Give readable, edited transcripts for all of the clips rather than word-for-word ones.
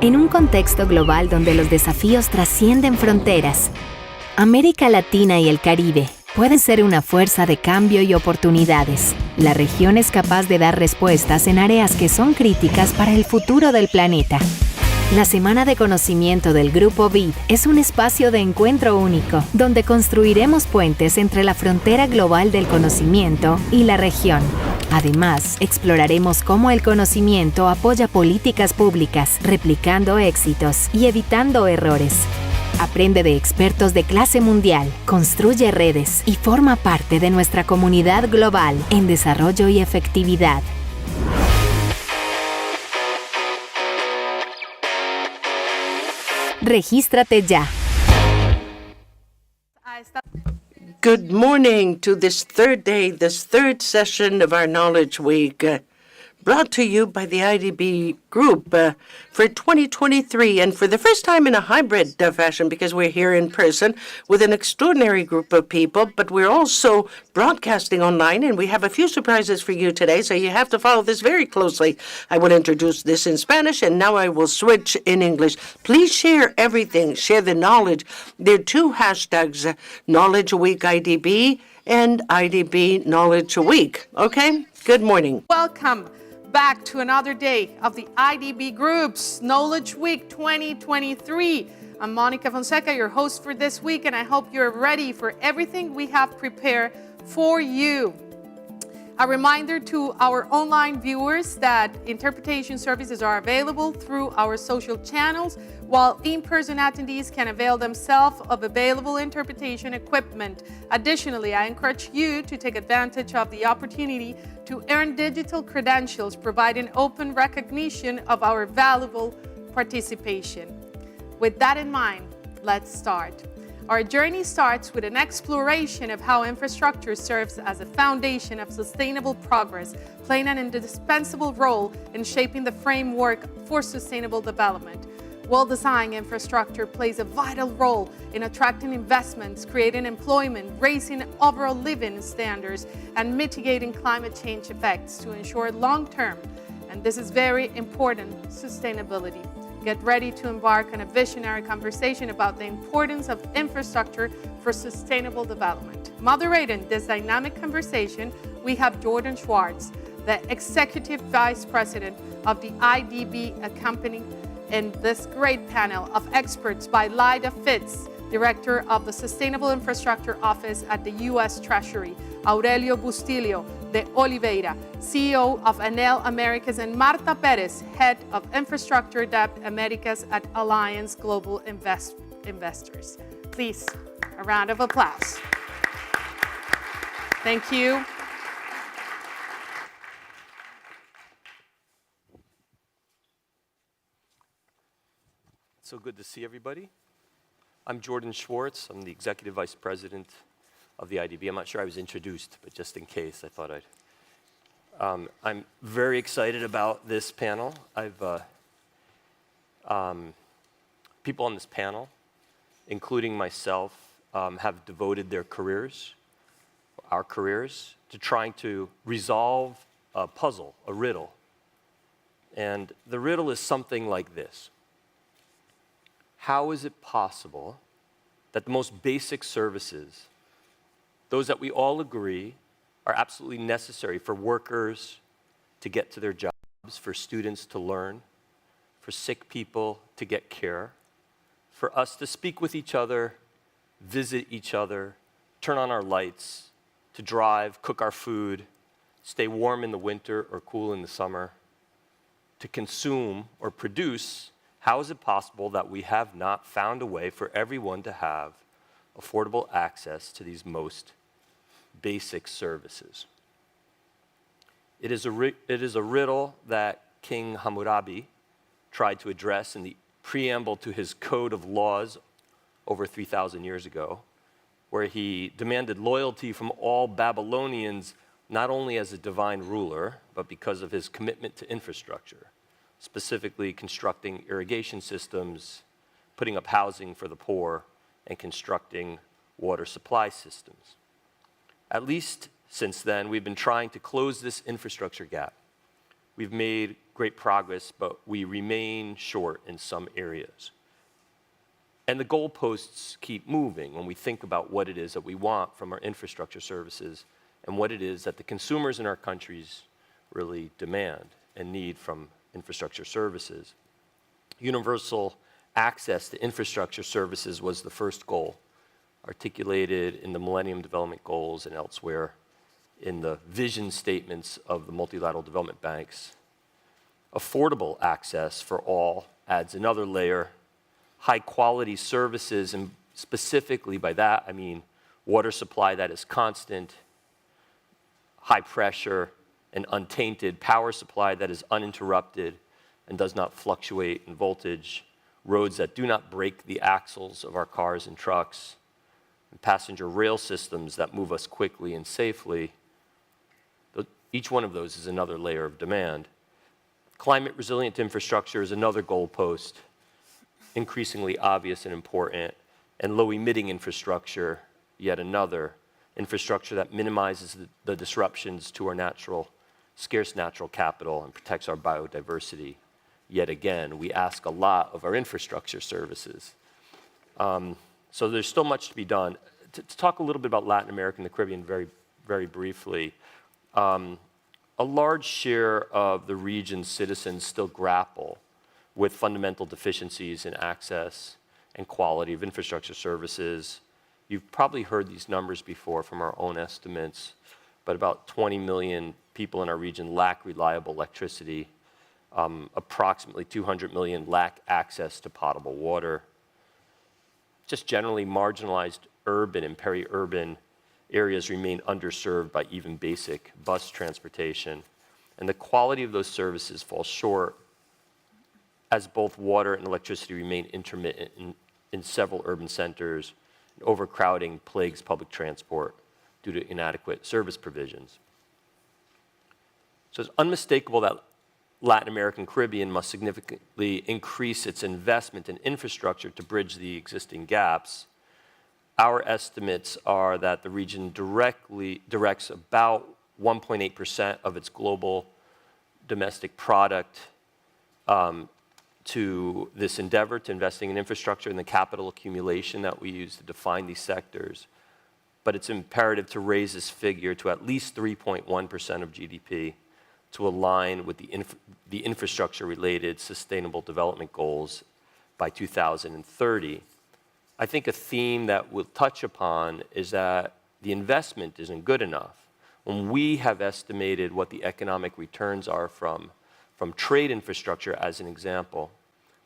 En un contexto global donde los desafíos trascienden fronteras, América Latina y el Caribe pueden ser una fuerza de cambio y oportunidades. La región es capaz de dar respuestas en áreas que son críticas para el futuro del planeta. La Semana de Conocimiento del Grupo BID es un espacio de encuentro único, donde construiremos puentes entre la frontera global del conocimiento y la región. Además, exploraremos cómo el conocimiento apoya políticas públicas, replicando éxitos y evitando errores. Aprende de expertos de clase mundial, construye redes y forma parte de nuestra comunidad global en desarrollo y efectividad. Regístrate ya. Good morning to this third day, this third session of our Knowledge Week, brought to you by the IDB Group for 2023, and for the first time in a hybrid fashion, because we're here in person with an extraordinary group of people, but we're also broadcasting online, and we have a few surprises for you today, so you have to follow this very closely. I will introduce this in Spanish, and now I will switch in English. Please share everything, share the knowledge. There are two hashtags, Knowledge Week IDB and IDB Knowledge Week. Okay? Good morning. Welcome back to another day of the IDB Group's Knowledge Week 2023. I'm Monica Fonseca, your host for this week, and I hope you're ready for everything we have prepared for you. A reminder to our online viewers that interpretation services are available through our social channels, while in-person attendees can avail themselves of available interpretation equipment. Additionally, I encourage you to take advantage of the opportunity to earn digital credentials, providing open recognition of our valuable participation. With that in mind, let's start. Our journey starts with an exploration of how infrastructure serves as a foundation of sustainable progress, playing an indispensable role in shaping the framework for sustainable development. Well-designed infrastructure plays a vital role in attracting investments, creating employment, raising overall living standards, and mitigating climate change effects to ensure long-term, and this is very important, sustainability. Get ready to embark on a visionary conversation about the importance of infrastructure for sustainable development. Moderating this dynamic conversation, we have Jordan Schwarz, the Executive Vice President of the IDB, accompanying in this great panel of experts by Lyda Fitz, Director of the Sustainable Infrastructure Office at the U.S. Treasury, Aurelio Bustillo de Oliveira, CEO of Enel Americas, and Marta Perez, Head of Infrastructure Debt Americas at Alliance Global Investors. Please, a round of applause. Thank you. So good to see everybody. I'm Jordan Schwarz. I'm the Executive Vice President of the IDB. I'm not sure I was introduced, but just in case, I thought I'd. I'm very excited about this panel. People on this panel, including myself, have devoted their careers, our careers, to trying to resolve a puzzle, a riddle. And the riddle is something like this. How is it possible that the most basic services, those that we all agree are absolutely necessary for workers to get to their jobs, for students to learn, for sick people to get care, for us to speak with each other, visit each other, turn on our lights, to drive, cook our food, stay warm in the winter or cool in the summer, to consume or produce, how is it possible that we have not found a way for everyone to have affordable access to these most basic services? It is a riddle that King Hammurabi tried to address in the preamble to his code of laws over 3,000 years ago, where he demanded loyalty from all Babylonians, not only as a divine ruler, but because of his commitment to infrastructure, specifically constructing irrigation systems, putting up housing for the poor, and constructing water supply systems. At least since then, we've been trying to close this infrastructure gap. We've made great progress, but we remain short in some areas. And the goalposts keep moving when we think about what it is that we want from our infrastructure services and what it is that the consumers in our countries really demand and need from infrastructure services. Universal access to infrastructure services was the first goal, articulated in the Millennium Development Goals and elsewhere in the vision statements of the multilateral development banks. Affordable access for all adds another layer. High quality services, and specifically by that I mean water supply that is constant, high pressure and untainted, power supply that is uninterrupted and does not fluctuate in voltage, roads that do not break the axles of our cars and trucks, and passenger rail systems that move us quickly and safely. Each one of those is another layer of demand. Climate resilient infrastructure is another goalpost, increasingly obvious and important, and low-emitting infrastructure, yet another. Infrastructure that minimizes the disruptions to our scarce natural capital and protects our biodiversity. Yet again, we ask a lot of our infrastructure services. So there's still much to be done. To talk a little bit about Latin America and the Caribbean very, very briefly, a large share of the region's citizens still grapple with fundamental deficiencies in access and quality of infrastructure services. You've probably heard these numbers before from our own estimates, but about 20 million people in our region lack reliable electricity. Approximately 200 million lack access to potable water. Just generally marginalized urban and peri-urban areas remain underserved by even basic bus transportation. And the quality of those services falls short as both water and electricity remain intermittent in several urban centers, and overcrowding plagues public transport due to inadequate service provisions. So it's unmistakable that Latin America and Caribbean must significantly increase its investment in infrastructure to bridge the existing gaps. Our estimates are that the region directs about 1.8% of its global domestic product to this endeavor, to investing in infrastructure and the capital accumulation that we use to define these sectors. But it's imperative to raise this figure to at least 3.1% of GDP to align with the infrastructure-related sustainable development goals by 2030. I think a theme that we'll touch upon is that the investment isn't good enough. When we have estimated what the economic returns are from trade infrastructure as an example,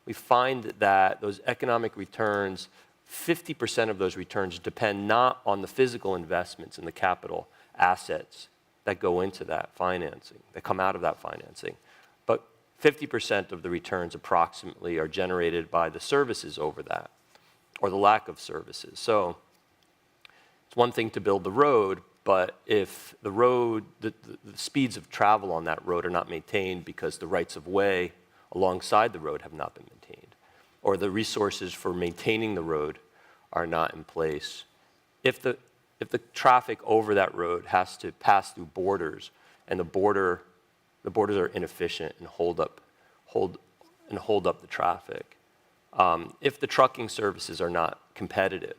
we find that those economic returns, 50% of those returns depend not on the physical investments and the capital assets that go into that financing, that come out of that financing, but 50% of the returns approximately are generated by the services over that, or the lack of services. So it's one thing to build the road, but if the road, the speeds of travel on that road are not maintained because the rights of way alongside the road have not been maintained, or the resources for maintaining the road are not in place, if the traffic over that road has to pass through borders, and the borders are inefficient and hold up the traffic, if the trucking services are not competitive,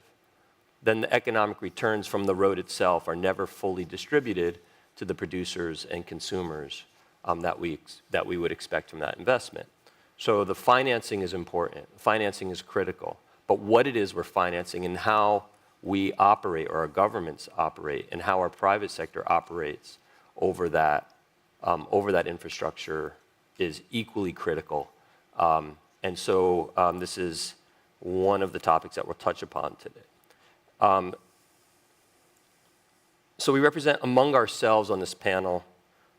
then the economic returns from the road itself are never fully distributed to the producers and consumers that we would expect from that investment. So the financing is important. Financing is critical. But what it is we're financing and how we operate, or our governments operate, and how our private sector operates over that infrastructure is equally critical. And so this is one of the topics that we'll touch upon today. So we represent among ourselves on this panel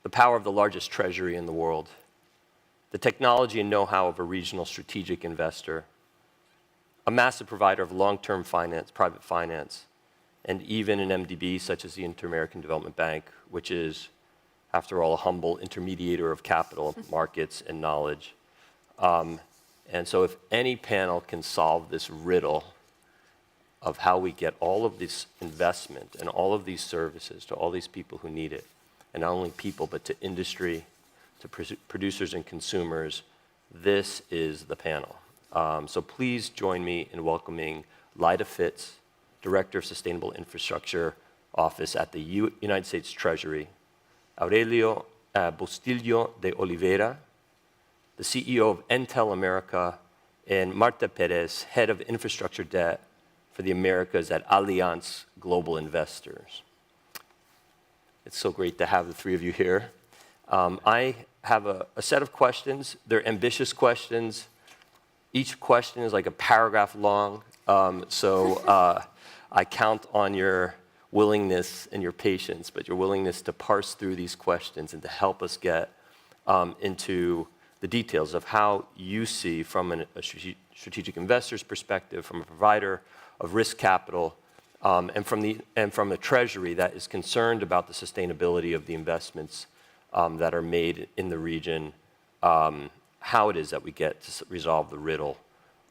the power of the largest treasury in the world, the technology and know-how of a regional strategic investor, a massive provider of long-term finance, private finance, and even an MDB such as the Inter-American Development Bank, which is, after all, a humble intermediator of capital markets and knowledge. And so if any panel can solve this riddle of how we get all of this investment and all of these services to all these people who need it, and not only people, but to industry, to producers and consumers, this is the panel. So please join me in welcoming Lyda Fitz, Director of Sustainable Infrastructure Office at the United States Treasury, Aurelio Bustillo de Oliveira, the CEO of Entel America, and Marta Perez, Head of Infrastructure Debt for the Americas at Allianz Global Investors. It's so great to have the three of you here. I have a set of questions. They're ambitious questions. Each question is like a paragraph long. I count on your willingness and your patience, but your willingness to parse through these questions and to help us get into the details of how you see, from a strategic investor's perspective, from a provider of risk capital, and from a treasury that is concerned about the sustainability of the investments that are made in the region, how it is that we get to resolve the riddle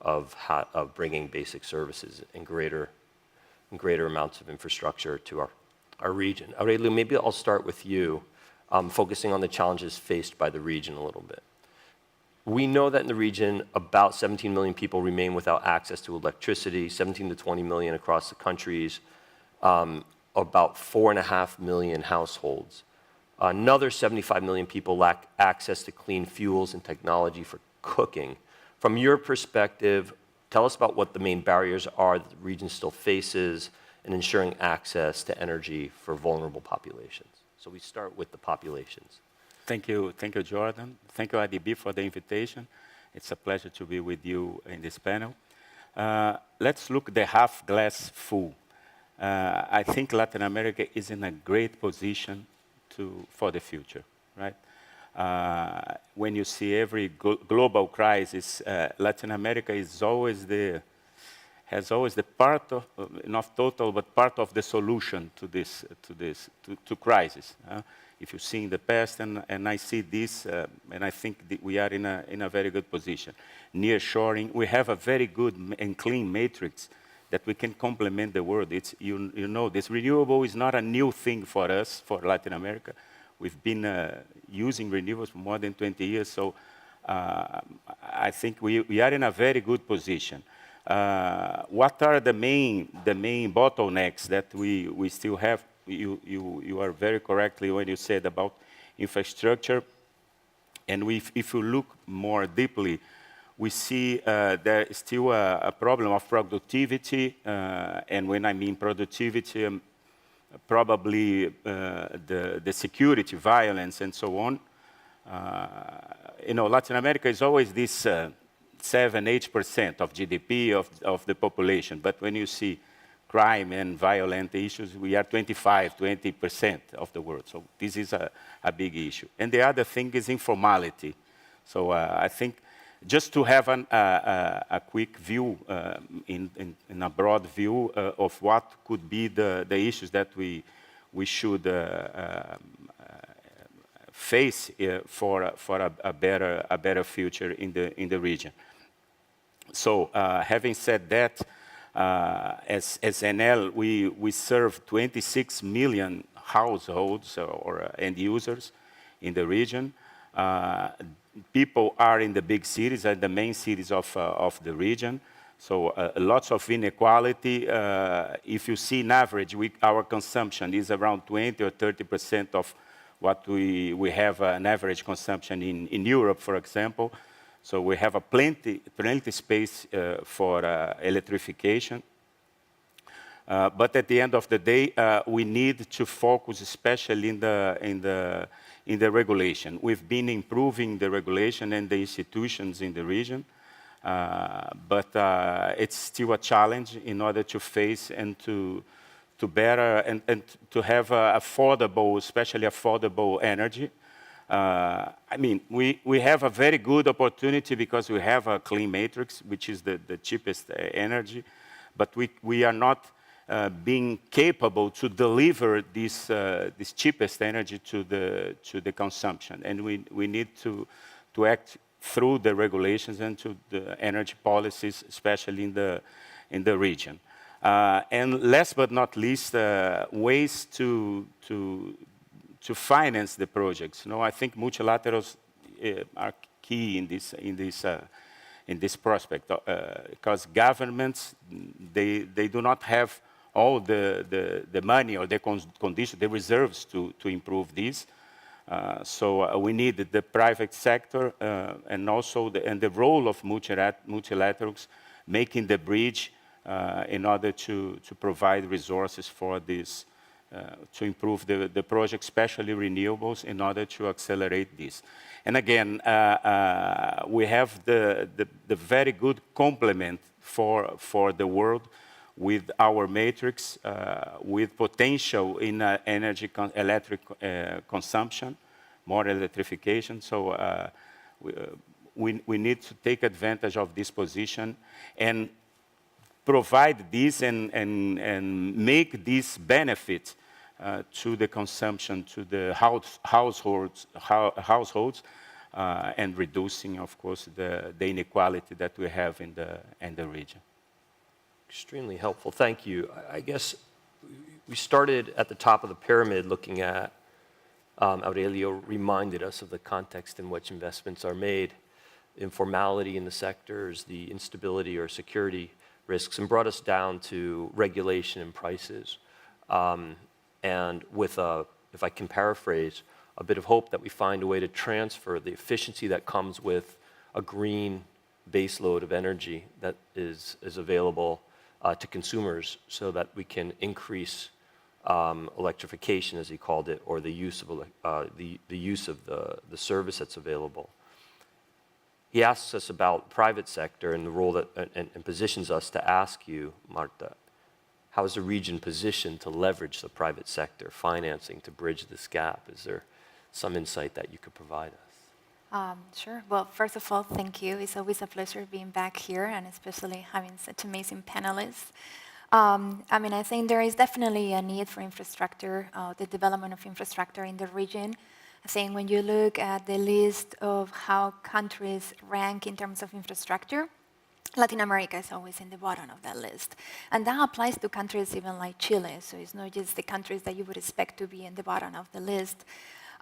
of bringing basic services and greater amounts of infrastructure to our region. Aurelio, maybe I'll start with you, focusing on the challenges faced by the region a little bit. We know that in the region, about 17 million people remain without access to electricity, 17 to 20 million across the countries, about 4.5 million households. Another 75 million people lack access to clean fuels and technology for cooking. From your perspective, tell us about what the main barriers are that the region still faces in ensuring access to energy for vulnerable populations. So we start with the populations. Thank you, Jordan. Thank you, IDB, for the invitation. It's a pleasure to be with you in this panel. Let's look at the half glass full. I think Latin America is in a great position for the future, right? When you see every global crisis, Latin America has always the part of, not total, but part of the solution to crisis. If you see in the past, and I see this, and I think that we are in a very good position. Nearshoring, we have a very good and clean matrix that we can complement the world. It's, you know, this renewable is not a new thing for us, for Latin America. We've been using renewables for more than 20 years, so I think we are in a very good position. What are the main bottlenecks that we still have? You are very correctly when you said about infrastructure, and if you look more deeply, we see there is still a problem of productivity, and when I mean productivity, probably the security, violence, and so on. You know, Latin America is always this 7-8% of GDP of the population, but when you see crime and violent issues, we are 20% of the world. So this is a big issue. And the other thing is informality. So I think just to have a quick view, in a broad view of what could be the issues that we should face for a better future in the region. So having said that, as Enel, we serve 26 million households or end users in the region. People are in the big cities and the main cities of the region. So lots of inequality. If you see in average, our consumption is around 20 or 30% of what we have an average consumption in Europe, for example. So we have a plenty space for electrification. But at the end of the day, we need to focus especially in the regulation. We've been improving the regulation and the institutions in the region, but it's still a challenge in order to face and to better and to have affordable, especially affordable energy. I mean, we have a very good opportunity because we have a clean matrix, which is the cheapest energy, but we are not being capable to deliver this cheapest energy to the consumption, and we need to act through the regulations and to the energy policies, especially in the region. And last but not least, ways to to finance the projects. I think multilaterals are key in this prospect, because governments, they do not have all the money or the conditions, the reserves to improve this. So we need the private sector and also the role of multilaterals making the bridge in order to provide resources for this, to improve the project, especially renewables, in order to accelerate this. And again, we have the very good complement for the world with our matrix, with potential in electric consumption, more electrification. So we need to take advantage of this position and provide this and make this benefit to the consumption, to the households, and reducing, of course, the inequality that we have in the region. Extremely helpful. Thank you. I guess we started at the top of the pyramid looking at, Aurelio reminded us of the context in which investments are made, informality in the sectors, the instability or security risks, and brought us down to regulation and prices. And with, if I can paraphrase, a bit of hope that we find a way to transfer the efficiency that comes with a green baseload of energy that is available to consumers, so that we can increase electrification, as he called it, or the use of the service that's available. He asks us about private sector and the role that, and positions us to ask you, Marta, how is the region positioned to leverage the private sector financing to bridge this gap? Is there some insight that you could provide us? Sure. Well, first of all, thank you. It's always a pleasure being back here, and especially having such amazing panelists. I think there is definitely a need for infrastructure, the development of infrastructure in the region. I think when you look at the list of how countries rank in terms of infrastructure, Latin America is always in the bottom of that list. And that applies to countries even like Chile, so it's not just the countries that you would expect to be in the bottom of the list.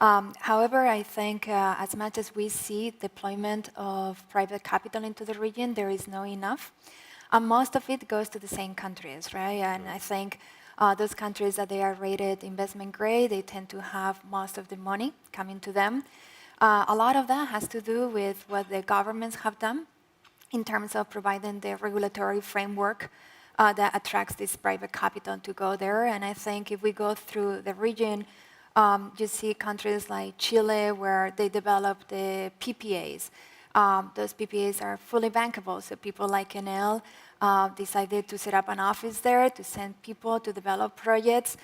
However, I think as much as we see deployment of private capital into the region, there is not enough. And most of it goes to the same countries, right? And I think those countries that they are rated investment grade, they tend to have most of the money coming to them. A lot of that has to do with what the governments have done in terms of providing the regulatory framework that attracts this private capital to go there. And I think if we go through the region, you see countries like Chile where they develop the PPAs. Those PPAs are fully bankable, so people like Enel decided to set up an office there to send people to develop projects.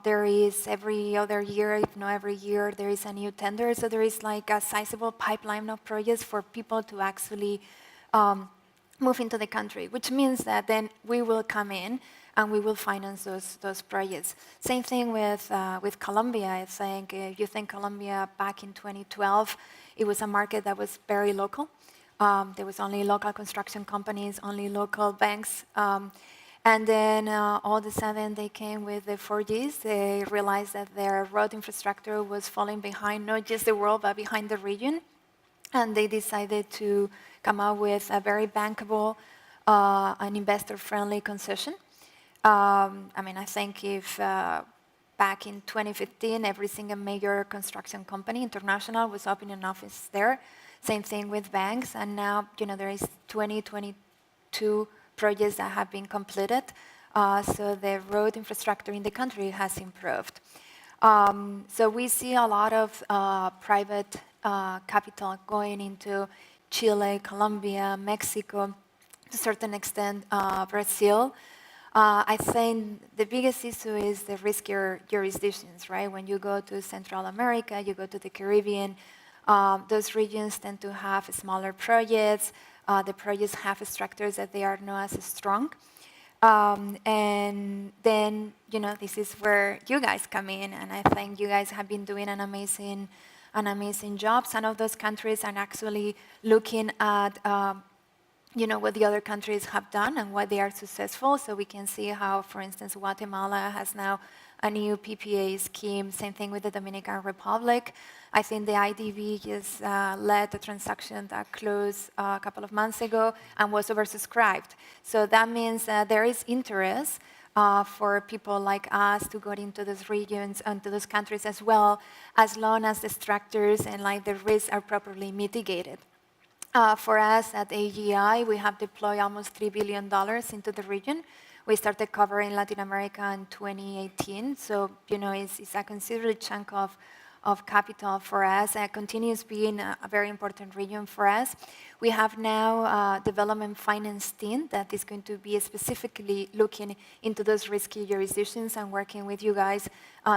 There is every other year, if not every year, there is a new tender, so there is like a sizable pipeline of projects for people to actually move into the country, which means that then we will come in and we will finance those projects. Same thing with Colombia. I think if you think Colombia back in 2012, it was a market that was very local. There was only local construction companies, only local banks. And then all of a sudden they came with the 4Gs. They realized that their road infrastructure was falling behind not just the world, but behind the region. And they decided to come out with a very bankable and investor-friendly concession. I think if back in 2015, every single major construction company, international, was opening an office there. Same thing with banks. And now, there is 22 projects that have been completed. So the road infrastructure in the country has improved. So we see a lot of private capital going into Chile, Colombia, Mexico, to a certain extent, Brazil. I think the biggest issue is the riskier jurisdictions, right? When you go to Central America, you go to the Caribbean, those regions tend to have smaller projects. The projects have structures that they are not as strong. And then, this is where you guys come in, and I think you guys have been doing an amazing job. Some of those countries are actually looking at what the other countries have done and why they are successful. So we can see how, for instance, Guatemala has now a new PPA scheme. Same thing with the Dominican Republic. I think the IDB just led the transaction that closed a couple of months ago and was oversubscribed. So that means there is interest for people like us to go into those regions and to those countries as well, as long as the structures and like the risks are properly mitigated. For us at AGI, we have deployed almost $3 billion into the region. We started covering Latin America in 2018, so it's a considerable chunk of capital for us, and continues being a very important region for us. We have now a development finance team that is going to be specifically looking into those risky jurisdictions and working with you guys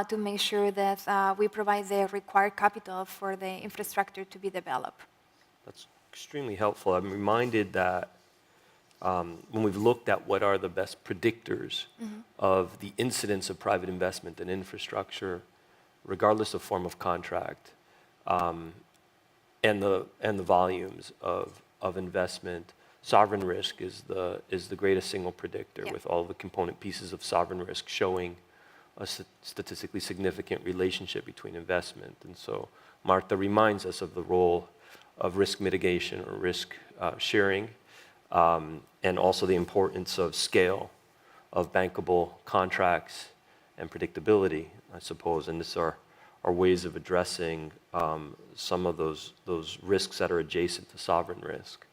to make sure that we provide the required capital for the infrastructure to be developed. That's extremely helpful. I'm reminded that when we've looked at what are the best predictors of the incidence of private investment in infrastructure, regardless of form of contract, and the volumes of investment, sovereign risk is the greatest single predictor, with all the component pieces of sovereign risk showing a statistically significant relationship between investment. And so Marta reminds us of the role of risk mitigation or risk sharing, and also the importance of scale, of bankable contracts and predictability, I suppose. And these are ways of addressing some of those risks that are adjacent to sovereign risk.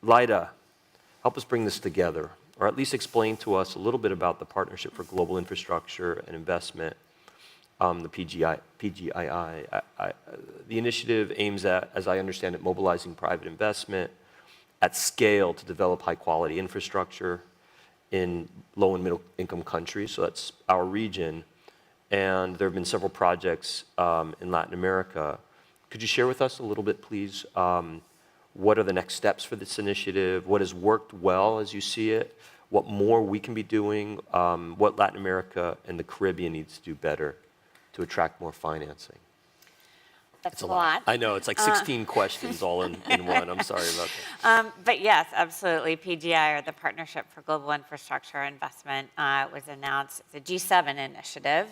Lyda, help us bring this together, or at least explain to us a little bit about the Partnership for Global Infrastructure and Investment, the PGII. The initiative aims at, as I understand it, mobilizing private investment at scale to develop high-quality infrastructure in low and middle income countries, so that's our region. And there have been several projects in Latin America. Could you share with us a little bit, please, what are the next steps for this initiative? What has worked well as you see it? What more we can be doing? What Latin America and the Caribbean needs to do better to attract more financing? That's a lot. I know, it's like 16 questions all in one. I'm sorry about that. But yes, absolutely. PGI, or the Partnership for Global Infrastructure Investment, was announced. It's a G7 initiative,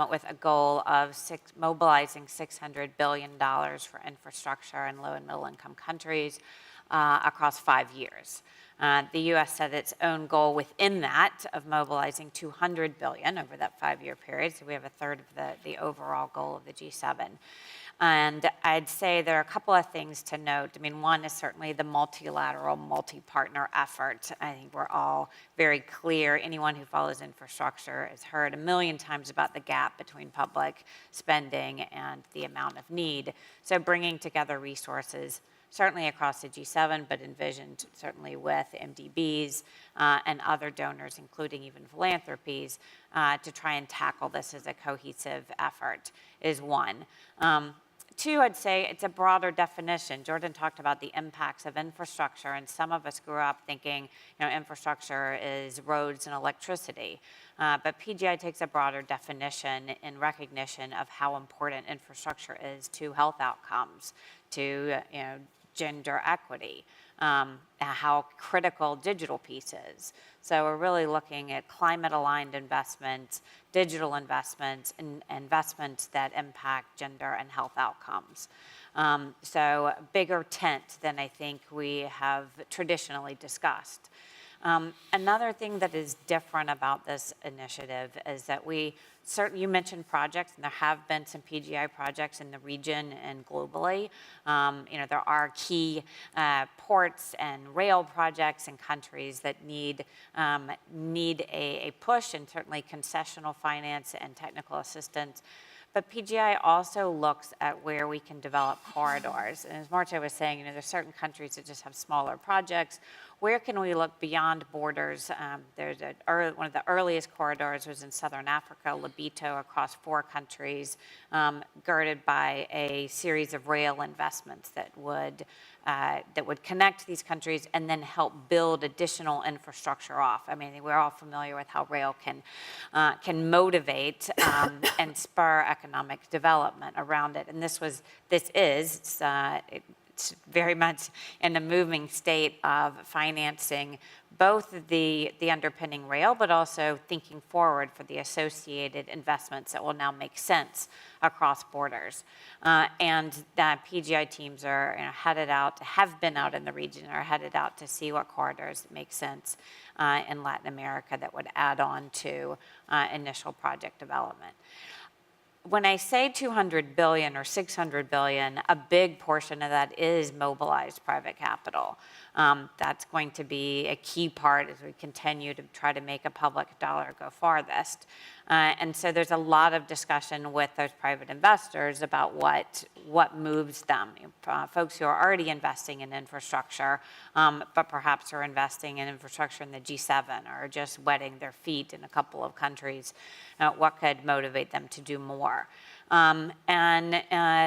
with a goal of mobilizing $600 billion for infrastructure in low and middle income countries across 5 years. The U.S. set its own goal within that of mobilizing $200 billion over that 5-year period. So we have a third of the overall goal of the G7. And I'd say there are a couple of things to note. I mean, one is certainly the multilateral, multi-partner effort. I think we're all very clear. Anyone who follows infrastructure has heard a million times about the gap between public spending and the amount of need. So bringing together resources, certainly across the G7, but envisioned certainly with MDBs and other donors, including even philanthropies, to try and tackle this as a cohesive effort is one. Two, I'd say it's a broader definition. Jordan talked about the impacts of infrastructure, and some of us grew up thinking, infrastructure is roads and electricity. But PGI takes a broader definition in recognition of how important infrastructure is to health outcomes, to gender equity, how critical digital piece is. So we're really looking at climate-aligned investments, digital investments, and investments that impact gender and health outcomes. So bigger tent than I think we have traditionally discussed. Another thing that is different about this initiative is that you mentioned projects, and there have been some PGI projects in the region and globally. There are key ports and rail projects in countries that need a push, and certainly concessional finance and technical assistance. But PGI also looks at where we can develop corridors. And as Marta was saying, there's certain countries that just have smaller projects. Where can we look beyond borders? There's one of the earliest corridors was in southern Africa, Lobito, across 4 countries, girded by a series of rail investments that would connect these countries and then help build additional infrastructure off. I mean, we're all familiar with how rail can motivate and spur economic development around it. And this is it's very much in a moving state of financing both the underpinning rail, but also thinking forward for the associated investments that will now make sense across borders. And the PGI teams are headed out, have been out in the region, are headed out to see what corridors make sense in Latin America that would add on to initial project development. When I say 200 billion or 600 billion, a big portion of that is mobilized private capital. That's going to be a key part as we continue to try to make a public dollar go farthest. And so there's a lot of discussion with those private investors about what moves them. Folks who are already investing in infrastructure, but perhaps are investing in infrastructure in the G7 or just wetting their feet in a couple of countries. What could motivate them to do more? And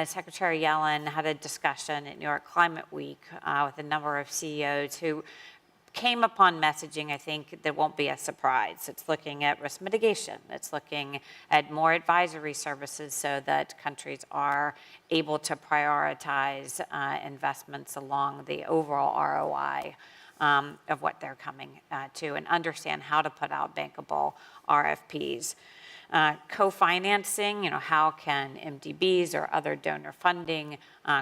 Secretary Yellen had a discussion at New York Climate Week with a number of CEOs who came upon messaging, I think, that won't be a surprise. It's looking at risk mitigation. It's looking at more advisory services so that countries are able to prioritize investments along the overall ROI of what they're coming to and understand how to put out bankable RFPs. Co-financing, how can MDBs or other donor funding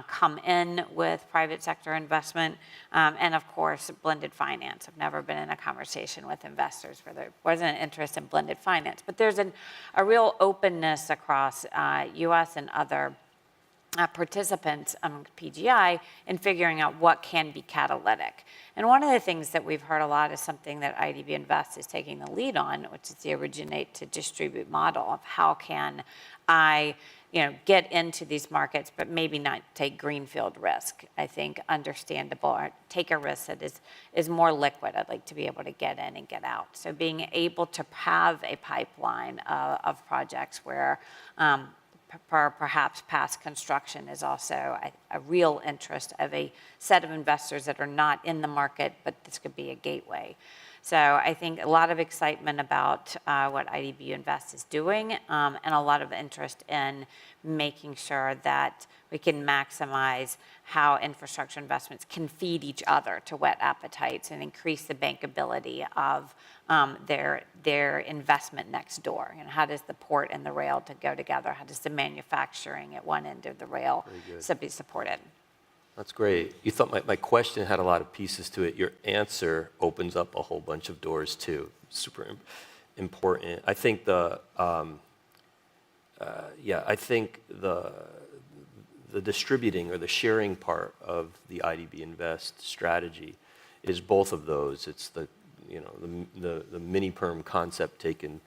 come in with private sector investment? And of course, blended finance. I've never been in a conversation with investors where there wasn't an interest in blended finance, but there's a real openness across US and other participants among PGI in figuring out what can be catalytic. And one of the things that we've heard a lot is something that IDB Invest is taking the lead on, which is the originate to distribute model of how can I get into these markets, but maybe not take greenfield risk. I think understandable, or take a risk that is more liquid. I'd like to be able to get in and get out. So being able to have a pipeline of projects where perhaps past construction is also a real interest of a set of investors that are not in the market, but this could be a gateway. So I think a lot of excitement about what IDB Invest is doing and a lot of interest in making sure that we can maximize how infrastructure investments can feed each other to whet appetites and increase the bankability of their investment next door. How does the port and the rail to go together? How does the manufacturing at one end of the rail be supported? That's great. You thought my question had a lot of pieces to it. Your answer opens up a whole bunch of doors too. Super important. I think the distributing or the sharing part of the IDB Invest strategy is both of those. It's the mini perm concept taken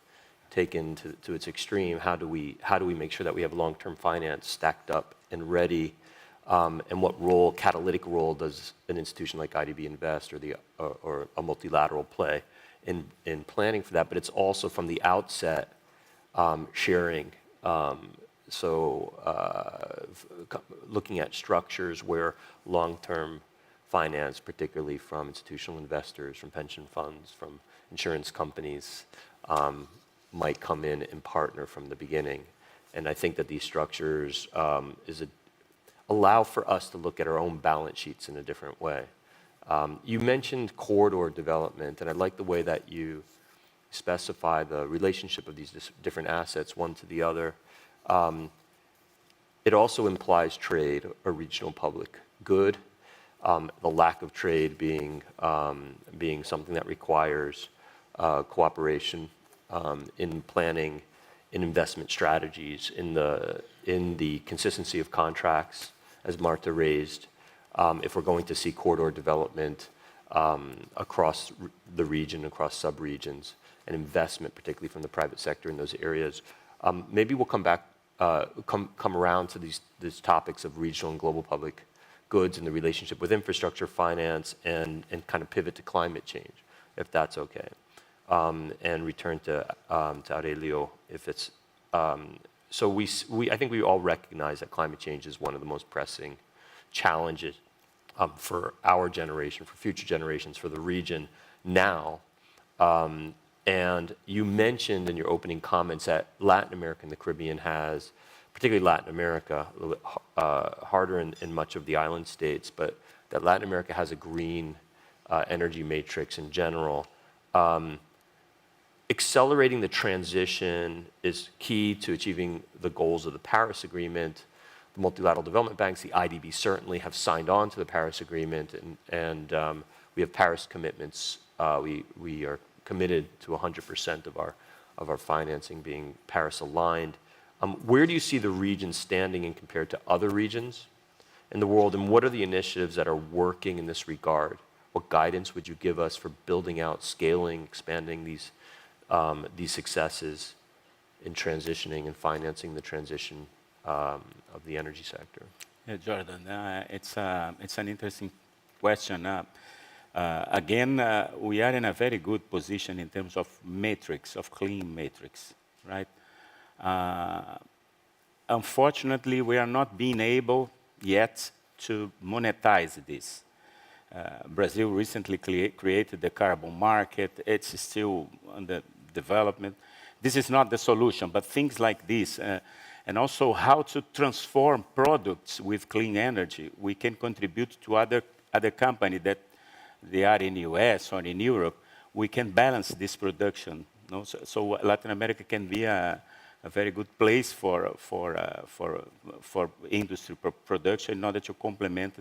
to its extreme. How do we make sure that we have long-term finance stacked up and ready? And what catalytic role does an institution like IDB Invest or a multilateral play in planning for that? But it's also from the outset sharing. Looking at structures where long-term finance, particularly from institutional investors, from pension funds, from insurance companies, might come in and partner from the beginning. And I think that these structures allow for us to look at our own balance sheets in a different way. You mentioned corridor development, and I like the way that you specify the relationship of these different assets, one to the other. It also implies trade or regional public good. The lack of trade being something that requires cooperation in planning, in investment strategies, in the consistency of contracts, as Marta raised. If we're going to see corridor development across the region, across sub-regions, and investment, particularly from the private sector in those areas, maybe we'll come around to these topics of regional and global public goods and the relationship with infrastructure, finance, and kind of pivot to climate change, if that's okay. And return to Aurelio, if it's... I think we all recognize that climate change is one of the most pressing challenges for our generation, for future generations, for the region now. And you mentioned in your opening comments that Latin America and the Caribbean has particularly Latin America, a little bit harder in much of the island states, but that Latin America has a green energy matrix in general. Accelerating the transition is key to achieving the goals of the Paris Agreement. The multilateral development banks, the IDB, certainly have signed on to the Paris Agreement, and we have Paris commitments. We are committed to 100% of our financing being Paris aligned. Where do you see the region standing in compared to other regions in the world, and what are the initiatives that are working in this regard? What guidance would you give us for building out, scaling, expanding these successes in transitioning and financing the transition of the energy sector? Yeah, Jordan, it's an interesting question. Again, we are in a very good position in terms of matrix, of clean matrix, right? Unfortunately, we are not being able yet to monetize this. Brazil recently created the carbon market. It's still under development. This is not the solution, but things like this, and also how to transform products with clean energy. We can contribute to other companies that they are in the US or in Europe. We can balance this production. No? So Latin America can be a very good place for industry production in order to complement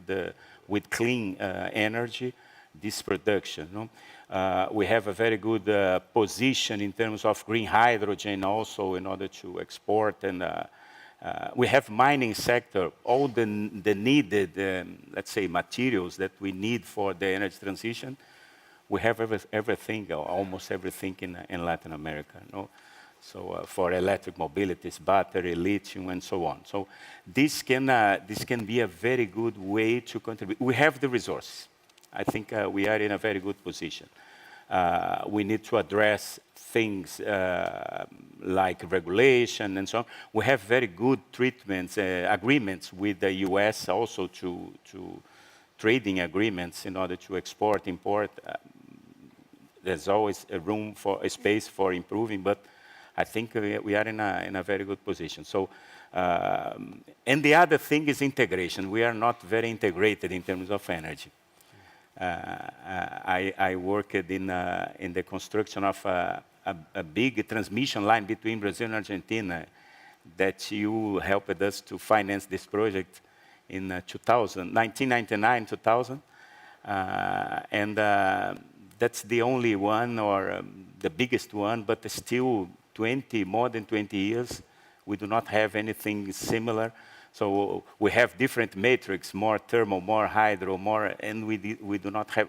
with clean energy this production. No? We have a very good position in terms of green hydrogen also in order to export, and we have mining sector, all the needed, let's say, materials that we need for the energy transition. We have everything, or almost everything in Latin America. No? So for electric mobilities, battery, lithium, and so on. So this can be a very good way to contribute. We have the resources. I think we are in a very good position. We need to address things like regulation and so on. We have very good treatments, agreements with the US also to trading agreements in order to export, import. There's always a space for improving, but I think we are in a very good position. So, and the other thing is integration. We are not very integrated in terms of energy. I worked in the construction of a big transmission line between Brazil and Argentina that you helped us to finance this project in 1999, 2000. And that's the only one, or the biggest one, but still more than 20 years, we do not have anything similar. So we have different matrix, more thermal, more hydro, more, and we do not have,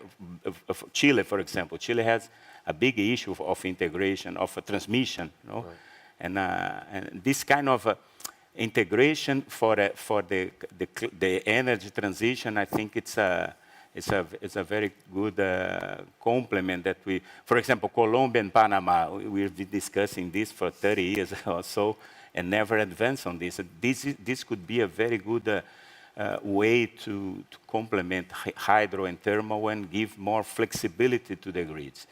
Chile, for example. Chile has a big issue of integration, of a transmission, you know? Right. And this kind of integration for the energy transition, I think it's a very good complement that we, for example, Colombia and Panama, we've been discussing this for 30 years or so, and never advance on this. This could be a very good way to complement hydro and thermal and give more flexibility to the grids.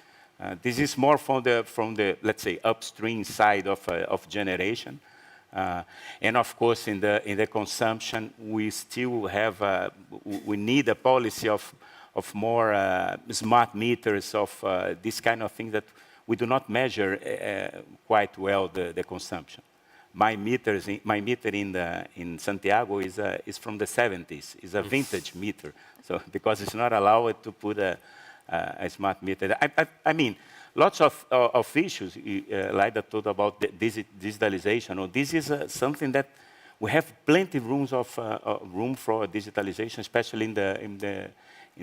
This is more from the let's say upstream side of generation, and of course in the consumption we still have we need a policy of more smart meters, of this kind of thing that we do not measure quite well the consumption. My meter in Santiago is from the 70s. It's a vintage meter, so because it's not allowed to put a smart meter. I mean, lots of issues. Like I told about digitalization. Or this is something that we have plenty room for digitalization, especially in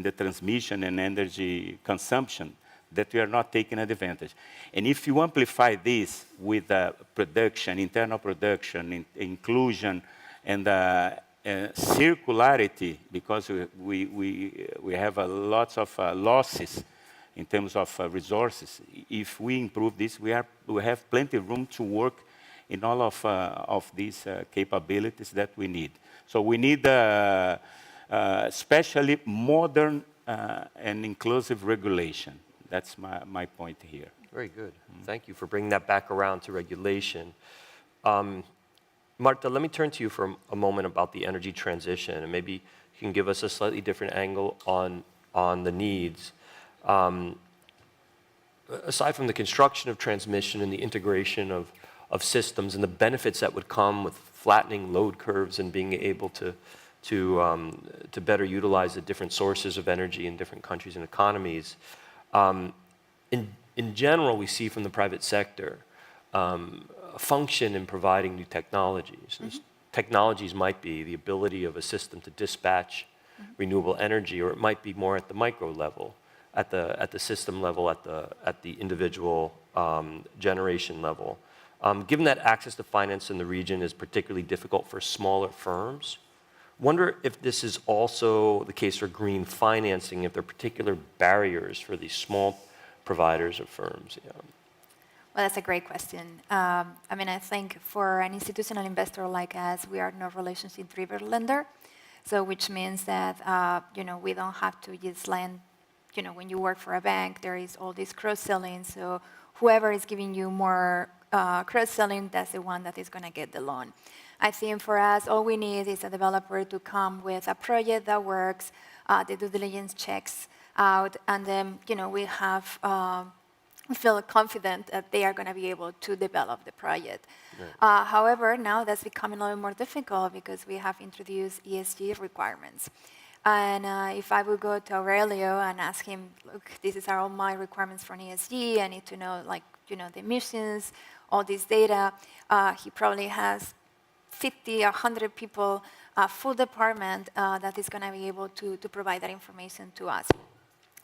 the transmission and energy consumption, that we are not taking advantage. And if you amplify this with production, internal production, inclusion, and circularity, because we have lots of losses in terms of resources. If we improve this, we have plenty of room to work in all of these capabilities that we need. So we need especially modern and inclusive regulation. That's my point here. Very good. Thank you for bringing that back around to regulation. Marta, let me turn to you for a moment about the energy transition, and maybe you can give us a slightly different angle on the needs. Aside from the construction of transmission and the integration of systems and the benefits that would come with flattening load curves and being able to better utilize the different sources of energy in different countries and economies, in general, we see from the private sector a function in providing new technologies. Mm-hmm. Technologies might be the ability of a system to dispatch renewable energy, or it might be more at the micro level, at the system level, at the individual generation level. Given that access to finance in the region is particularly difficult for smaller firms, wonder if this is also the case for green financing, if there are particular barriers for these small providers or firms. Yeah. Well, that's a great question. I mean, I think for an institutional investor like us, we are no relationship-driven lender, so which means that we don't have to just lend. When you work for a bank, there is all this cross-selling. So whoever is giving you more cross-selling, that's the one that is going to get the loan. I think for us, all we need is a developer to come with a project that works, the due diligence checks out, and then we feel confident that they are going to be able to develop the project. Right. However, now that's becoming a little more difficult because we have introduced ESG requirements. And if I would go to Aurelio and ask him, look, these are all my requirements for an ESG, I need to know, the emissions, all this data, he probably has 50 or 100 people, a full department that is going to be able to provide that information to us.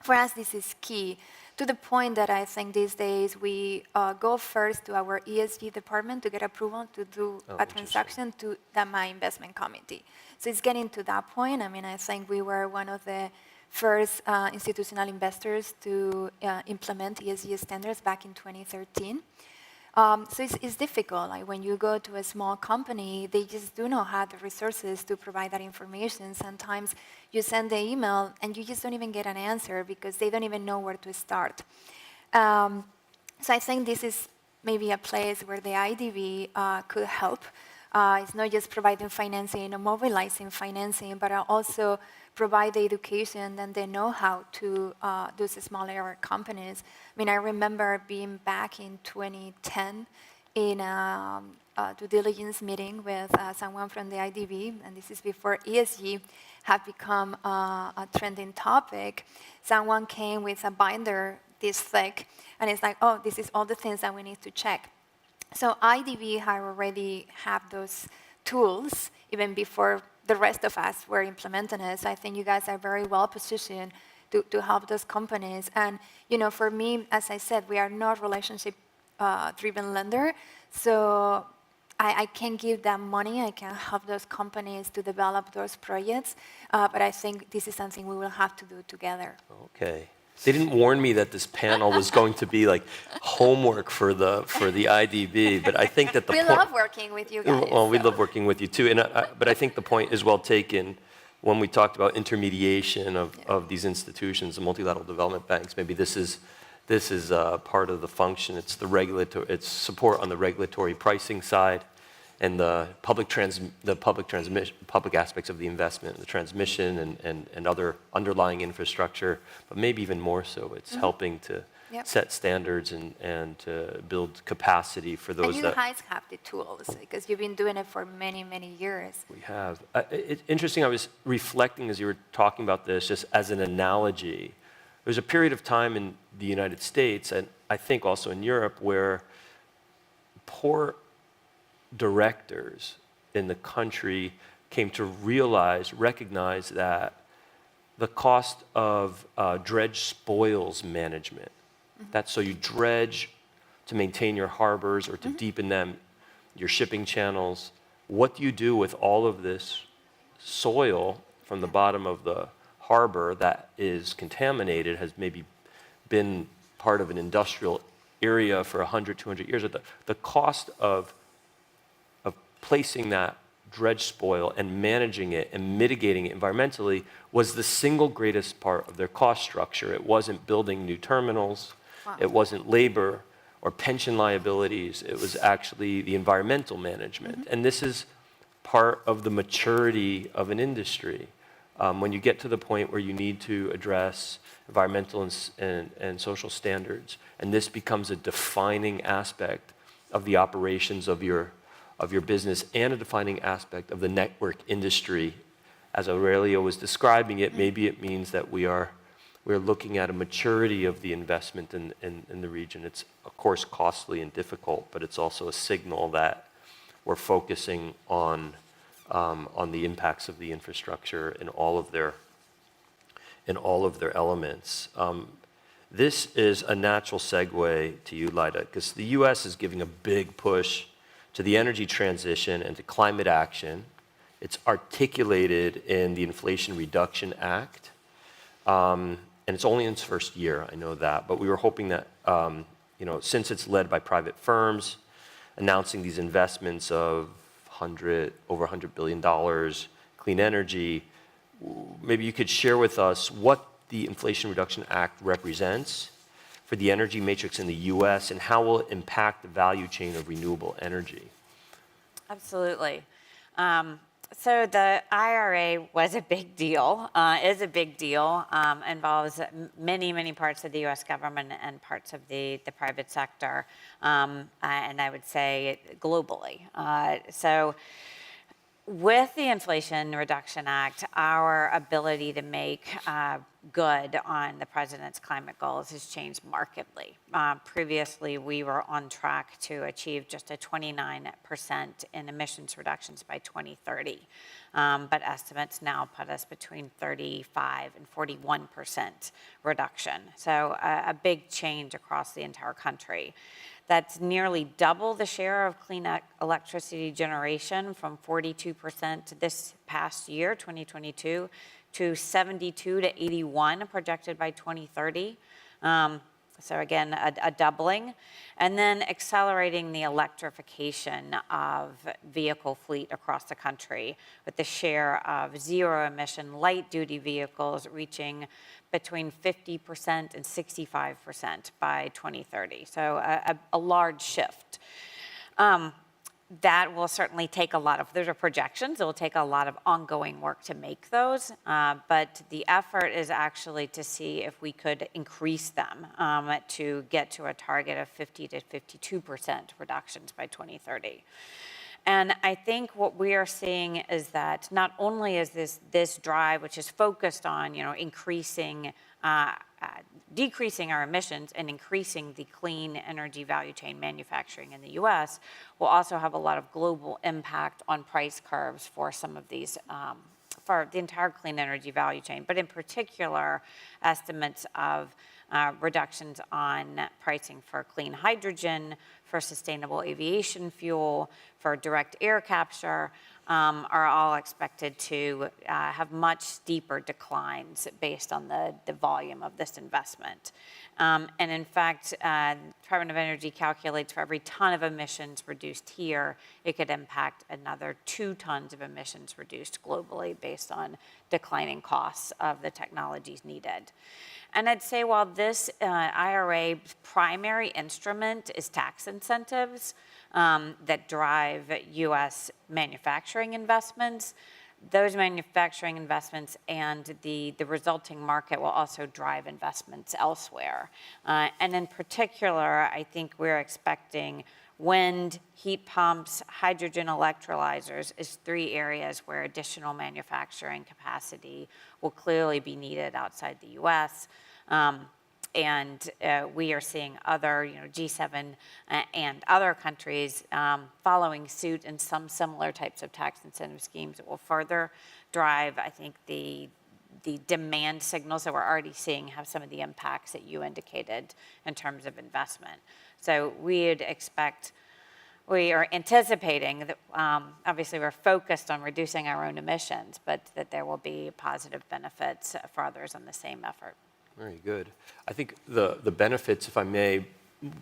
For us, this is key, to the point that I think these days we go first to our ESG department to get approval to do a transaction to my investment committee. So it's getting to that point. I mean, I think we were one of the first institutional investors to implement ESG standards back in 2013. So it's difficult. Like when you go to a small company, they just do not have the resources to provide that information. Sometimes you send the email and you just don't even get an answer because they don't even know where to start. So I think this is maybe a place where the IDB could help. It's not just providing financing or mobilizing financing, but also provide the education and the know-how to those smaller companies. I mean, I remember being back in 2010 in a due diligence meeting with someone from the IDB, and this is before ESG had become a trending topic. Someone came with a binder this thick, and it's like, oh, this is all the things that we need to check. So IDB had already have those tools even before the rest of us were implementing it. So I think you guys are very well positioned to help those companies. And for me, as I said, we are not relationship-driven lender. So I can give them money. I can help those companies to develop those projects. But I think this is something we will have to do together. Okay. They didn't warn me that this panel was going to be like homework for the IDB, but I think that we love working with you guys. Well, we love working with you too, but I think the point is well taken when we talked about intermediation of these institutions, the multilateral development banks.Maybe this is part of the function. It's it's support on the regulatory pricing side, and the public aspects of the investment, the transmission and other underlying infrastructure, but maybe even more so, it's helping to set standards and to build capacity for those and you guys have the tools, because you've been doing it for many, many years. We have. It's interesting, I was reflecting as you were talking about this, just as an analogy. There's a period of time in the United States, and I think also in Europe, where poor directors in the country came to recognize that the cost of dredge spoils management. That's so you dredge to maintain your harbors or to deepen them, your shipping channels. What do you do with all of this soil from the bottom of the harbor that is contaminated, has maybe been part of an industrial area for 100, 200 years? The cost of placing that dredge spoil and managing it and mitigating it environmentally was the single greatest part of their cost structure. It wasn't building new terminals. Wow. It wasn't labor or pension liabilities. It was actually the environmental management. And this is part of the maturity of an industry. When you get to the point where you need to address environmental and social standards, and this becomes a defining aspect of the operations of your business and a defining aspect of the network industry, as Aurelio was describing it, maybe it means that we're looking at a maturity of the investment in the region. It's, of course, costly and difficult, but it's also a signal that we're focusing on the impacts of the infrastructure in all of their elements. This is a natural segue to you, Lyda, because the U.S. is giving a big push to the energy transition and to climate action. It's articulated in the Inflation Reduction Act. And it's only in its first year, I know that, but we were hoping that, since it's led by private firms, announcing these investments of over $100 billion, clean energy, maybe you could share with us what the Inflation Reduction Act represents for the energy matrix in the U.S. and how will it impact the value chain of renewable energy? Absolutely. So the IRA was a big deal, is a big deal, involves many, many parts of the U.S. government and parts of the private sector, and I would say globally. So with the Inflation Reduction Act, our ability to make good on the president's climate goals has changed markedly. Previously, we were on track to achieve just a 29% in emissions reductions by 2030. But estimates now put us between 35 and 41% reduction. So a big change across the entire country. That's nearly double the share of clean electricity generation from 42% this past year, 2022, to 72 to 81 projected by 2030. So again, a doubling. And then accelerating the electrification of vehicle fleet across the country, with the share of zero emission light duty vehicles reaching between 50% and 65% by 2030. So a large shift. That will certainly take those are projections, it will take a lot of ongoing work to make those, but the effort is actually to see if we could increase them to get to a target of 50 to 52% reductions by 2030. And I think what we are seeing is that not only is this drive, which is focused on decreasing our emissions and increasing the clean energy value chain manufacturing in the U.S., will also have a lot of global impact on price curves for some of these, for the entire clean energy value chain, but in particular, estimates of reductions on pricing for clean hydrogen, for sustainable aviation fuel, for direct air capture, are all expected to have much steeper declines based on the volume of this investment. And in fact, Department of Energy calculates for every ton of emissions reduced here, it could impact another 2 tons of emissions reduced globally based on declining costs of the technologies needed. And I'd say while this IRA primary instrument is tax incentives that drive U.S. manufacturing investments, those manufacturing investments and the resulting market will also drive investments elsewhere. And in particular, I think we're expecting wind, heat pumps, hydrogen electrolyzers is 3 areas where additional manufacturing capacity will clearly be needed outside the U.S. And we are seeing other, G7 and other countries following suit in some similar types of tax incentive schemes that will further drive, I think, the demand signals that we're already seeing have some of the impacts that you indicated in terms of investment. So we are anticipating that, obviously we're focused on reducing our own emissions, but that there will be positive benefits for others on the same effort. Very good. I think the benefits, if I may,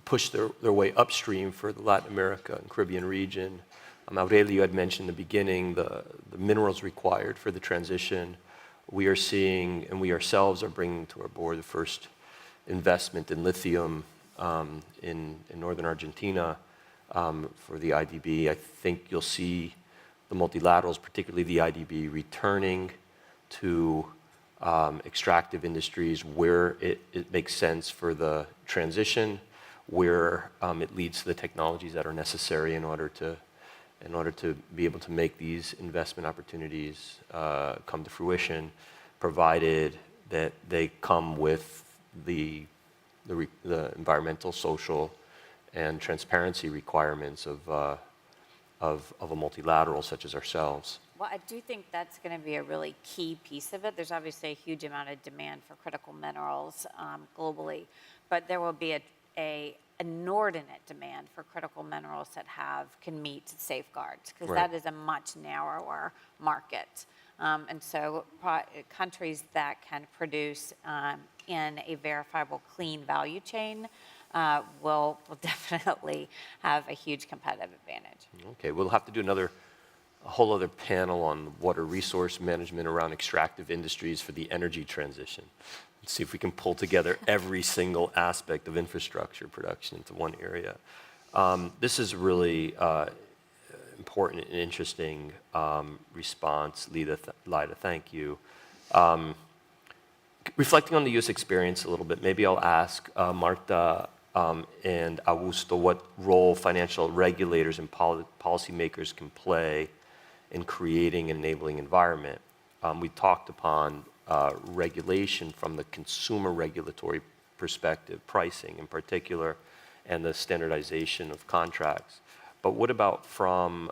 push their way upstream for the Latin America and Caribbean region. Aurelio had mentioned in the beginning the minerals required for the transition. We are seeing, and we ourselves are bringing to our board the first investment in lithium in northern Argentina for the IDB. I think you'll see the multilaterals, particularly the IDB, returning to extractive industries where it makes sense for the transition, where it leads to the technologies that are necessary in order to be able to make these investment opportunities come to fruition, provided that they come with the environmental, social, and transparency requirements of a multilateral such as ourselves. Well, I do think that's going to be a really key piece of it. There's obviously a huge amount of demand for critical minerals globally, but there will be a inordinate demand for critical minerals that can meet safeguards, because that is a much narrower market. And so countries that can produce in a verifiable clean value chain will definitely have a huge competitive advantage. Okay, we'll have to do a whole other panel on water resource management around extractive industries for the energy transition. Let's see if we can pull together every single aspect of infrastructure production into one area. This is really important and interesting response, Lida, thank you. Reflecting on the U.S. experience a little bit, maybe I'll ask Marta and Augusto what role financial regulators and policymakers can play in creating an enabling environment. We talked upon regulation from the consumer regulatory perspective, pricing in particular, and the standardization of contracts. But what about from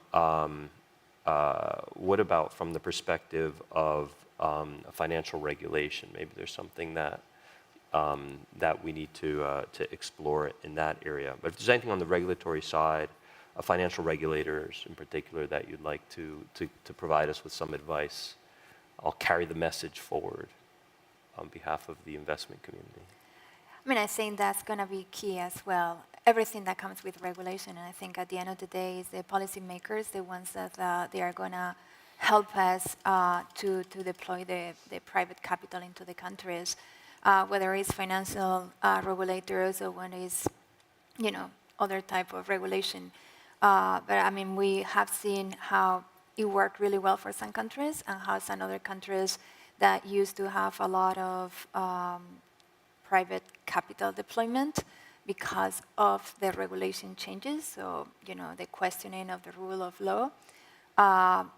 the perspective of financial regulation? Maybe there's something that we need to explore in that area. But if there's anything on the regulatory side, financial regulators in particular, that you'd like to provide us with some advice, I'll carry the message forward on behalf of the investment community. I mean, I think that's going to be key as well. Everything that comes with regulation, and I think at the end of the day, is the policymakers, the ones that they are going to help us to deploy the private capital into the countries, whether it's financial regulators or when it's, other type of regulation. But I mean, we have seen how it worked really well for some countries and how some other countries that used to have a lot of private capital deployment because of the regulation changes. So, the questioning of the rule of law,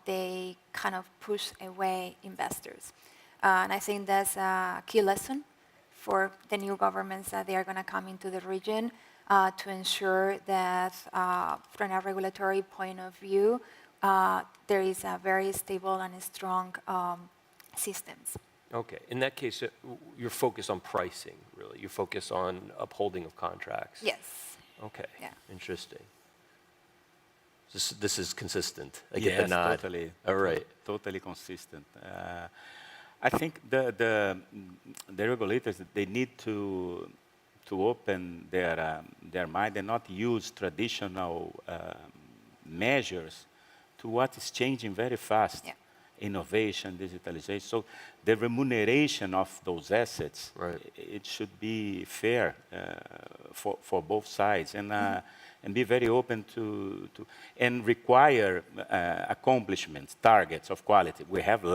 they kind of push away investors. And I think that's a key lesson for the new governments that they are going to come into the region to ensure that from a regulatory point of view, there is a very stable and strong systems. Okay, in that case, you're focused on pricing, really. You focus on upholding of contracts. Yes. Okay, yeah. Interesting. This is consistent. I get the Yes, nod. totally. All right. Totally consistent. I think the regulators, they need to open their mind and not use traditional measures to what is changing very fast. Yeah. Innovation, digitalization. So the remuneration of those assets, it should be fair for both sides, and be very open to and require accomplishments, targets of quality. We have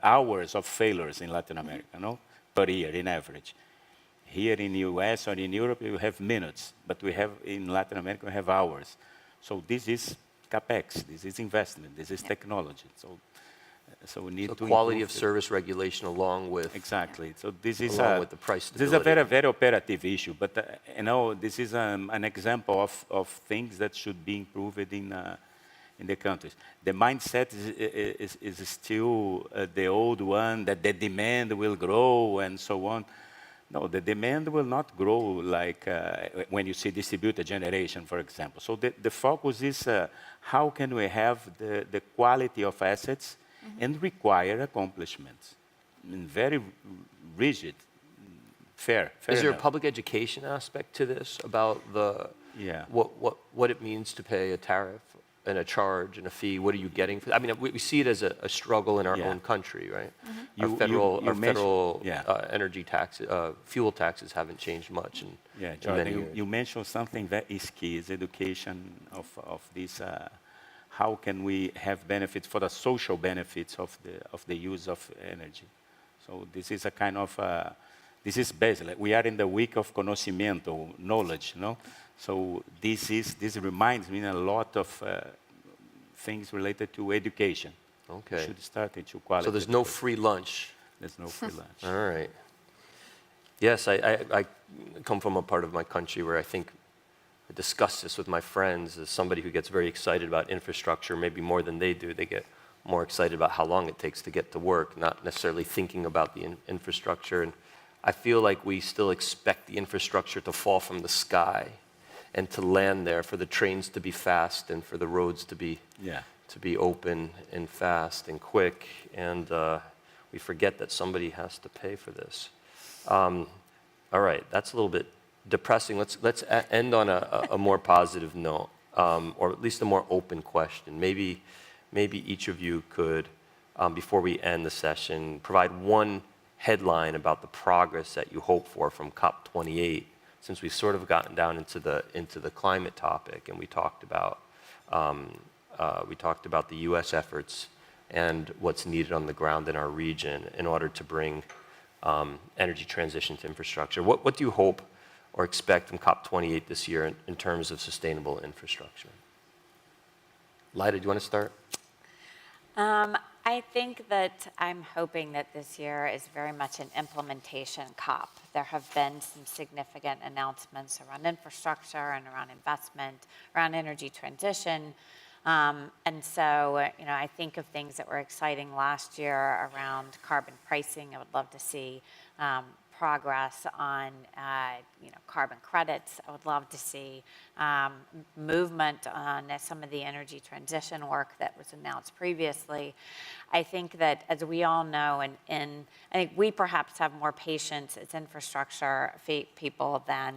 hours of failures in Latin America, per year in average. Here in the US or in Europe, you have minutes, but in Latin America, we have hours. So this is CapEx, this is investment, this is technology. So we need to quality of service regulation along with exactly. So this is with the price this is a very very operative issue, but this is an example of things that should be improved in the countries. The mindset is still the old one, that the demand will grow and so on. No, the demand will not grow like when you see distributed generation, for example. So the focus is how can we have the quality of assets and require accomplishments. I mean, very rigid, fair Is there enough. a public education aspect to this about what it means to pay a tariff? and a charge and a fee. What are you getting for that? I mean, we see it as a struggle in our own country, right? Our federal energy taxes, fuel taxes haven't changed much in Jordan, many years. you mentioned something that is key, is education of this. How can we have benefits for the social benefits of the use of energy? So this is a kind of, this is basically, we are in the week of conocimiento, knowledge, no? So this reminds me a lot of things related to education. Okay. We should start into quality. So there's no free lunch. There's no free lunch. All right. Yes, I come from a part of my country where I think I discuss this with my friends as somebody who gets very excited about infrastructure, maybe more than they do. They get more excited about how long it takes to get to work, not necessarily thinking about the infrastructure. And I feel like we still expect the infrastructure to fall from the sky and to land there, for the trains to be fast and for the roads to be open and fast and quick. And we forget that somebody has to pay for this. All right, that's a little bit depressing. Let's end on a more positive note, or at least a more open question. Maybe each of you could, before we end the session, provide one headline about the progress that you hope for from COP28, since we've sort of gotten down into the climate topic, and we talked about the U.S. efforts and what's needed on the ground in our region in order to bring energy transition to infrastructure. What do you hope or expect from COP28 this year in terms of sustainable infrastructure? Lida, do you want to start? I think that I'm hoping that this year is very much an implementation COP. There have been some significant announcements around infrastructure and around investment, around energy transition. And so, I think of things that were exciting last year around carbon pricing. I would love to see progress on, carbon credits. I would love to see movement on some of the energy transition work that was announced previously. I think that, as we all know, and I think we perhaps have more patience as infrastructure people than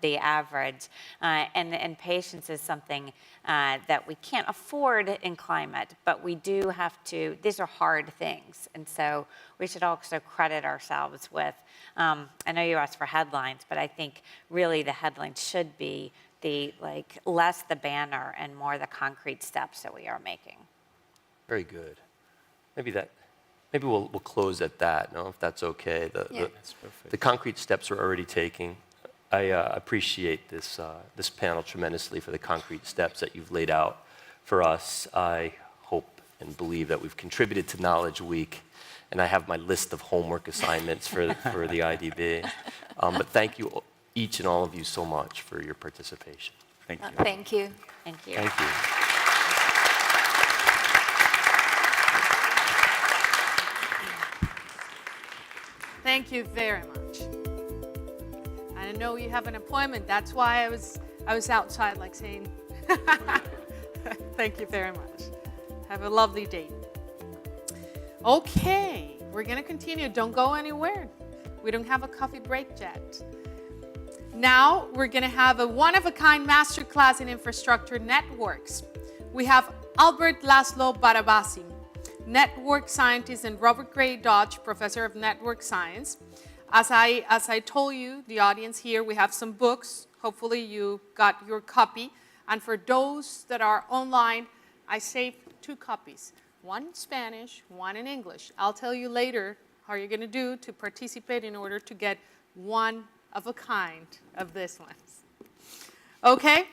the average. And patience is something that we can't afford in climate, but we do have to, these are hard things. And so we should also credit ourselves with, I know you asked for headlines, but I think really the headlines should be less the banner and more the concrete steps that we are making. Very good. Maybe we'll close at that, no, if that's okay. That's perfect. The concrete steps we're already taking. I appreciate this panel tremendously for the concrete steps that you've laid out for us. I hope and believe that we've contributed to Knowledge Week, and I have my list of homework assignments for the IDB. But thank you, each and all of you, so much for your participation. Thank you. Thank you. Thank you. Thank you. Thank you very much. I know you have an appointment. That's why I was outside, saying, thank you very much. Have a lovely day. Okay, we're going to continue. Don't go anywhere. We don't have a coffee break yet. Now we're going to have a one-of-a-kind masterclass in infrastructure networks. We have Albert Laszlo Barabasi, network scientist, and Robert Gray Dodge, professor of network science. As I told you, the audience here, we have some books. Hopefully you got your copy. And for those that are online, I saved 2 copies. One in Spanish, one in English. I'll tell you later how you're going to do to participate in order to get one of a kind of this ones. Okay?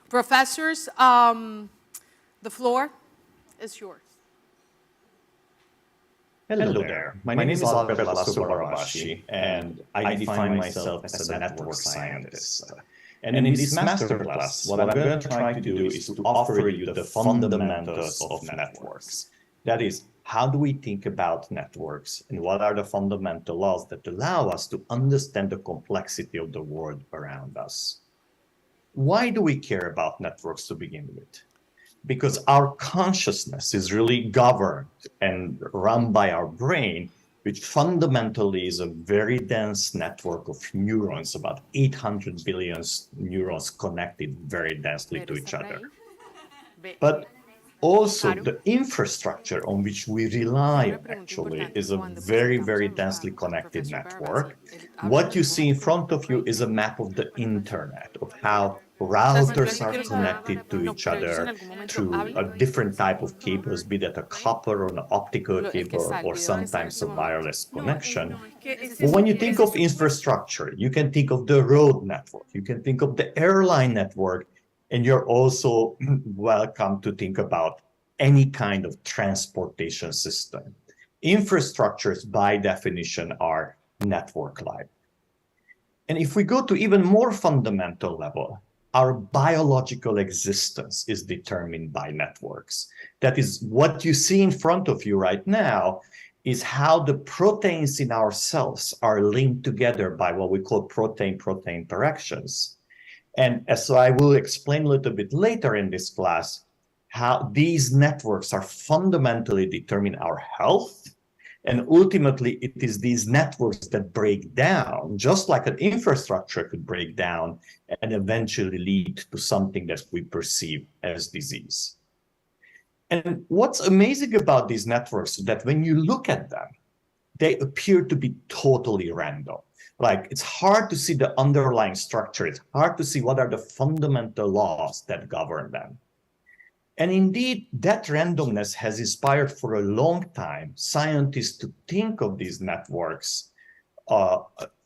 Professors, the floor is yours. Hello there. My name is Albert Laszlo Barabasi, and I define myself as a network scientist. And in this masterclass, what I'm going to try to do is to offer you the fundamentals of networks. That is, how do we think about networks, and what are the fundamental laws that allow us to understand the complexity of the world around us? Why do we care about networks to begin with? Because our consciousness is really governed and run by our brain, which fundamentally is a very dense network of neurons, about 800 billion neurons connected very densely to each other. But also the infrastructure on which we rely on actually is a very, very densely connected network. What you see in front of you is a map of the internet, of how routers are connected to each other through a different type of cables, be that a copper or an optical cable or sometimes a wireless connection. But when you think of infrastructure, you can think of the road network, you can think of the airline network, and you're also welcome to think about any kind of transportation system. Infrastructures, by definition, are network-like. And if we go to even more fundamental level, our biological existence is determined by networks. That is, what you see in front of you right now is how the proteins in our cells are linked together by what we call protein-protein interactions. And as I will explain a little bit later in this class, how these networks are fundamentally determine our health. And ultimately, it is these networks that break down, just like an infrastructure could break down and eventually lead to something that we perceive as disease. And what's amazing about these networks is that when you look at them, they appear to be totally random. Like, it's hard to see the underlying structure. It's hard to see what are the fundamental laws that govern them. And indeed, that randomness has inspired for a long time scientists to think of these networks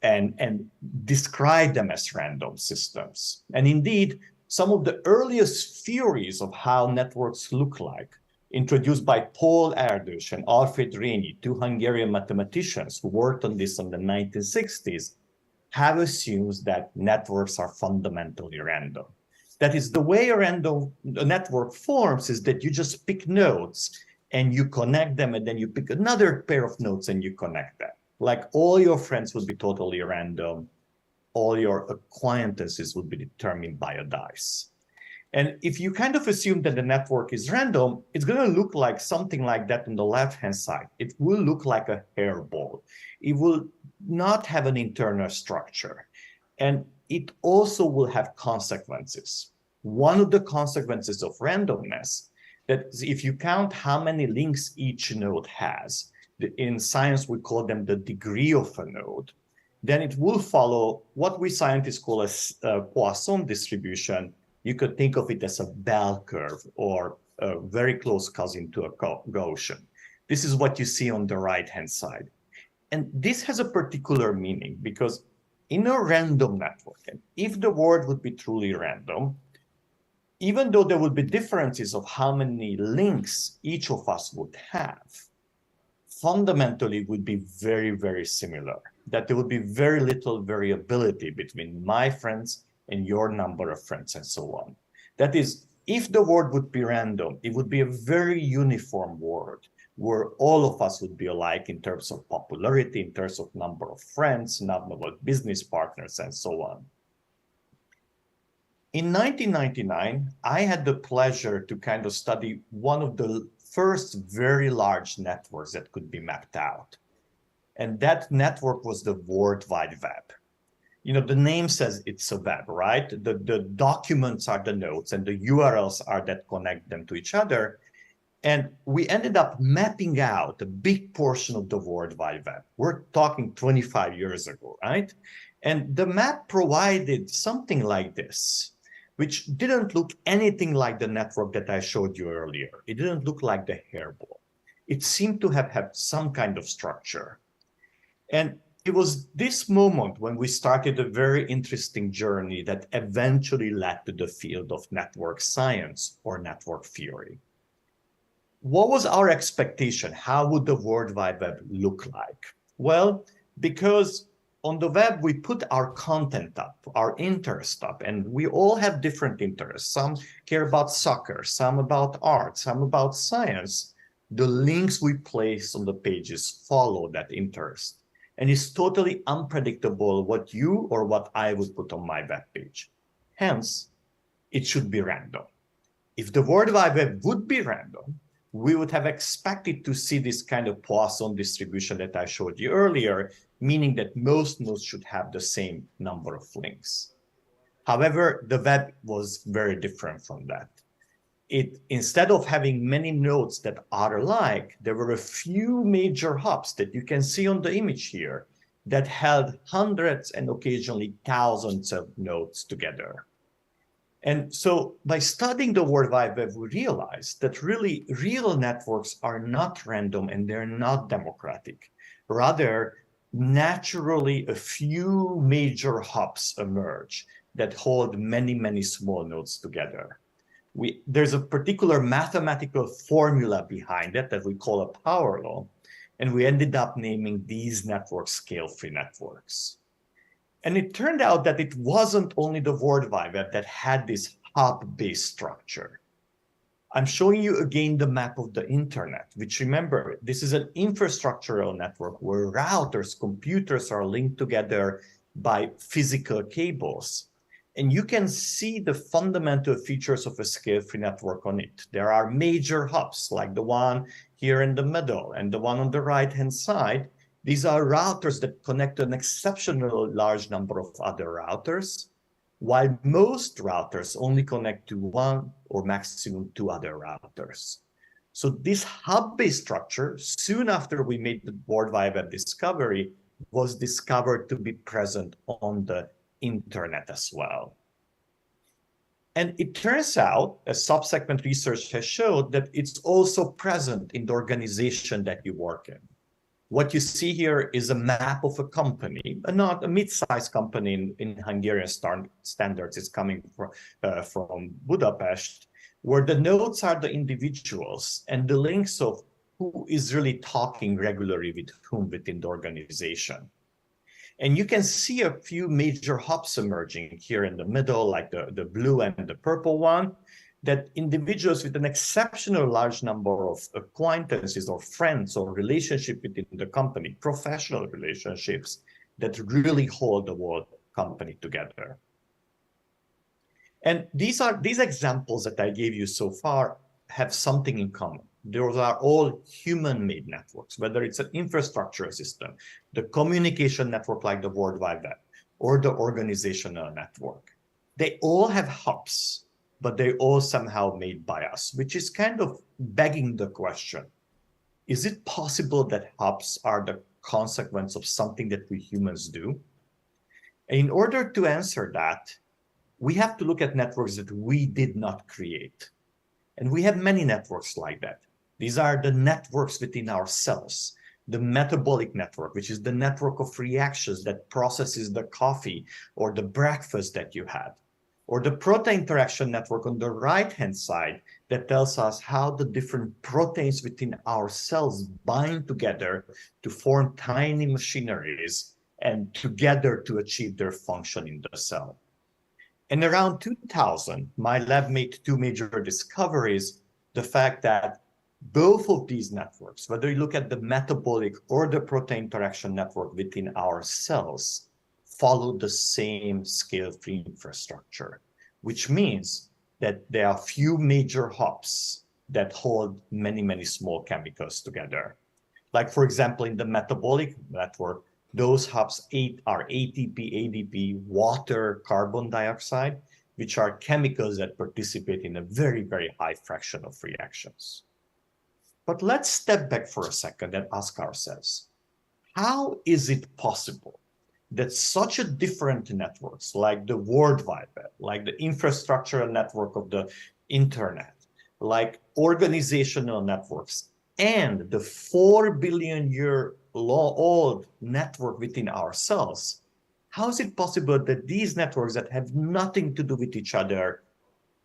and describe them as random systems. And indeed, some of the earliest theories of how networks look like, introduced by Paul Erdős and Alfred Rényi, two Hungarian mathematicians who worked on this in the 1960s, have assumed that networks are fundamentally random. That is, the way a network forms is that you just pick nodes and you connect them, and then you pick another pair of nodes and you connect them. Like, all your friends would be totally random. All your acquaintances would be determined by a dice. And if you kind of assume that the network is random, it's going to look like something like that on the left-hand side. It will look like a hairball. It will not have an internal structure. And it also will have consequences. One of the consequences of randomness, that if you count how many links each node has, in science we call them the degree of a node, then it will follow what we scientists call a Poisson distribution. You could think of it as a bell curve or a very close cousin to a Gaussian. This is what you see on the right-hand side. And this has a particular meaning because in a random network, and if the world would be truly random, even though there would be differences of how many links each of us would have, fundamentally would be very, very similar. That there would be very little variability between my friends and your number of friends and so on. That is, if the world would be random, it would be a very uniform world where all of us would be alike in terms of popularity, in terms of number of friends, number of business partners, and so on. In 1999, I had the pleasure to kind of study one of the first very large networks that could be mapped out. And that network was the World Wide Web. You know, the name says it's a web, right? The documents are the nodes and the URLs are that connect them to each other. And we ended up mapping out a big portion of the World Wide Web. We're talking 25 years ago, right? And the map provided something like this, which didn't look anything like the network that I showed you earlier. It didn't look like the hairball. It seemed to have had some kind of structure. And it was this moment when we started a very interesting journey that eventually led to the field of network science or network theory. What was our expectation? How would the World Wide Web look like? Well, because on the web, we put our content up, our interest up, and we all have different interests. Some care about soccer, some about art, some about science. The links we place on the pages follow that interest. And it's totally unpredictable what you or what I would put on my web page. Hence, it should be random. If the World Wide Web would be random, we would have expected to see this kind of Poisson distribution that I showed you earlier, meaning that most nodes should have the same number of links. However, the web was very different from that. instead of having many nodes that are alike, there were a few major hubs that you can see on the image here that held hundreds and occasionally thousands of nodes together. And so by studying the World Wide Web, we realized that really real networks are not random and they're not democratic. Rather, naturally, a few major hubs emerge that hold many, many small nodes together. There's a particular mathematical formula behind it that we call a power law, and we ended up naming these networks scale-free networks. And it turned out that it wasn't only the World Wide Web that had this hub-based structure. I'm showing you again the map of the internet, which, remember, this is an infrastructural network where routers, computers are linked together by physical cables. And you can see the fundamental features of a scale-free network on it. There are major hubs like the one here in the middle and the one on the right-hand side. These are routers that connect an exceptionally large number of other routers, while most routers only connect to one or maximum two other routers. So this hub-based structure, soon after we made the World Wide Web discovery, was discovered to be present on the internet as well. And it turns out, as subsequent research has showed, that it's also present in the organization that you work in. What you see here is a map of a company, not a mid-sized company in Hungarian standards. It's coming from Budapest, where the nodes are the individuals and the links of who is really talking regularly with whom within the organization. And you can see a few major hubs emerging here in the middle, like the blue and the purple one, that individuals with an exceptional large number of acquaintances or friends or relationship within the company, professional relationships, that really hold the whole company together. And these examples that I gave you so far have something in common. Those are all human-made networks, whether it's an infrastructure system, the communication network like the World Wide Web, or the organizational network. They all have hubs, but they're all somehow made by us, which is kind of begging the question, is it possible that hubs are the consequence of something that we humans do? And in order to answer that, we have to look at networks that we did not create. And we have many networks like that. These are the networks within our cells. The metabolic network, which is the network of reactions that processes the coffee or the breakfast that you had. Or the protein interaction network on the right-hand side that tells us how the different proteins within our cells bind together to form tiny machineries and together to achieve their function in the cell. And around 2000, my lab made two major discoveries: the fact that both of these networks, whether you look at the metabolic or the protein interaction network within our cells, follow the same scale-free infrastructure, which means that there are few major hubs that hold many, many small chemicals together. Like, for example, in the metabolic network, those hubs are ATP, ADP, water, carbon dioxide, which are chemicals that participate in a very, very high fraction of reactions. But let's step back for a second and ask ourselves, how is it possible that such a different networks like the World Wide Web, like the infrastructural network of the internet, like organizational networks, and the 4 billion year old network within our cells, how is it possible that these networks that have nothing to do with each other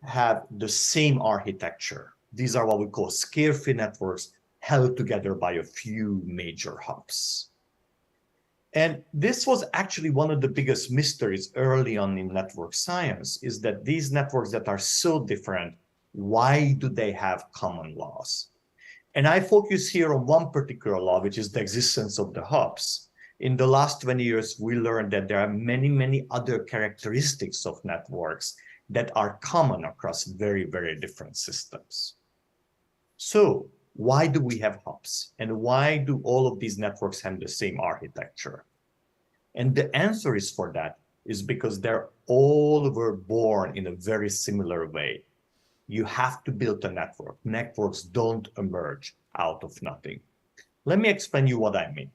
have the same architecture? These are what we call scale-free networks held together by a few major hubs. And this was actually one of the biggest mysteries early on in network science, is that these networks that are so different, why do they have common laws? And I focus here on one particular law, which is the existence of the hubs. In the last 20 years, we learned that there are many, many other characteristics of networks that are common across very, very different systems. So why do we have hubs? And why do all of these networks have the same architecture? And the answer is for that is because they're all were born in a very similar way. You have to build a network. Networks don't emerge out of nothing. Let me explain you what I mean.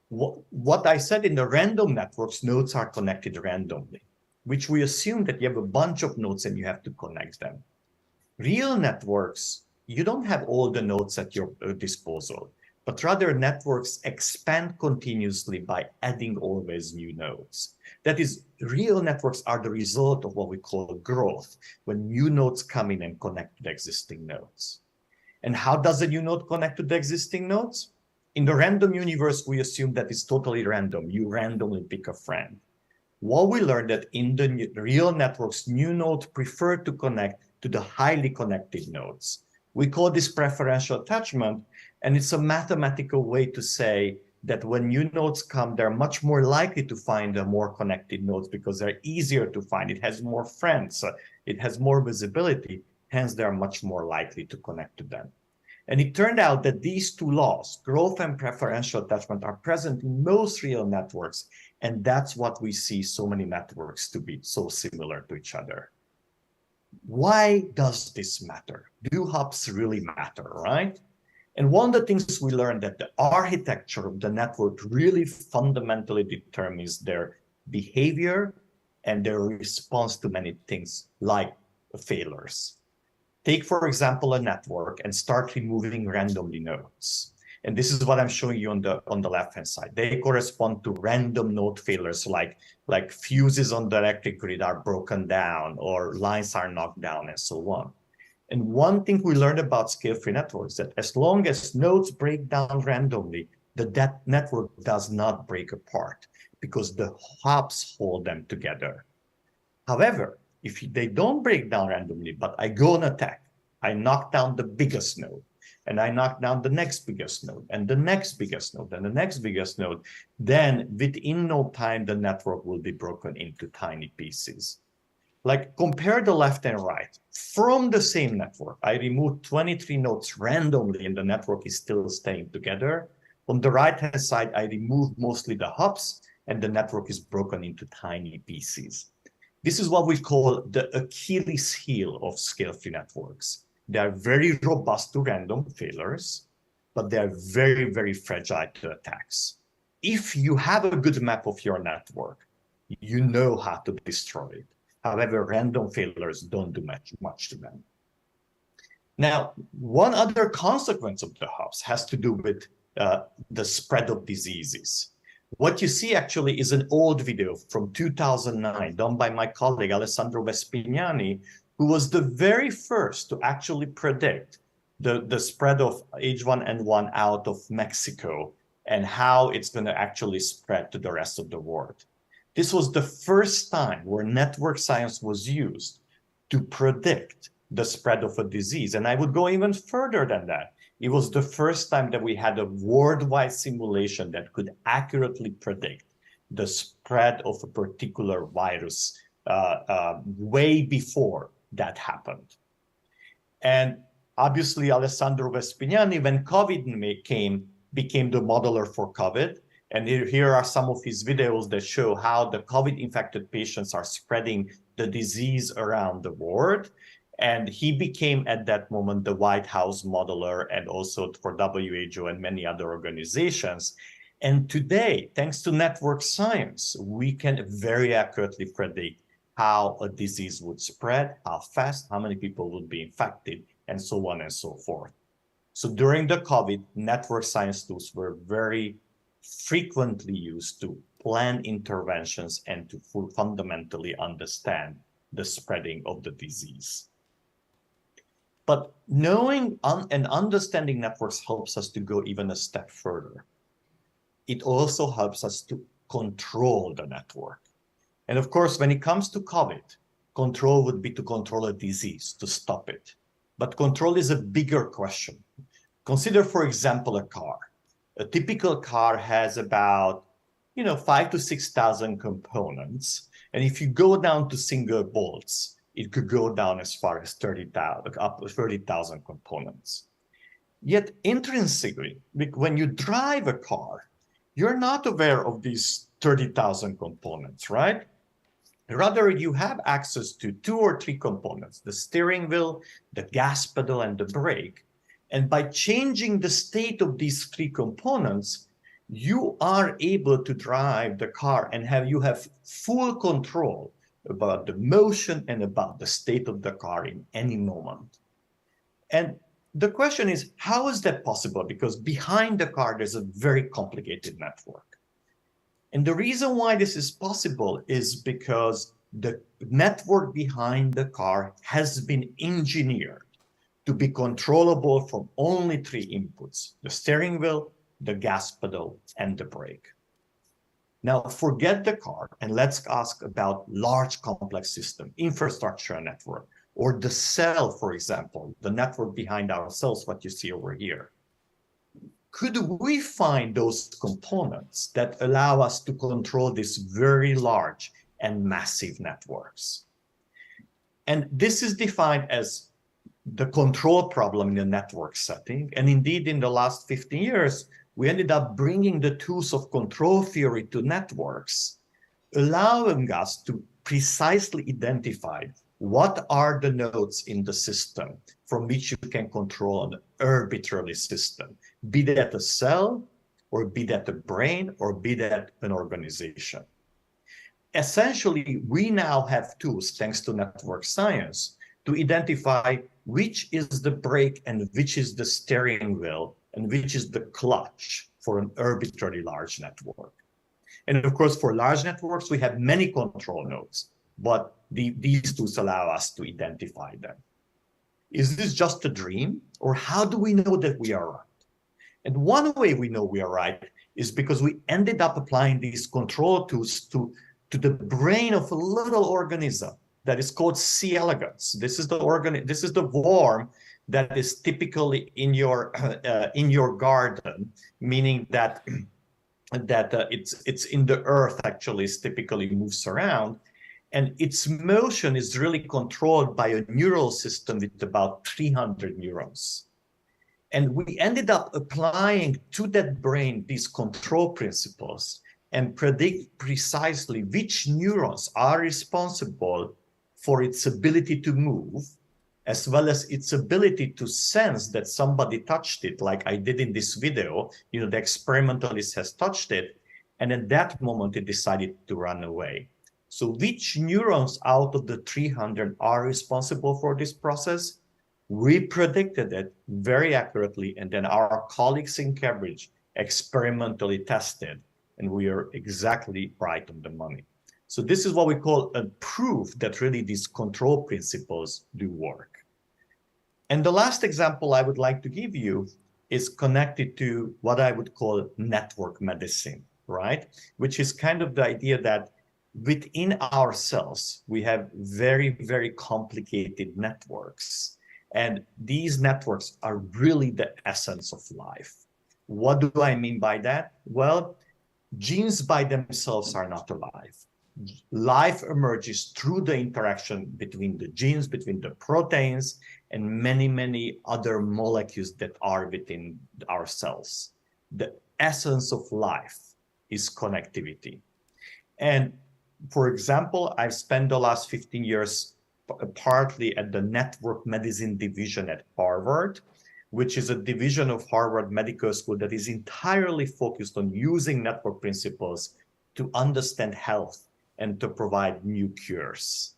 What I said, in the random networks, nodes are connected randomly, which we assume that you have a bunch of nodes and you have to connect them. Real networks, you don't have all the nodes at your disposal, but rather networks expand continuously by adding always new nodes. That is, real networks are the result of what we call growth, when new nodes come in and connect to the existing nodes. And how does a new node connect to the existing nodes? In the random universe, we assume that it's totally random. You randomly pick a friend. What we learned that in the real networks, new nodes prefer to connect to the highly connected nodes. We call this preferential attachment, and it's a mathematical way to say that when new nodes come, they're much more likely to find the more connected nodes because they're easier to find. It has more friends, it has more visibility, hence they're much more likely to connect to them. And it turned out that these two laws, growth and preferential attachment, are present in most real networks, and that's what we see so many networks to be so similar to each other. Why does this matter? Do hubs really matter, right? And one of the things we learned that the architecture of the network really fundamentally determines their behavior and their response to many things like failures. Take, for example, a network and start removing randomly nodes. And this is what I'm showing you on the left-hand side. They correspond to random node failures, like fuses on the electric grid are broken down or lines are knocked down and so on. And one thing we learned about scale-free networks is that as long as nodes break down randomly, that network does not break apart because the hubs hold them together. However, if they don't break down randomly, but I go on attack, I knock down the biggest node, and I knock down the next biggest node, and the next biggest node, and the next biggest node, then within no time, the network will be broken into tiny pieces. Like, compare the left and right. From the same network, I removed 23 nodes randomly, and the network is still staying together. On the right-hand side, I removed mostly the hubs, and the network is broken into tiny pieces. This is what we call the Achilles heel of scale-free networks. They are very robust to random failures, but they are very, very fragile to attacks. If you have a good map of your network, you know how to destroy it. However, random failures don't do much to them. Now, one other consequence of the hubs has to do with the spread of diseases. What you see actually is an old video from 2009 done by my colleague Alessandro Vespignani, who was the very first to actually predict the spread of H1N1 out of Mexico and how it's going to actually spread to the rest of the world. This was the first time where network science was used to predict the spread of a disease. And I would go even further than that. It was the first time that we had a worldwide simulation that could accurately predict the spread of a particular virus way before that happened. And obviously, Alessandro Vespignani, when COVID became the modeler for COVID. And here are some of his videos that show how the COVID-infected patients are spreading the disease around the world. And he became, at that moment, the White House modeler and also for WHO and many other organizations. And today, thanks to network science, we can very accurately predict how a disease would spread, how fast, how many people would be infected, and so on and so forth. So during the COVID, network science tools were very frequently used to plan interventions and to fundamentally understand the spreading of the disease. But knowing and understanding networks helps us to go even a step further. It also helps us to control the network. And of course, when it comes to COVID, control would be to control a disease, to stop it. But control is a bigger question. Consider, for example, a car. A typical car has about 5,000 to 6,000 components. And if you go down to single bolts, it could go down as far as 30,000 components. Yet intrinsically, when you drive a car, you're not aware of these 30,000 components, right? Rather, you have access to 2 or 3 components, the steering wheel, the gas pedal, and the brake. And by changing the state of these 3 components, you are able to drive the car and you have full control about the motion and about the state of the car in any moment. And the question is, how is that possible? Because behind the car, there's a very complicated network. And the reason why this is possible is because the network behind the car has been engineered to be controllable from only 3 inputs: the steering wheel, the gas pedal, and the brake. Now, forget the car and let's ask about large complex system, infrastructure network, or the cell, for example, the network behind our cells, what you see over here. Could we find those components that allow us to control these very large and massive networks? And this is defined as the control problem in the network setting. And indeed, in the last 15 years, we ended up bringing the tools of control theory to networks, allowing us to precisely identify what are the nodes in the system from which you can control an arbitrary system, be that a cell, or be that a brain, or be that an organization. Essentially, we now have tools, thanks to network science, to identify which is the brake and which is the steering wheel and which is the clutch for an arbitrarily large network. And of course, for large networks, we have many control nodes, but these tools allow us to identify them. Is this just a dream, or how do we know that we are right? And one way we know we are right is because we ended up applying these control tools to the brain of a little organism that is called C. elegans. This is the worm that is typically in your garden, meaning that it's in the earth. Actually, it typically moves around, and its motion is really controlled by a neural system with about 300 neurons. And we ended up applying to that brain these control principles and predict precisely which neurons are responsible for its ability to move, as well as its ability to sense that somebody touched it, like I did in this video. The experimentalist has touched it, and at that moment it decided to run away. So which neurons out of the 300 are responsible for this process? We predicted it very accurately, and then our colleagues in Cambridge experimentally tested, and we are exactly right on the money. So this is what we call a proof that really these control principles do work. And the last example I would like to give you is connected to what I would call network medicine, right? Which is kind of the idea that within our cells, we have very, very complicated networks. And these networks are really the essence of life. What do I mean by that? Well, genes by themselves are not alive. Life emerges through the interaction between the genes, between the proteins, and many, many other molecules that are within our cells. The essence of life is connectivity. And for example, I've spent the last 15 years partly at the network medicine division at Harvard, which is a division of Harvard Medical School that is entirely focused on using network principles to understand health and to provide new cures.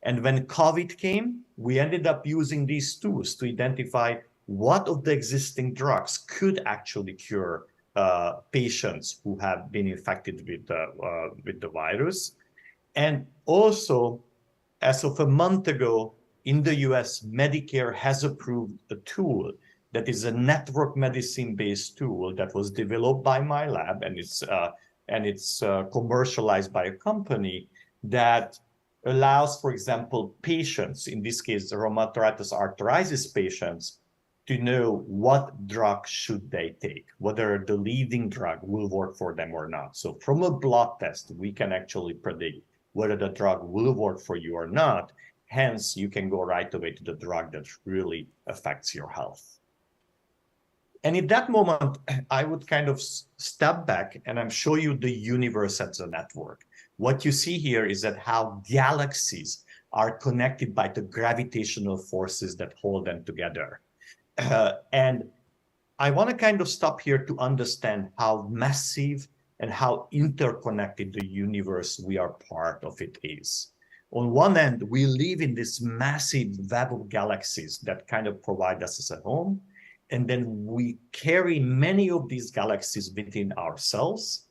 And when COVID came, we ended up using these tools to identify what of the existing drugs could actually cure patients who have been infected with the virus. And also, as of a month ago, in the US, Medicare has approved a tool that is a network medicine-based tool that was developed by my lab, and it's commercialized by a company that allows, for example, patients, in this case, the rheumatoid arthritis patients, to know what drug should they take, whether the leading drug will work for them or not. So from a blood test, we can actually predict whether the drug will work for you or not. Hence, you can go right away to the drug that really affects your health. And in that moment, I would kind of step back and I'm show you the universe as a network. What you see here is that how galaxies are connected by the gravitational forces that hold them together. And I want to kind of stop here to understand how massive and how interconnected the universe we are part of it is. On one end, we live in this massive web of galaxies that kind of provide us as a home. And then we carry many of these galaxies within ourselves.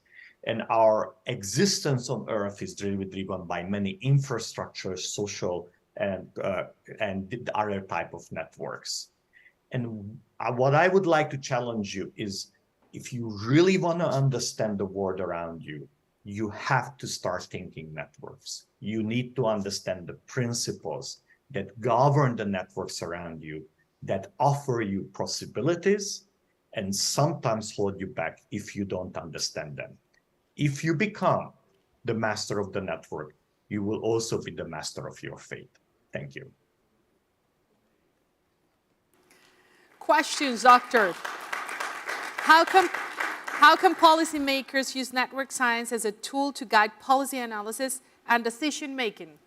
And our existence on Earth is really driven by many infrastructures, social, and other type of networks. And what I would like to challenge you is, if you really want to understand the world around you, you have to start thinking networks. You need to understand the principles that govern the networks around you, that offer you possibilities and sometimes hold you back if you don't understand them. If you become the master of the network, you will also be the master of your fate. Thank you. Questions, doctor. How can policymakers use network science as a tool to guide policy analysis and decision making?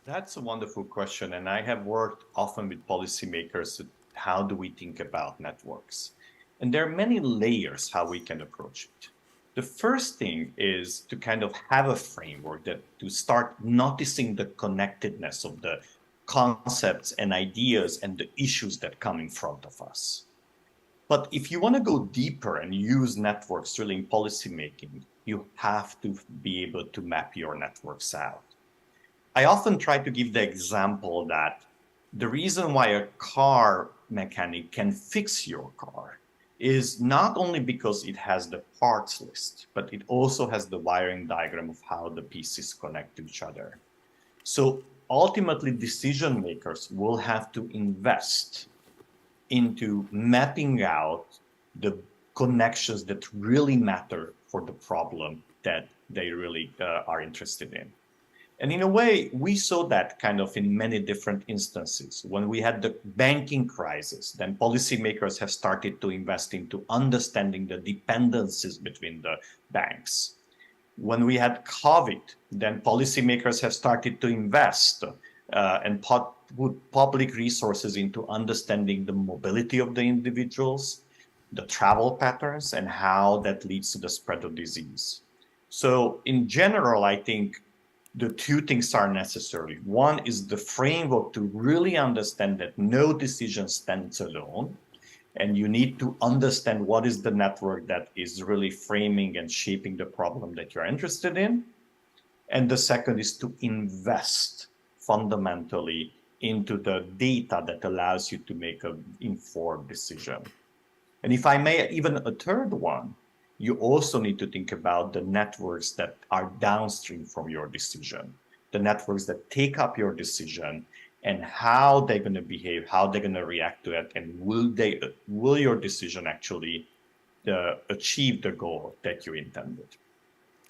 That's a wonderful question. And I have worked often with policymakers. How do we think about networks? And there are many layers how we can approach it. The first thing is to kind of have a framework that to start noticing the connectedness of the concepts and ideas and the issues that come in front of us. But if you want to go deeper and use networks really in policymaking, you have to be able to map your networks out. I often try to give the example that the reason why a car mechanic can fix your car is not only because it has the parts list, but it also has the wiring diagram of how the pieces connect to each other. So ultimately, decision makers will have to invest into mapping out the connections that really matter for the problem that they really are interested in. And in a way, we saw that kind of in many different instances. When we had the banking crisis, then policymakers have started to invest into understanding the dependencies between the banks. When we had COVID, then policymakers have started to invest and put public resources into understanding the mobility of the individuals, the travel patterns, and how that leads to the spread of disease. So in general, I think the two things are necessary. One is the framework to really understand that no decision stands alone. And you need to understand what is the network that is really framing and shaping the problem that you're interested in. And the second is to invest fundamentally into the data that allows you to make an informed decision. And if I may, even a third one, you also need to think about the networks that are downstream from your decision, the networks that take up your decision and how they're going to behave, how they're going to react to it, and will your decision actually achieve the goal that you intended?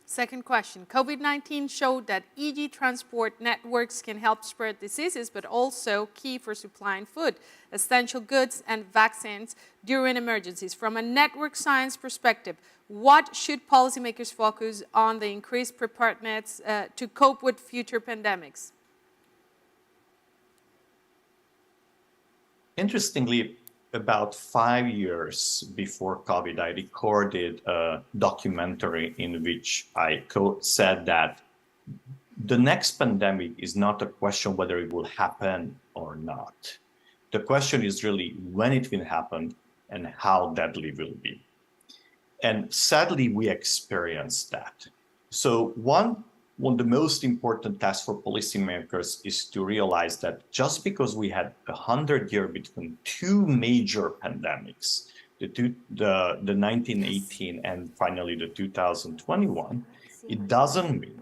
Second question. COVID-19 showed that e.g. transport networks can help spread diseases, but also key for supplying food, essential goods, and vaccines during emergencies. From a network science perspective, what should policymakers focus on the increased preparedness to cope with future pandemics? Interestingly, about 5 years before COVID, I recorded a documentary in which I said that the next pandemic is not a question whether it will happen or not. The question is really when it will happen and how deadly it will be. And sadly, we experienced that. So one of the most important tasks for policymakers is to realize that just because we had 100 years between two major pandemics, the 1918 and finally the 2021, it doesn't mean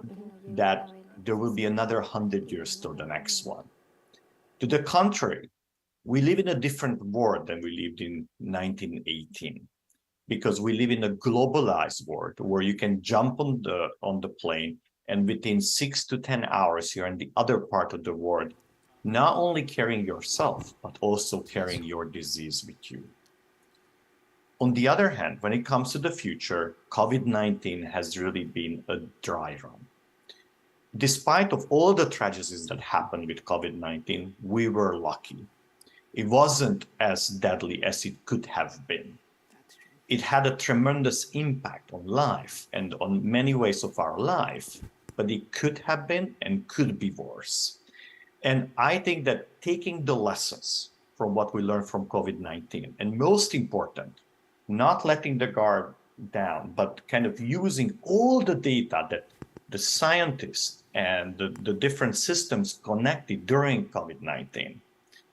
that there will be another 100 years till the next one. To the contrary, we live in a different world than we lived in 1918. Because we live in a globalized world where you can jump on the plane and within 6 to 10 hours, you're in the other part of the world, not only carrying yourself, but also carrying your disease with you. On the other hand, when it comes to the future, COVID-19 has really been a dry run. Despite of all the tragedies that happened with COVID-19, we were lucky. It wasn't as deadly as it could have been. It had a tremendous impact on life and on many ways of our life, but it could have been and could be worse. And I think that taking the lessons from what we learned from COVID-19, and most important, not letting the guard down, but kind of using all the data that the scientists and the different systems connected during COVID-19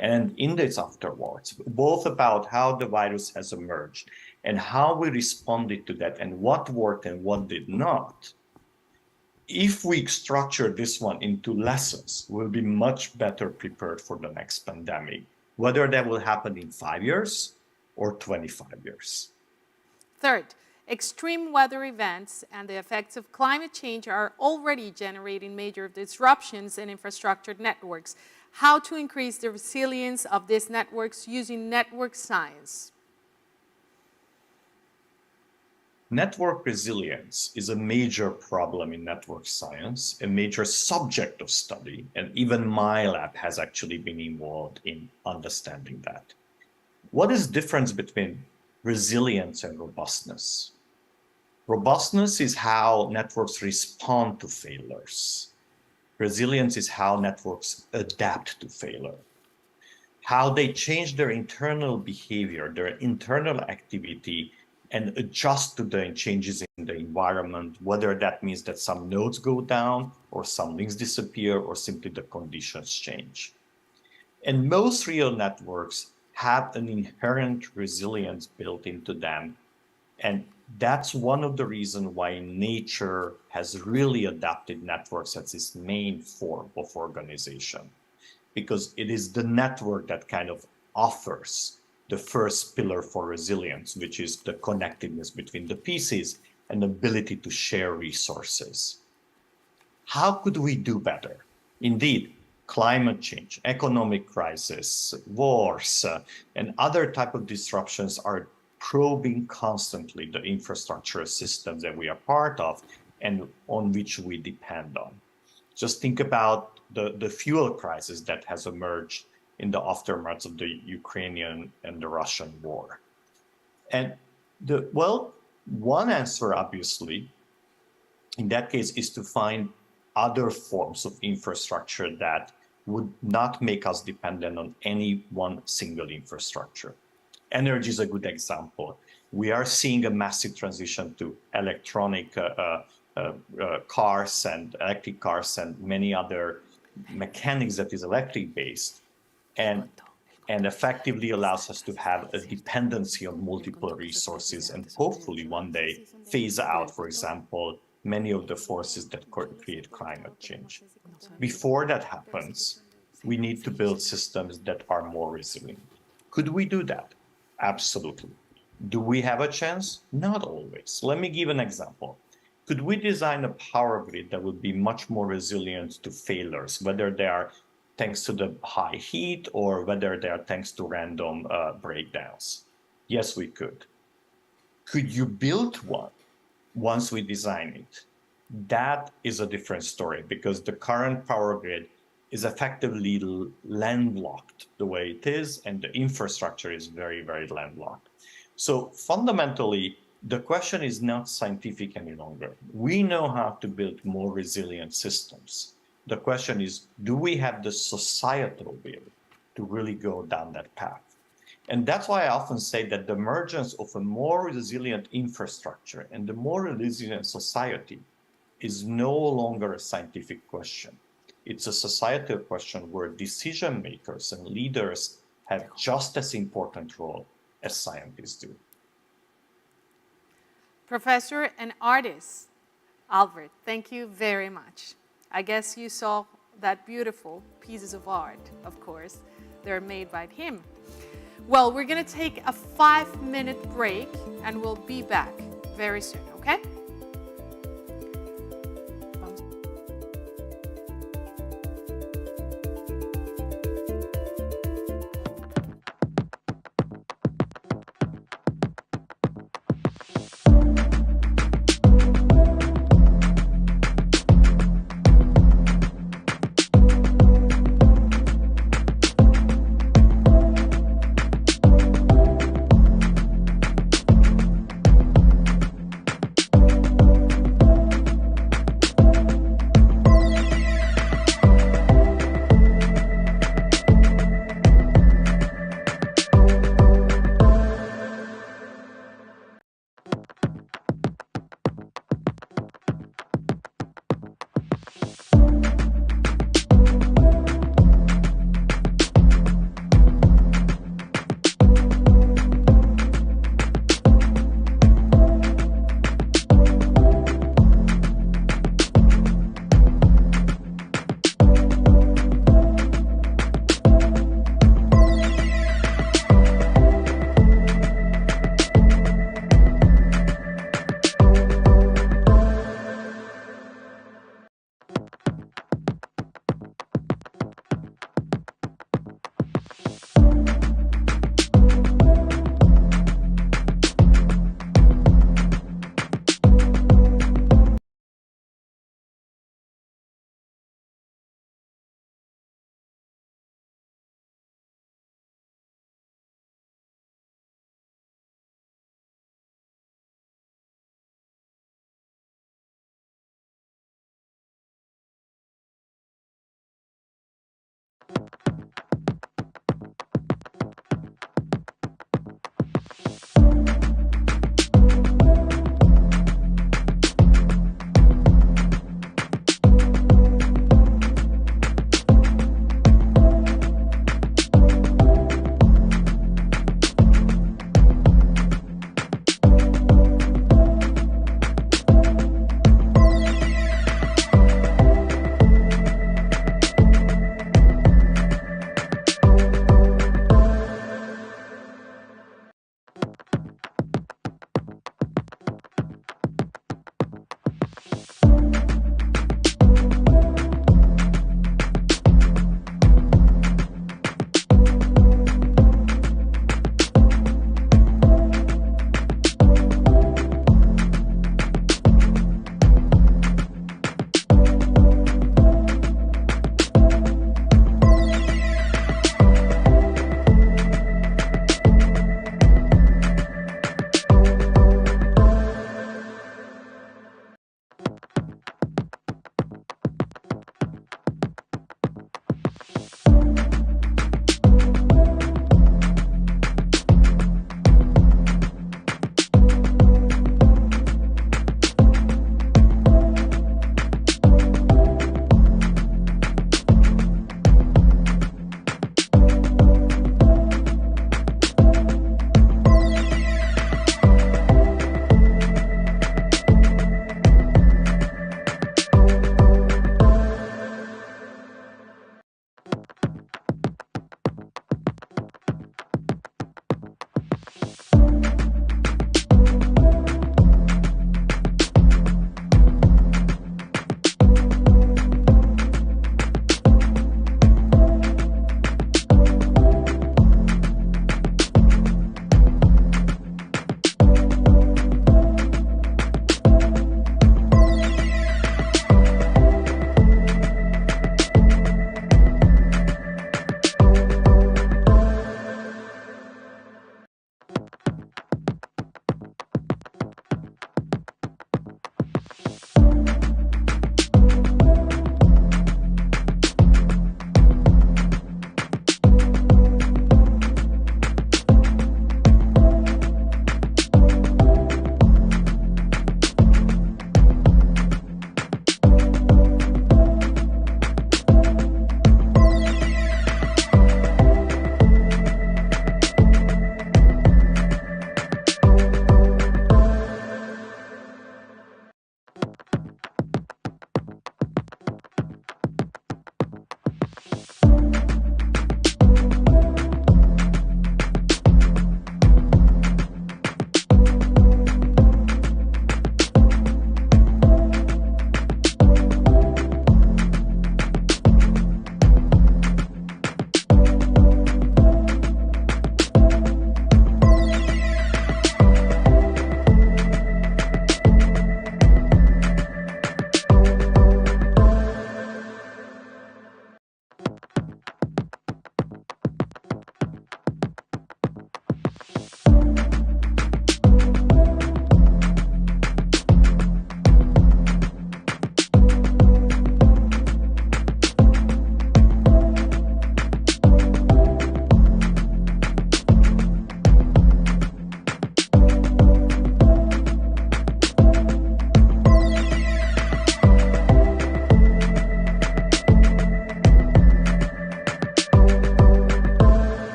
and in this afterwards, both about how the virus has emerged and how we responded to that and what worked and what did not. If we structure this one into lessons, we'll be much better prepared for the next pandemic, whether that will happen in 5 years or 25 years. Third, extreme weather events and the effects of climate change are already generating major disruptions in infrastructure networks. How to increase the resilience of these networks using network science? Network resilience is a major problem in network science, a major subject of study, and even my lab has actually been involved in understanding that. What is the difference between resilience and robustness? Robustness is how networks respond to failures. Resilience is how networks adapt to failure, how they change their internal behavior, their internal activity, and adjust to the changes in the environment, whether that means that some nodes go down or some links disappear or simply the conditions change. And most real networks have an inherent resilience built into them. And that's one of the reasons why nature has really adapted networks as its main form of organization, because it is the network that kind of offers the first pillar for resilience, which is the connectedness between the pieces and the ability to share resources. How could we do better? Indeed, climate change, economic crisis, wars, and other type of disruptions are probing constantly the infrastructure systems that we are part of and on which we depend on. Just think about the fuel crisis that has emerged in the aftermath of the Ukrainian and the Russian war. And one answer, obviously, in that case, is to find other forms of infrastructure that would not make us dependent on any one single infrastructure. Energy is a good example. We are seeing a massive transition to electronic cars and electric cars and many other mechanics that is electric-based, and effectively allows us to have a dependency on multiple resources and hopefully one day phase out, for example, many of the forces that create climate change. Before that happens, we need to build systems that are more resilient. Could we do that? Absolutely. Do we have a chance? Not always. Let me give an example. Could we design a power grid that would be much more resilient to failures, whether they are thanks to the high heat or whether they are thanks to random breakdowns? Yes, we could. Could you build one once we design it? That is a different story because the current power grid is effectively landlocked the way it is, and the infrastructure is very, very landlocked. So fundamentally, the question is not scientific any longer. We know how to build more resilient systems. The question is, do we have the societal will to really go down that path? And that's why I often say that the emergence of a more resilient infrastructure and the more resilient society is no longer a scientific question. It's a societal question where decision makers and leaders have just as important role as scientists do. Professor and artist Albert, thank you very much. I guess you saw that beautiful pieces of art, of course. They're made by him. Well, we're going to take a 5-minute break and we'll be back very soon, okay?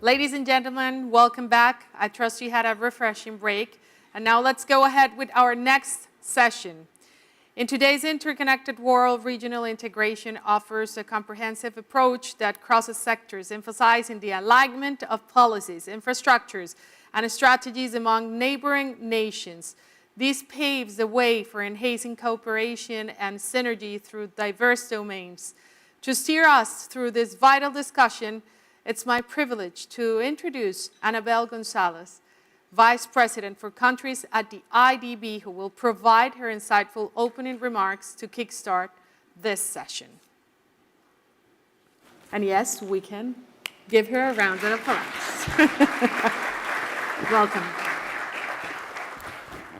Ladies and gentlemen, welcome back. I trust you had a refreshing break. And now let's go ahead with our next session. In today's interconnected world, regional integration offers a comprehensive approach that crosses sectors, emphasizing the alignment of policies, infrastructures, and strategies among neighboring nations. This paves the way for enhancing cooperation and synergy through diverse domains. To steer us through this vital discussion, it's my privilege to introduce Anabel Gonzalez, Vice President for Countries at the IDB, who will provide her insightful opening remarks to kickstart this session. And yes, we can give her a round of applause. Welcome.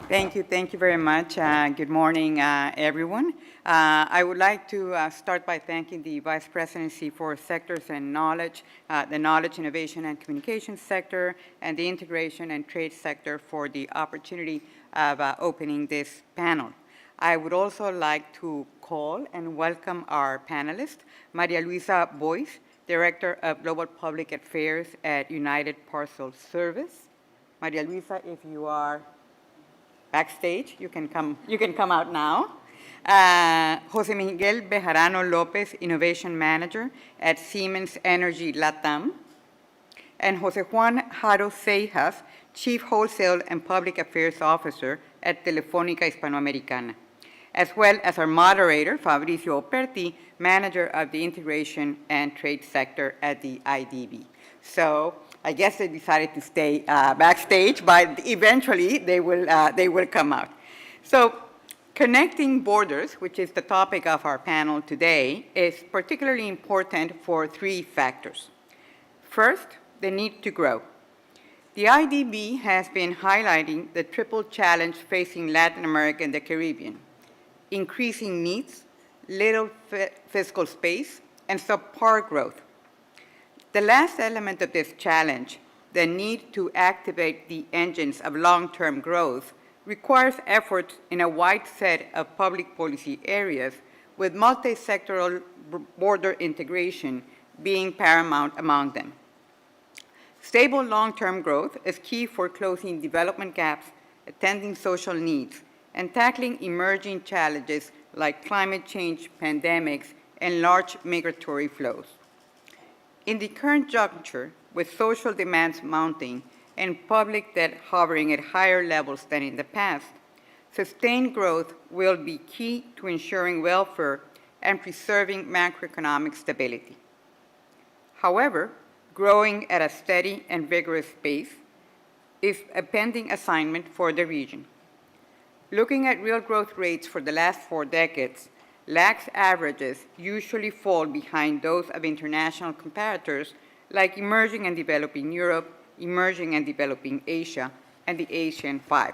Thank you very much. Good morning, everyone. I would like to start by thanking the Vice Presidency for Sectors and Knowledge, the Knowledge, Innovation, and Communications sector, and the Integration and Trade sector for the opportunity of opening this panel. I would also like to call and welcome our panelist, Maria Luisa Boyce, Director of Global Public Affairs at United Parcel Service. Maria Luisa, if you are backstage, you can come out now. Jose Miguel Bejarano Lopez, Innovation Manager at Siemens Energy Latam, and Jose Juan Jaro Seijas, Chief Wholesale and Public Affairs Officer at Telefónica Hispanoamericana, as well as our moderator, Fabricio Operti, Manager of the Integration and Trade Sector at the IDB. So I guess they decided to stay backstage, but eventually they will come out. So connecting borders, which is the topic of our panel today, is particularly important for three factors. First, the need to grow. The IDB has been highlighting the triple challenge facing Latin America and the Caribbean: increasing needs, little fiscal space, and subpar growth. The last element of this challenge, the need to activate the engines of long-term growth, requires efforts in a wide set of public policy areas, with multi-sectoral border integration being paramount among them. Stable long-term growth is key for closing development gaps, attending social needs, and tackling emerging challenges like climate change, pandemics, and large migratory flows. In the current juncture, with social demands mounting and public debt hovering at higher levels than in the past, sustained growth will be key to ensuring welfare and preserving macroeconomic stability. However, growing at a steady and vigorous pace is a pending assignment for the region. Looking at real growth rates for the last 4 decades, LAC's averages usually fall behind those of international comparators like emerging and developing Europe, emerging and developing Asia, and the ASEAN 5.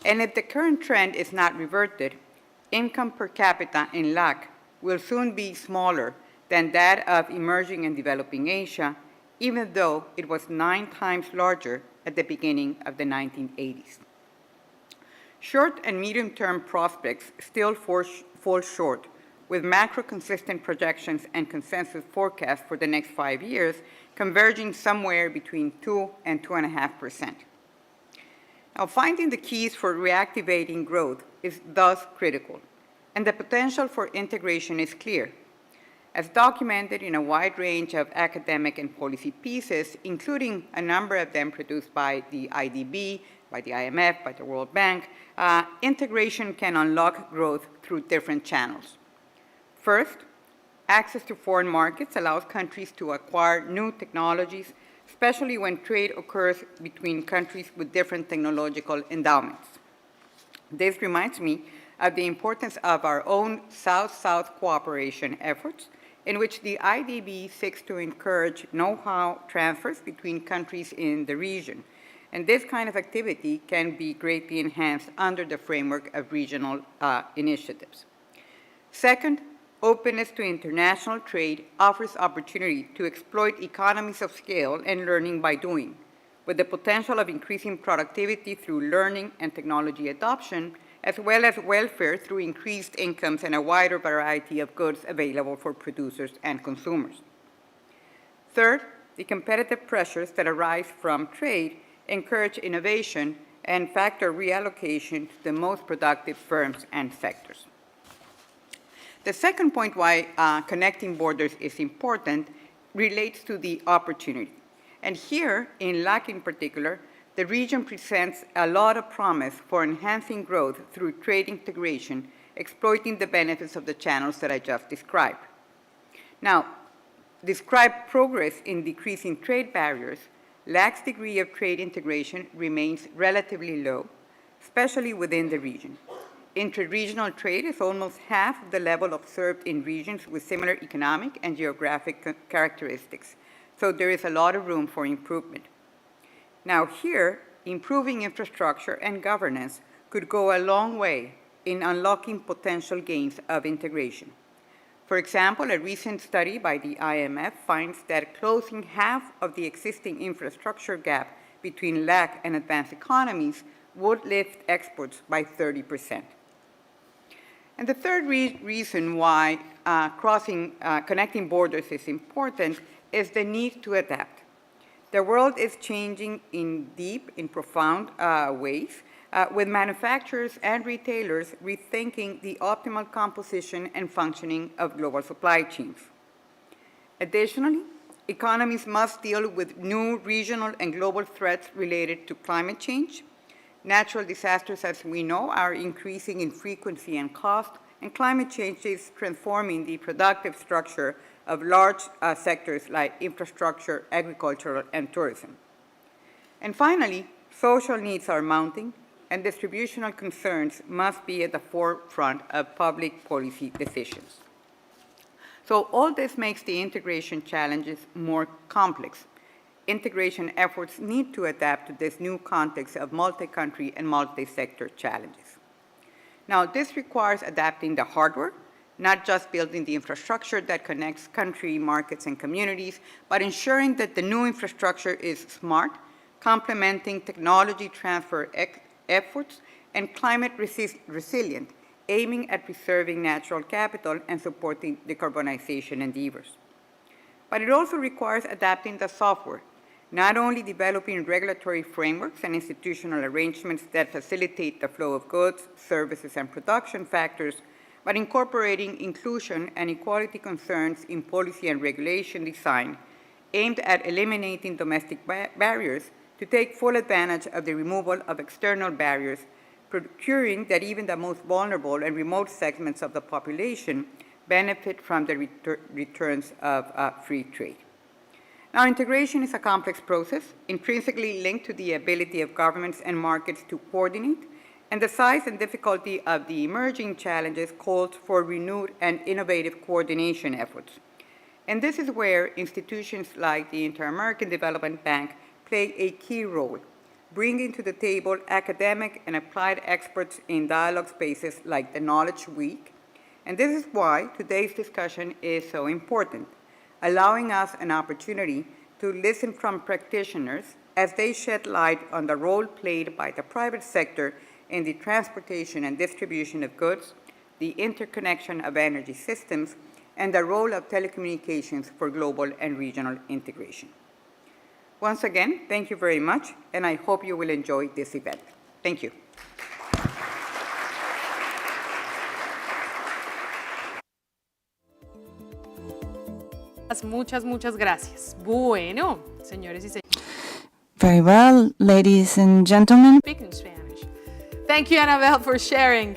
And if the current trend is not reverted, income per capita in LAC will soon be smaller than that of emerging and developing Asia, even though it was 9 times larger at the beginning of the 1980s. Short and medium-term prospects still fall short, with macro-consistent projections and consensus forecasts for the next 5 years converging somewhere between 2 and 2.5%. Now, finding the keys for reactivating growth is thus critical, and the potential for integration is clear. As documented in a wide range of academic and policy pieces, including a number of them produced by the IDB, by the IMF, by the World Bank, integration can unlock growth through different channels. First, access to foreign markets allows countries to acquire new technologies, especially when trade occurs between countries with different technological endowments. This reminds me of the importance of our own South-South cooperation efforts, in which the IDB seeks to encourage know-how transfers between countries in the region. And this kind of activity can be greatly enhanced under the framework of regional initiatives. Second, openness to international trade offers opportunity to exploit economies of scale and learning by doing, with the potential of increasing productivity through learning and technology adoption, as well as welfare through increased incomes and a wider variety of goods available for producers and consumers. Third, the competitive pressures that arise from trade encourage innovation and factor reallocation to the most productive firms and sectors. The second point why connecting borders is important relates to the opportunity. And here, in LAC in particular, the region presents a lot of promise for enhancing growth through trade integration, exploiting the benefits of the channels that I just described. Now, described progress in decreasing trade barriers, LAC's degree of trade integration remains relatively low, especially within the region. Intra-regional trade is almost half the level observed in regions with similar economic and geographic characteristics, so there is a lot of room for improvement. Now here, improving infrastructure and governance could go a long way in unlocking potential gains of integration. For example, a recent study by the IMF finds that closing half of the existing infrastructure gap between LAC and advanced economies would lift exports by 30%. And the third reason why connecting borders is important is the need to adapt. The world is changing in deep, in profound ways, with manufacturers and retailers rethinking the optimal composition and functioning of global supply chains. Additionally, economies must deal with new regional and global threats related to climate change. Natural disasters, as we know, are increasing in frequency and cost, and climate change is transforming the productive structure of large sectors like infrastructure, agriculture, and tourism. And finally, social needs are mounting, and distributional concerns must be at the forefront of public policy decisions. So all this makes the integration challenges more complex. Integration efforts need to adapt to this new context of multi-country and multi-sector challenges. Now, this requires adapting the hardware, not just building the infrastructure that connects country, markets, and communities, but ensuring that the new infrastructure is smart, complementing technology transfer efforts, and climate resilient, aiming at preserving natural capital and supporting decarbonization endeavors. But it also requires adapting the software, not only developing regulatory frameworks and institutional arrangements that facilitate the flow of goods, services, and production factors, but incorporating inclusion and equality concerns in policy and regulation design aimed at eliminating domestic barriers to take full advantage of the removal of external barriers, procuring that even the most vulnerable and remote segments of the population benefit from the returns of free trade. Now, integration is a complex process, intrinsically linked to the ability of governments and markets to coordinate, and the size and difficulty of the emerging challenges calls for renewed and innovative coordination efforts. And this is where institutions like the Inter-American Development Bank play a key role, bringing to the table academic and applied experts in dialogue spaces like the Knowledge Week. And this is why today's discussion is so important, allowing us an opportunity to listen from practitioners as they shed light on the role played by the private sector in the transportation and distribution of goods, the interconnection of energy systems, and the role of telecommunications for global and regional integration. Once again, thank you very much, and I hope you will enjoy this event. Thank you. Muchas gracias. Bueno, señores y señores. Very well, ladies and gentlemen. Speak in Spanish. Thank you, Annabelle, for sharing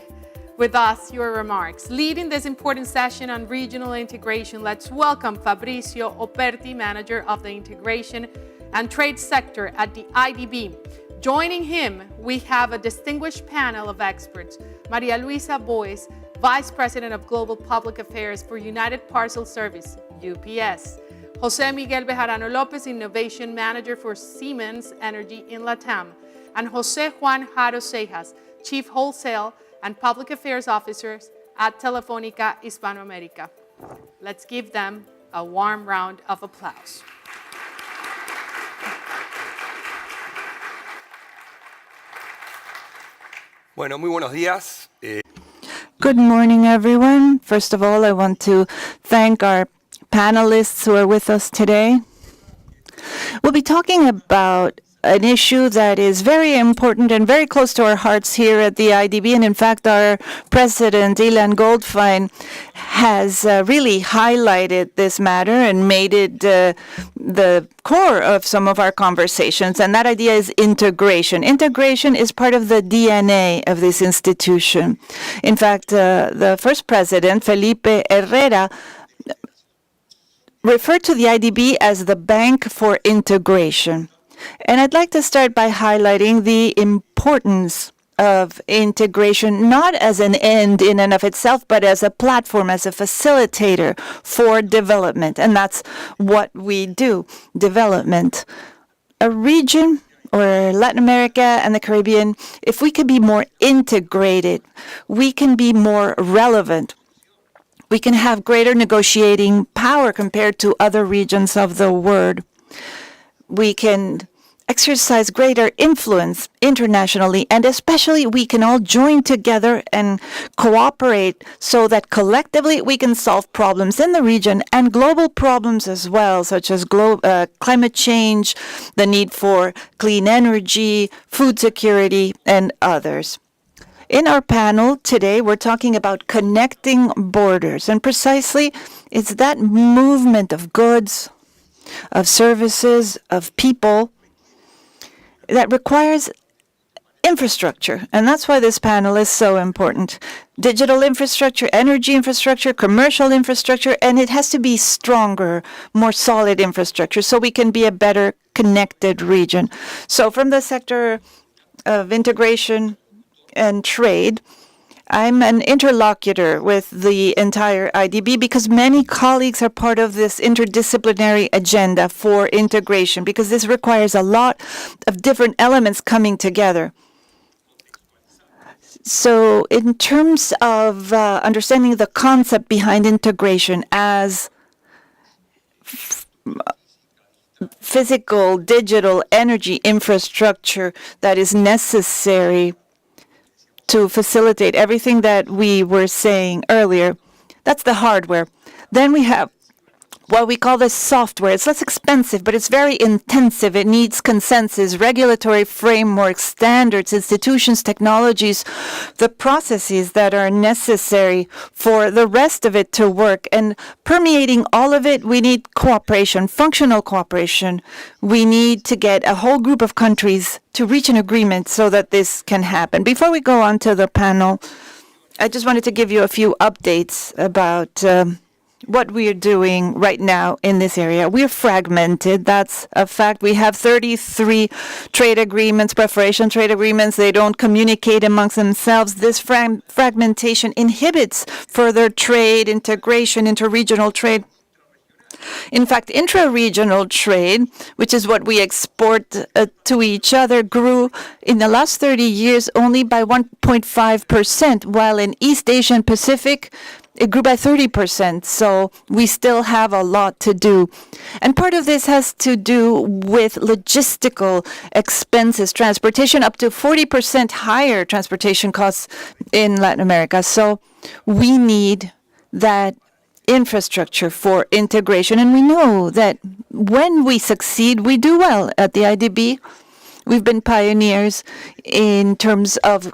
with us your remarks. Leading this important session on regional integration, let's welcome Fabrizio Operti, Manager of the Integration and Trade Sector at the IDB. Joining him, we have a distinguished panel of experts. Maria Luisa Boyes, Vice President of Global Public Affairs for United Parcel Service, UPS. Jose Miguel Bejarano Lopez, Innovation Manager for Siemens Energy in LATAM. And Jose Juan Jaro Cejas, Chief Wholesale and Public Affairs Officer at Telefónica Hispanoamérica. Let's give them a warm round of applause. Bueno, muy buenos días. Good morning, everyone. First of all, I want to thank our panelists who are with us today. We'll be talking about an issue that is very important and very close to our hearts here at the IDB. And in fact, our president, Ilan Goldfein, has really highlighted this matter and made it the core of some of our conversations. And that idea is integration. Integration is part of the DNA of this institution. In fact, the first president, Felipe Herrera, referred to the IDB as the Bank for Integration. And I'd like to start by highlighting the importance of integration, not as an end in and of itself, but as a platform, as a facilitator for development. And that's what we do, development. A region, or Latin America and the Caribbean, if we could be more integrated, we can be more relevant. We can have greater negotiating power compared to other regions of the world. We can exercise greater influence internationally, and especially we can all join together and cooperate so that collectively we can solve problems in the region and global problems as well, such as climate change, the need for clean energy, food security, and others. In our panel today, we're talking about connecting borders, and precisely it's that movement of goods, of services, of people that requires infrastructure. And that's why this panel is so important. Digital infrastructure, energy infrastructure, commercial infrastructure, and it has to be stronger, more solid infrastructure so we can be a better connected region. So from the sector of integration and trade, I'm an interlocutor with the entire IDB because many colleagues are part of this interdisciplinary agenda for integration, because this requires a lot of different elements coming together. So in terms of understanding the concept behind integration as physical, digital, energy infrastructure that is necessary to facilitate everything that we were saying earlier. That's the hardware. Then we have what we call the software. It's less expensive, but it's very intensive. It needs consensus, regulatory frameworks, standards, institutions, technologies, the processes that are necessary for the rest of it to work. And permeating all of it, we need cooperation, functional cooperation. We need to get a whole group of countries to reach an agreement so that this can happen. Before we go on to the panel, I just wanted to give you a few updates about what we are doing right now in this area. We're fragmented. That's a fact. We have 33 trade agreements, preferential trade agreements. They don't communicate amongst themselves. This fragmentation inhibits further trade, integration, interregional trade. In fact, intra-regional trade, which is what we export to each other, grew in the last 30 years only by 1.5%, while in East Asia and Pacific, it grew by 30%. So we still have a lot to do. And part of this has to do with logistical expenses, transportation, up to 40% higher transportation costs in Latin America. So we need that infrastructure for integration. And we know that when we succeed, we do well at the IDB. We've been pioneers in terms of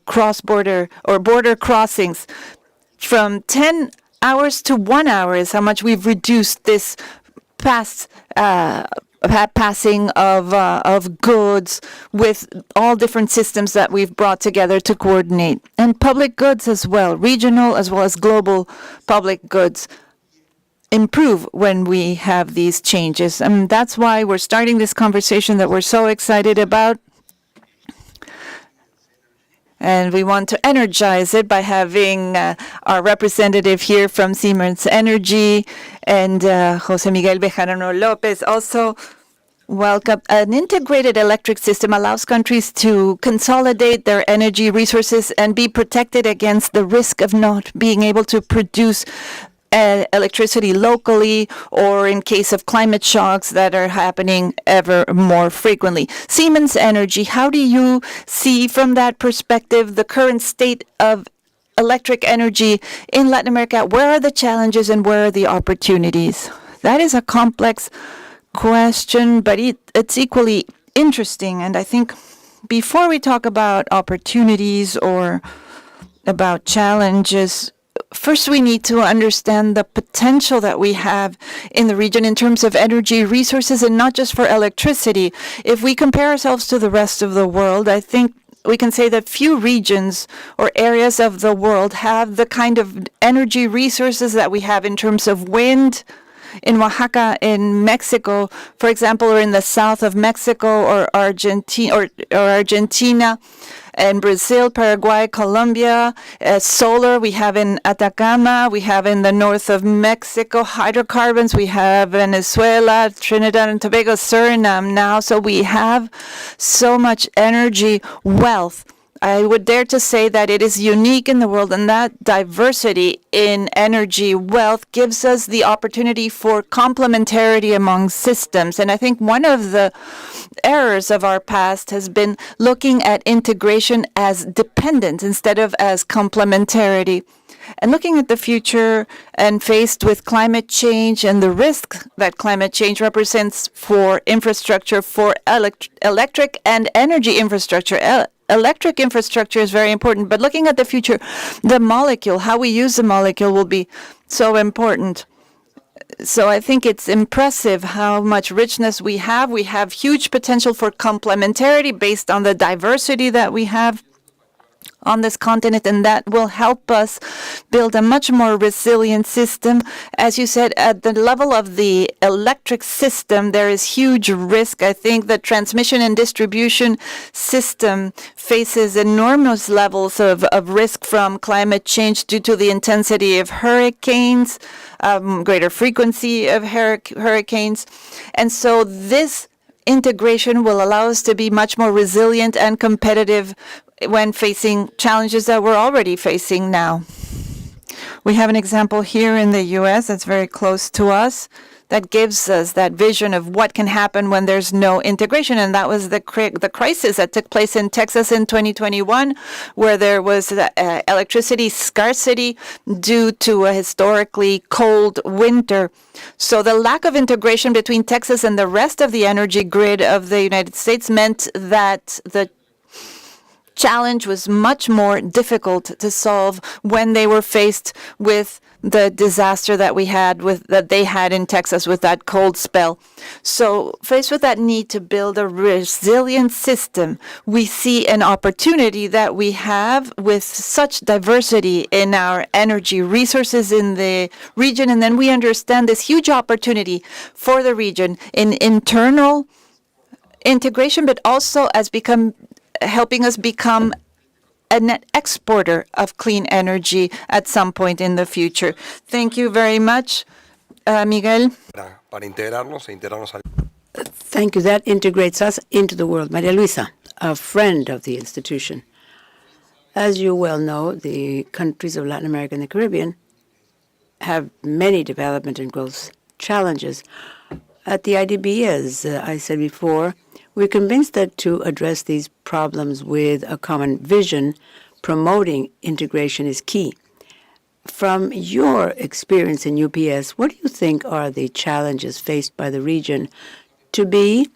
cross-border or border crossings. From 10 hours to 1 hour is how much we've reduced this passing of goods with all different systems that we've brought together to coordinate. And public goods as well, regional as well as global public goods improve when we have these changes. And that's why we're starting this conversation that we're so excited about. And we want to energize it by having our representative here from Siemens Energy and Jose Miguel Bejarano Lopez. Also, welcome. An integrated electric system allows countries to consolidate their energy resources and be protected against the risk of not being able to produce electricity locally, or in case of climate shocks that are happening ever more frequently. Siemens Energy, how do you see from that perspective the current state of electric energy in Latin America? Where are the challenges and where are the opportunities? That is a complex question, but it's equally interesting. And I think before we talk about opportunities or about challenges, first we need to understand the potential that we have in the region in terms of energy resources, and not just for electricity. If we compare ourselves to the rest of the world, I think we can say that few regions or areas of the world have the kind of energy resources that we have in terms of wind in Oaxaca, in Mexico, for example, or in the south of Mexico or Argentina, and Brazil, Paraguay, Colombia. Solar we have in Atacama, we have in the north of Mexico. Hydrocarbons we have Venezuela, Trinidad and Tobago, Suriname now. So we have so much energy wealth. I would dare to say that it is unique in the world, and that diversity in energy wealth gives us the opportunity for complementarity among systems. And I think one of the errors of our past has been looking at integration as dependent instead of as complementarity. And looking at the future and faced with climate change and the risk that climate change represents for infrastructure, for electric and energy infrastructure. Electric infrastructure is very important, but looking at the future, the molecule, how we use the molecule will be so important. So I think it's impressive how much richness we have. We have huge potential for complementarity based on the diversity that we have on this continent, and that will help us build a much more resilient system. As you said, at the level of the electric system, there is huge risk. I think the transmission and distribution system faces enormous levels of risk from climate change due to the intensity of hurricanes, greater frequency of hurricanes. And so this integration will allow us to be much more resilient and competitive when facing challenges that we're already facing now. We have an example here in the U.S. that's very close to us that gives us that vision of what can happen when there's no integration. And that was the crisis that took place in Texas in 2021, where there was electricity scarcity due to a historically cold winter. So the lack of integration between Texas and the rest of the energy grid of the United States meant that the challenge was much more difficult to solve when they were faced with the disaster that they had in Texas with that cold spell. So faced with that need to build a resilient system, we see an opportunity that we have with such diversity in our energy resources in the region. And then we understand this huge opportunity for the region in internal integration, but also as helping us become a net exporter of clean energy at some point in the future. Thank you very much, Miguel. Thank you. That integrates us into the world. Maria Luisa, a friend of the institution. As you well know, the countries of Latin America and the Caribbean have many development and growth challenges. At the IDB, as I said before, we're convinced that to address these problems with a common vision, promoting integration is key. From your experience in UPS, what do you think are the challenges faced by the region to be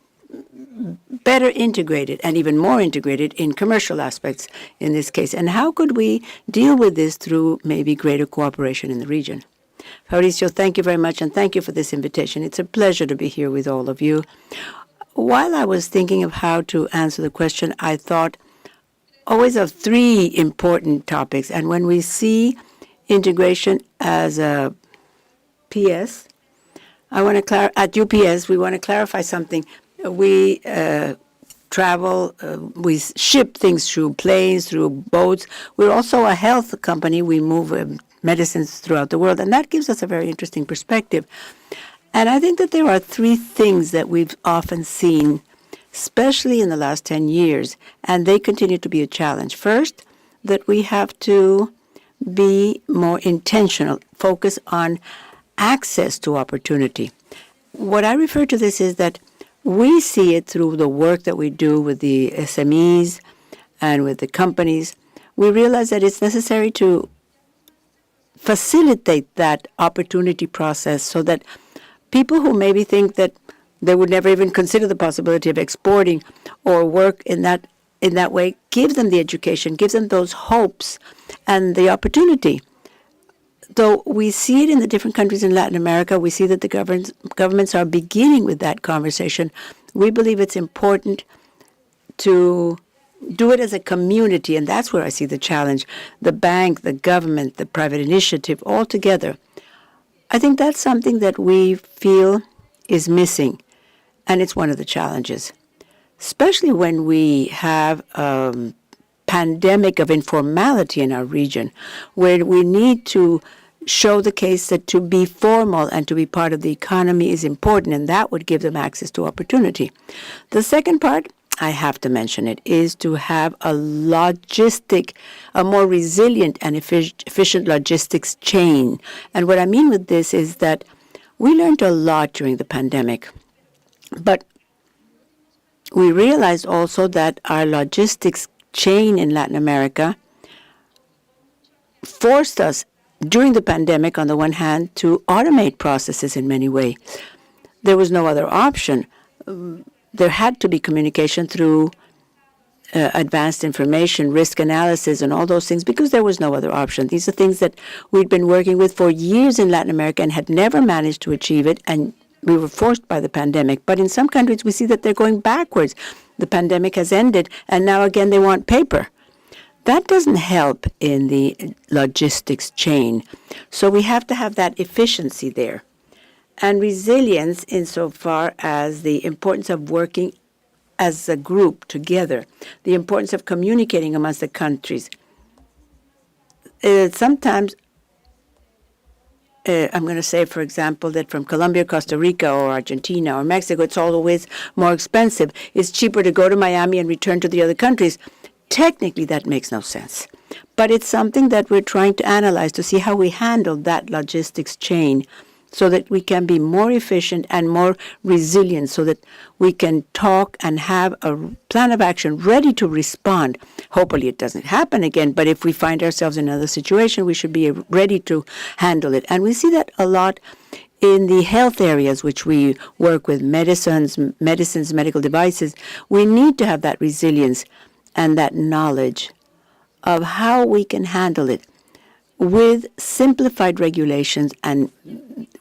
better integrated and even more integrated in commercial aspects in this case? And how could we deal with this through maybe greater cooperation in the region? Fabricio, thank you very much, and thank you for this invitation. It's a pleasure to be here with all of you. While I was thinking of how to answer the question, I thought always of three important topics. And when we see integration as a PS, at UPS, we want to clarify something. We travel, we ship things through planes, through boats. We're also a health company. We move medicines throughout the world, and that gives us a very interesting perspective. And I think that there are three things that we've often seen, especially in the last 10 years, and they continue to be a challenge. First, that we have to be more intentional, focus on access to opportunity. What I refer to this is that we see it through the work that we do with the SMEs and with the companies. We realize that it's necessary to facilitate that opportunity process so that people who maybe think that They would never even consider the possibility of exporting or work in that way. Give them the education, give them those hopes and the opportunity. Though we see it in the different countries in Latin America, we see that the governments are beginning with that conversation. We believe it's important to do it as a community, and that's where I see the challenge. The bank, the government, the private initiative, all together. I think that's something that we feel is missing, and it's one of the challenges, especially when we have a pandemic of informality in our region, where we need to show the case that to be formal and to be part of the economy is important, and that would give them access to opportunity. The second part, I have to mention it, is to have a more resilient and efficient logistics chain. And what I mean with this is that we learned a lot during the pandemic, but we realized also that our logistics chain in Latin America forced us during the pandemic, on the one hand, to automate processes in many ways. There was no other option. There had to be communication through advanced information, risk analysis, and all those things, because there was no other option. These are things that we'd been working with for years in Latin America and had never managed to achieve it, and we were forced by the pandemic. But in some countries, we see that they're going backwards. The pandemic has ended, and now again they want paper. That doesn't help in the logistics chain. So we have to have that efficiency there. And resilience insofar as the importance of working as a group together, the importance of communicating amongst the countries. Sometimes, I'm going to say, for example, that from Colombia, Costa Rica, or Argentina, or Mexico, it's always more expensive. It's cheaper to go to Miami and return to the other countries. Technically, that makes no sense. But it's something that we're trying to analyze to see how we handle that logistics chain so that we can be more efficient and more resilient, so that we can talk and have a plan of action ready to respond. Hopefully it doesn't happen again, but if we find ourselves in another situation, we should be ready to handle it. And we see that a lot in the health areas, which we work with, medicines, medical devices. We need to have that resilience and that knowledge of how we can handle it with simplified regulations, and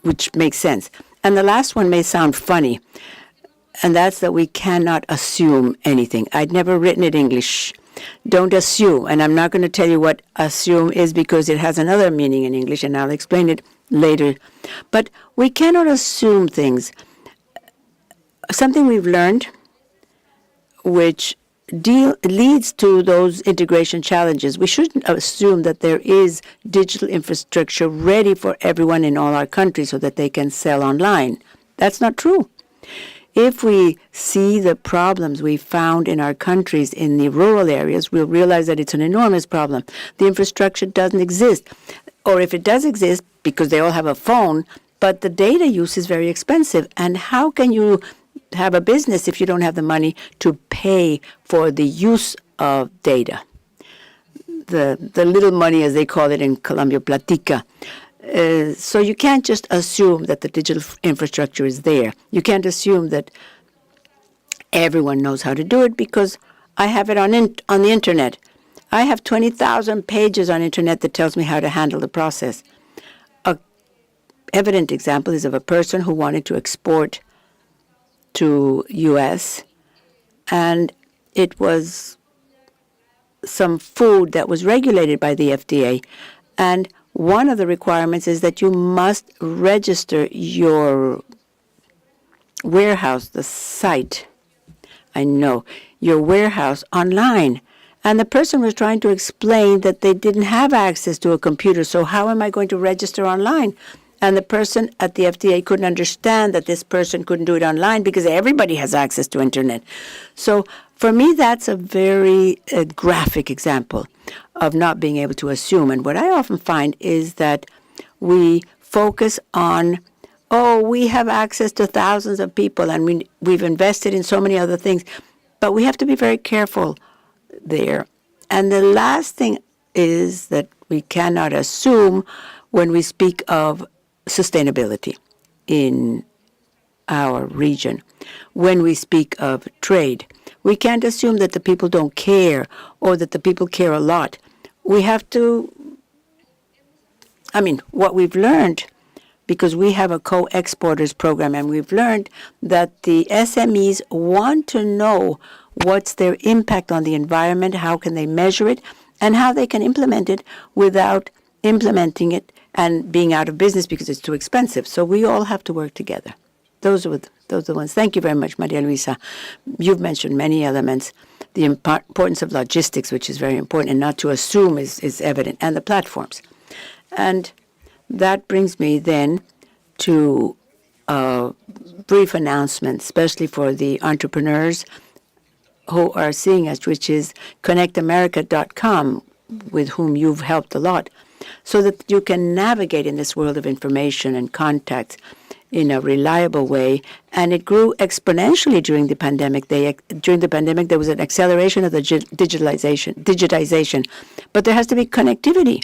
which makes sense. And the last one may sound funny, and that's that we cannot assume anything. I'd never written it in English. Don't assume. And I'm not going to tell you what assume is, because it has another meaning in English, and I'll explain it later. But we cannot assume things. Something we've learned, which leads to those integration challenges. We shouldn't assume that there is digital infrastructure ready for everyone in all our countries so that they can sell online. That's not true. If we see the problems we found in our countries in the rural areas, we'll realize that it's an enormous problem. The infrastructure doesn't exist. Or if it does exist, because they all have a phone, but the data use is very expensive. And how can you have a business if you don't have the money to pay for the use of data? The little money, as they call it in Colombia, platica. So you can't just assume that the digital infrastructure is there. You can't assume that everyone knows how to do it, because I have it on the internet. I have 20,000 pages on internet that tells me how to handle the process. An evident example is of a person who wanted to export to U.S., and it was some food that was regulated by the FDA. And one of the requirements is that you must register your warehouse, the site, your warehouse online. And the person was trying to explain that they didn't have access to a computer, so how am I going to register online? And the person at the FDA couldn't understand that this person couldn't do it online, because everybody has access to internet. So for me, that's a very graphic example of not being able to assume. And what I often find is that we focus on, we have access to thousands of people, and we've invested in so many other things. But we have to be very careful there. And the last thing is that we cannot assume when we speak of sustainability in our region. When we speak of trade, we can't assume that the people don't care or that the people care a lot. We have to, what we've learned, because we have a co-exporters program, and we've learned that the SMEs want to know what's their impact on the environment, how can they measure it, and how they can implement it without implementing it and being out of business because it's too expensive. So we all have to work together. Those are the ones. Thank you very much, Maria Luisa. You've mentioned many elements. The importance of logistics, which is very important, and not to assume is evident, and the platforms. And that brings me then to a brief announcement, especially for the entrepreneurs who are seeing us, which is connectamerica.com, with whom you've helped a lot, so that you can navigate in this world of information and contacts in a reliable way. And it grew exponentially during the pandemic. During the pandemic, there was an acceleration of the digitization. But there has to be connectivity.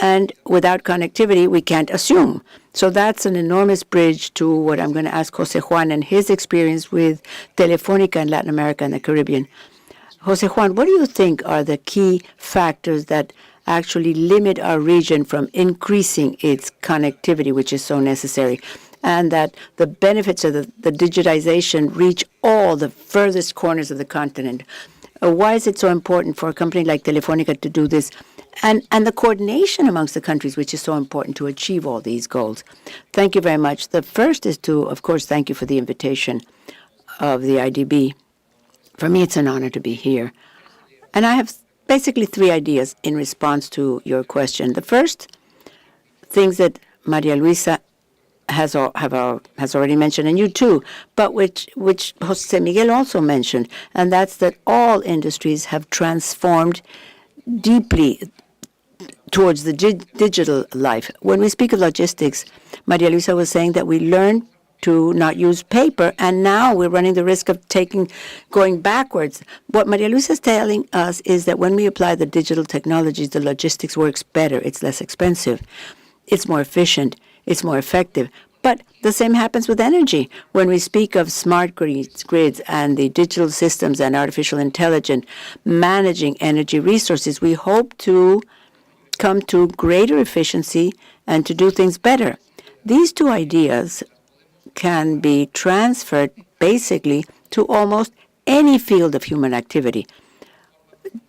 And without connectivity, we can't assume. So that's an enormous bridge to what I'm going to ask Jose Juan and his experience with Telefónica in Latin America and the Caribbean. Jose Juan, what do you think are the key factors that actually limit our region from increasing its connectivity, which is so necessary, and that the benefits of the digitization reach all the furthest corners of the continent? Why is it so important for a company like Telefónica to do this? And the coordination amongst the countries, which is so important to achieve all these goals. Thank you very much. The first is to, of course, thank you for the invitation of the IDB. For me, it's an honor to be here. And I have basically three ideas in response to your question. The first, things that Maria Luisa has already mentioned, and you too, but which Jose Miguel also mentioned, and that's that all industries have transformed deeply towards the digital life. When we speak of logistics, Maria Luisa was saying that we learned to not use paper, and now we're running the risk of going backwards. What Maria Luisa is telling us is that when we apply the digital technologies, the logistics works better. It's less expensive. It's more efficient. It's more effective. But the same happens with energy. When we speak of smart grids and the digital systems and artificial intelligence managing energy resources, we hope to come to greater efficiency and to do things better. These two ideas can be transferred basically to almost any field of human activity.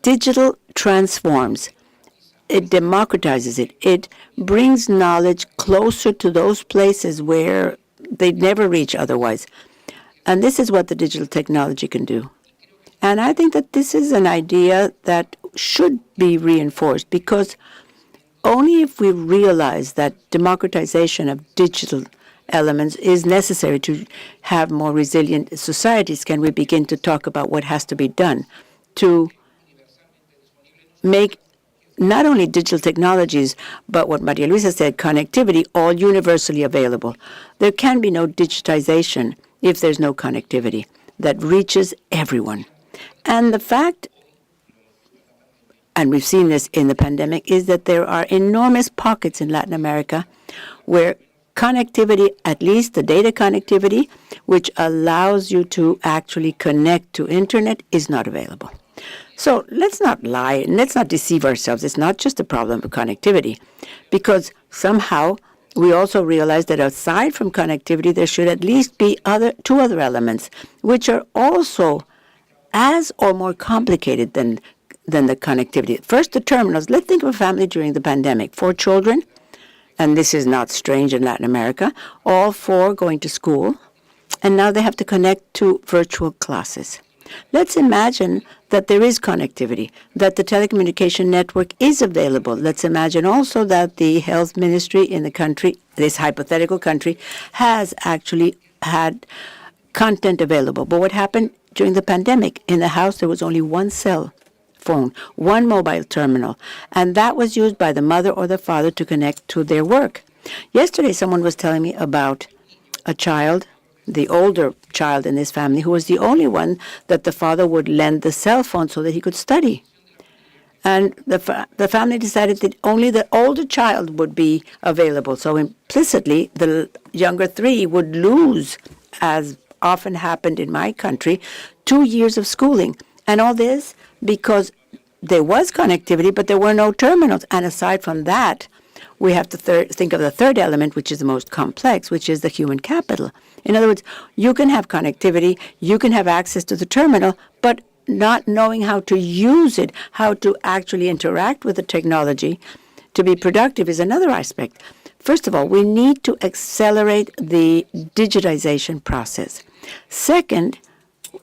Digital transforms. It democratizes it. It brings knowledge closer to those places where they'd never reach otherwise. And this is what the digital technology can do. And I think that this is an idea that should be reinforced, because only if we realize that democratization of digital elements is necessary to have more resilient societies can we begin to talk about what has to be done to make not only digital technologies, but what Maria Luisa said, connectivity, all universally available. There can be no digitization if there's no connectivity that reaches everyone. And the fact, and we've seen this in the pandemic, is that there are enormous pockets in Latin America where connectivity, at least the data connectivity, which allows you to actually connect to internet, is not available. So let's not lie and let's not deceive ourselves. It's not just a problem of connectivity, because somehow we also realize that aside from connectivity, there should at least be two other elements, which are also as or more complicated than the connectivity. First, the terminals. Let's think of a family during the pandemic. 4 children, and this is not strange in Latin America, all 4 going to school, and now they have to connect to virtual classes. Let's imagine that there is connectivity, that the telecommunication network is available. Let's imagine also that the health ministry in the country, this hypothetical country, has actually had content available. But what happened during the pandemic? In the house, there was only one cell phone, one mobile terminal, and that was used by the mother or the father to connect to their work. Yesterday, someone was telling me about a child, the older child in this family, who was the only one that the father would lend the cell phone so that he could study. And the family decided that only the older child would be available. So implicitly, the younger 3 would lose as often happened in my country, 2 years of schooling. And all this because there was connectivity, but there were no terminals. And aside from that, we have to think of the third element, which is the most complex, which is the human capital. In other words, you can have connectivity, you can have access to the terminal, but not knowing how to use it, how to actually interact with the technology to be productive is another aspect. First of all, we need to accelerate the digitization process. Second,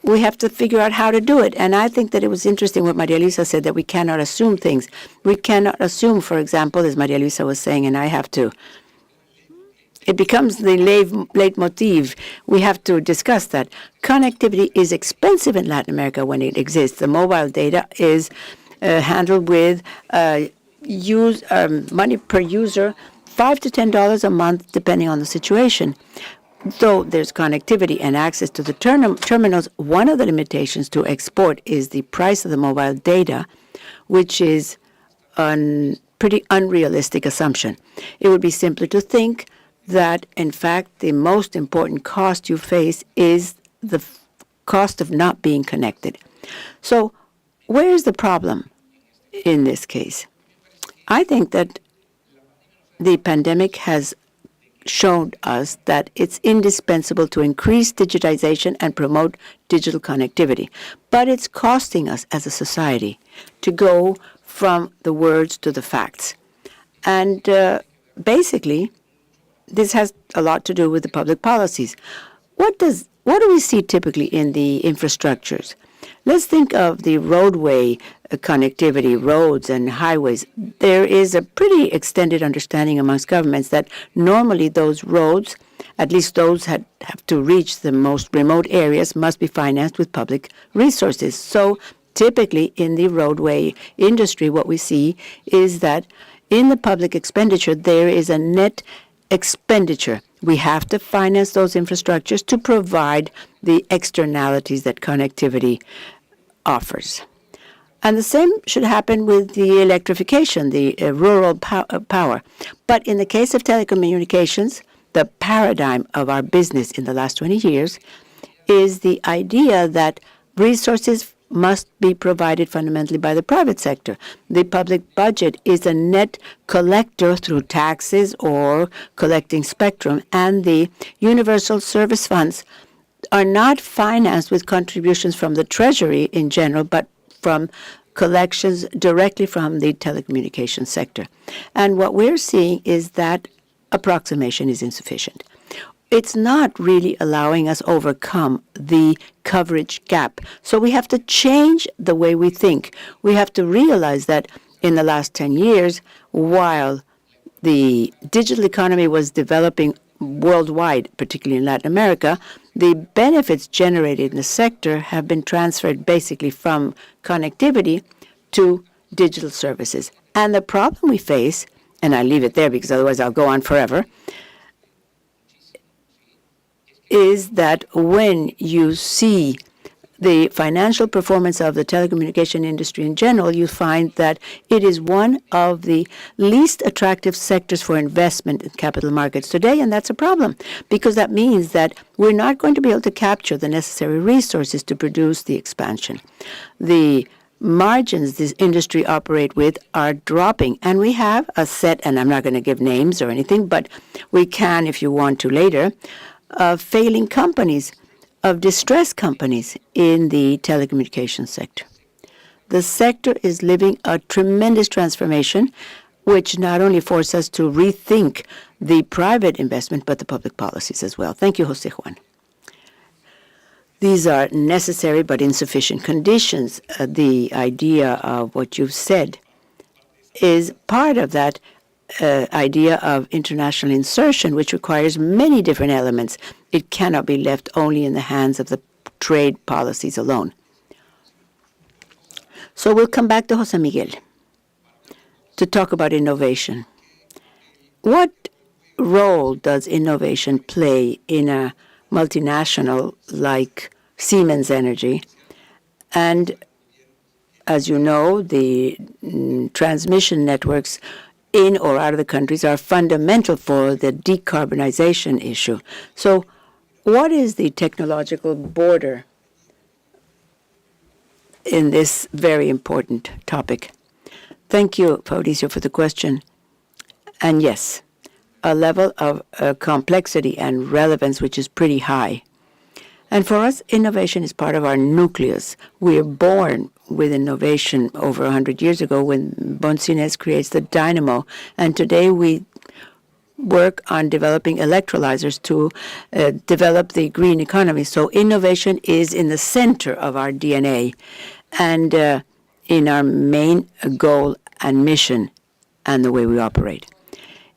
we have to figure out how to do it. And I think that it was interesting what Maria Luisa said, that we cannot assume things. We cannot assume, for example, as Maria Luisa was saying, and I have to, it becomes the leitmotif. We have to discuss that. Connectivity is expensive in Latin America when it exists. The mobile data is handled with money per user, $5 to $10 a month, depending on the situation. Though there's connectivity and access to the terminals, one of the limitations to export is the price of the mobile data, which is a pretty unrealistic assumption. It would be simpler to think that, in fact, the most important cost you face is the cost of not being connected. So where is the problem in this case? I think that the pandemic has shown us that it's indispensable to increase digitization and promote digital connectivity. But it's costing us as a society to go from the words to the facts. And basically, this has a lot to do with the public policies. What do we see typically in the infrastructures? Let's think of the roadway connectivity, roads and highways. There is a pretty extended understanding amongst governments that normally those roads, at least those that have to reach the most remote areas, must be financed with public resources. So typically in the roadway industry, what we see is that in the public expenditure, there is a net expenditure. We have to finance those infrastructures to provide the externalities that connectivity offers. And the same should happen with the electrification, the rural power. But in the case of telecommunications, the paradigm of our business in the last 20 years is the idea that resources must be provided fundamentally by the private sector. The public budget is a net collector through taxes or collecting spectrum, and the universal service funds are not financed with contributions from the Treasury in general, but from collections directly from the telecommunications sector. And what we're seeing is that approximation is insufficient. It's not really allowing us overcome the coverage gap. So we have to change the way we think. We have to realize that in the last 10 years, while the digital economy was developing worldwide, particularly in Latin America, the benefits generated in the sector have been transferred basically from connectivity to digital services. And the problem we face, and I leave it there because otherwise I'll go on forever, is that when you see the financial performance of the telecommunication industry in general, you find that it is one of the least attractive sectors for investment in capital markets today, and that's a problem, because that means that we're not going to be able to capture the necessary resources to produce the expansion. The margins this industry operate with are dropping, and we have a set, and I'm not going to give names or anything, but we can, if you want to later, of failing companies, of distressed companies in the telecommunications sector. The sector is living a tremendous transformation, which not only forces us to rethink the private investment, but the public policies as well. Thank you, Jose Juan. These are necessary but insufficient conditions. The idea of what you've said is part of that idea of international insertion, which requires many different elements. It cannot be left only in the hands of the trade policies alone. So we'll come back to Jose Miguel to talk about innovation. What role does innovation play in a multinational like Siemens Energy? And as you know, the transmission networks in or out of the countries are fundamental for the decarbonization issue. So what is the technological border in this very important topic? Thank you, Fabricio, for the question. And yes, a level of complexity and relevance which is pretty high. And for us, innovation is part of our nucleus. We are born with innovation over 100 years ago when Bonsines creates the dynamo. And today we work on developing electrolyzers to develop the green economy. So innovation is in the center of our DNA and in our main goal and mission and the way we operate.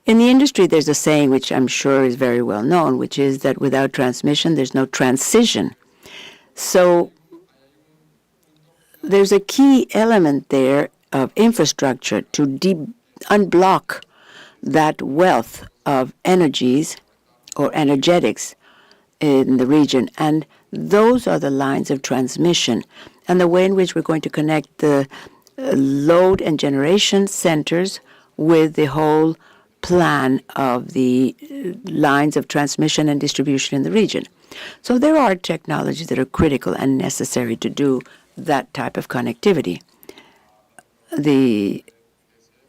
In the industry, there's a saying which I'm sure is very well known, which is that without transmission, there's no transition. So there's a key element there of infrastructure to unblock that wealth of energies or energetics in the region. And those are the lines of transmission and the way in which we're going to connect the load and generation centers with the whole plan of the lines of transmission and distribution in the region. So there are technologies that are critical and necessary to do that type of connectivity. The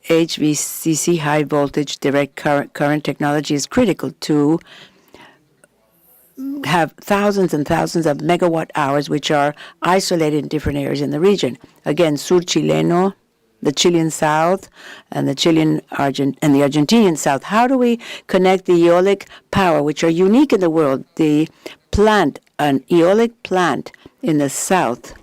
HVCC, high voltage direct current technology, is critical to have thousands and thousands of megawatt hours which are isolated in different areas in the region. Again, Sur Chileno, the Chilean South, and the and the Argentinian South. How do we connect the eolic power, which are unique in the world? The plant, an eolic plant in the south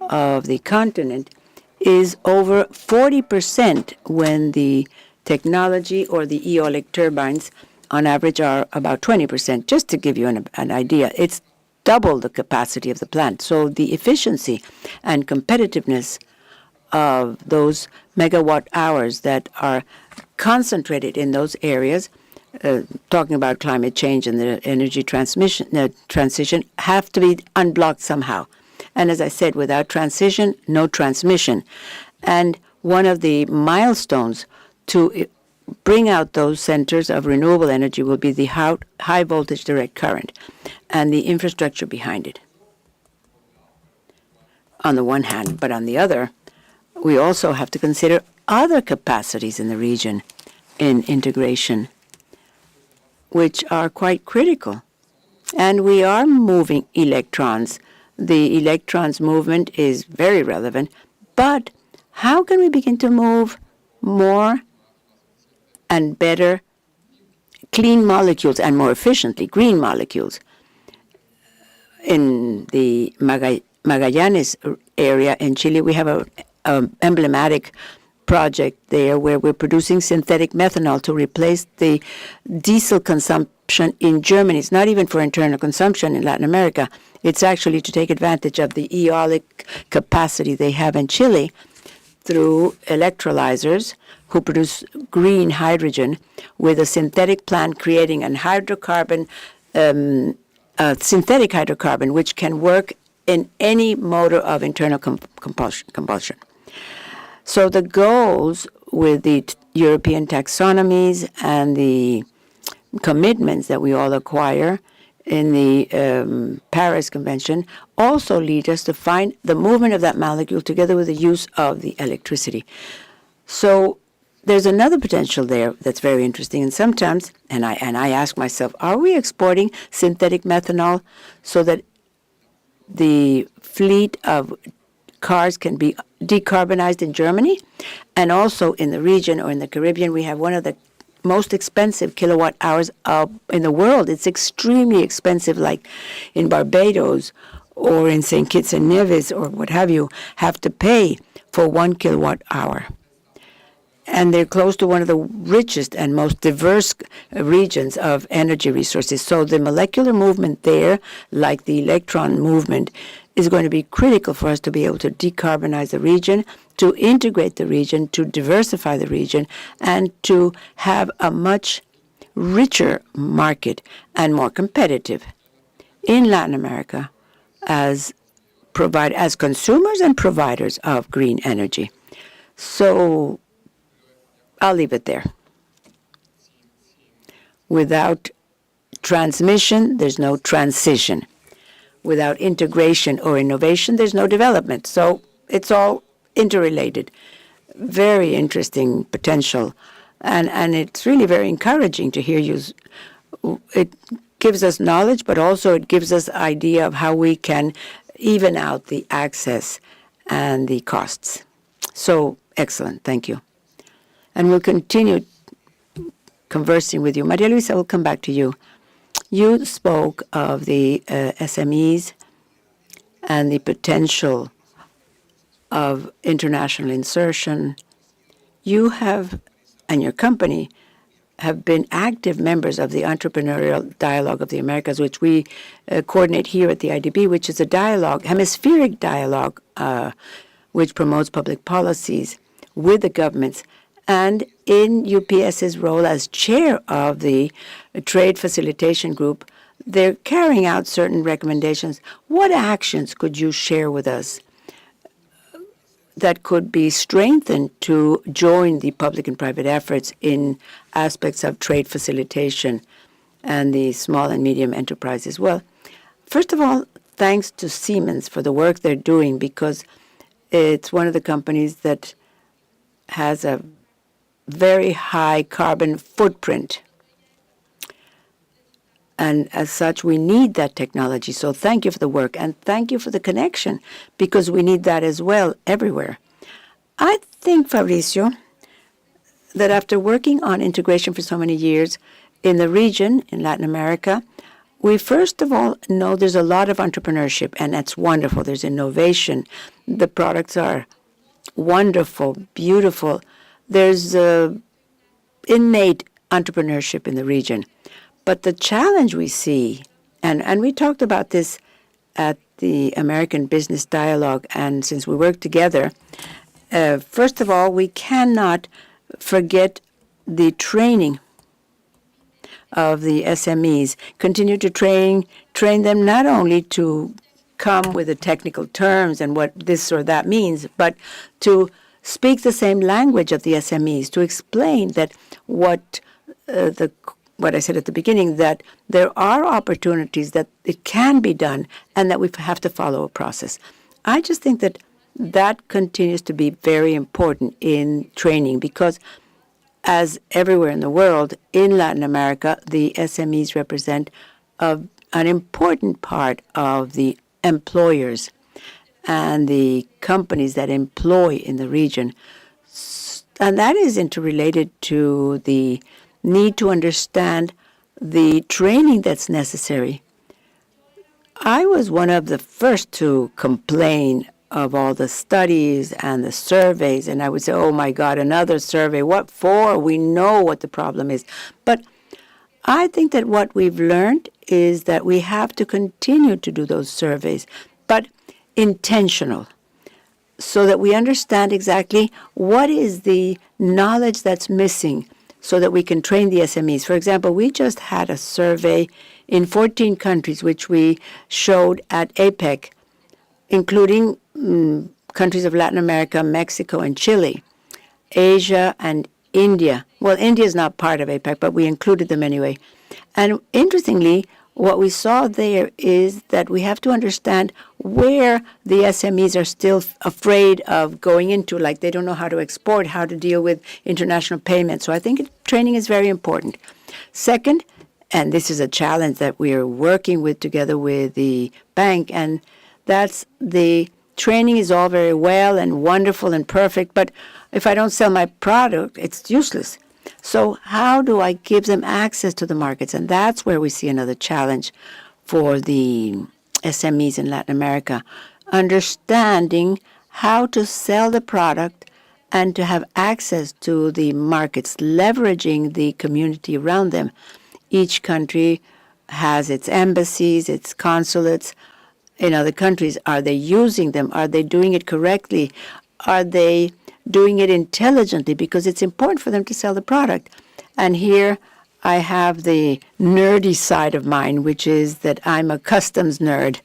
of the continent, is over 40% when the technology or the eolic turbines on average are about 20%. Just to give you an idea, it's double the capacity of the plant. So the efficiency and competitiveness of those megawatt hours that are concentrated in those areas, talking about climate change and the energy transition, have to be unblocked somehow. And as I said, without transition, no transmission. And one of the milestones to bring out those centers of renewable energy will be the high voltage direct current and the infrastructure behind it, on the one hand. But on the other, we also have to consider other capacities in the region in integration, which are quite critical. And we are moving electrons. The electrons movement is very relevant. But how can we begin to move more and better clean molecules and more efficiently green molecules? In the Magallanes area in Chile, we have an emblematic project there where we're producing synthetic methanol to replace the diesel consumption in Germany. It's not even for internal consumption in Latin America. It's actually to take advantage of the eolic capacity they have in Chile through electrolyzers who produce green hydrogen with a synthetic plant creating an hydrocarbon, synthetic hydrocarbon, which can work in any motor of internal combustion. So the goals with the European taxonomies and the commitments that we all acquire in the Paris Convention also lead us to find the movement of that molecule together with the use of the electricity. So there's another potential there that's very interesting. And sometimes, and I ask myself, are we exporting synthetic methanol so that the fleet of cars can be decarbonized in Germany? And also in the region or in the Caribbean, we have one of the most expensive kilowatt hours in the world. It's extremely expensive, like in Barbados or in St. Kitts and Nevis or what have you, have to pay for 1 kilowatt hour. And they're close to one of the richest and most diverse regions of energy resources. So the molecular movement there, like the electron movement, is going to be critical for us to be able to decarbonize the region, to integrate the region, to diversify the region, and to have a much richer market and more competitive in Latin America as consumers and providers of green energy. So I'll leave it there. Without transmission, there's no transition. Without integration or innovation, there's no development. So it's all interrelated. Very interesting potential. And it's really very encouraging to hear you. It gives us knowledge, but also it gives us idea of how we can even out the access and the costs. So excellent. Thank you. And we'll continue conversing with you. Maria Luisa, we'll come back to you. You spoke of the SMEs and the potential of international insertion. You have, and your company, have been active members of the Entrepreneurial Dialogue of the Americas, which we coordinate here at the IDB, which is a dialogue, hemispheric dialogue, which promotes public policies with the governments. And in UPS's role as chair of the Trade Facilitation Group, they're carrying out certain recommendations. What actions could you share with us that could be strengthened to join the public and private efforts in aspects of trade facilitation and the small and medium enterprises? Well, first of all, thanks to Siemens for the work they're doing, because it's one of the companies that has a very high carbon footprint. And as such, we need that technology. So thank you for the work, and thank you for the connection, because we need that as well everywhere. I think, Fabricio, that after working on integration for so many years in the region, in Latin America, we first of all know there's a lot of entrepreneurship, and that's wonderful. There's innovation. The products are wonderful, beautiful. There's innate entrepreneurship in the region. But the challenge we see, and we talked about this at the American Business Dialogue, and since we work together, first of all, we cannot forget the training of the SMEs. Continue to train them not only to come with the technical terms and what this or that means, but to speak the same language of the SMEs, to explain that what I said at the beginning, that there are opportunities, that it can be done, and that we have to follow a process. I just think that that continues to be very important in training, because as everywhere in the world, in Latin America, the SMEs represent an important part of the employers and the companies that employ in the region. And that is interrelated to the need to understand the training that's necessary. I was one of the first to complain of all the studies and the surveys, and I would say, oh my God, another survey, what for? We know what the problem is. But I think that what we've learned is that we have to continue to do those surveys, but intentional, so that we understand exactly what is the knowledge that's missing, so that we can train the SMEs. For example, we just had a survey in 14 countries, which we showed at APEC, including countries of Latin America, Mexico, and Chile, Asia, and India. Well, India is not part of APEC, but we included them anyway. And interestingly, what we saw there is that we have to understand where the SMEs are still afraid of going into, like they don't know how to export, how to deal with international payments. So I think training is very important. Second, and this is a challenge that we are working with together with the bank, and that's the training is all very well and wonderful and perfect, but if I don't sell my product, it's useless. So how do I give them access to the markets? And that's where we see another challenge for the SMEs in Latin America, understanding how to sell the product and to have access to the markets, leveraging the community around them. Each country has its embassies, its consulates in other countries. Are they using them? Are they doing it correctly? Are they doing it intelligently? Because it's important for them to sell the product. And here I have the nerdy side of mine, which is that I'm a customs nerd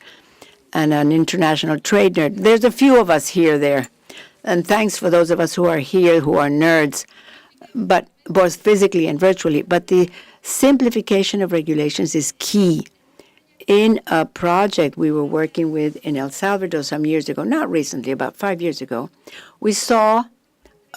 and an international trade nerd. There's a few of us here there. And thanks for those of us who are here who are nerds, but both physically and virtually. But the Simplification of regulations is key. In a project we were working with in El Salvador some years ago, not recently, about 5 years ago, we saw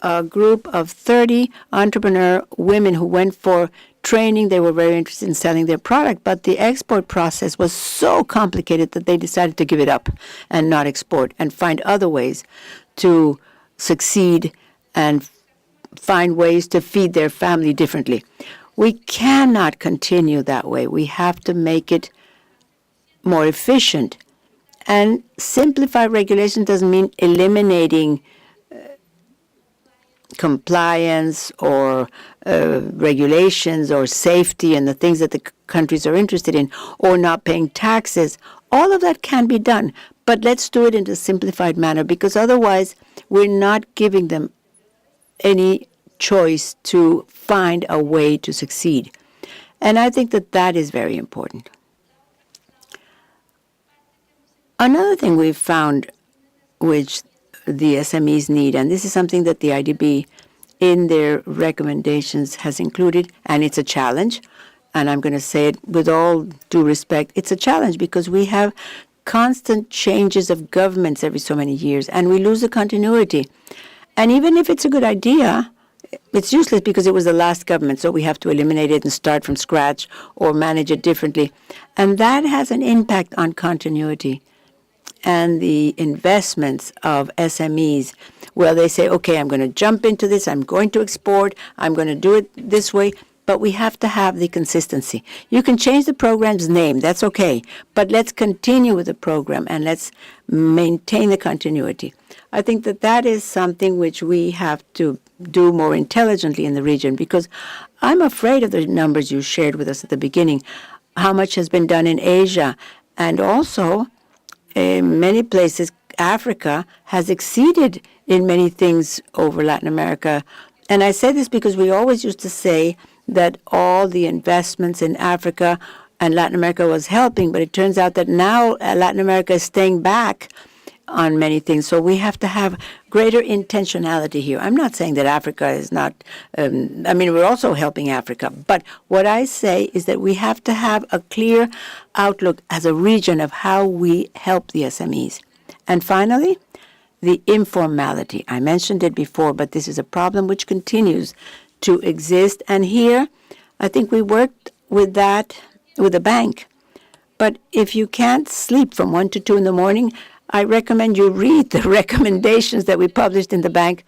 a group of 30 entrepreneur women who went for training. They were very interested in selling their product, but the export process was so complicated that they decided to give it up and not export and find other ways to succeed and find ways to feed their family differently. We cannot continue that way. We have to make it more efficient. And simplify regulation doesn't mean eliminating compliance or regulations or safety and the things that the countries are interested in, or not paying taxes. All of that can be done, but let's do it in a simplified manner, because otherwise we're not giving them any choice to find a way to succeed. And I think that that is very important. Another thing we've found, which the SMEs need, and this is something that the IDB in their recommendations has included, and it's a challenge, and I'm going to say it with all due respect, it's a challenge because we have constant changes of governments every so many years, and we lose the continuity. And even if it's a good idea, it's useless because it was the last government, so we have to eliminate it and start from scratch or manage it differently. And that has an impact on continuity. And the investments of SMEs, well, they say, okay, I'm going to jump into this, I'm going to export, I'm going to do it this way, but we have to have the consistency. You can change the program's name, that's okay, but let's continue with the program and let's maintain the continuity. I think that that is something which we have to do more intelligently in the region, because I'm afraid of the numbers you shared with us at the beginning, how much has been done in Asia, and also in many places, Africa has exceeded in many things over Latin America. And I say this because we always used to say that all the investments in Africa and Latin America was helping, but it turns out that now Latin America is staying back on many things. So we have to have greater intentionality here. I'm not saying that Africa is not, we're also helping Africa. But what I say is that we have to have a clear outlook as a region of how we help the SMEs. And finally, the informality. I mentioned it before, but this is a problem which continues to exist. And here, I think we worked with that with the bank. But if you can't sleep from 1 to 2 in the morning, I recommend you read the recommendations that we published in the bank,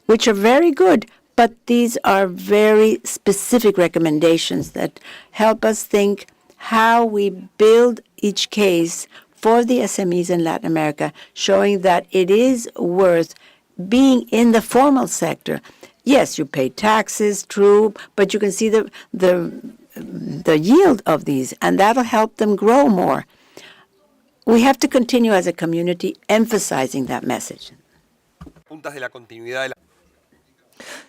which are very good, but these are very specific recommendations that help us think how we build each case for the SMEs in Latin America, showing that it is worth being in the formal sector. Yes, you pay taxes, true, but you can see the yield of these, and that'll help them grow more. We have to continue as a community emphasizing that message.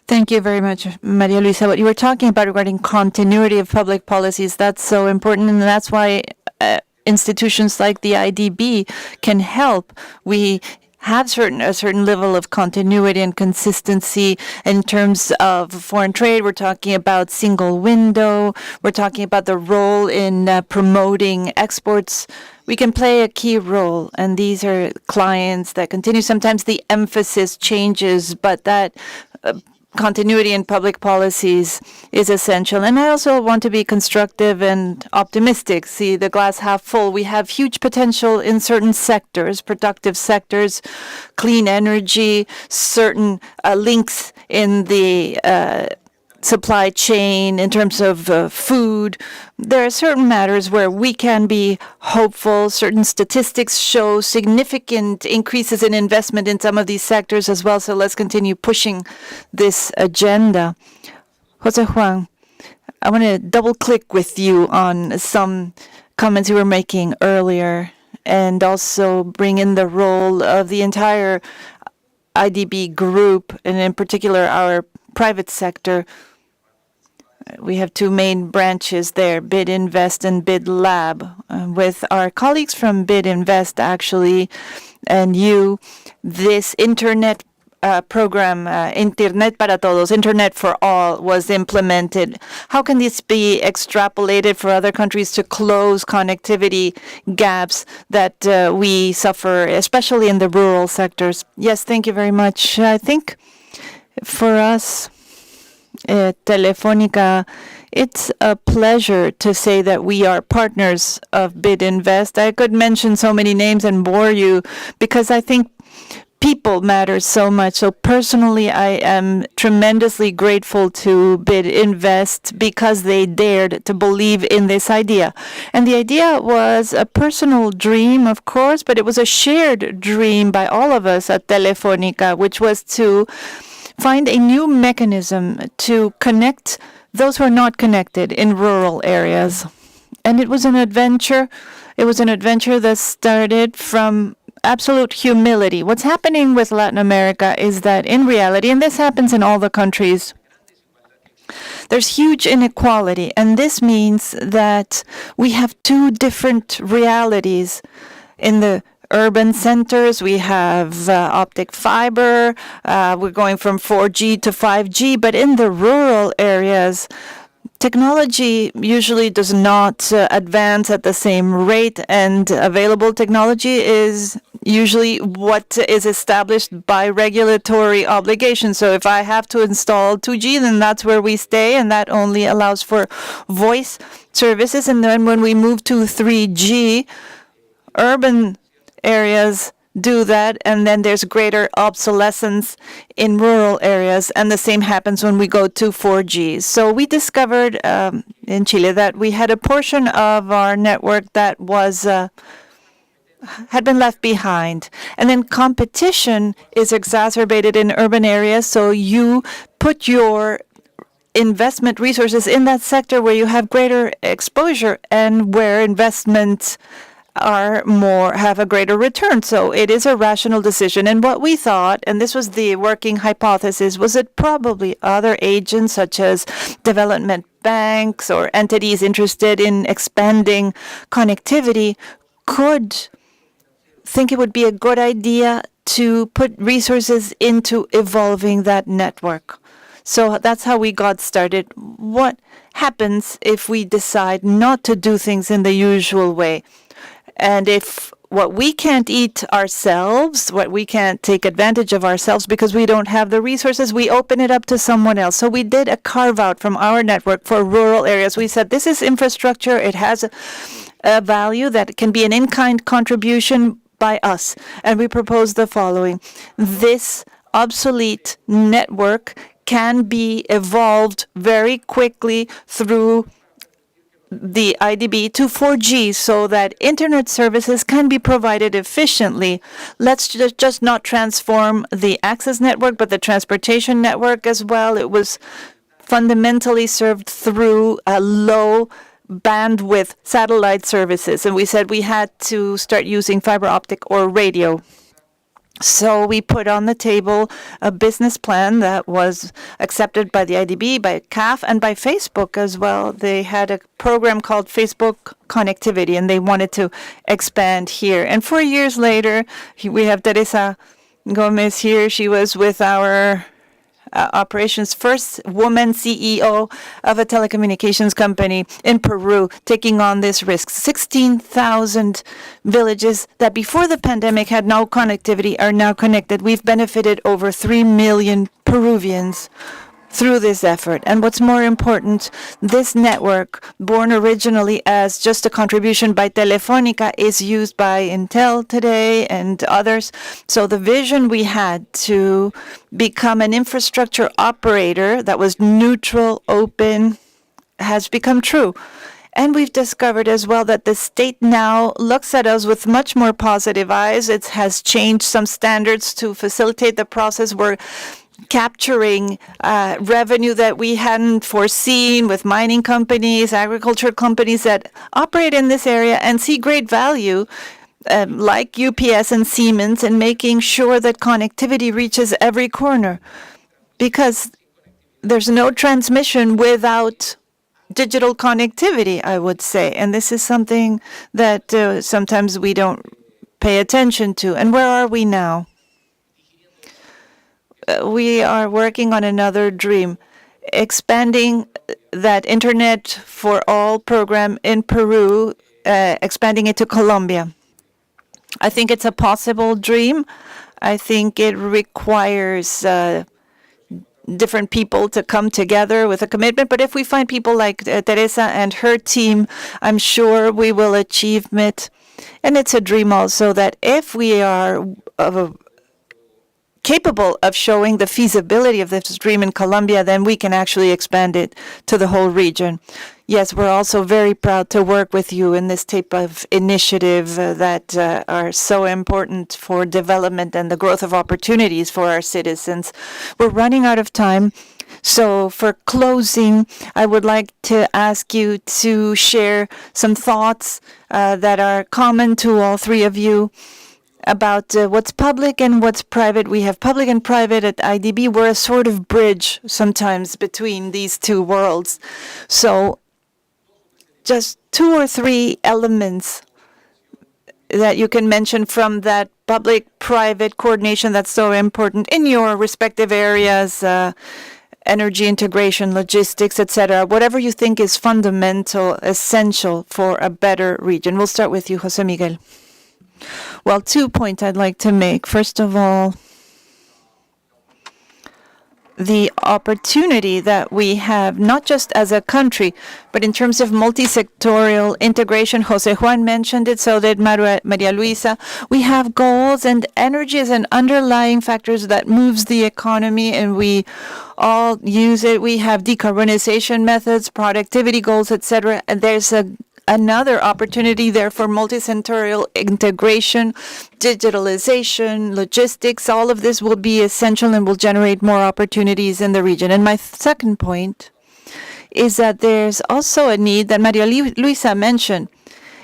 Thank you very much, Maria Luisa. What you were talking about regarding continuity of public policies, that's so important, and that's why institutions like the IDB can help. We have a certain level of continuity and consistency in terms of foreign trade. We're talking about single window. We're talking about the role in promoting exports. We can play a key role, and these are clients that continue. Sometimes the emphasis changes, but that continuity in public policies is essential. And I also want to be constructive and optimistic, see the glass half full. We have huge potential in certain sectors, productive sectors, clean energy, certain links in the supply chain in terms of food. There are certain matters where we can be hopeful. Certain statistics show significant increases in investment in some of these sectors as well. So let's continue pushing this agenda. Jose Juan, I want to double click with you on some comments you were making earlier, and also bring in the role of the entire IDB group, and in particular our private sector. We have two main branches there, Bid Invest and Bid Lab. With our colleagues from Bid Invest, actually, and you, this internet program, Internet para Todos, Internet for All, was implemented. How can this be extrapolated for other countries to close connectivity gaps that we suffer, especially in the rural sectors? Yes, thank you very much. I think for us, Telefónica, it's a pleasure to say that we are partners of Bid Invest. I could mention so many names and bore you because I think people matter so much. So personally, I am tremendously grateful to Bid Invest because they dared to believe in this idea. And the idea was a personal dream, of course, but it was a shared dream by all of us at Telefónica, which was to find a new mechanism to connect those who are not connected in rural areas. And it was an adventure. It was an adventure that started from absolute humility. What's happening with Latin America is that in reality, and this happens in all the countries, there's huge inequality. And this means that we have two different realities. In the urban centers, we have optic fiber. We're going from 4G to 5G. But in the rural areas, technology usually does not advance at the same rate, and available technology is usually what is established by regulatory obligations. So if I have to install 2G, then that's where we stay, and that only allows for voice services. And then when we move to 3G, urban areas do that, and then there's greater obsolescence in rural areas, and the same happens when we go to 4G. So we discovered in Chile that we had a portion of our network that was had been left behind. And then competition is exacerbated in urban areas, so you put your investment resources in that sector where you have greater exposure and where investments have a greater return. So it is a rational decision. And what we thought, and this was the working hypothesis, was that probably other agents such as development banks or entities interested in expanding connectivity could think it would be a good idea to put resources into evolving that network. So that's how we got started. What happens if we decide not to do things in the usual way? And if what we can't eat ourselves, what we can't take advantage of ourselves because we don't have the resources, we open it up to someone else. So we did a carve out from our network for rural areas. We said this is infrastructure. It has a value that can be an in-kind contribution by us. And we proposed the following. This obsolete network can be evolved very quickly through the IDB to 4G so that internet services can be provided efficiently. Let's just not transform the access network, but the transportation network as well. It was fundamentally served through a low bandwidth satellite services. And we said we had to start using fiber optic or radio. So we put on the table a business plan that was accepted by the IDB, by CAF, and by Facebook as well. They had a program called Facebook Connectivity, and they wanted to expand here. And 4 years later, we have Teresa Gomez here. She was with our operations first woman CEO of a telecommunications company in Peru, taking on this risk. 16,000 villages that before the pandemic had no connectivity are now connected. We've benefited over 3 million Peruvians through this effort. And what's more important, this network, born originally as just a contribution by Telefónica, is used by Intel today and others. So the vision we had to become an infrastructure operator that was neutral, open, has become true. And we've discovered as well that the state now looks at us with much more positive eyes. It has changed some standards to facilitate the process. We're capturing revenue that we hadn't foreseen with mining companies, agriculture companies that operate in this area and see great value, like UPS and Siemens, in making sure that connectivity reaches every corner. Because there's no transmission without digital connectivity, I would say. And this is something that sometimes we don't pay attention to. And where are we now? we are working on another dream, expanding that Internet for All program in Peru, expanding it to Colombia. I think it's a possible dream. I think it requires different people to come together with a commitment. But if we find people like Teresa and her team, I'm sure we will achieve it. And it's a dream also that if we are capable of showing the feasibility of this dream in Colombia, then we can actually expand it to the whole region. Yes, we're also very proud to work with you in this type of initiative that are so important for development and the growth of opportunities for our citizens. We're running out of time. So for closing, I would like to ask you to share some thoughts that are common to all three of you about what's public and what's private. We have public and private at IDB. We're a sort of bridge sometimes between these two worlds. So just 2 or 3 elements that you can mention from that public-private coordination that's so important in your respective areas, energy integration, logistics, etc., whatever you think is fundamental, essential for a better region. We'll start with you, José Miguel. Well, 2 points I'd like to make. First of all, the opportunity that we have, not just as a country, but in terms of multi-sectorial integration. José Juan mentioned it, so did Maria Luisa. We have goals, and energy is an underlying factor that moves the economy, and we all use it. We have decarbonization methods, productivity goals, etc., and there's another opportunity there for multi-sectorial integration, digitalization, logistics. All of this will be essential and will generate more opportunities in the region. And my second point is that there's also a need that Maria Luisa mentioned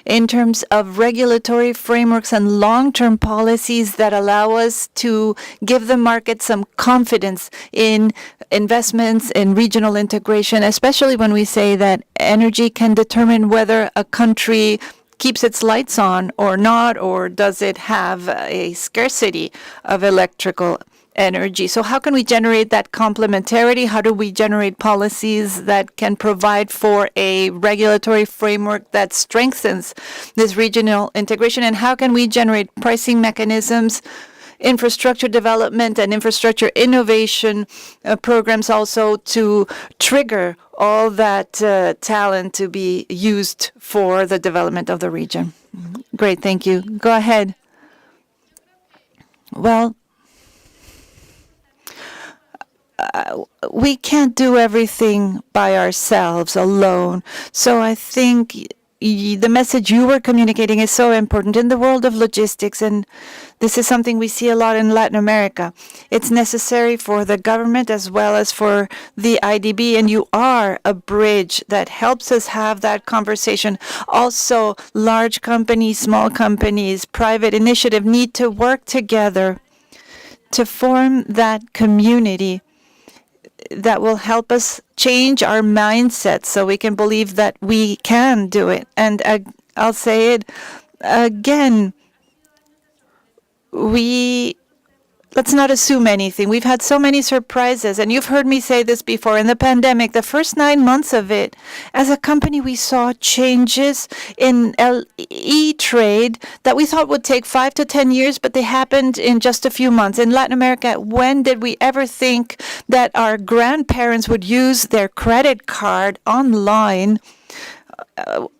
in terms of regulatory frameworks and long-term policies that allow us to give the market some confidence in investments in regional integration, especially when we say that energy can determine whether a country keeps its lights on or not, or does it have a scarcity of electrical energy. So how can we generate that complementarity? How do we generate policies that can provide for a regulatory framework that strengthens this regional integration? And how can we generate pricing mechanisms, infrastructure development and infrastructure innovation programs also to trigger all that talent to be used for the development of the region? Great, thank you. Go ahead. Well, we can't do everything by ourselves alone. So I think the message you were communicating is so important in the world of logistics, and this is something we see a lot in Latin America. It's necessary for the government as well as for the IDB, and you are a bridge that helps us have that conversation. Also, large companies, small companies, private initiative need to work together to form that community that will help us change our mindset so we can believe that we can do it. And I'll say it again, let's not assume anything. We've had so many surprises, and you've heard me say this before. In the pandemic, the first 9 months of it, as a company, we saw changes in e-trade that we thought would take 5 to 10 years, but they happened in just a few months. In Latin America, when did we ever think that our grandparents would use their credit card online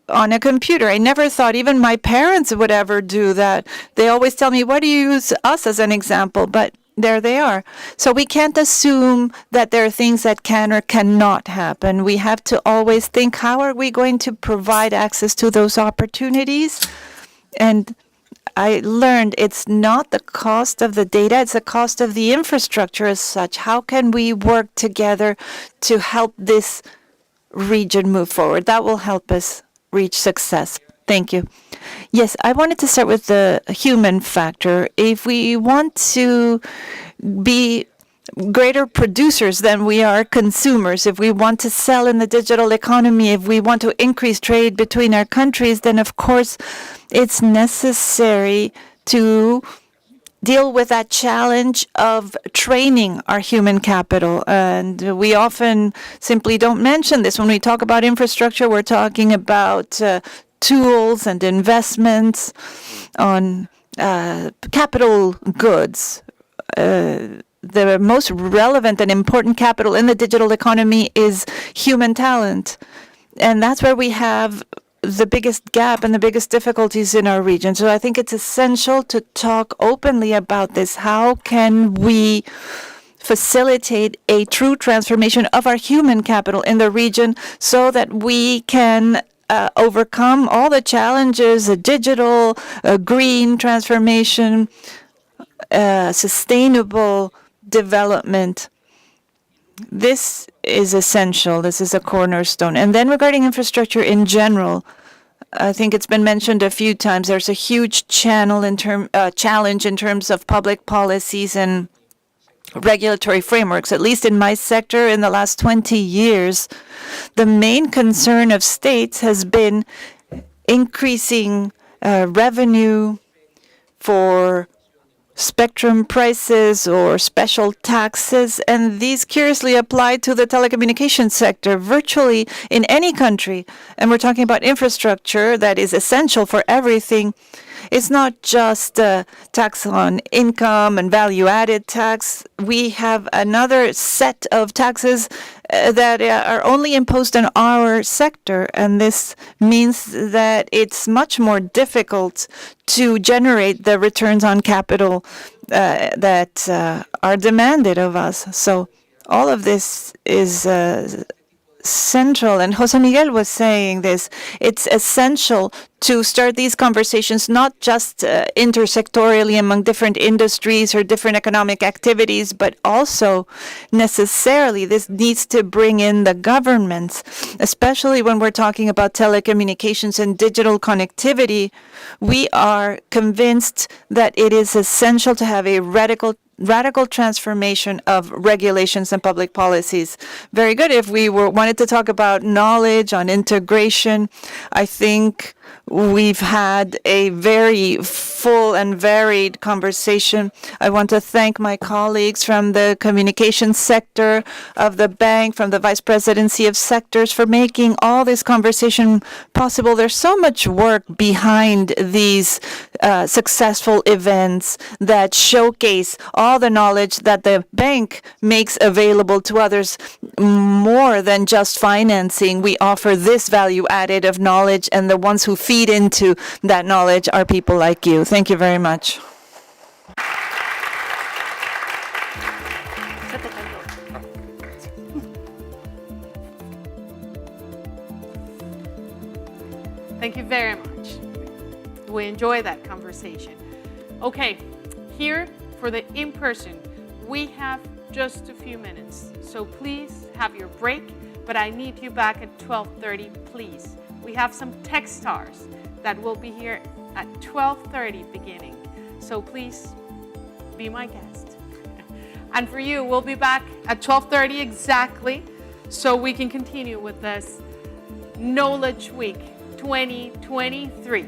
on a computer? I never thought even my parents would ever do that. They always tell me, why do you use us as an example? But there they are. So we can't assume that there are things that can or cannot happen. We have to always think, how are we going to provide access to those opportunities? And I learned it's not the cost of the data, it's the cost of the infrastructure as such. How can we work together to help this region move forward? That will help us reach success. Thank you. Yes, I wanted to start with the human factor. If we want to be greater producers than we are consumers, if we want to sell in the digital economy, if we want to increase trade between our countries, then of course it's necessary to deal with that challenge of training our human capital. And we often simply don't mention this. When we talk about infrastructure, we're talking about tools and investments on capital goods. The most relevant and important capital in the digital economy is human talent. And that's where we have the biggest gap and the biggest difficulties in our region. So I think it's essential to talk openly about this. How can we facilitate a true transformation of our human capital in the region so that we can overcome all the challenges, a digital, green transformation, sustainable development? This is essential. This is a cornerstone. And then regarding infrastructure in general, I think it's been mentioned a few times, there's a huge challenge in terms of public policies and regulatory frameworks. At least in my sector, in the last 20 years, the main concern of states has been increasing revenue for spectrum prices or special taxes, and these curiously apply to the telecommunications sector virtually in any country. And we're talking about infrastructure that is essential for everything. It's not just a tax on income and value-added tax. We have another set of taxes that are only imposed on our sector, and this means that it's much more difficult to generate the returns on capital that are demanded of us. So all of this is central, and Jose Miguel was saying this. It's essential to start these conversations not just intersectorially among different industries or different economic activities, but also necessarily this needs to bring in the governments, especially when we're talking about telecommunications and digital connectivity. We are convinced that it is essential to have a radical transformation of regulations and public policies. Very good. If we wanted to talk about knowledge on integration, I think we've had a very full and varied conversation. I want to thank my colleagues from the communications sector of the bank, from the Vice Presidency of Sectors, for making all this conversation possible. There's so much work behind these successful events that showcase all the knowledge that the bank makes available to others. More than just financing, we offer this value added of knowledge, and the ones who feed into that knowledge are people like you. Thank you very much. Thank you very much. We enjoy that conversation. Okay, here for the in-person, we have just a few minutes. So please have your break, but I need you back at 12:30, please. We have some tech stars that will be here at 12:30 beginning. So please be my guest. And for you, we'll be back at 12:30 exactly, so we can continue with this Knowledge Week 2023.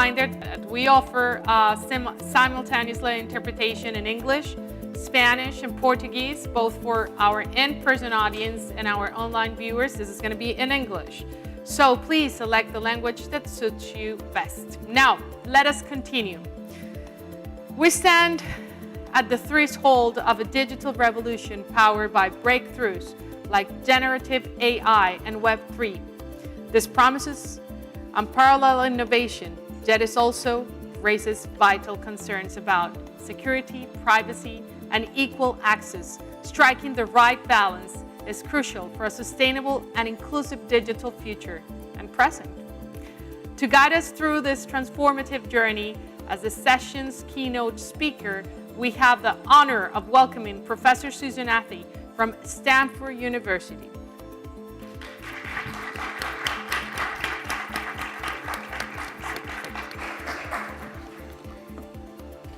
reminder that we offer simultaneously interpretation in English, Spanish, and Portuguese, both for our in-person audience and our online viewers. This is going to be in English. So please select the language that suits you best. Now, let us continue. We stand at the threshold of a digital revolution powered by breakthroughs like generative AI and Web3. This promises unparalleled innovation, yet it also raises vital concerns about security, privacy, and equal access. Striking the right balance is crucial for a sustainable and inclusive digital future and present. To guide us through this transformative journey, as the session's keynote speaker, we have the honor of welcoming Professor Susan Athey from Stanford University.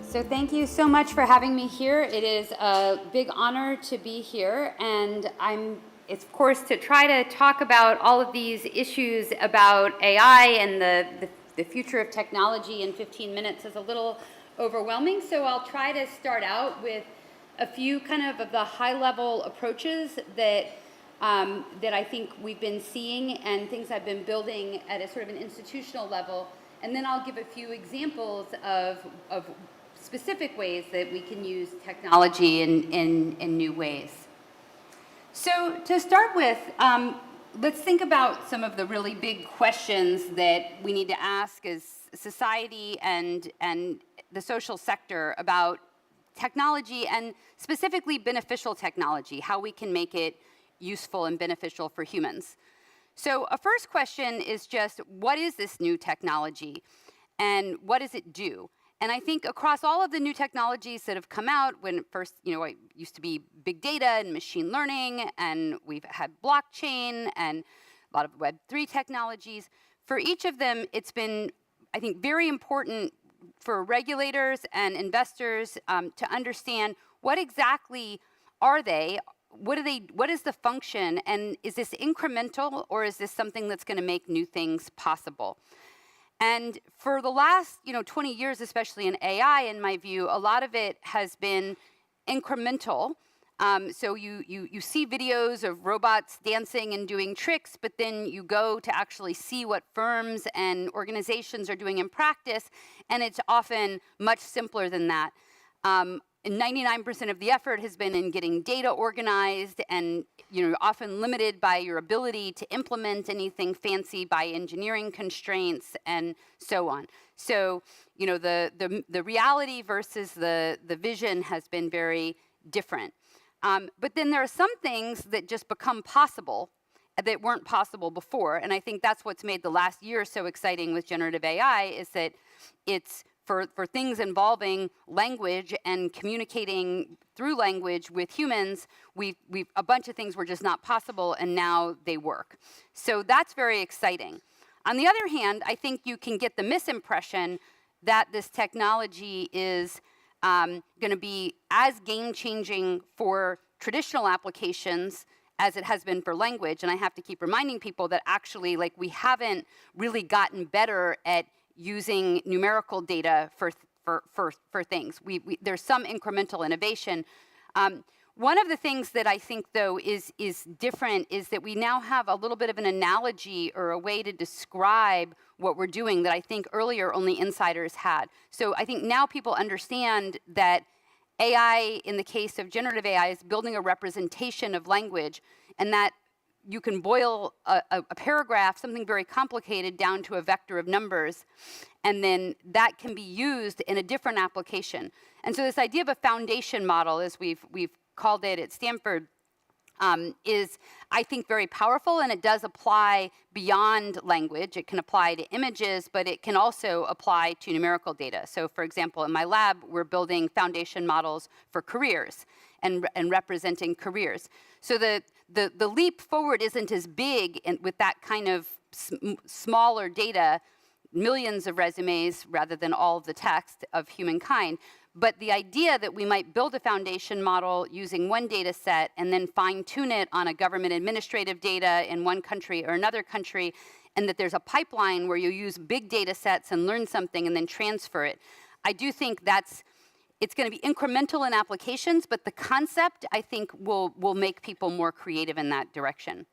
So thank you so much for having me here. It is a big honor to be here, and it's of course to try to talk about all of these issues about AI and the future of technology in 15 minutes is a little overwhelming. So I'll try to start out with a few kind of the high-level approaches that I think we've been seeing and things I've been building at a sort of an institutional level, and then I'll give a few examples of specific ways that we can use technology in new ways. So to start with, let's think about some of the really big questions that we need to ask as society and the social sector about technology, and specifically beneficial technology, how we can make it useful and beneficial for humans. So a first question is just, what is this new technology and what does it do? And I think across all of the new technologies that have come out, when first, it used to be big data and machine learning, and we've had blockchain and a lot of Web3 technologies, for each of them, it's been, I think, very important for regulators and investors to understand what exactly are they, what is the function, and is this incremental, or is this something that's going to make new things possible? And for the last 20 years, especially in AI, in my view, a lot of it has been incremental. So you see videos of robots dancing and doing tricks, but then you go to actually see what firms and organizations are doing in practice, and it's often much simpler than that. 99% of the effort has been in getting data organized, and you're often limited by your ability to implement anything fancy by engineering constraints and so on. So the reality versus the vision has been very different. But then there are some things that just become possible that weren't possible before, and I think that's what's made the last year so exciting with generative AI, is that it's for things involving language and communicating through language with humans, we've a bunch of things were just not possible, and now they work. So that's very exciting. On the other hand, I think you can get the misimpression that this technology is going to be as game-changing for traditional applications as it has been for language. And I have to keep reminding people that actually, we haven't really gotten better at using numerical data for things. There's some incremental innovation. One of the things that I think, though, is different is that we now have a little bit of an analogy or a way to describe what we're doing that I think earlier only insiders had. So I think now people understand that AI, in the case of generative AI, is building a representation of language, and that you can boil a paragraph, something very complicated, down to a vector of numbers, and then that can be used in a different application. And so this idea of a foundation model, as we've called it at Stanford, is, I think, very powerful, and it does apply beyond language. It can apply to images, but it can also apply to numerical data. So, for example, in my lab, we're building foundation models for careers and representing careers. So the leap forward isn't as big with that kind of smaller data, millions of resumes rather than all of the text of humankind. But the idea that we might build a foundation model using one data set and then fine-tune it on a government administrative data in one country or another country, and that there's a pipeline where you use big data sets and learn something and then transfer it. I do think it's going to be incremental in applications, but the concept, I think, will make people more creative in that direction.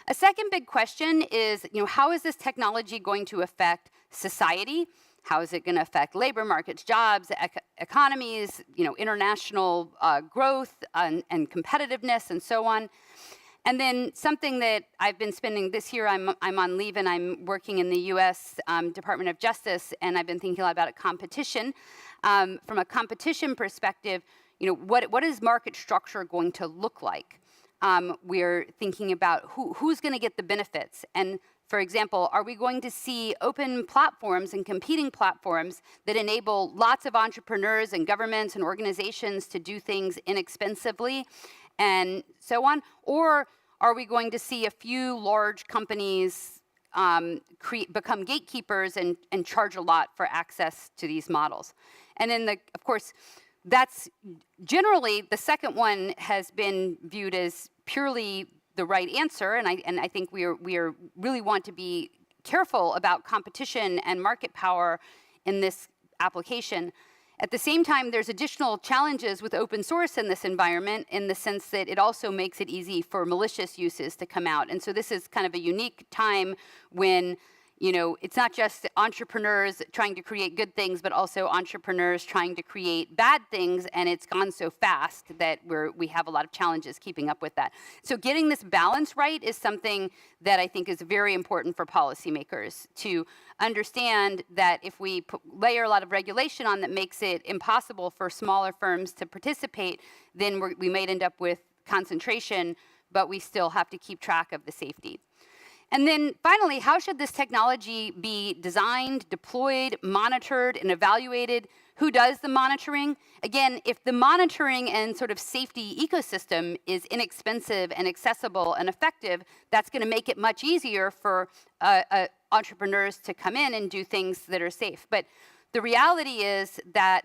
A second big question is, how is this technology going to affect society? How is it going to affect labor markets, jobs, economies, international growth and competitiveness, and so on? And then something that I've been spending this year, I'm on leave and I'm working in the U.S. Department of Justice, and I've been thinking a lot about competition. From a competition perspective, what is market structure going to look like? We're thinking about who's going to get the benefits. And for example, are we going to see open platforms and competing platforms that enable lots of entrepreneurs and governments and organizations to do things inexpensively and so on? Or are we going to see a few large companies become gatekeepers and charge a lot for access to these models? And then, of course, that's generally the second one has been viewed as purely the right answer, and I think we really want to be careful about competition and market power in this application. At the same time, there's additional challenges with open source in this environment, in the sense that it also makes it easy for malicious uses to come out. And so this is kind of a unique time when it's not just entrepreneurs trying to create good things, but also entrepreneurs trying to create bad things, and it's gone so fast that we have a lot of challenges keeping up with that. So getting this balance right is something that I think is very important for policymakers to understand, that if we layer a lot of regulation on that makes it impossible for smaller firms to participate, then we might end up with concentration, but we still have to keep track of the safety. And then finally, how should this technology be designed, deployed, monitored, and evaluated? Who does the monitoring? Again, if the monitoring and sort of safety ecosystem is inexpensive and accessible and effective, that's going to make it much easier for entrepreneurs to come in and do things that are safe. But the reality is that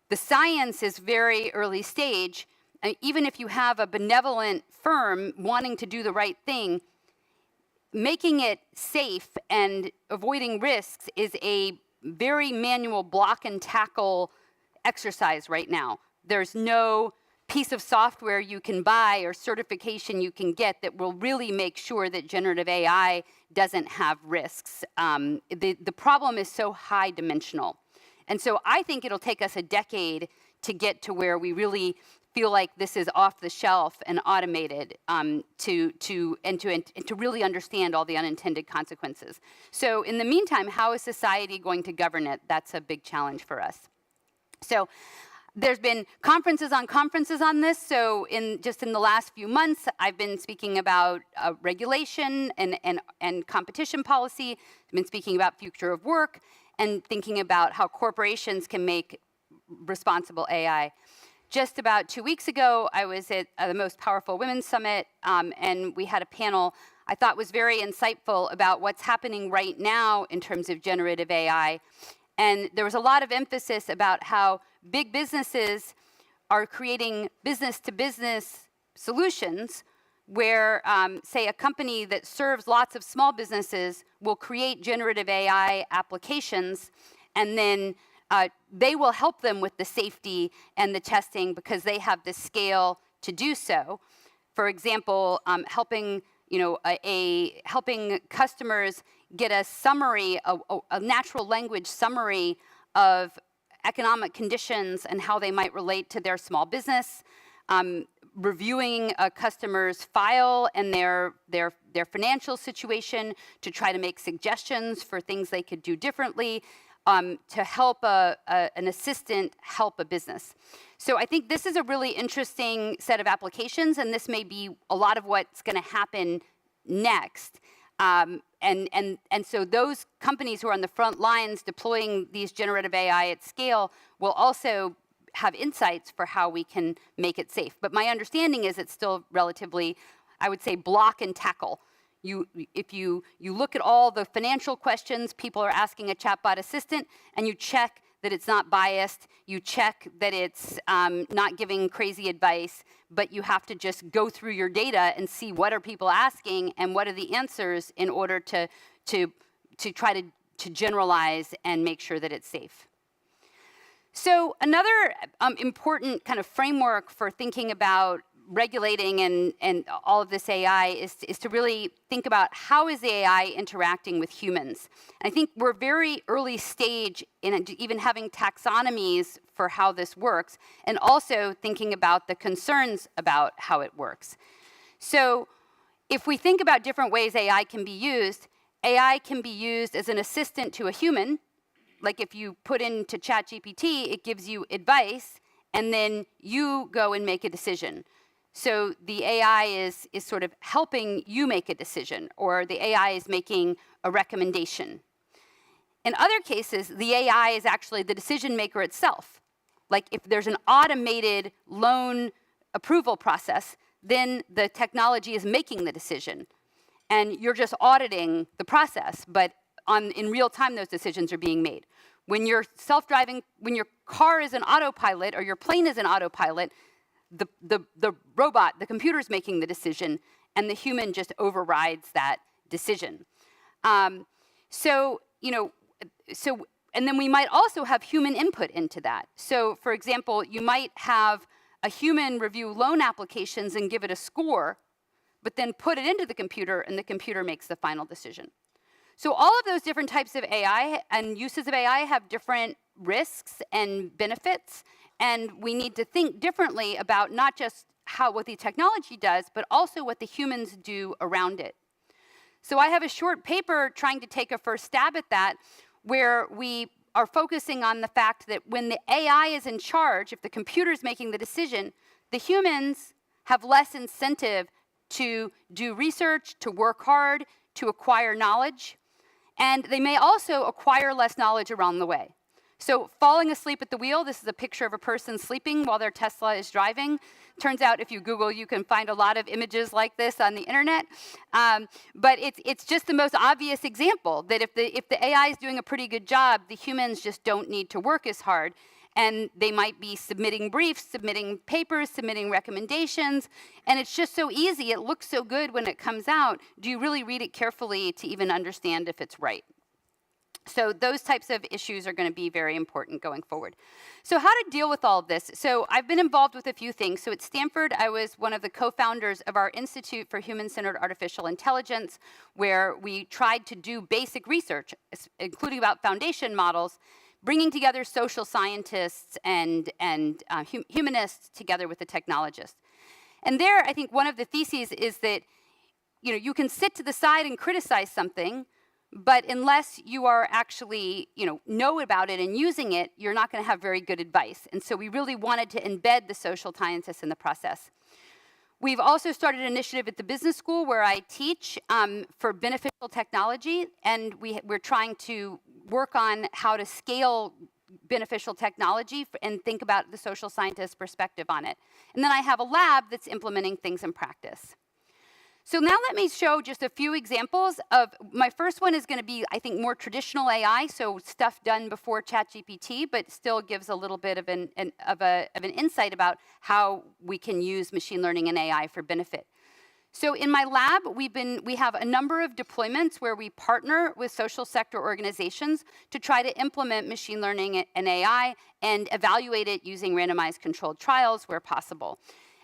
the science is very early stage. And even if you have a benevolent firm wanting to do the right thing, making it safe and avoiding risks is a very manual block and tackle exercise right now. There's no piece of software you can buy or certification you can get that will really make sure that generative AI doesn't have risks. The problem is so high dimensional. And so I think it'll take us a decade to get to where we really feel like this is off the shelf and automated to really understand all the unintended consequences. So in the meantime, how is society going to govern it? That's a big challenge for us. So there's been conferences on this. So just in the last few months, I've been speaking about regulation and competition policy. I've been speaking about future of work and thinking about how corporations can make responsible AI. Just about 2 weeks ago, I was at the Most Powerful Women Summit, and we had a panel I thought was very insightful about what's happening right now in terms of generative AI. And there was a lot of emphasis about how big businesses are creating business-to-business solutions where, say, a company that serves lots of small businesses will create generative AI applications, and then they will help them with the safety and the testing because they have the scale to do so. For example, helping customers get a summary, a natural language summary of economic conditions and how they might relate to their small business, reviewing a customer's file and their financial situation to try to make suggestions for things they could do differently, to help an assistant help a business. So I think this is a really interesting set of applications, and this may be a lot of what's going to happen next. And so those companies who are on the front lines deploying these generative AI at scale will also have insights for how we can make it safe. But my understanding is it's still relatively, I would say, block and tackle. If you look at all the financial questions people are asking a chatbot assistant, and you check that it's not biased, you check that it's not giving crazy advice, but you have to just go through your data and see what are people asking and what are the answers in order to to try to generalize and make sure that it's safe. So another important kind of framework for thinking about regulating and all of this AI is to really think about how is the AI interacting with humans. And I think we're very early stage in even having taxonomies for how this works, and also thinking about the concerns about how it works. So if we think about different ways AI can be used as an assistant to a human. Like if you put into ChatGPT, it gives you advice, and then you go and make a decision. So the AI is sort of helping you make a decision, or the AI is making a recommendation. In other cases, the AI is actually the decision maker itself. Like if there's an automated loan approval process, then the technology is making the decision. And you're just auditing the process, but in real time, those decisions are being made. When you're self-driving, when your car is an autopilot or your plane is an autopilot, the robot, the computer is making the decision, and the human just overrides that decision. And then we might also have human input into that. So, for example, you might have a human review loan applications and give it a score, but then put it into the computer, and the computer makes the final decision. So all of those different types of AI and uses of AI have different risks and benefits, and we need to think differently about not just what the technology does, but also what the humans do around it. So I have a short paper trying to take a first stab at that, where we are focusing on the fact that when the AI is in charge, if the computer is making the decision, the humans have less incentive to do research, to work hard, to acquire knowledge. And they may also acquire less knowledge along the way. So falling asleep at the wheel, this is a picture of a person sleeping while their Tesla is driving. Turns out if you Google, you can find a lot of images like this on the internet. But it's just the most obvious example that if the AI is doing a pretty good job, the humans just don't need to work as hard. And they might be submitting briefs, submitting papers, submitting recommendations. And it's just so easy. It looks so good when it comes out. Do you really read it carefully to even understand if it's right? So those types of issues are going to be very important going forward. So how to deal with all of this? So I've been involved with a few things. So at Stanford, I was one of the co-founders of our Institute for Human-Centered Artificial Intelligence, where we tried to do basic research, including about foundation models, bringing together social scientists and humanists together with the technologists. And there, I think one of the theses is that you can sit to the side and criticize something, but unless you are actually know about it and using it, you're not going to have very good advice. And so we really wanted to embed the social scientists in the process. We've also started an initiative at the business school where I teach for beneficial technology, and we're trying to work on how to scale beneficial technology and think about the social scientist perspective on it. And then I have a lab that's implementing things in practice. So now let me show just a few examples of, my first one is going to be, I think, more traditional AI, so stuff done before ChatGPT, but still gives a little bit of an insight about how we can use machine learning and AI for benefit. So in my lab, we have a number of deployments where we partner with social sector organizations to try to implement machine learning and AI and evaluate it using randomized controlled trials where possible.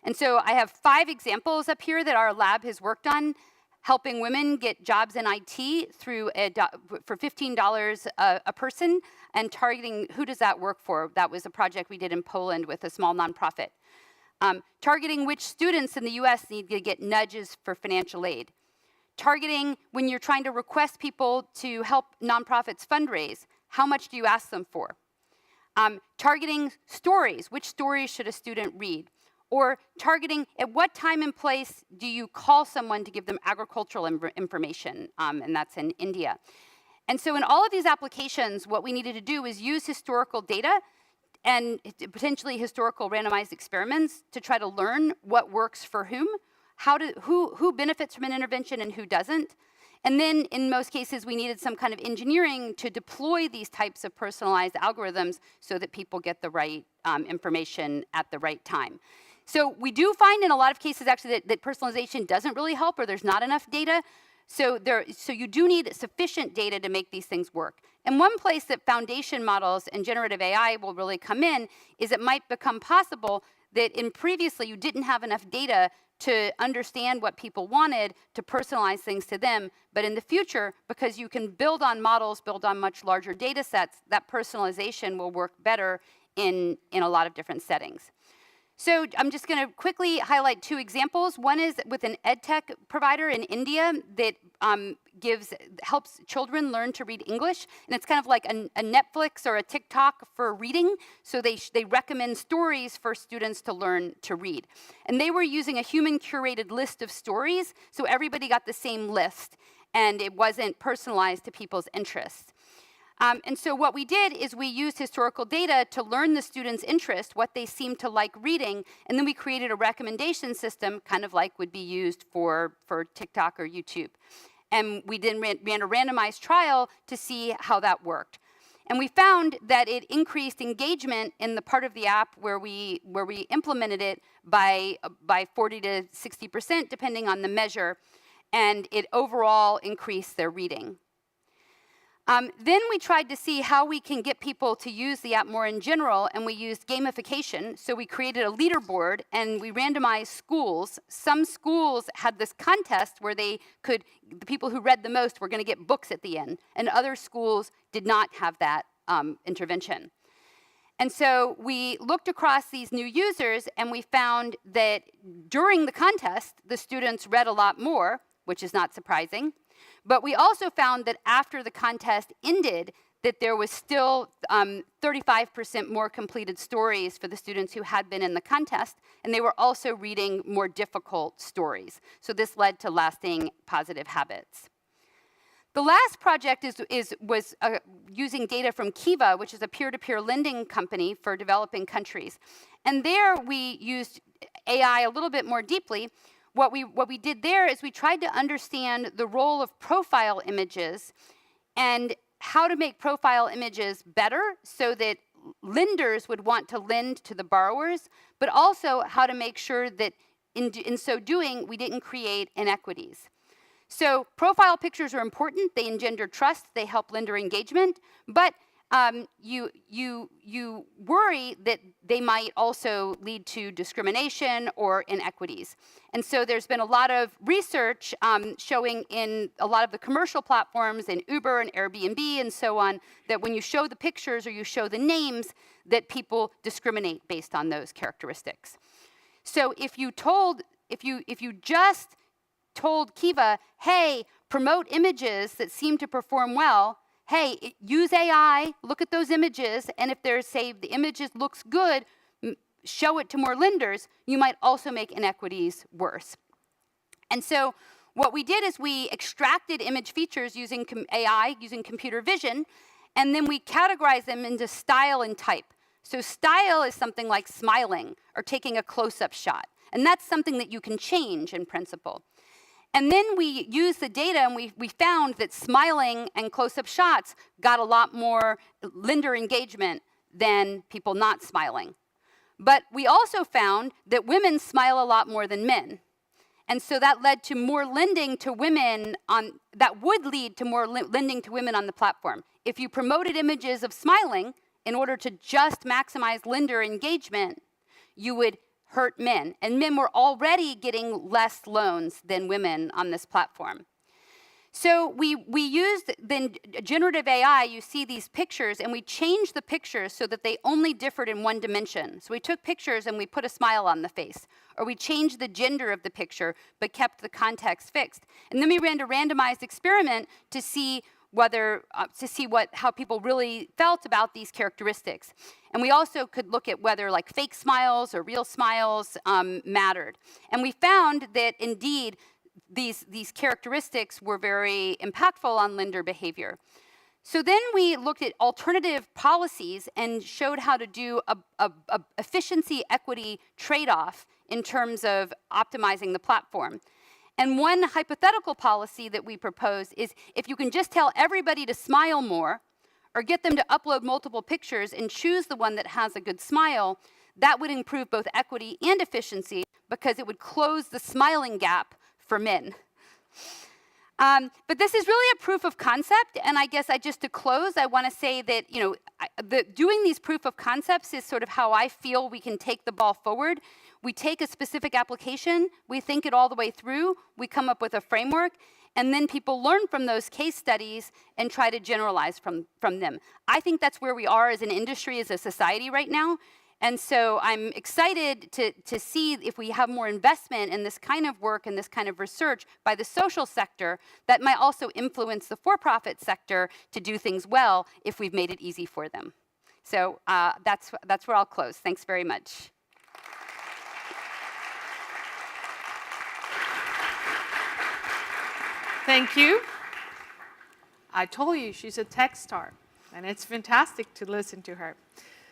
And so I have 5 examples up here that our lab has worked on, helping women get jobs in IT for $15 a person, and targeting who does that work for. That was a project we did in Poland with a small nonprofit. Targeting which students in the US need to get nudges for financial aid. Targeting when you're trying to request people to help nonprofits fundraise, how much do you ask them for? Targeting stories, which stories should a student read? Or targeting at what time and place do you call someone to give them agricultural information, and that's in India. And so in all of these applications, what we needed to do is use historical data and potentially historical randomized experiments to try to learn what works for whom, who benefits from an intervention and who doesn't. And then in most cases, we needed some kind of engineering to deploy these types of personalized algorithms so that people get the right information at the right time. So we do find in a lot of cases actually that personalization doesn't really help, or there's not enough data. So you do need sufficient data to make these things work. And one place that foundation models and generative AI will really come in is it might become possible that previously you didn't have enough data to understand what people wanted, to personalize things to them. But in the future, because you can build on models, build on much larger data sets, that personalization will work better in a lot of different settings. So I'm just going to quickly highlight two examples. One is with an edtech provider in India that helps children learn to read English, and it's kind of like a Netflix or a TikTok for reading. So they recommend stories for students to learn to read. And they were using a human curated list of stories, so everybody got the same list, and it wasn't personalized to people's interests. And so what we did is we used historical data to learn the students' interest, what they seemed to like reading, and then we created a recommendation system, kind of like would be used for TikTok or YouTube. And we then ran a randomized trial to see how that worked. And we found that it increased engagement in the part of the app where we implemented it by 40 to 60%, depending on the measure, and it overall increased their reading. Then we tried to see how we can get people to use the app more in general, and we used gamification. So we created a leaderboard, and we randomized schools. Some schools had this contest where the people who read the most were going to get books at the end, and other schools did not have that intervention. And so we looked across these new users, and we found that during the contest, the students read a lot more, which is not surprising. But we also found that after the contest ended, that there was still 35% more completed stories for the students who had been in the contest, and they were also reading more difficult stories. So this led to lasting positive habits. The last project was using data from Kiva, which is a peer-to-peer lending company for developing countries. And there we used AI a little bit more deeply. What we did there is we tried to understand the role of profile images and how to make profile images better so that lenders would want to lend to the borrowers, but also how to make sure that in so doing, we didn't create inequities. So profile pictures are important. They engender trust. They help lender engagement. But you worry that they might also lead to discrimination or inequities. And so there's been a lot of research showing in a lot of the commercial platforms, in Uber and Airbnb and so on, that when you show the pictures or you show the names, that people discriminate based on those characteristics. So if you just told Kiva, hey, promote images that seem to perform well, hey, use AI, look at those images, and if there's, say, the images looks good, show it to more lenders, you might also make inequities worse. And so what we did is we extracted image features using AI, using computer vision, and then we categorized them into style and type. So style is something like smiling or taking a close-up shot, and that's something that you can change in principle. And then we used the data, and we found that smiling and close-up shots got a lot more lender engagement than people not smiling. But we also found that women smile a lot more than men. And so that led to more lending to women that would lead to more lending to women on the platform. If you promoted images of smiling in order to just maximize lender engagement, you would hurt men. And men were already getting less loans than women on this platform. So we used then generative AI, you see these pictures, and we changed the pictures so that they only differed in one dimension. So we took pictures and we put a smile on the face. Or we changed the gender of the picture, but kept the context fixed. And then we ran a randomized experiment to see how people really felt about these characteristics. And we also could look at whether like fake smiles or real smiles mattered. And we found that indeed these characteristics were very impactful on lender behavior. So then we looked at alternative policies and showed how to do a efficiency equity trade-off in terms of optimizing the platform. And one hypothetical policy that we propose is if you can just tell everybody to smile more or get them to upload multiple pictures and choose the one that has a good smile, that would improve both equity and efficiency because it would close the smiling gap for men. But this is really a proof of concept, and I guess just to close, I want to say that doing these proof of concepts is sort of how I feel we can take the ball forward. We take a specific application, we think it all the way through, we come up with a framework, and then people learn from those case studies and try to generalize from them. I think that's where we are as an industry, as a society right now. And so I'm excited to see if we have more investment in this kind of work and this kind of research by the social sector that might also influence the for-profit sector to do things well if we've made it easy for them. So that's where I'll close. Thanks very much. Thank you. I told you she's a tech star, and it's fantastic to listen to her.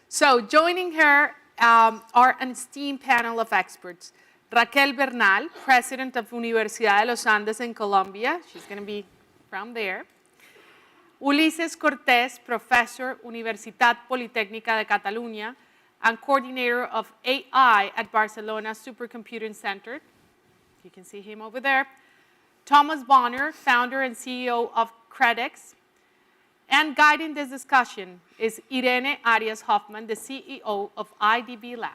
So joining her are an esteemed panel of experts. Raquel Bernal, president of Universidad de los Andes in Colombia. She's going to be from there. Ulises Cortés, professor, Universitat Politécnica de Catalunya, and coordinator of AI at Barcelona Supercomputing Center. You can see him over there. Thomas Bonner, founder and CEO of Credix. And guiding this discussion is Irene Arias Hoffman, the CEO of IDB Lab.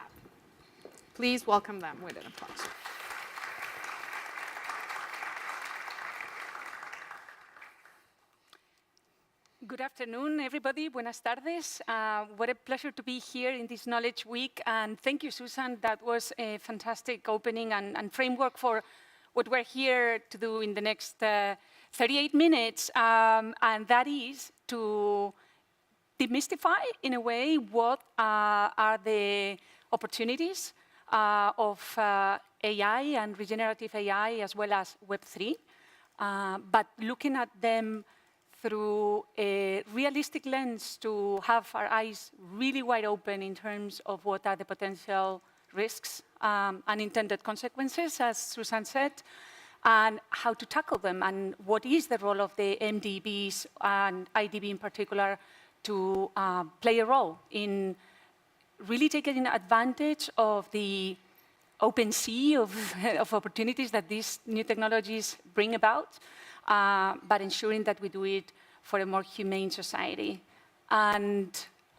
Please welcome them with an applause. Good afternoon, everybody. Buenas tardes. What a pleasure to be here in this Knowledge Week. And thank you, Susan. That was a fantastic opening and framework for what we're here to do in the next 38 minutes. And that is to demystify, in a way, what are the opportunities of AI and regenerative AI, as well as Web3, but looking at them through a realistic lens to have our eyes really wide open in terms of what are the potential risks, unintended consequences, as Susan said, and how to tackle them, and what is the role of the MDBs and IDB in particular to play a role in really taking advantage of the open sea of opportunities that these new technologies bring about, but ensuring that we do it for a more humane society. And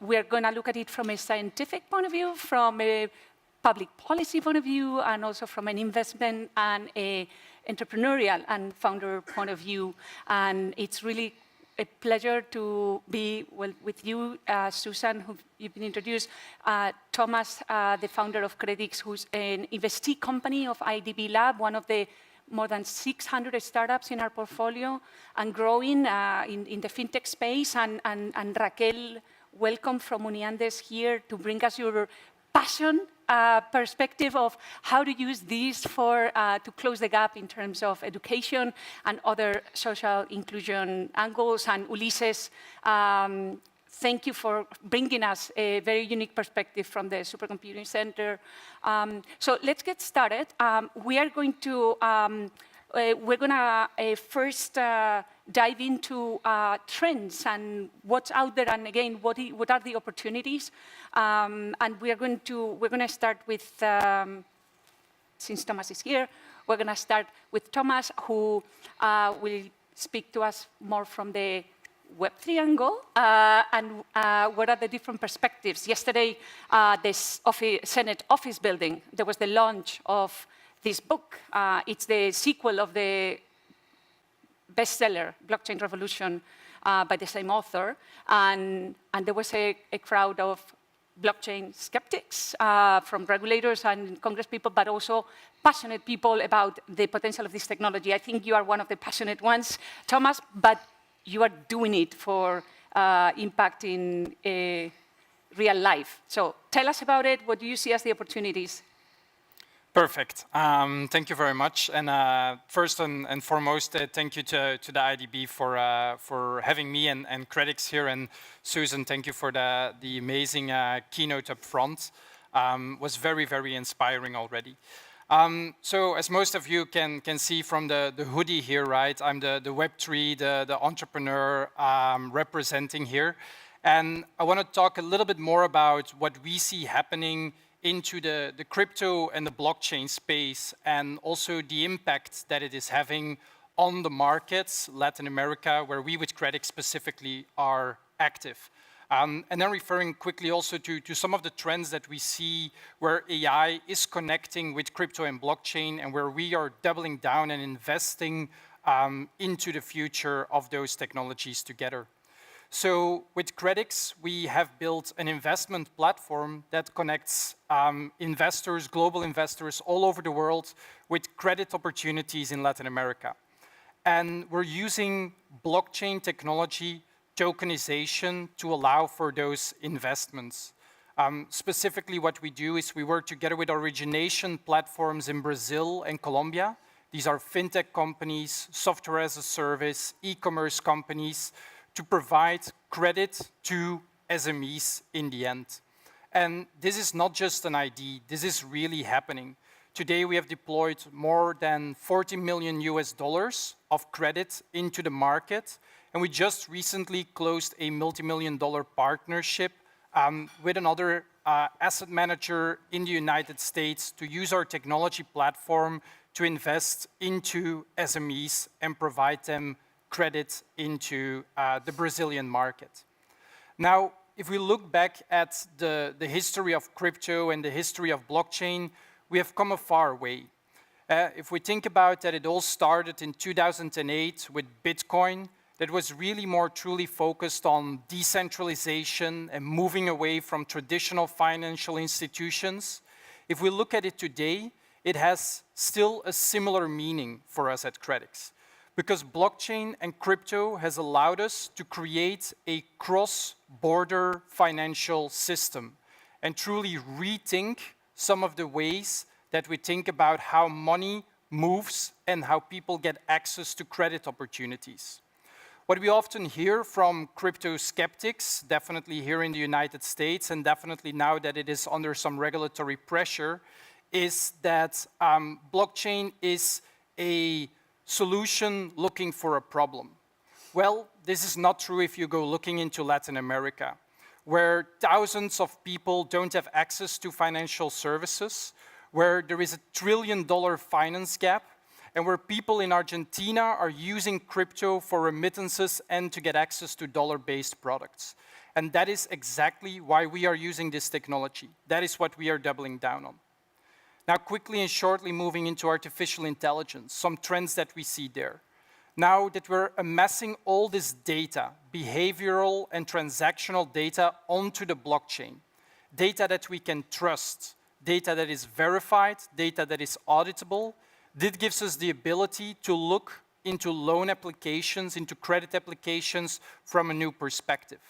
we're going to look at it from a scientific point of view, from a public policy point of view, and also from an investment and a entrepreneurial and founder point of view. And it's really a pleasure to be with you, Susan, who you've been introduced, Thomas, the founder of Credix, who's an investee company of IDB Lab, one of the more than 600 startups in our portfolio, and growing in the fintech space. And Raquel, welcome from Uniandes here to bring us your passion perspective of how to use this for to close the gap in terms of education and other social inclusion angles. And Ulises, thank you for bringing us a very unique perspective from the Supercomputing Center. So let's get started. We are going to first dive into trends and what's out there, and again, what are the opportunities. And we're going to start with, since Thomas is here, we're going to start with Thomas, who will speak to us more from the Web3 angle, and what are the different perspectives. Yesterday, this Senate office building, there was the launch of this book. It's the sequel of the bestseller, Blockchain Revolution, by the same author. And there was a crowd of blockchain skeptics from regulators and Congress people, but also passionate people about the potential of this technology. I think you are one of the passionate ones, Thomas, but you are doing it for impact in real life. So tell us about it. What do you see as the opportunities? Perfect. Thank you very much. And first and foremost, thank you to the IDB for having me and Credix here. And Susan, thank you for the amazing keynote up front. Was very, very inspiring already. So as most of you can see from the hoodie here, right? I'm the Web3, the entrepreneur representing here. And I want to talk a little bit more about what we see happening into the crypto and the blockchain space, and also the impact that it is having on the markets, Latin America, where we with Credix specifically are active. And then referring quickly also to some of the trends that we see where AI is connecting with crypto and blockchain, and where we are doubling down and investing into the future of those technologies together. So with Credix, we have built an investment platform that connects investors, global investors all over the world with credit opportunities in Latin America. And we're using blockchain technology, tokenization, to allow for those investments. Specifically, what we do is we work together with origination platforms in Brazil and Colombia. These are fintech companies, software as a service, e-commerce companies, to provide credit to SMEs in the end. And this is not just an idea, this is really happening. Today we have deployed more than $40 million of credit into the market, and we just recently closed a multi-million-dollar partnership with another asset manager in the United States to use our technology platform to invest into SMEs and provide them credit into the Brazilian market. Now, if we look back at the history of crypto and the history of blockchain, we have come a far way. If we think about that, it all started in 2008 with Bitcoin. That was really more truly focused on decentralization and moving away from traditional financial institutions. If we look at it today, it has still a similar meaning for us at Credix, because blockchain and crypto has allowed us to create a cross-border financial system and truly rethink some of the ways that we think about how money moves and how people get access to credit opportunities. What we often hear from crypto skeptics, definitely here in the United States, and definitely now that it is under some regulatory pressure, is that blockchain is a solution looking for a problem. Well, this is not true if you go looking into Latin America, where thousands of people don't have access to financial services, where there is $1 trillion finance gap, and where people in Argentina are using crypto for remittances and to get access to dollar-based products. And that is exactly why we are using this technology. That is what we are doubling down on. Now, quickly and shortly moving into artificial intelligence, some trends that we see there. Now that we're amassing all this data, behavioral and transactional data onto the blockchain, data that we can trust, data that is verified, data that is auditable, this gives us the ability to look into loan applications, into credit applications from a new perspective.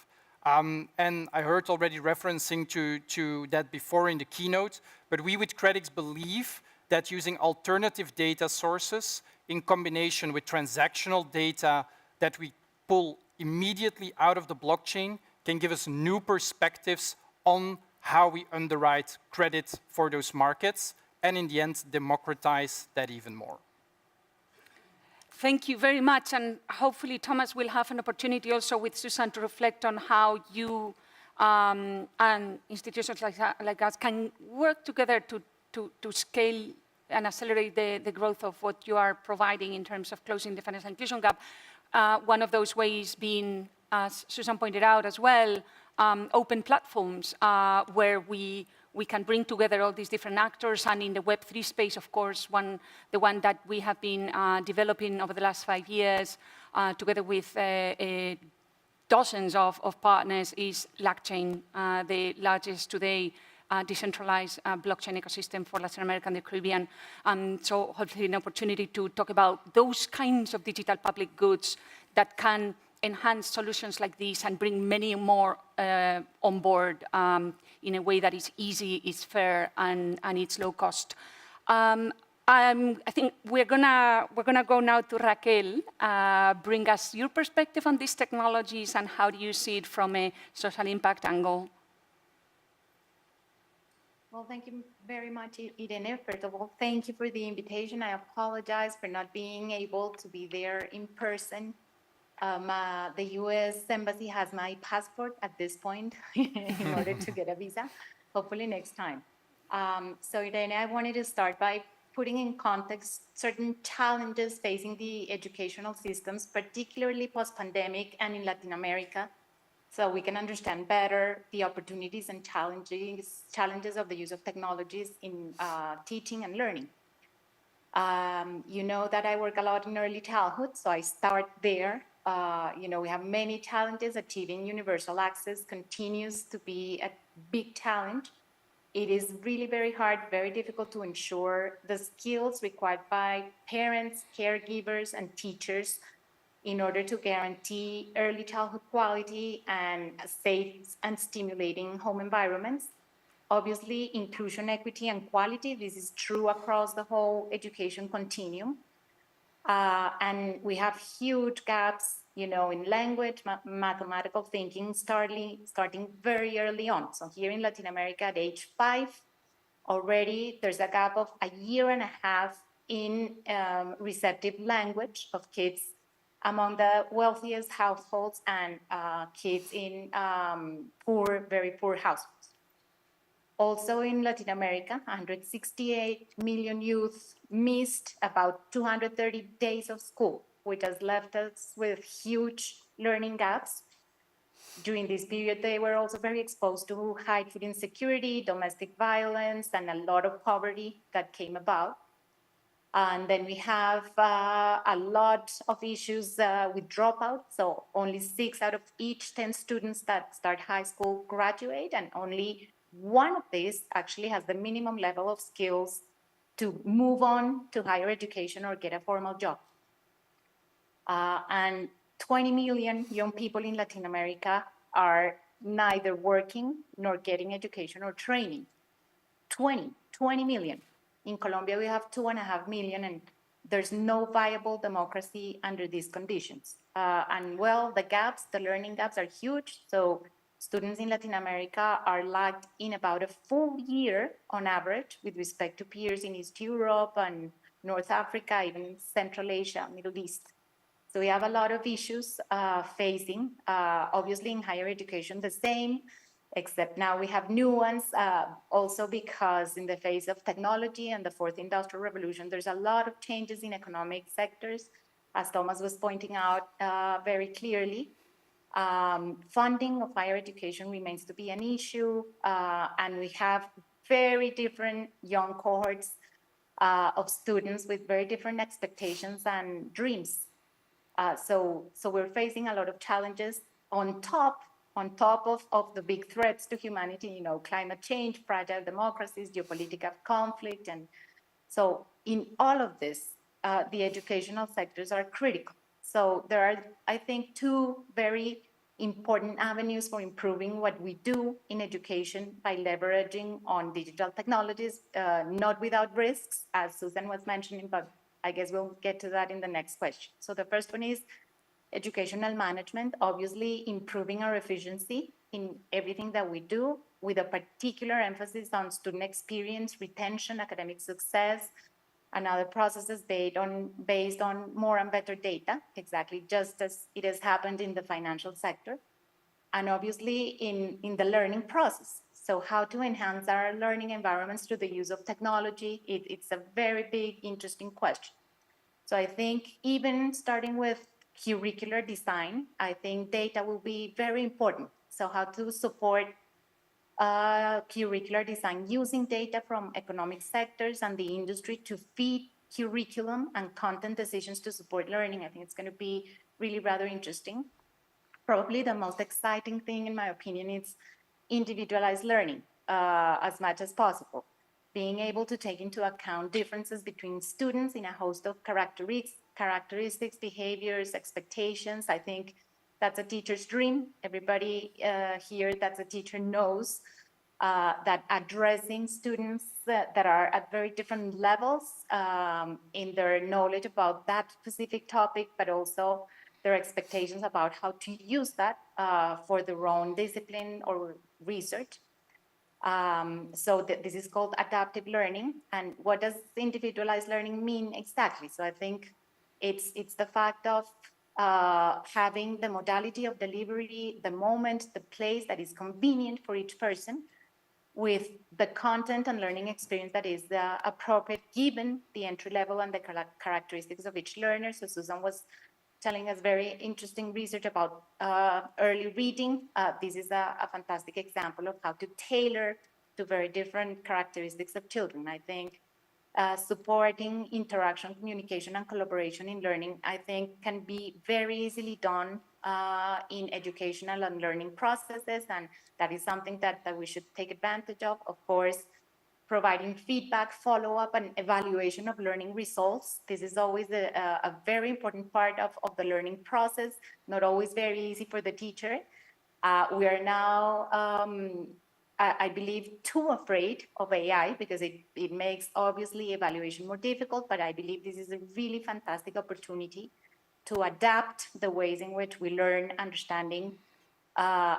And I heard already referencing to that before in the keynote, but we with Credix believe that using alternative data sources in combination with transactional data that we pull immediately out of the blockchain can give us new perspectives on how we underwrite credit for those markets, and in the end, democratize that even more. Thank you very much, and hopefully Thomas will have an opportunity also with Susan to reflect on how you and institutions like us can work together to scale and accelerate the growth of what you are providing in terms of closing the financial inclusion gap. One of those ways being, as Susan pointed out as well, open platforms where we can bring together all these different actors, and in the Web3 space, of course, the one that we have been developing over the last 5 years, together with dozens of partners, is LACchain, the largest today decentralized blockchain ecosystem for Latin America and the Caribbean. So hopefully an opportunity to talk about those kinds of digital public goods that can enhance solutions like this and bring many more on board in a way that is easy, is fair, and it's low cost. I think we're gonna go now to Raquel. Bring us your perspective on these technologies and how do you see it from a social impact angle? Well, thank you very much, Irene. First of all, thank you for the invitation. I apologize for not being able to be there in person. The U.S. Embassy has my passport at this point in order to get a visa, hopefully next time. So Irene, I wanted to start by putting in context certain challenges facing the educational systems, particularly post-pandemic and in Latin America, so we can understand better the opportunities and challenges of the use of technologies in teaching and learning. You know that I work a lot in early childhood, so I start there. We have many challenges. Achieving universal access continues to be a big challenge. It is really very hard, very difficult to ensure the skills required by parents, caregivers, and teachers in order to guarantee early childhood quality and safe and stimulating home environments. Obviously, inclusion, equity, and quality, this is true across the whole education continuum. And we have huge gaps, in language, mathematical thinking, starting very early on. So here in Latin America at age 5, already there's a gap of a year and a half in receptive language of kids among the wealthiest households and kids in very poor households. Also in Latin America, 168 million youth missed about 230 days of school, which has left us with huge learning gaps. During this period, they were also very exposed to high food insecurity, domestic violence, and a lot of poverty that came about. And then we have a lot of issues with dropouts. So only 6 out of each 10 students that start high school graduate, and only one of these actually has the minimum level of skills to move on to higher education or get a formal job. And 20 million young people in Latin America are neither working nor getting education or training. 20 million. In Colombia, we have 2.5 million, and there's no viable democracy under these conditions. And well, the learning gaps are huge. So students in Latin America are lagged in about a full year on average with respect to peers in East Europe and North Africa, even Central Asia, Middle East. So we have a lot of issues facing, obviously in higher education, the same, except now we have new ones, also because in the face of technology and the fourth industrial revolution, there's a lot of changes in economic sectors, as Thomas was pointing out very clearly. Funding of higher education remains to be an issue, and we have very different young cohorts of students with very different expectations and dreams. So we're facing a lot of challenges on top of the big threats to humanity, climate change, fragile democracies, geopolitical conflict. And so in all of this, the educational sectors are critical. So there are, I think, 2 very important avenues for improving what we do in education by leveraging on digital technologies, not without risks, as Susan was mentioning, but I guess we'll get to that in the next question. So the first one is educational management, obviously improving our efficiency in everything that we do, with a particular emphasis on student experience, retention, academic success, and other processes based on more and better data, exactly just as it has happened in the financial sector. And obviously in the learning process. So how to enhance our learning environments through the use of technology, it's a very big, interesting question. So I think even starting with curricular design, I think data will be very important. So how to support curricular design using data from economic sectors and the industry to feed curriculum and content decisions to support learning. I think it's going to be really rather interesting. Probably the most exciting thing, in my opinion, is individualized learning as much as possible. Being able to take into account differences between students in a host of characteristics, behaviors, expectations. I think that's a teacher's dream. Everybody here that's a teacher knows that addressing students that are at very different levels in their knowledge about that specific topic, but also their expectations about how to use that for their own discipline or research. So this is called adaptive learning. And what does individualized learning mean exactly? So I think it's the fact of having the modality of delivery, the moment, the place that is convenient for each person, with the content and learning experience that is appropriate given the entry level and the characteristics of each learner. So Susan was telling us very interesting research about early reading. This is a fantastic example of how to tailor to very different characteristics of children. I think supporting interaction, communication, and collaboration in learning, I think, can be very easily done in educational and learning processes, and that is something that we should take advantage of. Of course, providing feedback, follow-up, and evaluation of learning results. This is always a very important part of the learning process, not always very easy for the teacher. We are now, I believe, too afraid of AI because it makes, obviously, evaluation more difficult, but I believe this is a really fantastic opportunity to adapt the ways in which we learn, understanding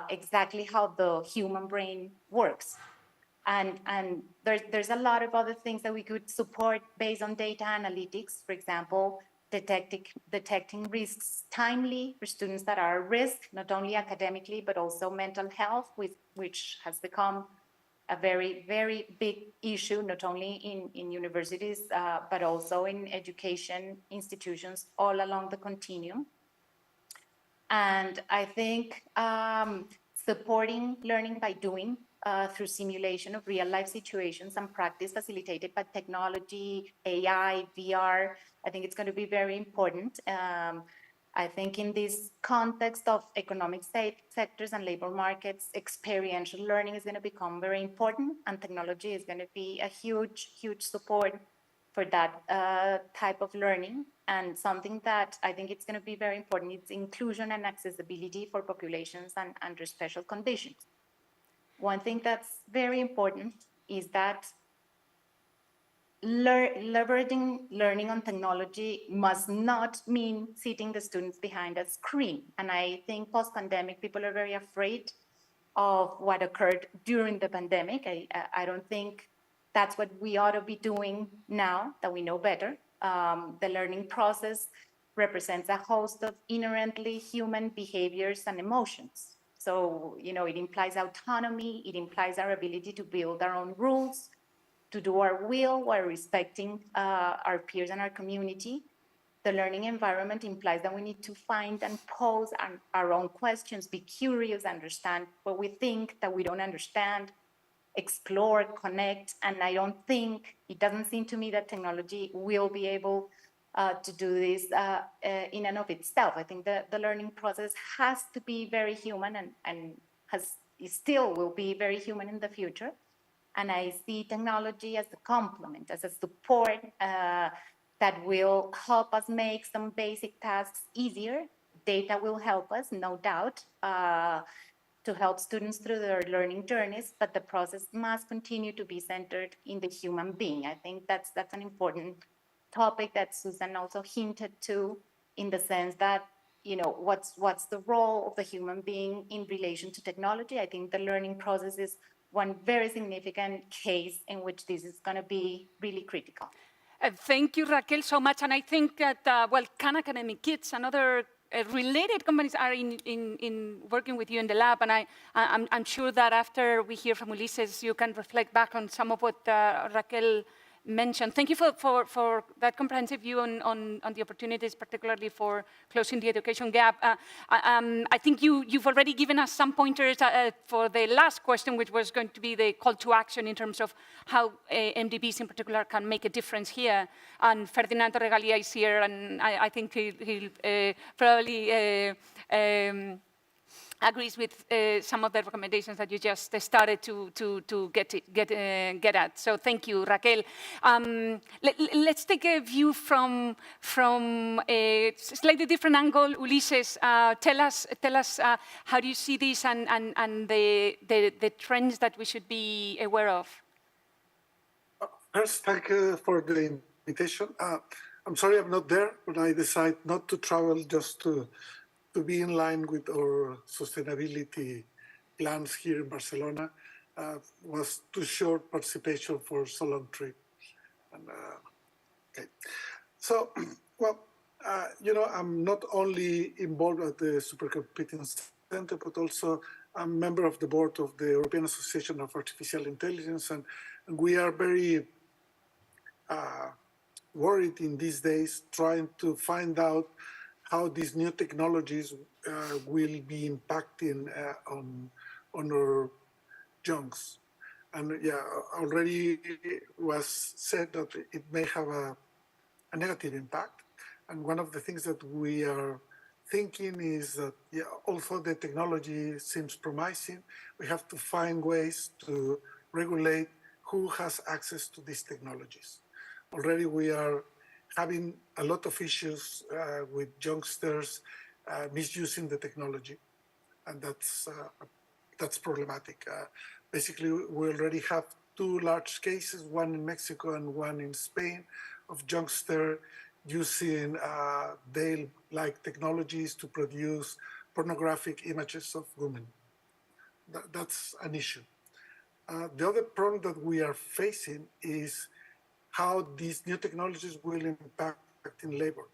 exactly how the human brain works. And there's a lot of other things that we could support based on data analytics. For example, detecting risks timely for students that are at risk, not only academically, but also mental health, which has become a very, very big issue, not only in universities, but also in education institutions all along the continuum. And I think supporting learning by doing through simulation of real life situations and practice facilitated by technology, AI, VR, I think it's going to be very important. I think in this context of economic sectors and labor markets, experiential learning is going to become very important, and technology is going to be a huge, huge support for that type of learning. And something that I think it's going to be very important is inclusion and accessibility for populations and under special conditions. One thing that's very important is that leveraging learning on technology must not mean sitting the students behind a screen. And I think post-pandemic, people are very afraid of what occurred during the pandemic. I don't think that's what we ought to be doing now that we know better. The learning process represents a host of inherently human behaviors and emotions. So, it implies autonomy, it implies our ability to build our own rules, to do our will while respecting our peers and our community. The learning environment implies that we need to find and pose our own questions, be curious, understand what we think that we don't understand, explore, connect. And it doesn't seem to me that technology will be able to do this in and of itself. I think the learning process has to be very human and still will be very human in the future. And I see technology as a complement, as a support that will help us make some basic tasks easier. Data will help us, no doubt, to help students through their learning journeys, but the process must continue to be centered in the human being. I think that's an important topic that Susan also hinted to, in the sense that, what's the role of the human being in relation to technology? I think the learning process is one very significant case in which this is going to be really critical. Thank you, Raquel, so much. And I think that, Khan Academic Kids and other related companies are in working with you in the lab. And I'm sure that after we hear from Ulises, you can reflect back on some of what Raquel mentioned. Thank you for that comprehensive view on the opportunities, particularly for closing the education gap. I think you've already given us some pointers for the last question, which was going to be the call to action in terms of how MDBs in particular can make a difference here. And Ferdinand Regalia is here, and I think he'll probably agrees with some of the recommendations that you just started to get at. So thank you, Raquel. Let's take a view from a slightly different angle. Ulises, tell us how do you see this and the trends that we should be aware of? First, thank you for the invitation. I'm sorry I'm not there, but I decided not to travel just to be in line with our sustainability plans here in Barcelona. Was too short participation for so long trip. And, okay. So, well, I'm not only involved at the Supercomputing Center, but also I'm a member of the board of the European Association of Artificial Intelligence, and we are very worried in these days trying to find out how these new technologies will be impacting on our junks. And yeah, already was said that it may have a negative impact. And one of the things that we are thinking is that, yeah, although the technology seems promising, we have to find ways to regulate who has access to these technologies. Already we are having a lot of issues with youngsters misusing the technology, and that's problematic. Basically, we already have two large cases, one in Mexico and one in Spain, of youngsters using Dale-like technologies to produce pornographic images of women. That's an issue. The other problem that we are facing is how these new technologies will impact in labor.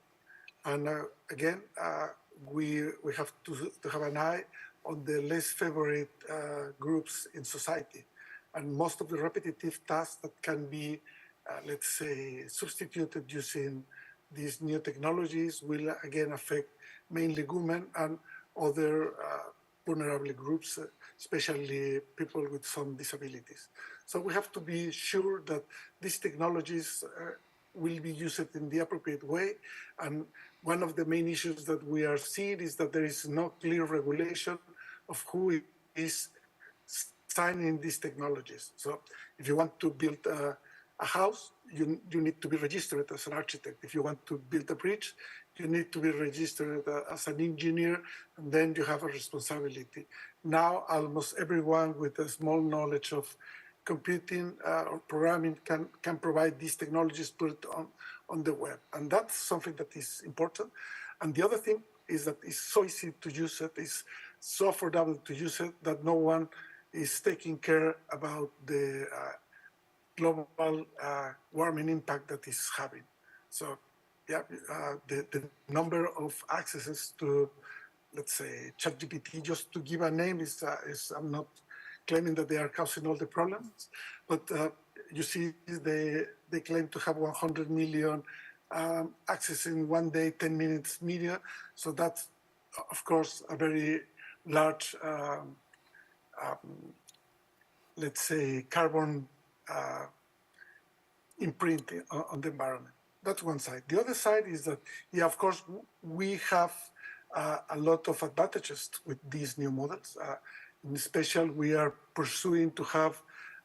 And again, we have to have an eye on the less favorite groups in society. And most of the repetitive tasks that can be, let's say, substituted using these new technologies will again affect mainly women and other vulnerable groups, especially people with some disabilities. So we have to be sure that these technologies will be used in the appropriate way. And one of the main issues that we are seeing is that there is no clear regulation of who is signing these technologies. So if you want to build a house, you need to be registered as an architect. If you want to build a bridge, you need to be registered as an engineer, and then you have a responsibility. Now, almost everyone with a small knowledge of computing or programming can provide these technologies put on the web. And that's something that is important. And the other thing is that it's so easy to use it, it's so affordable to use it that no one is taking care about the global warming impact that is having. So yeah, the number of accesses to, let's say, ChatGPT, just to give a name, is I'm not claiming that they are causing all the problems, but you see they claim to have 100 million access in one day, 10 minutes media. So that's, of course, a very large, let's say, carbon imprint on the environment. That's one side. The other side is that, yeah, of course, we have a lot of advantages with these new models. In special, we are pursuing to have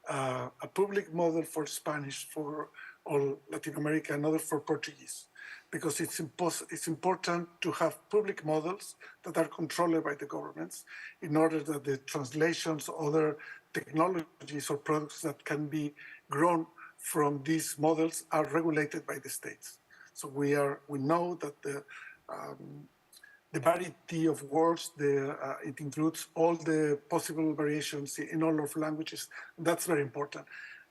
a public model for Spanish for all Latin America and other for Portuguese, because it's important to have public models that are controlled by the governments in order that the translations, other technologies or products that can be grown from these models are regulated by the states. So we know that the variety of words, it includes all the possible variations in all of languages. That's very important.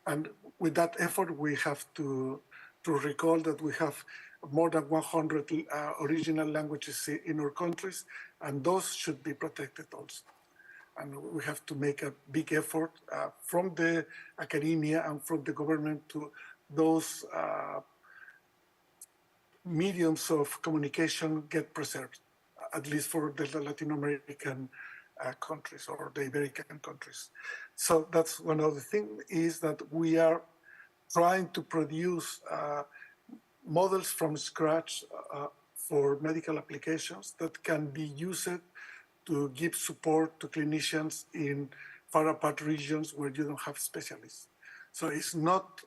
And with that effort, we have to recall that we have more than 100 original languages in our countries, and those should be protected also. And we have to make a big effort from the academia and from the government to those mediums of communication get preserved, at least for the Latin American countries or the Iberican countries. So that's one other thing, is that we are trying to produce models from scratch for medical applications that can be used to give support to clinicians in far apart regions where you don't have specialists. So it's not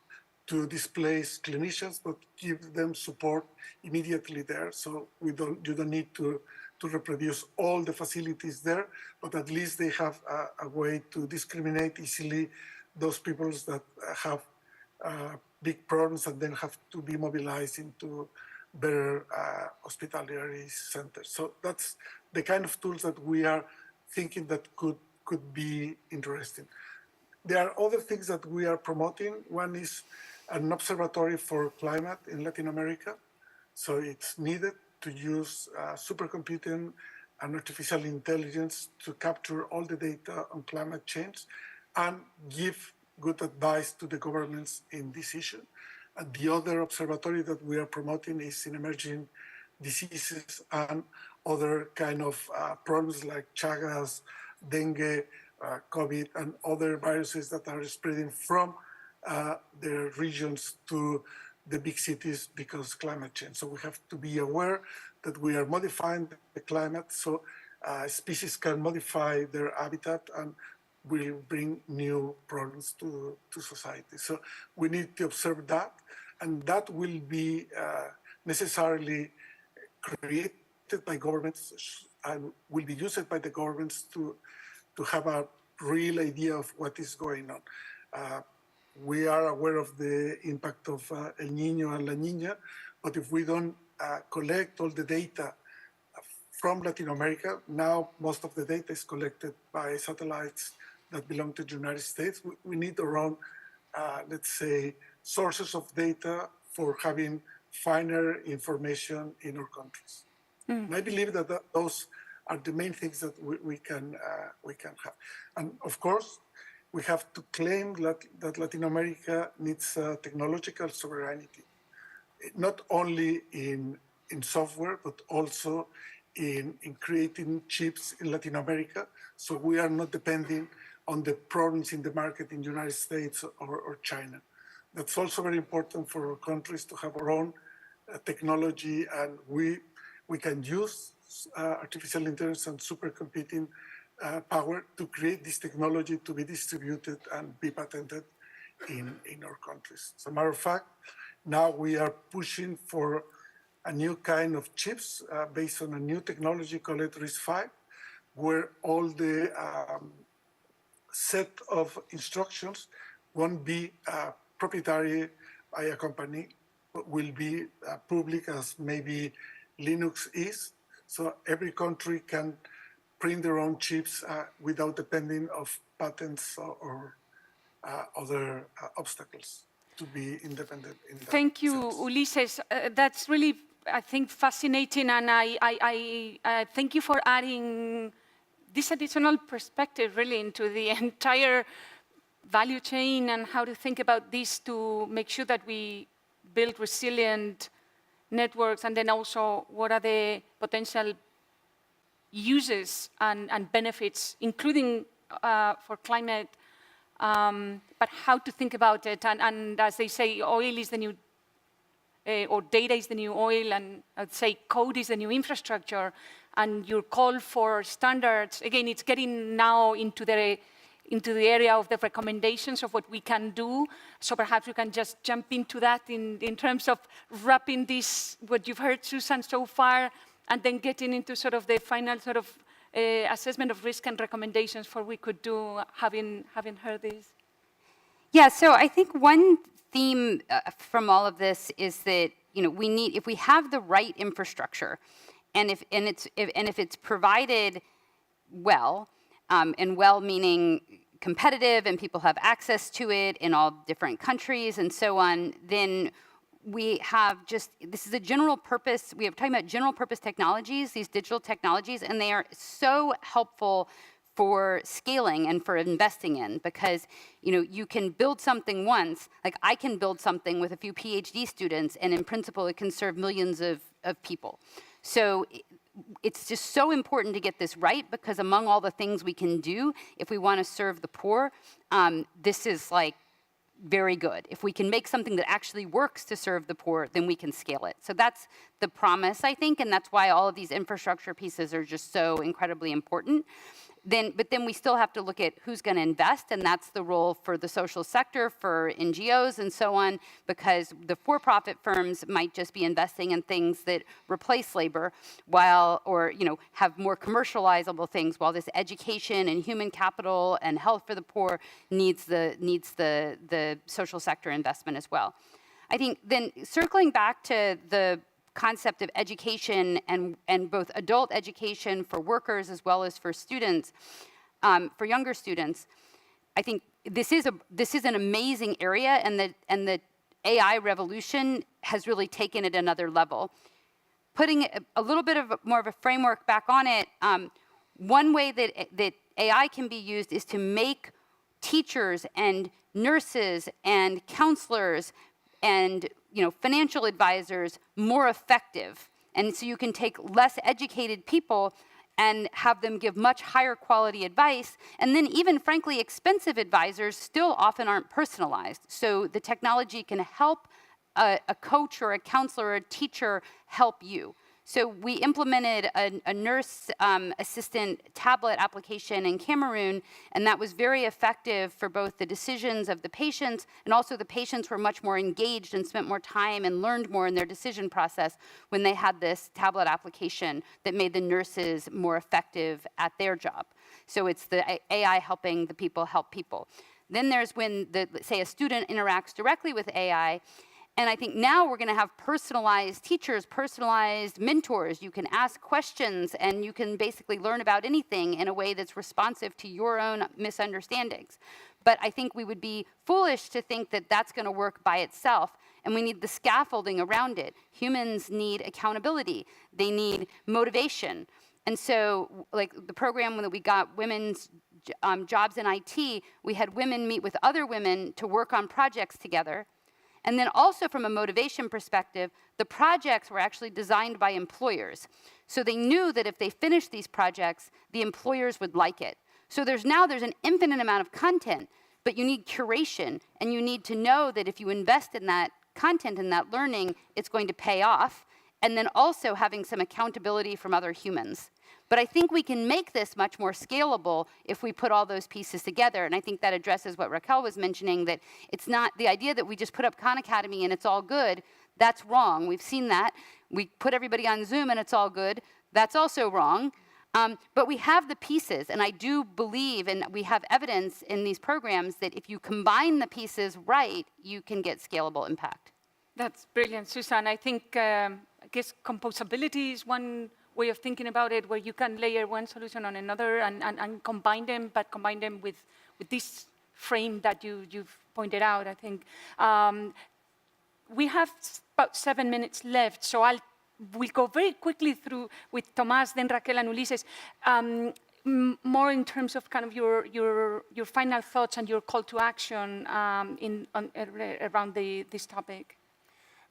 to displace clinicians, but give them support immediately there. So you don't need to reproduce all the facilities there, but at least they have a way to discriminate easily those people that have big problems and then have to be mobilized into better hospitality centers. So that's the kind of tools that we are thinking that could be interesting. There are other things that we are promoting. One is an observatory for climate in Latin America. So it's needed to use supercomputing and artificial intelligence to capture all the data on climate change and give good advice to the governments in this issue. And the other observatory that we are promoting is in emerging diseases and other kind of problems like Chagas, dengue, COVID, and other viruses that are spreading from the regions to the big cities because climate change. So we have to be aware that we are modifying the climate so species can modify their habitat and will bring new problems to society. So we need to observe that, and that will be necessarily created by governments and will be used by the governments to have a real idea of what is going on. We are aware of the impact of El Niño and La Niña, but if we don't collect all the data from Latin America, now most of the data is collected by satellites that belong to the United States. We need around, let's say, sources of data for having finer information in our countries. And I believe that those are the main things that we can have. And of course, we have to claim that Latin America needs technological sovereignty, not only in software, but also in creating chips in Latin America. So we are not depending on the problems in the market in the United States or China. That's also very important for our countries to have our own technology, and we can use artificial intelligence and supercomputing power to create this technology to be distributed and be patented in our countries. As a matter of fact, now we are pushing for a new kind of chips based on a new technology called RISC-V, where all the set of instructions won't be proprietary by a company, but will be public as maybe Linux is. So every country can print their own chips without depending of patents or other obstacles to be independent in that Thank you, sense. Ulises. That's really, I think, fascinating, and I thank you for adding this additional perspective really into the entire value chain and how to think about this to make sure that we build resilient networks, and then also what are the potential uses and benefits, including for climate, but how to think about it. And as they say, oil is the new, or data is the new oil, and I'd say code is the new infrastructure, and your call for standards, again, it's getting now into the area of the recommendations of what we can do. So perhaps we can just jump into that in terms of wrapping this, what you've heard, Susan, so far, and then getting into sort of the final sort of assessment of risk and recommendations for we could do, having heard this. Yeah, so I think one theme from all of this is that we need, if we have the right infrastructure, and if it's provided well, and well meaning competitive, and people have access to it in all different countries and so on, then we have just, this is a general purpose, we are talking about general purpose technologies, these digital technologies, and they are so helpful for scaling and for investing in, because you can build something once, like I can build something with a few PhD students, and in principle it can serve millions of people. So it's just so important to get this right, because among all the things we can do, if we want to serve the poor, this is like very good. If we can make something that actually works to serve the poor, then we can scale it. So that's the promise, I think, and that's why all of these infrastructure pieces are just so incredibly important. But then we still have to look at who's going to invest, and that's the role for the social sector, for NGOs and so on, because the for-profit firms might just be investing in things that replace labor, or have more commercializable things, while this education and human capital and health for the poor needs the social sector investment as well. I think then circling back to the concept of education and both adult education for workers as well as for students, for younger students, I think this is an amazing area, and the AI revolution has really taken it another level. putting a little bit of more of a framework back on it, one way that AI can be used is to make teachers and nurses and counselors and financial advisors more effective. And so you can take less educated people and have them give much higher quality advice. And then even, frankly, expensive advisors still often aren't personalized. So the technology can help a coach or a counselor or a teacher help you. So we implemented a nurse assistant tablet application in Cameroon, and that was very effective for both the decisions of the patients, and also the patients were much more engaged and spent more time and learned more in their decision process when they had this tablet application that made the nurses more effective at their job. So it's the AI helping the people help people. Then there's when, say, a student interacts directly with AI. And I think now we're going to have personalized teachers, personalized mentors. You can ask questions and you can basically learn about anything in a way that's responsive to your own misunderstandings. But I think we would be foolish to think that that's going to work by itself. And we need the scaffolding around it. Humans need accountability. They need motivation. And so, like the program that we got, women's jobs in IT, we had women meet with other women to work on projects together. And then also from a motivation perspective, the projects were actually designed by employers. So they knew that if they finished these projects, the employers would like it. So there's an infinite amount of content, but you need curation, and you need to know that if you invest in that content and that learning, it's going to pay off, and then also having some accountability from other humans. But I think we can make this much more scalable if we put all those pieces together. And I think that addresses what Raquel was mentioning, that it's not the idea that we just put up Khan Academy and it's all good. That's wrong. We've seen that. We put everybody on Zoom and it's all good. That's also wrong. But we have the pieces, and I do believe, and we have evidence in these programs, that if you combine the pieces right, you can get scalable impact. That's brilliant, Susan. I think, I guess composability is one way of thinking about it, where you can layer one solution on another and combine them, but combine them with this frame that you've pointed out, I think. We have about 7 minutes left, so we'll go very quickly through with Tomas, then Raquel and Ulises, more in terms of kind of your final thoughts and your call to action around this topic.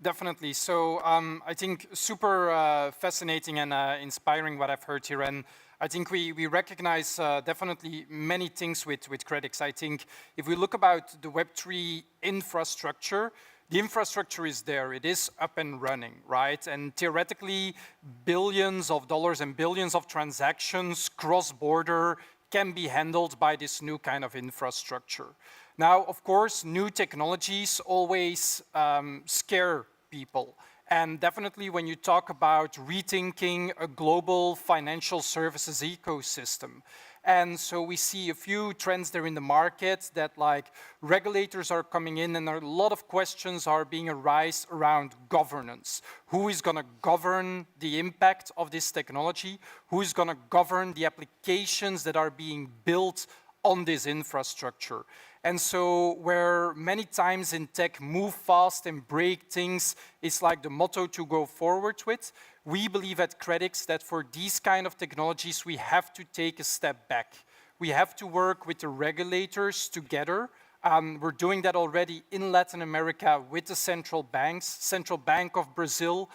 Definitely. So I think super fascinating and inspiring what I've heard here. And I think we recognize definitely many things with Credix. I think if we look about the Web3 infrastructure, the infrastructure is there. It is up and running, right? And theoretically, billions of dollars and billions of transactions cross-border can be handled by this new kind of infrastructure. Now, of course, new technologies always scare people. And definitely when you talk about rethinking a global financial services ecosystem. And so we see a few trends there in the market that, like, regulators are coming in and a lot of questions are being arised around governance. Who is going to govern the impact of this technology? Who is going to govern the applications that are being built on this infrastructure? And so where many times in tech move fast and break things is like the motto to go forward with, we believe at Credix that for these kind of technologies, we have to take a step back. We have to work with the regulators together. We're doing that already in Latin America with the central banks. Central Bank of Brazil,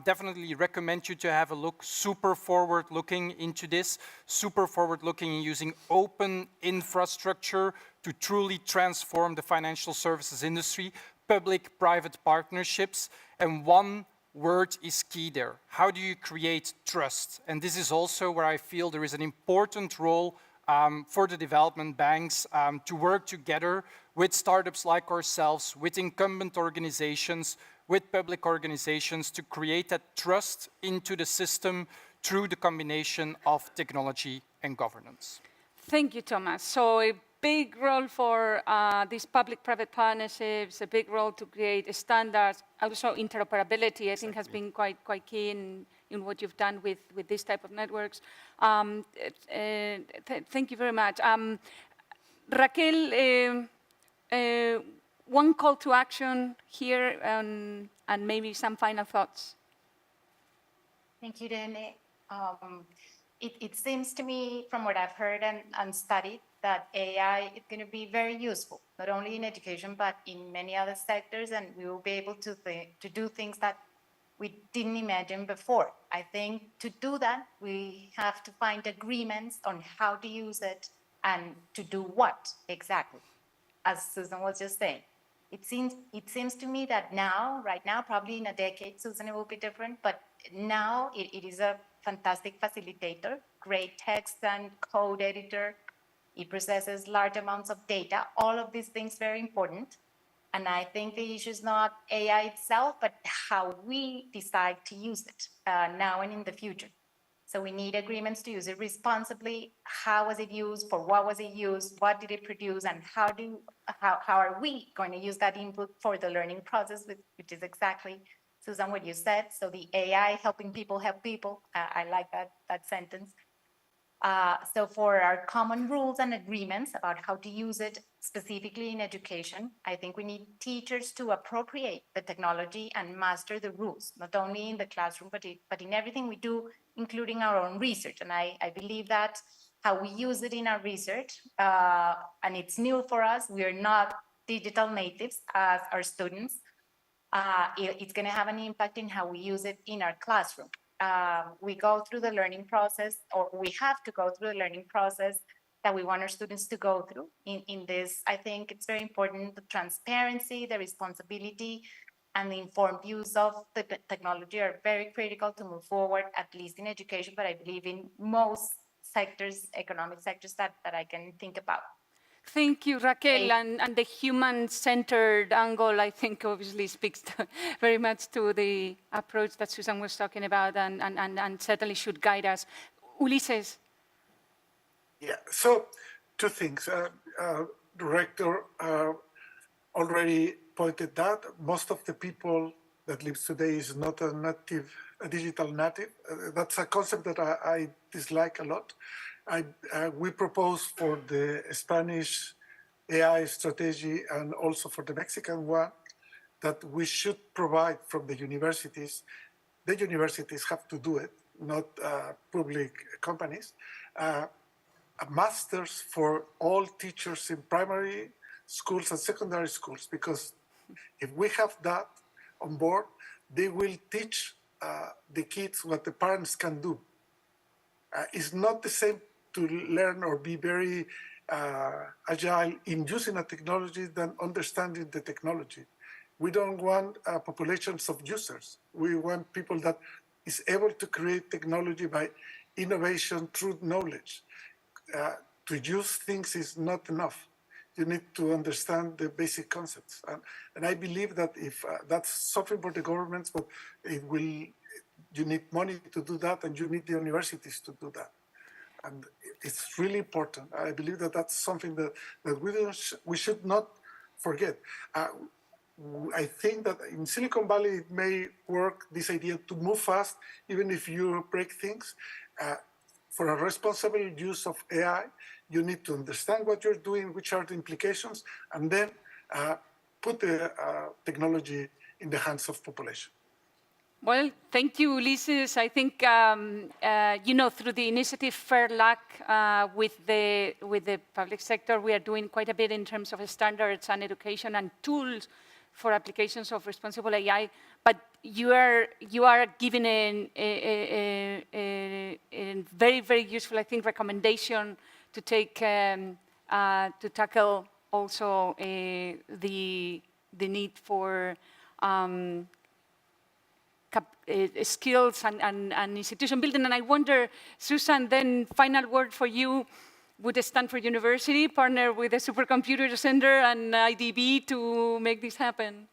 definitely recommend you to have a look, super forward-looking into this, super forward-looking in using open infrastructure to truly transform the financial services industry, public-private partnerships, and one word is key there. How do you create trust? And this is also where I feel there is an important role for the development banks to work together with startups like ourselves, with incumbent organizations, with public organizations to create that trust into the system through the combination of technology and governance. Thank you, Thomas. So a big role for these public-private partnerships, a big role to create standards, also interoperability, I think has been quite key in what you've done with this type of networks. Thank you very much. Raquel, one call to action here and maybe some final thoughts. Thank you, Dene. It seems to me, from what I've heard and studied, that AI is going to be very useful, not only in education, but in many other sectors, and we will be able to do things that we didn't imagine before. I think to do that, we have to find agreements on how to use it and to do what exactly, as Susan was just saying. It seems to me that now, right now, probably in a decade, Susan, it will be different, but now it is a fantastic facilitator, great text and code editor. It processes large amounts of data. All of these things very important. And I think the issue is not AI itself, but how we decide to use it now and in the future. So we need agreements to use it responsibly. How was it used? For what was it used? What did it produce? And how are we going to use that input for the learning process, which is exactly, Susan, what you said. So the AI helping people help people. I like that sentence. So for our common rules and agreements about how to use it specifically in education, I think we need teachers to appropriate the technology and master the rules, not only in the classroom, but in everything we do, including our own research. And I believe that how we use it in our research, and it's new for us, we are not digital natives as our students, it's going to have an impact in how we use it in our classroom. We go through the learning process, or we have to go through the learning process that we want our students to go through. In this, I think it's very important, the transparency, the responsibility, and the informed use of the technology are very critical to move forward, at least in education, but I believe in most sectors, economic sectors that I can think about. Thank you, Raquel. And the human-centered angle, I think, obviously speaks very much to the approach that Susan was talking about and certainly should guide us. Ulises. Yeah, so two things. Director already pointed that most of the people that lives today is not a digital native. That's a concept that I dislike a lot. We propose for the Spanish AI strategy and also for the Mexican one that we should provide from the universities have to do it, not public companies, a master's for all teachers in primary schools and secondary schools, because if we have that on board, they will teach the kids what the parents can do. It's not the same to learn or be very agile in using a technology than understanding the technology. We don't want populations of users. We want people that is able to create technology by innovation through knowledge. To use things is not enough. You need to understand the basic concepts. And I believe that if that's something for the governments, but you need money to do that, and you need the universities to do that. And it's really important. I believe that that's something that we should not forget. I think that in Silicon Valley, it may work, this idea to move fast, even if you break things. For a responsible use of AI, you need to understand what you're doing, which are the implications, and then put the technology in the hands of population. Well, thank you, Ulises. I think, through the initiative Fair Luck with the public sector, we are doing quite a bit in terms of standards and education and tools for applications of responsible AI. But you are giving a very, very useful, I think, recommendation to take to tackle also the need for skills and institution building. And I wonder, Susan, then final word for you. Would Stanford University partner with the Supercomputer Center and IDB to make this happen?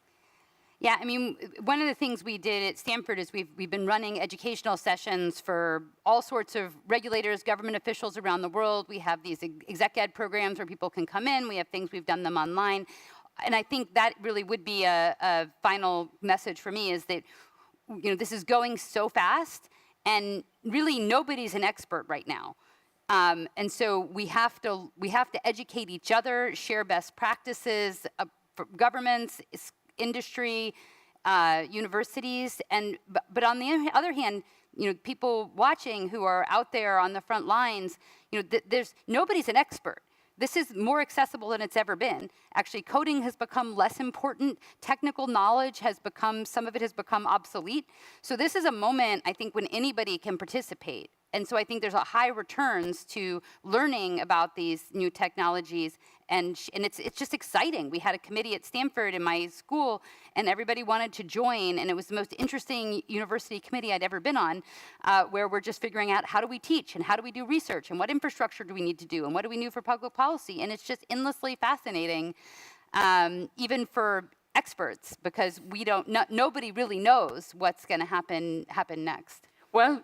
Yeah, I mean, one of the things we did at Stanford is we've been running educational sessions for all sorts of regulators, government officials around the world. We have these exec ed programs where people can come in. We have things, we've done them online. And I think that really would be a final message for me, is that this is going so fast, and really nobody's an expert right now. And so we have to educate each other, share best practices, for governments, industry, universities, but on the other hand, people watching who are out there on the front lines, nobody's an expert. This is more accessible than it's ever been. Actually, coding has become less important. Technical knowledge some of it has become obsolete. So this is a moment, I think, when anybody can participate. And so I think there's a high returns to learning about these new technologies, and it's just exciting. We had a committee at Stanford in my school, and everybody wanted to join, and it was the most interesting university committee I'd ever been on, where we're just figuring out how do we teach, and how do we do research, and what infrastructure do we need to do, and what do we do for public policy, and it's just endlessly fascinating, even for experts, because nobody really knows what's going to happen next. Well,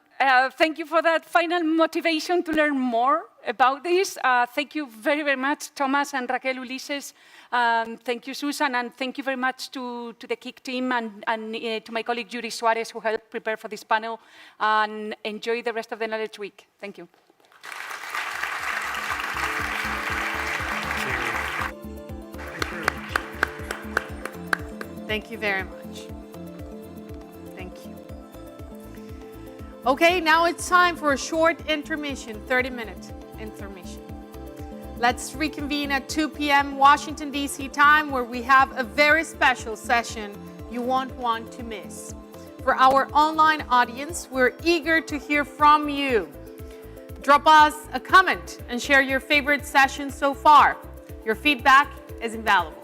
thank you for that final motivation to learn more about this. Thank you very, very much, Thomas and Raquel Ulises. Thank you, Susan, and thank you very much to the KIC team and to my colleague Judy Schwarz, who helped prepare for this panel. And enjoy the rest of the Knowledge Week. Thank you. Thank you very much. Thank you. Okay, now it's time for a short intermission, 30-minute intermission. Let's reconvene at 2 p.m. Washington, D.C. time, where we have a very special session you won't want to miss. For our online audience, we're eager to hear from you. Drop us a comment and share your favorite session so far. Your feedback is invaluable.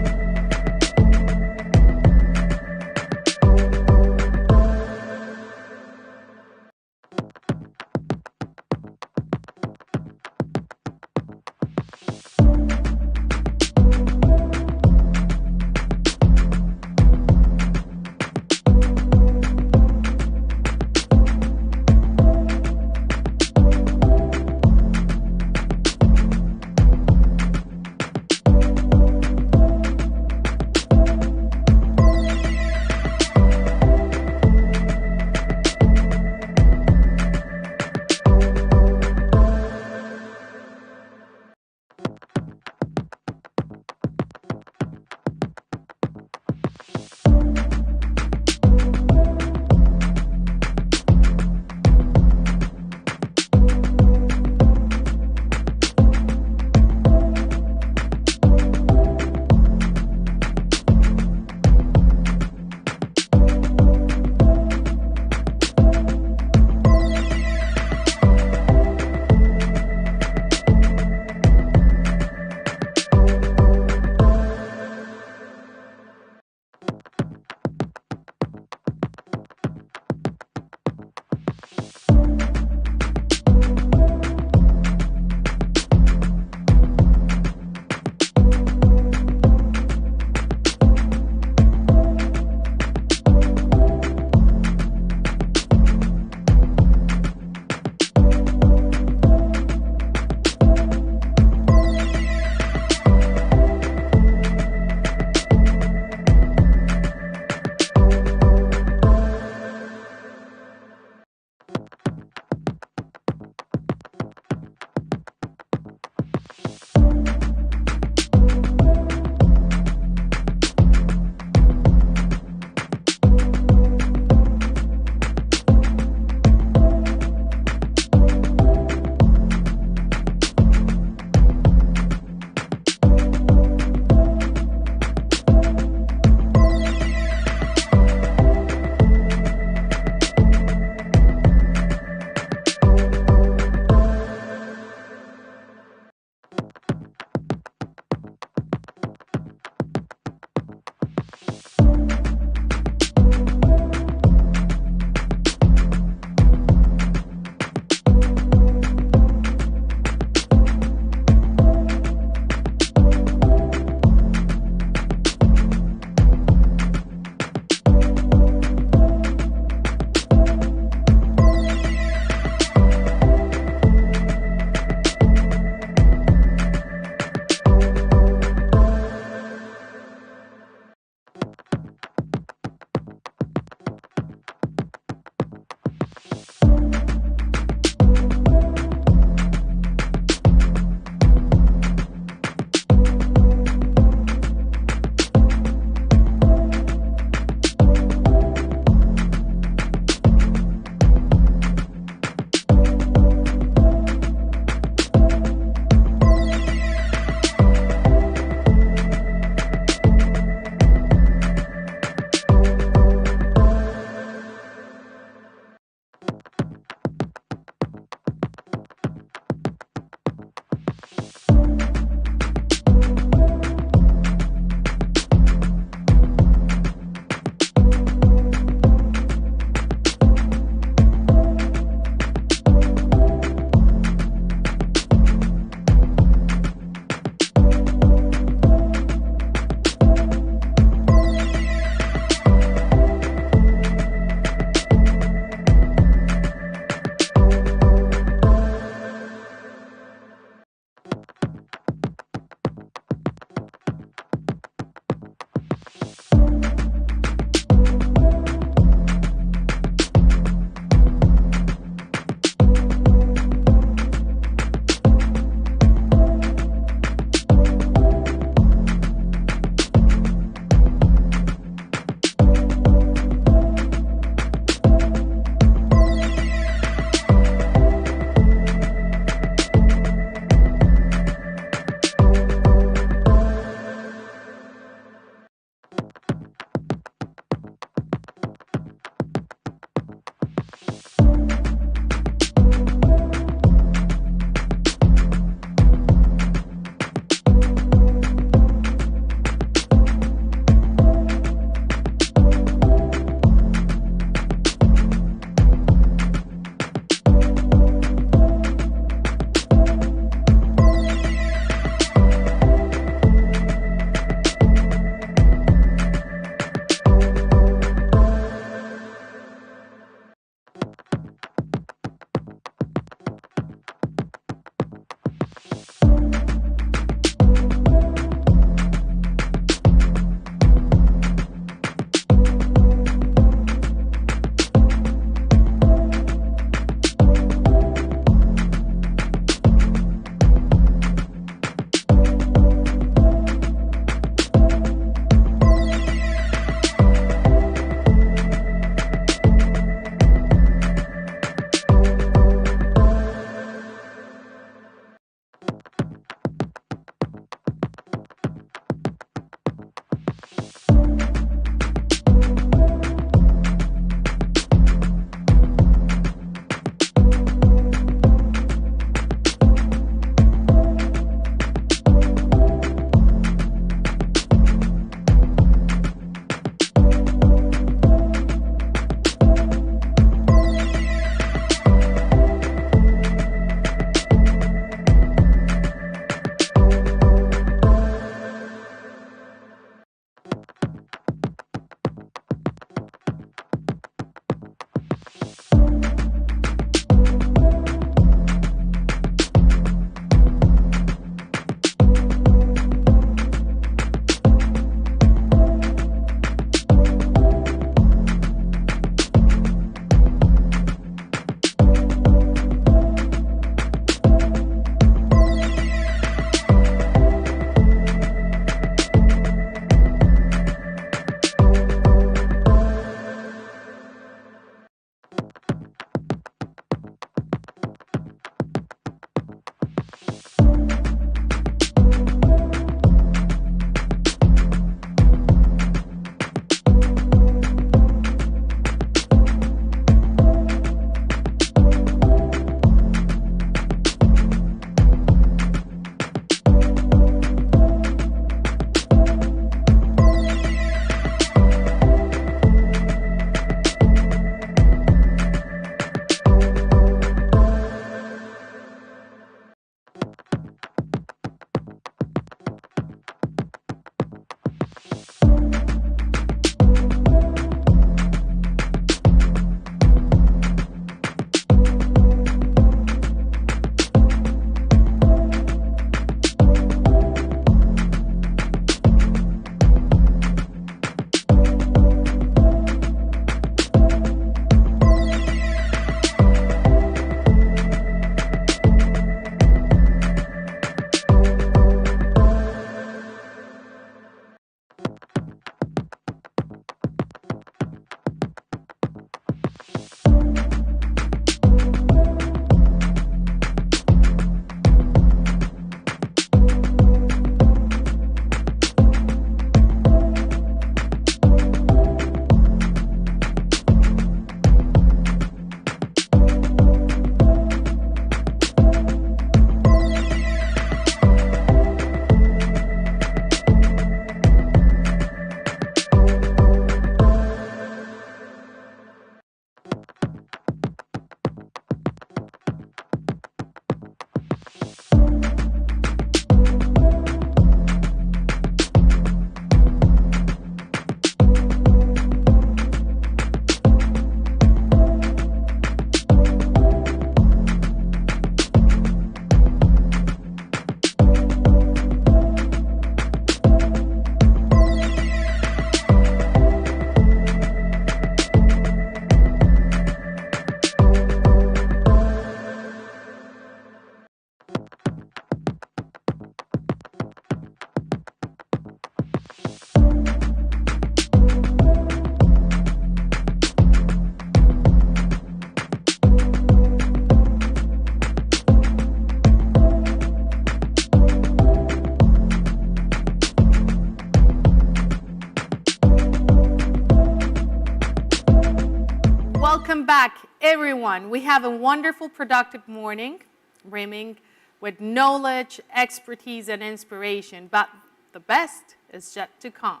Welcome back, everyone. We have a wonderful, productive morning, brimming with knowledge, expertise, and inspiration, but the best is yet to come.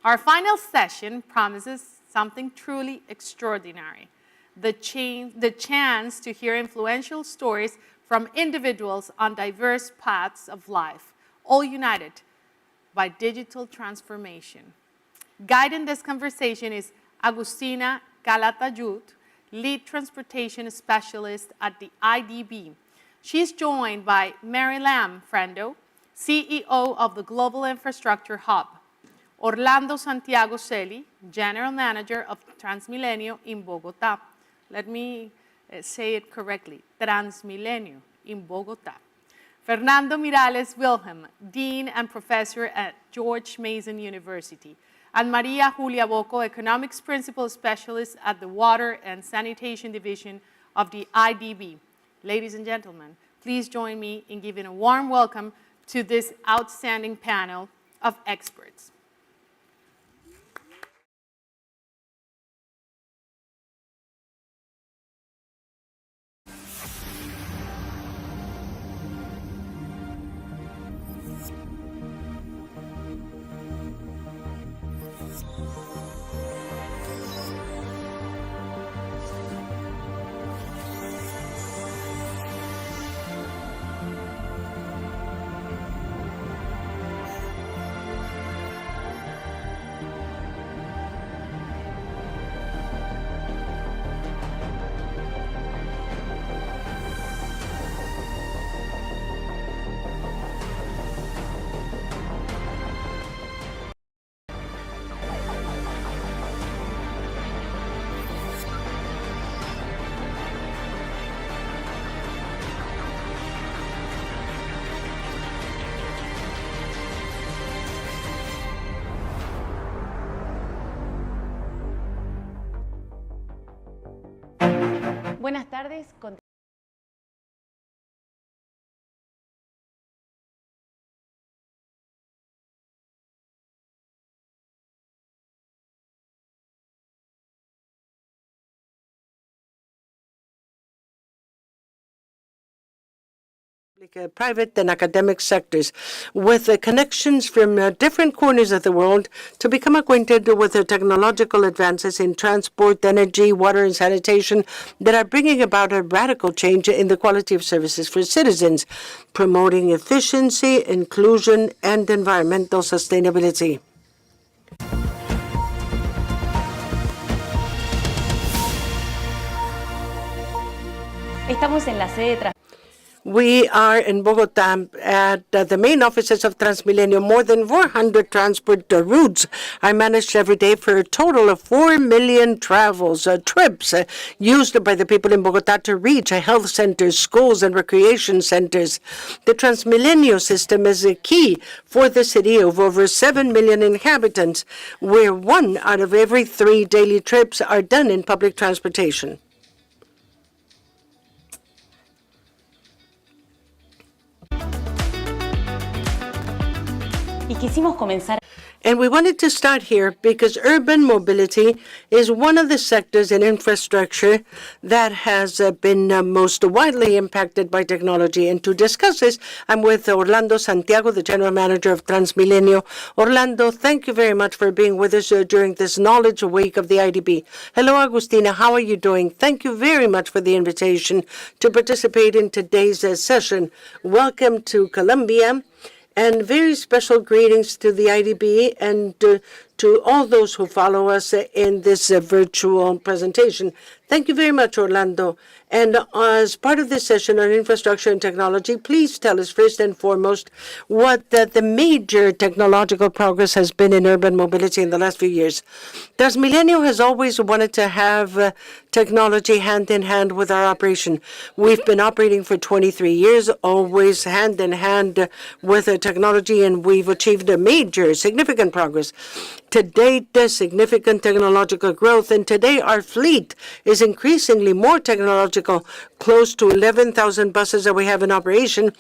Our final session promises something truly extraordinary, the chance to hear influential stories from individuals on diverse paths of life, all united by digital transformation. Guiding this conversation is Agustina Calatayud, lead transportation specialist at the IDB. She's joined by Mary Lam Frendo, CEO of the Global Infrastructure Hub, Orlando Santiago Celi, General Manager of Transmilenio in Bogotá. Let me say it correctly, Transmilenio in Bogotá. Fernando Mirales Wilhelm, Dean and Professor at George Mason University, and Maria Julia Bocco, Economics Principal Specialist at the Water and Sanitation Division of the IDB. Ladies and gentlemen, please join me in giving a warm welcome to this outstanding panel of experts. Buenas tardes. Private and academic sectors with connections from different corners of the world to become acquainted with the technological advances in transport, energy, water, and sanitation that are bringing about a radical change in the quality of services for citizens, promoting efficiency, inclusion, and environmental sustainability. Estamos en la sede We are in Bogotá at the main offices of Transmilenio. More than 400 transport routes are managed every day for a total of 4 million trips used by the people in Bogotá to reach health centers, schools, and recreation centers. The Transmilenio system is a key for the city of over 7 million inhabitants, where 1 out of every 3 daily trips are done in public transportation. And we wanted to start here because urban mobility is one of the sectors in infrastructure that has been most widely impacted by technology. And to discuss this, I'm with Orlando Santiago, the General Manager of Transmilenio. Orlando, thank you very much for being with us during this Knowledge Week of the IDB. Hello, Agustina. How are you doing? Thank you very much for the invitation to participate in today's session. Welcome to Colombia. And very special greetings to the IDB and to all those who follow us in this virtual presentation. Thank you very much, Orlando. And as part of this session on infrastructure and technology, please tell us first and foremost what the major technological progress has been in urban mobility in the last few years. Transmilenio has always wanted to have technology hand in hand with our operation. We've been operating for 23 years, always hand in hand with technology, and we've achieved a major, significant progress. to date significant technological growth, and today our fleet is increasingly more technological. Close to 11,000 buses that we have in operation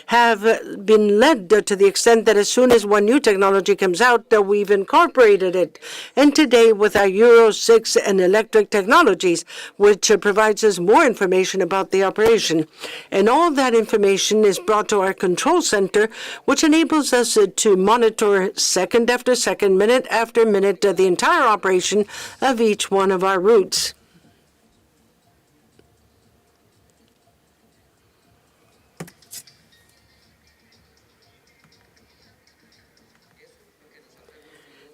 have been led to the extent that as soon as one new technology comes out, we've incorporated it. And today, with our Euro 6 and electric technologies, which provides us more information about the operation. And all that information is brought to our control center, which enables us to monitor second after second, minute after minute, the entire operation of each one of our routes.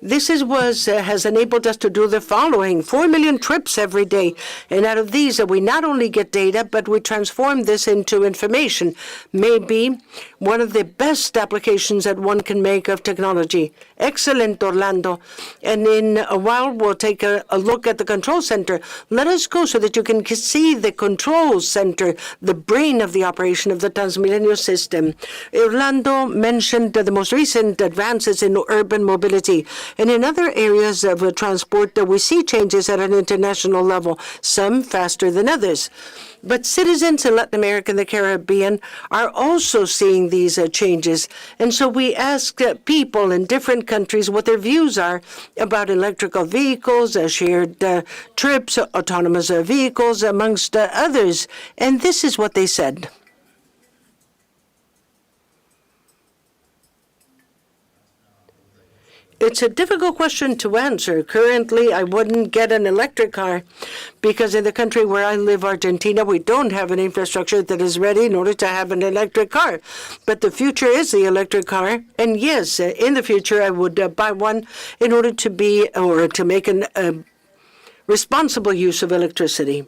This is what has enabled us to do the following: 4 million trips every day. And out of these, we not only get data, but we transform this into information. Maybe one of the best applications that one can make of technology. Excellent, Orlando. And in a while, we'll take a look at the control center. Let us go so that you can see the control center, the brain of the operation of the Transmilenio system. Orlando mentioned the most recent advances in urban mobility. And in other areas of transport, we see changes at an international level, some faster than others. But citizens in Latin America and the Caribbean are also seeing these changes. And so we ask people in different countries what their views are about electrical vehicles, shared trips, autonomous vehicles, amongst others. And this is what they said. It's a difficult question to answer. Currently, I wouldn't get an electric car because in the country where I live, Argentina, we don't have an infrastructure that is ready in order to have an electric car. But the future is the electric car. And yes, in the future, I would buy one in order to be or to make a responsible use of electricity.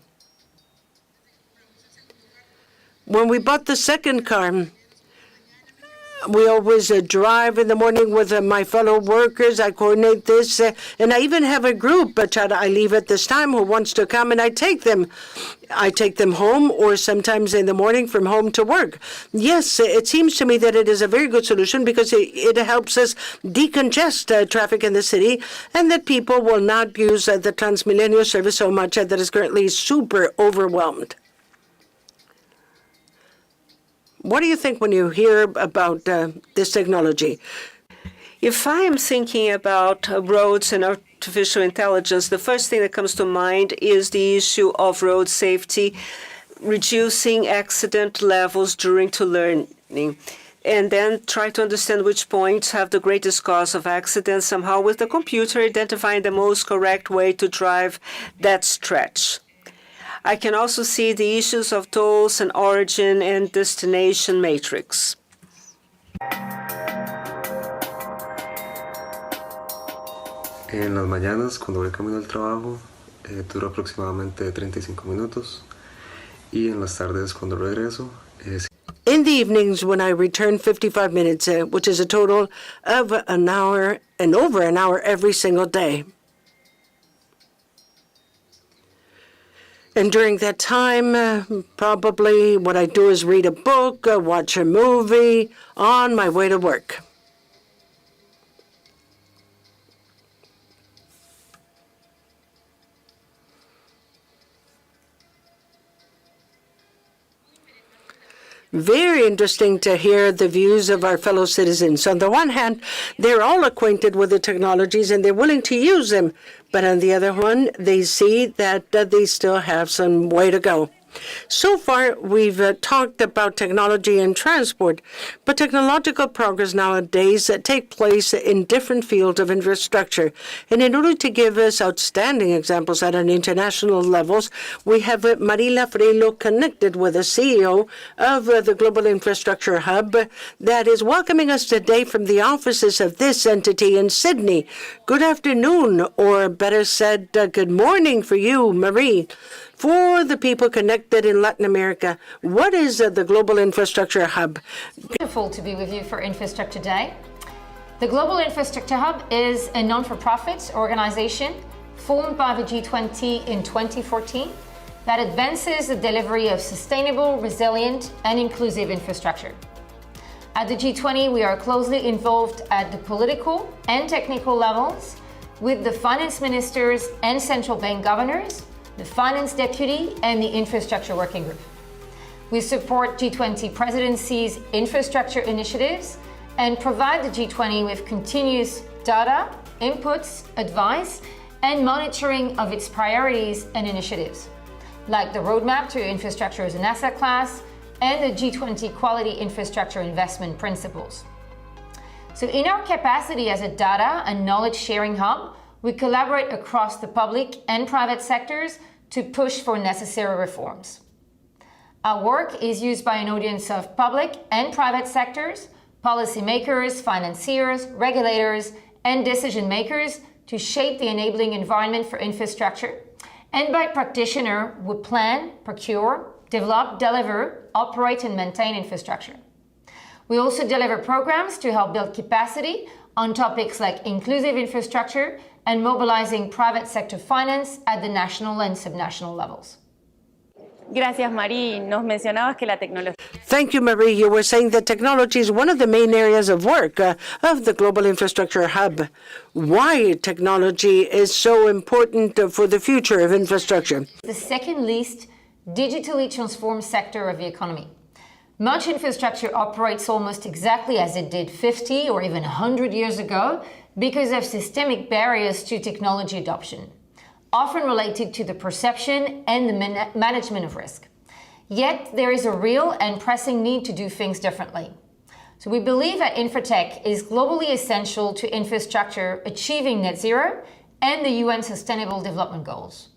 When we bought the second car, we always drive in the morning with my fellow workers. I coordinate this, and I even have a group that I leave at this time who wants to come, and I take them. I take them home, or sometimes in the morning from home to work. Yes, it seems to me that it is a very good solution because it helps us decongest traffic in the city, and that people will not use the Transmilenio service so much that is currently super overwhelmed. What do you think when you hear about this technology? If I am thinking about roads and artificial intelligence, the first thing that comes to mind is the issue of road safety, reducing accident levels during to learning, and then try to understand which points have the greatest cause of accidents, somehow with the computer identifying the most correct way to drive that stretch. I can also see the issues of tolls and origin and destination matrix. En las mañanas, cuando voy camino al trabajo, dura aproximadamente 35 minutos. Y en las tardes, cuando regreso, in the evenings, when I return, 55 minutes, which is a total of an hour and over an hour every single day. And during that time, probably what I do is read a book, watch a movie on my way to work. Very interesting to hear the views of our fellow citizens. On the one hand, they're all acquainted with the technologies and they're willing to use them. But on the other one, they see that they still have some way to go. So far, we've talked about technology and transport, but technological progress nowadays take place in different fields of infrastructure. And in order to give us outstanding examples at an international levels, we have Marila Freilo connected with the CEO of the Global Infrastructure Hub that is welcoming us today from the offices of this entity in Sydney. Good afternoon, or better said, good morning for you, Marie. For the people connected in Latin America, what is the Global Infrastructure Hub? Wonderful to be with you for Infrastructure Day. The Global Infrastructure Hub is a non-for-profit organization formed by the G20 in 2014 that advances the delivery of sustainable, resilient, and inclusive infrastructure. At the G20, we are closely involved at the political and technical levels with the finance ministers and central bank governors, the finance deputy, and the infrastructure working group. We support G20 presidency's infrastructure initiatives and provide the G20 with continuous data, inputs, advice, and monitoring of its priorities and initiatives, like the roadmap to infrastructure as an asset class and the G20 quality infrastructure investment principles. So in our capacity as a data and knowledge sharing hub, we collaborate across the public and private sectors to push for necessary reforms. Our work is used by an audience of public and private sectors, policymakers, financiers, regulators, and decision makers to shape the enabling environment for infrastructure, and by practitioners who plan, procure, develop, deliver, operate, and maintain infrastructure. We also deliver programs to help build capacity on topics like inclusive infrastructure and mobilizing private sector finance at the national and subnational levels. Gracias, Marie. Nos mencionabas que la tecnología. Thank you, Marie. You were saying that technology is one of the main areas of work of the Global Infrastructure Hub. Why technology is so important for the future of infrastructure? The second least digitally transformed sector of the economy. Much infrastructure operates almost exactly as it did 50 or even 100 years ago because of systemic barriers to technology adoption, often related to the perception and the management of risk. Yet there is a real and pressing need to do things differently. So we believe that infratech is globally essential to infrastructure achieving net zero and the UN Sustainable Development Goals.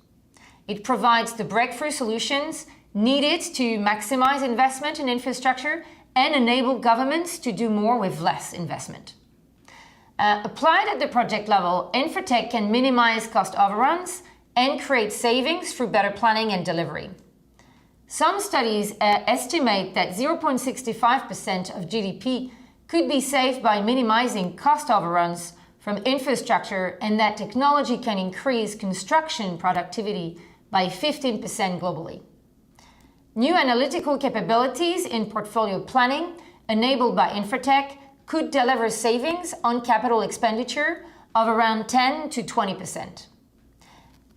It provides the breakthrough solutions needed to maximize investment in infrastructure and enable governments to do more with less investment. Applied at the project level, infratech can minimize cost overruns and create savings through better planning and delivery. Some studies estimate that 0.65% of GDP could be saved by minimizing cost overruns from infrastructure, and that technology can increase construction productivity by 15% globally. New analytical capabilities in portfolio planning enabled by infratech could deliver savings on capital expenditure of around 10 to 20%.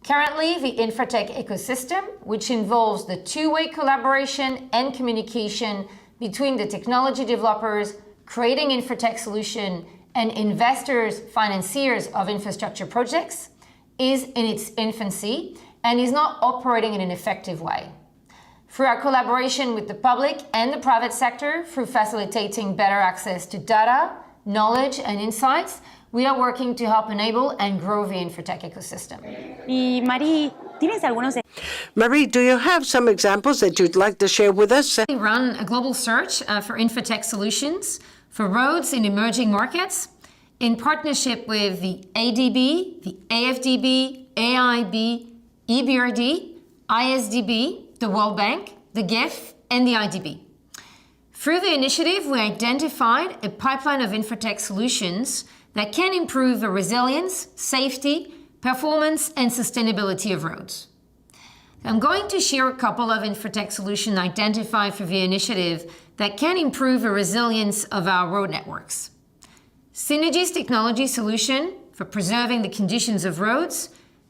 Currently, the infratech ecosystem, which involves the two-way collaboration and communication between the technology developers creating infratech solution and investors, financiers of infrastructure projects, is in its infancy and is not operating in an effective way. Through our collaboration with the public and the private sector, through facilitating better access to data, knowledge, and insights, we are working to help enable and grow the infratech ecosystem. Y Marie, ¿tienes algunos? Marie, do you have some examples that you'd like to share with us? We run a global search for infratech solutions for roads in emerging markets in partnership with the IDB, the AFDB, AIB, EBRD, ISDB, the World Bank, the GIF, and the IDB. Through the initiative, we identified a pipeline of infratech solutions that can improve the resilience, safety, performance, and sustainability of roads. I'm going to share a couple of infratech solutions identified for the initiative that can improve the resilience of our road networks. Synergy's technology solution for preserving the conditions of roads,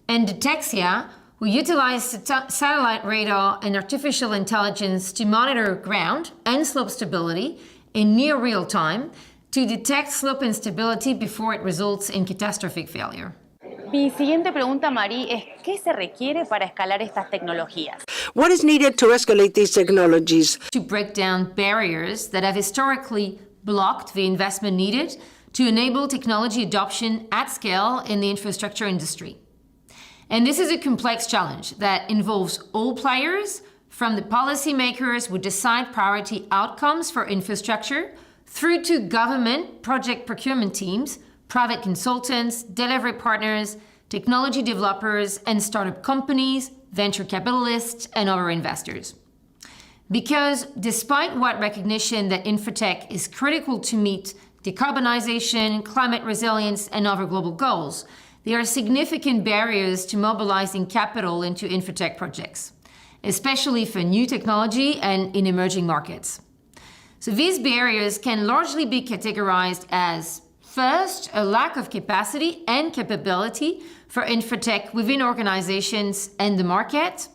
and Detexia, who utilize satellite radar and artificial intelligence to monitor ground and slope stability in near real time to detect slope instability before it results in catastrophic failure. Mi siguiente pregunta, Marie, es ¿qué se requiere para escalar estas tecnologías? What is needed to escalate these technologies? To break down barriers that have historically blocked the investment needed to enable technology adoption at scale in the infrastructure industry. And this is a complex challenge that involves all players, from the policymakers who decide priority outcomes for infrastructure, through to government project procurement teams, private consultants, delivery partners, technology developers, and startup companies, venture capitalists, and other investors. Because despite wide recognition that infratech is critical to meet decarbonization, climate resilience, and other global goals, there are significant barriers to mobilizing capital into infratech projects, especially for new technology and in emerging markets. So these barriers can largely be categorized as First, a lack of capacity and capability for infotech within organizations and the market.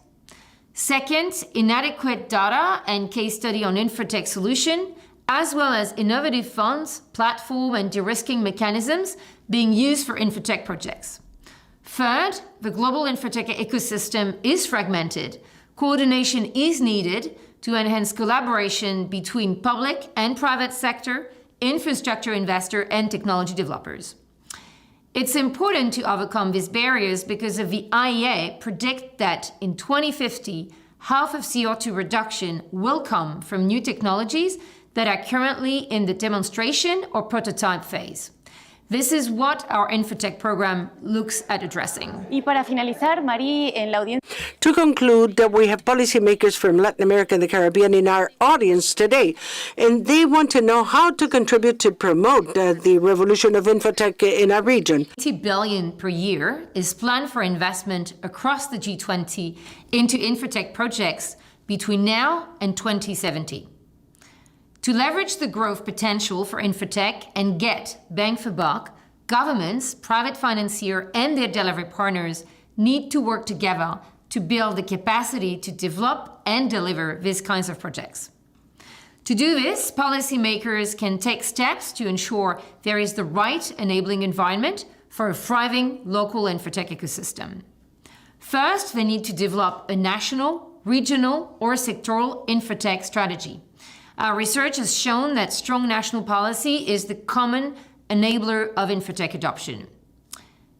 Second, inadequate data and case study on infotech solution, as well as innovative funds, platform, and de-risking mechanisms being used for infotech projects. Third, the global infotech ecosystem is fragmented. Coordination is needed to enhance collaboration between public and private sector, infrastructure investor, and technology developers. It's important to overcome these barriers because of the IEA predict that in 2050, half of CO2 reduction will come from new technologies that are currently in the demonstration or prototype phase. This is what our Infotech program looks at addressing. Y para finalizar, Marie, en la audiencia. To conclude, we have policymakers from Latin America and the Caribbean in our audience today, and they want to know how to contribute to promote the revolution of infotech in our region. $80 billion per year is planned for investment across the G20 into infotech projects between now and 2070. To leverage the growth potential for infotech and get bang for buck, governments, private financiers, and their delivery partners need to work together to build the capacity to develop and deliver these kinds of projects. To do this, policymakers can take steps to ensure there is the right enabling environment for a thriving local infotech ecosystem. First, they need to develop a national, regional, or sectoral infotech strategy. Our research has shown that strong national policy is the common enabler of infotech adoption.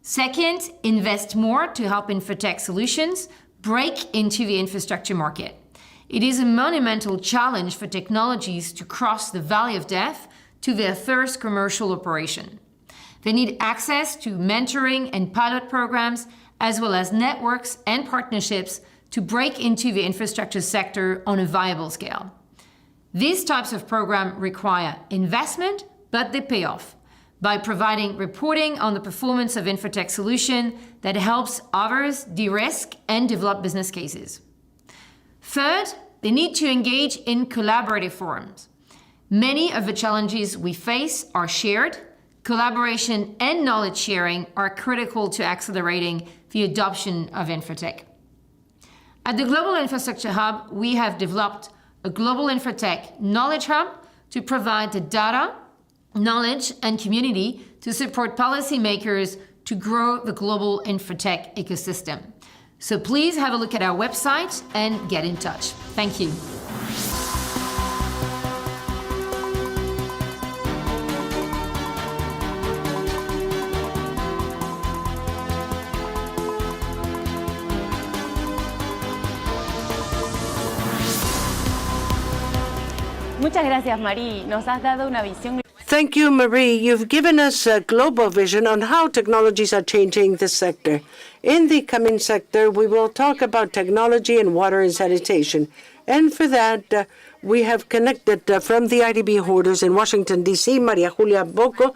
Second, invest more to help infotech solutions break into the infrastructure market. It is a monumental challenge for technologies to cross the valley of death to their first commercial operation. They need access to mentoring and pilot programs, as well as networks and partnerships to break into the infrastructure sector on a viable scale. These types of programs require investment, but they pay off by providing reporting on the performance of infotech solution that helps others de-risk and develop business cases. Third, they need to engage in collaborative forums. Many of the challenges we face are shared. Collaboration and knowledge sharing are critical to accelerating the adoption of infotech. At the Global Infrastructure Hub, we have developed a Global Infotech Knowledge Hub to provide the data, knowledge, and community to support policymakers to grow the global infotech ecosystem. So please have a look at our website and get in touch. Thank you. Muchas gracias, Marie. Nos has dado una visión. Thank you, Marie. You've given us a global vision on how technologies are changing the sector. In the coming sector, we will talk about technology and water and sanitation. And for that, we have connected from the IDB holders in Washington, D.C., Maria Julia Bocco,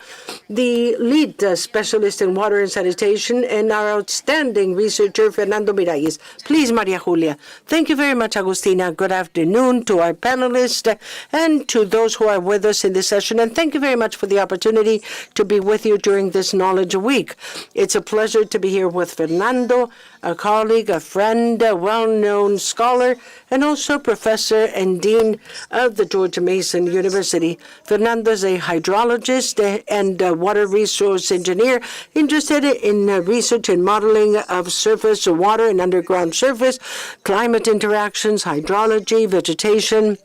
the lead specialist in water and sanitation, and our outstanding researcher, Fernando Miralles. Please, Maria Julia. Thank you very much, Agustina. Good afternoon to our panelists and to those who are with us in this session. And thank you very much for the opportunity to be with you during this Knowledge Week. It's a pleasure to be here with Fernando, a colleague, a friend, a well-known scholar, and also professor and dean of the George Mason University. Fernando is a hydrologist and a water resource engineer interested in research and modeling of surface water and underground surface, climate interactions, hydrology, vegetation,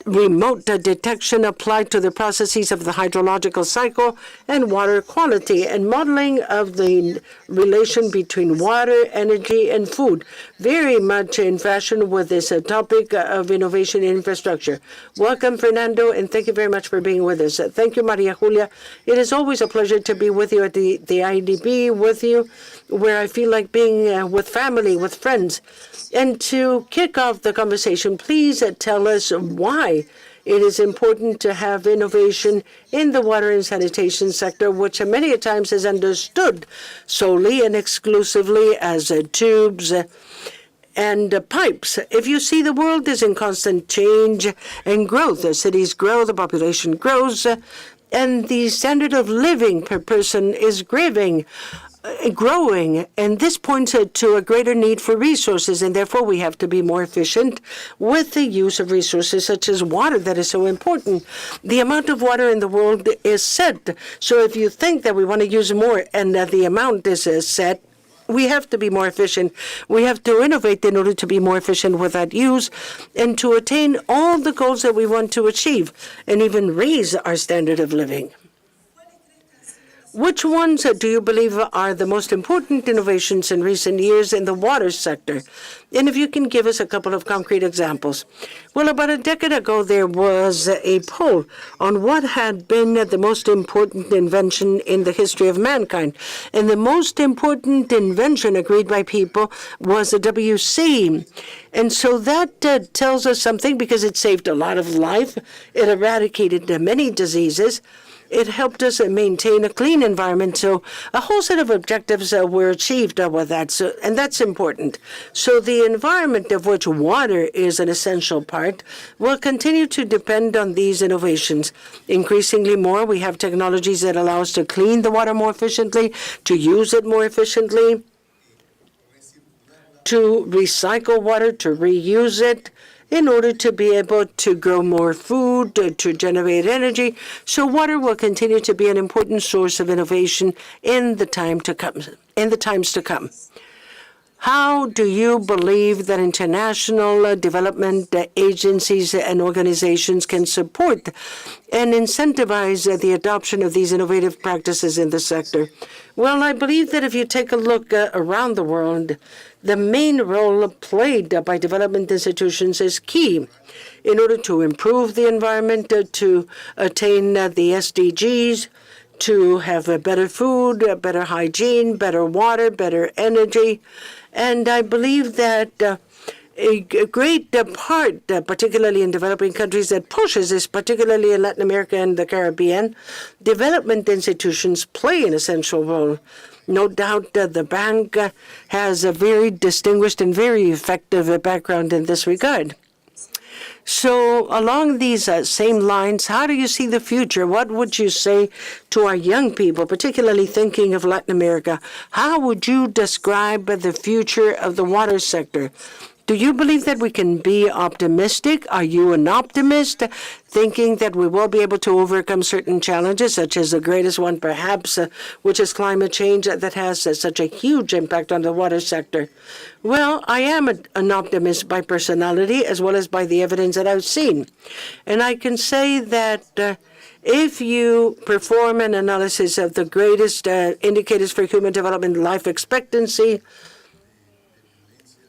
remote detection applied to the processes of the hydrological cycle, and water quality, and modeling of the relation between water, energy, and food, very much in fashion with this topic of innovation in infrastructure. Welcome, Fernando, and thank you very much for being with us. Thank you, Maria Julia. It is always a pleasure to be with you at the IDB, with you, where I feel like being with family, with friends. And to kick off the conversation, please tell us why it is important to have innovation in the water and sanitation sector, which many times is understood solely and exclusively as tubes and pipes. If you see, the world is in constant change and growth. The cities grow, the population grows, And the standard of living per person is growing, and this points to a greater need for resources, and therefore we have to be more efficient with the use of resources such as water that is so important. The amount of water in the world is set, so if you think that we want to use more and the amount is set, we have to be more efficient. We have to innovate in order to be more efficient with that use and to attain all the goals that we want to achieve and even raise our standard of living. Which ones do you believe are the most important innovations in recent years in the water sector? And if you can give us a couple of concrete examples. Well, about a decade ago, there was a poll on what had been the most important invention in the history of mankind. And the most important invention agreed by people was the WC. And so that tells us something because it saved a lot of life. It eradicated many diseases. It helped us maintain a clean environment. So a whole set of objectives were achieved with that, and that's important. So the environment of which water is an essential part will continue to depend on these innovations. Increasingly more, we have technologies that allow us to clean the water more efficiently, to use it more efficiently, to recycle water, to reuse it, in order to be able to grow more food, to generate energy. So water will continue to be an important source of innovation in the times to come. How do you believe that international development agencies and organizations can support and incentivize the adoption of these innovative practices in the sector? Well, I believe that if you take a look around the world, the main role played by development institutions is key in order to improve the environment, to attain the SDGs, to have better food, better hygiene, better water, better energy. And I believe that a great part, particularly in developing countries, that pushes this, particularly in Latin America and the Caribbean, development institutions play an essential role. No doubt the bank has a very distinguished and very effective background in this regard. So along these same lines, how do you see the future? What would you say to our young people, particularly thinking of Latin America? How would you describe the future of the water sector? Do you believe that we can be optimistic? Are you an optimist, thinking that we will be able to overcome certain challenges, such as the greatest one perhaps, which is climate change, that has such a huge impact on the water sector? Well, I am an optimist by personality as well as by the evidence that I've seen. And I can say that if you perform an analysis of the greatest indicators for human development, life expectancy,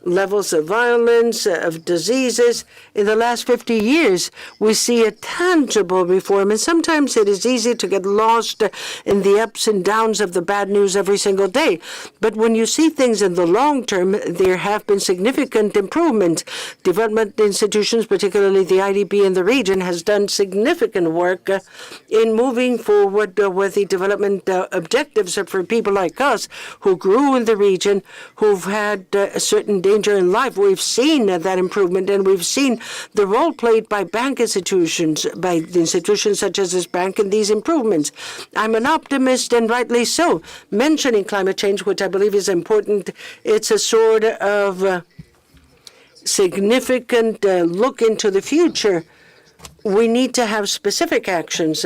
levels of violence, of diseases. In the last 50 years, we see a tangible reform, and sometimes it is easy to get lost in the ups and downs of the bad news every single day. But when you see things in the long term, there have been significant improvements. Development institutions, particularly the IDB in the region, has done significant work in moving forward with the development objectives for people like us who grew in the region, who've had a certain danger in life. We've seen that improvement, and we've seen the role played by bank institutions, by the institutions such as this bank, in these improvements. I'm an optimist, and rightly so. Mentioning climate change, which I believe is important, it's a sort of significant look into the future. We need to have specific actions.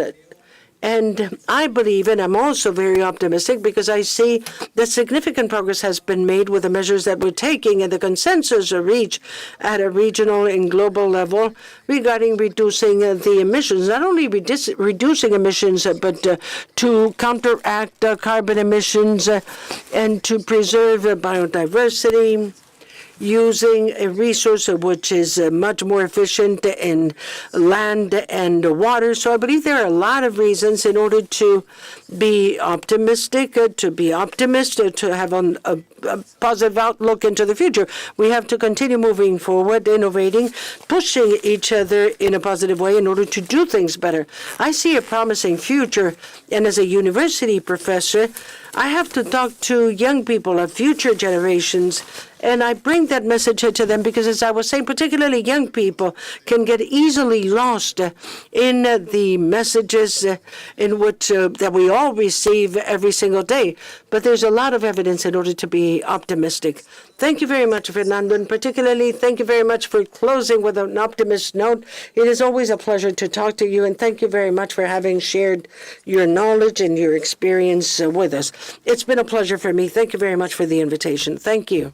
And I believe, and I'm also very optimistic, because I see that significant progress has been made with the measures that we're taking and the consensus reached at a regional and global level regarding reducing the emissions, not only reducing emissions, but to counteract carbon emissions and to preserve biodiversity, using a resource which is much more efficient in land and water. So I believe there are a lot of reasons in order to be optimistic, to have a positive outlook into the future. We have to continue moving forward, innovating, pushing each other in a positive way in order to do things better. I see a promising future, and as a university professor, I have to talk to young people of future generations, and I bring that message to them because, as I was saying, particularly young people can get easily lost in the messages in which that we all receive every single day. But there's a lot of evidence in order to be optimistic. Thank you very much, Fernando, and particularly thank you very much for closing with an optimist note. It is always a pleasure to talk to you, and thank you very much for having shared your knowledge and your experience with us. It's been a pleasure for me. Thank you very much for the invitation. Thank you.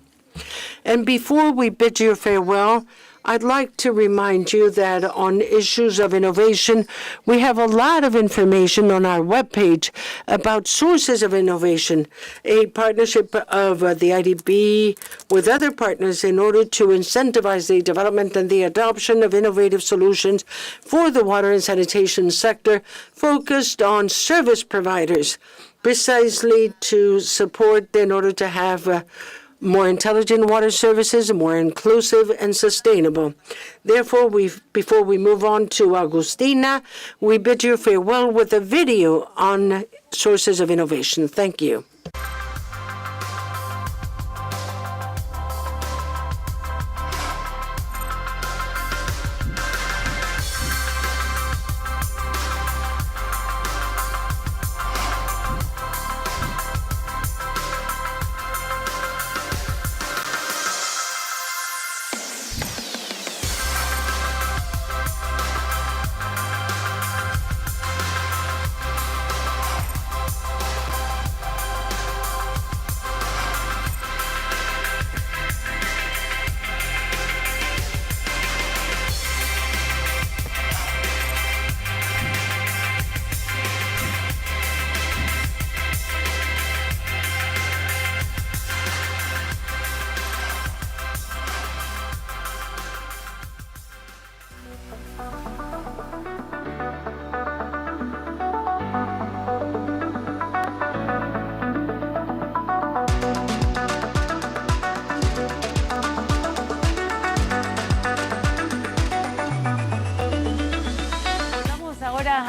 And before we bid you farewell, I'd like to remind you that on issues of innovation, we have a lot of information on our webpage about sources of innovation, a partnership of the IDB with other partners in order to incentivize the development and the adoption of innovative solutions for the water and sanitation sector, focused on service providers, precisely to support in order to have more intelligent water services, more inclusive and sustainable. Therefore, before we move on to Agustina, we bid you farewell with a video on sources of innovation. Thank you.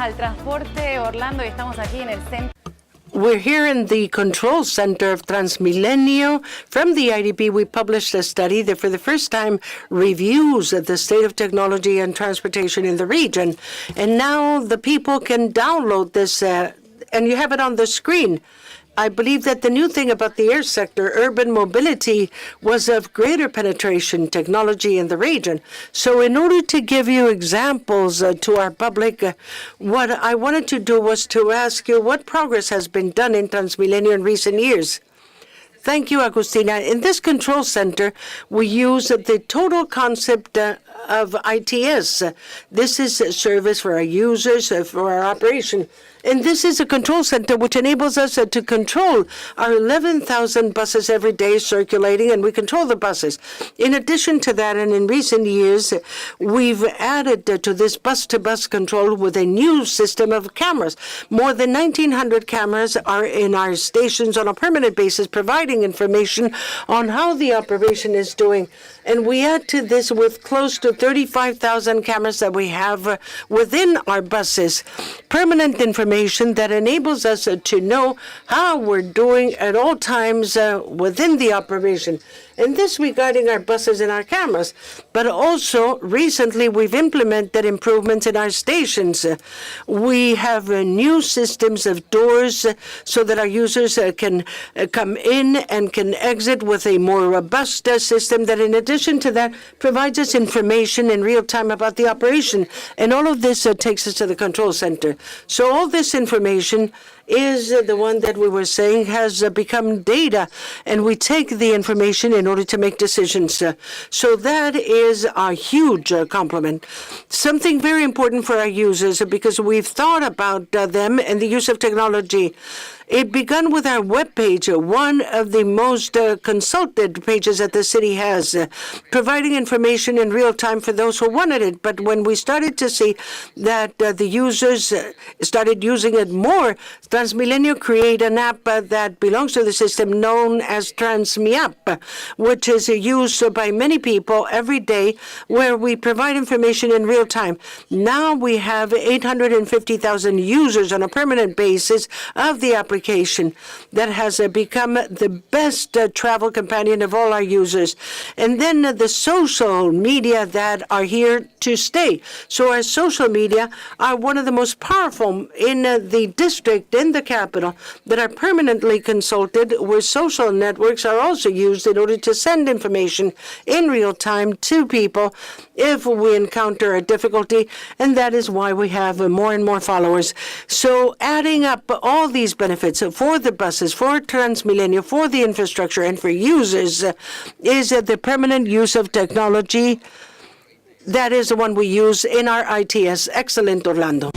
Al transporte, Orlando, y estamos aquí en el centro. We're here in the control center of Transmilenio. From the IDB, we published a study that for the first time reviews the state of technology and transportation in the region. And now the people can download this, and you have it on the screen. I believe that the new thing about the air sector, urban mobility, was of greater penetration technology in the region. So in order to give you examples to our public, what I wanted to do was to ask you what progress has been done in Transmilenio in recent years. Thank you, Agustina. In this control center, we use the total concept of ITS. This is a service for our users, for our operation. And this is a control center which enables us to control our 11,000 buses every day circulating, and we control the buses. In addition to that, and in recent years, we've added to this bus-to-bus control with a new system of cameras. More than 1,900 cameras are in our stations on a permanent basis, providing information on how the operation is doing. And we add to this with close to 35,000 cameras that we have within our buses. Permanent information that enables us to know how we're doing at all times within the operation. And this regarding our buses and our cameras. But also, recently, we've implemented improvements in our stations. We have new systems of doors so that our users can come in and can exit with a more robust system that, in addition to that, provides us information in real time about the operation. And all of this takes us to the control center. So all this information is the one that we were saying has become data, and we take the information in order to make decisions. So that is a huge compliment. Something very important for our users, because we've thought about them and the use of technology. It began with our webpage, one of the most consulted pages that the city has, providing information in real time for those who wanted it. But when we started to see that the users started using it more, Transmilenio create an app that belongs to the system known as TransmiApp, which is used by many people every day, where we provide information in real time. Now we have 850,000 users on a permanent basis of the application that has become the best travel companion of all our users. And then the social media that are here to stay. So our social media are one of the most powerful in the district, in the capital, that are permanently consulted, where social networks are also used in order to send information in real time to people if we encounter a difficulty, and that is why we have more and more followers. So adding up all these benefits for the buses, for Transmilenio, for the infrastructure, and for users is the permanent use of technology. That is the one we use in our ITS. Excellent, Orlando.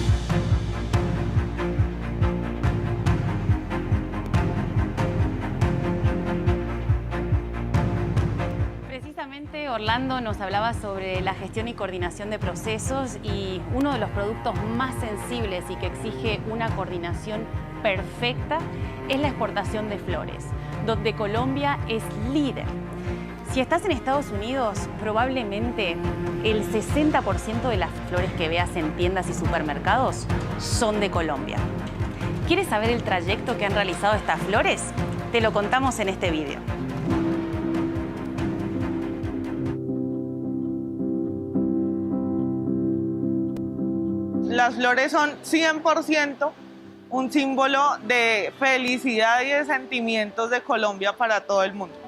Precisamente Orlando nos hablaba sobre la gestión y coordinación de procesos, y uno de los productos más sensibles y que exige una coordinación perfecta es la exportación de flores, donde Colombia es líder. Si estás en Estados Unidos, probablemente el 60% de las flores que veas en tiendas y supermercados son de Colombia. ¿Quieres saber el trayecto que han realizado estas flores? Te lo contamos en este video. Las flores son 100% un símbolo de felicidad y de sentimientos de Colombia para todo el mundo.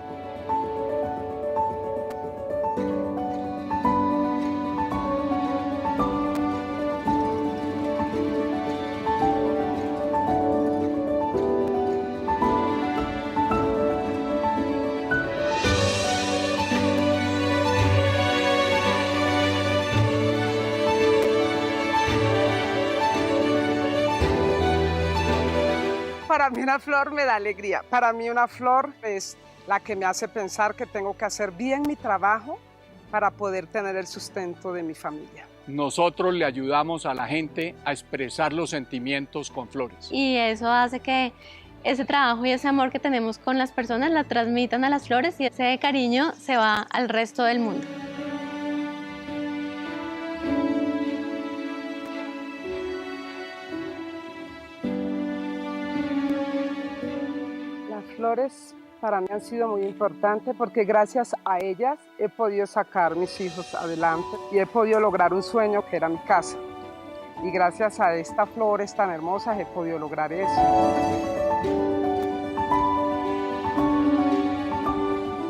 Para mí una flor me da alegría. Para mí una flor es la que me hace pensar que tengo que hacer bien mi trabajo para poder tener el sustento de mi familia. Nosotros le ayudamos a la gente a expresar los sentimientos con flores. Y eso hace que ese trabajo y ese amor que tenemos con las personas la transmitan a las flores, y ese cariño se va al resto del mundo. Las flores para mí han sido muy importantes porque gracias a ellas he podido sacar mis hijos adelante y he podido lograr un sueño que era mi casa. Y gracias a estas flores tan hermosas he podido lograr eso.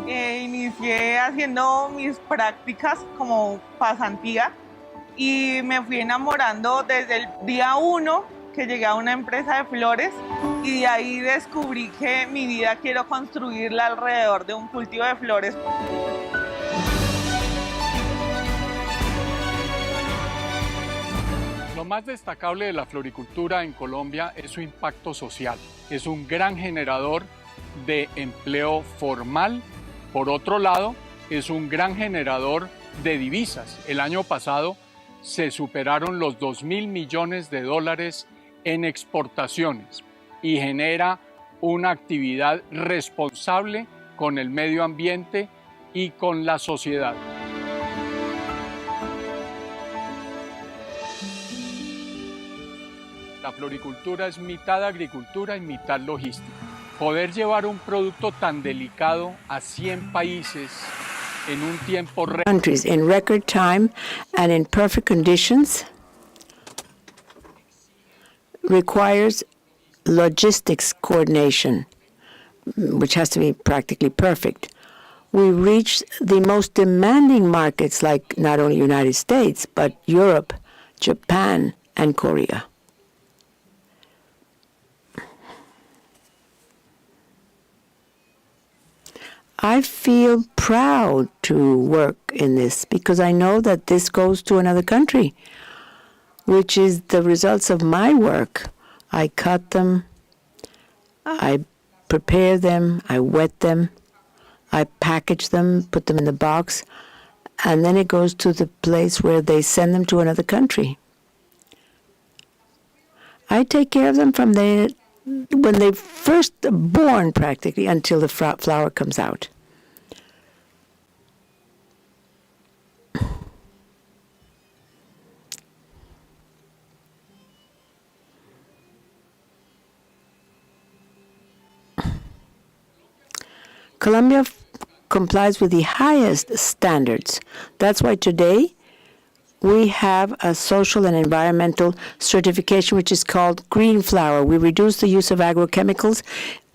Inicié haciendo mis prácticas como pasantía y me fui enamorando desde el día 1 que llegué a una empresa de flores, y de ahí descubrí que mi vida quiero construirla alrededor de un cultivo de flores. Lo más destacable de la floricultura en Colombia es su impacto social. Es un gran generador de empleo formal. Por otro lado, es un gran generador de divisas. El año pasado se superaron los $2.000 millones en exportaciones y genera una actividad responsable con el medio ambiente y con la sociedad. La floricultura es mitad agricultura y mitad logística. Poder llevar un producto tan delicado a 100 países en un tiempo récord. Countries in record time and in perfect conditions requires logistics coordination, which has to be practically perfect. We reach the most demanding markets, like not only United States, but Europe, Japan, and Korea. I feel proud to work in this because I know that this goes to another country, which is the results of my work. I cut them, I prepare them, I wet them, I package them, put them in the box, and then it goes to the place where they send them to another country. I take care of them from the when they first born practically until the flower comes out. Colombia complies with the highest standards. That's why today we have a social and environmental certification, which is called green flower. We reduce the use of agrochemicals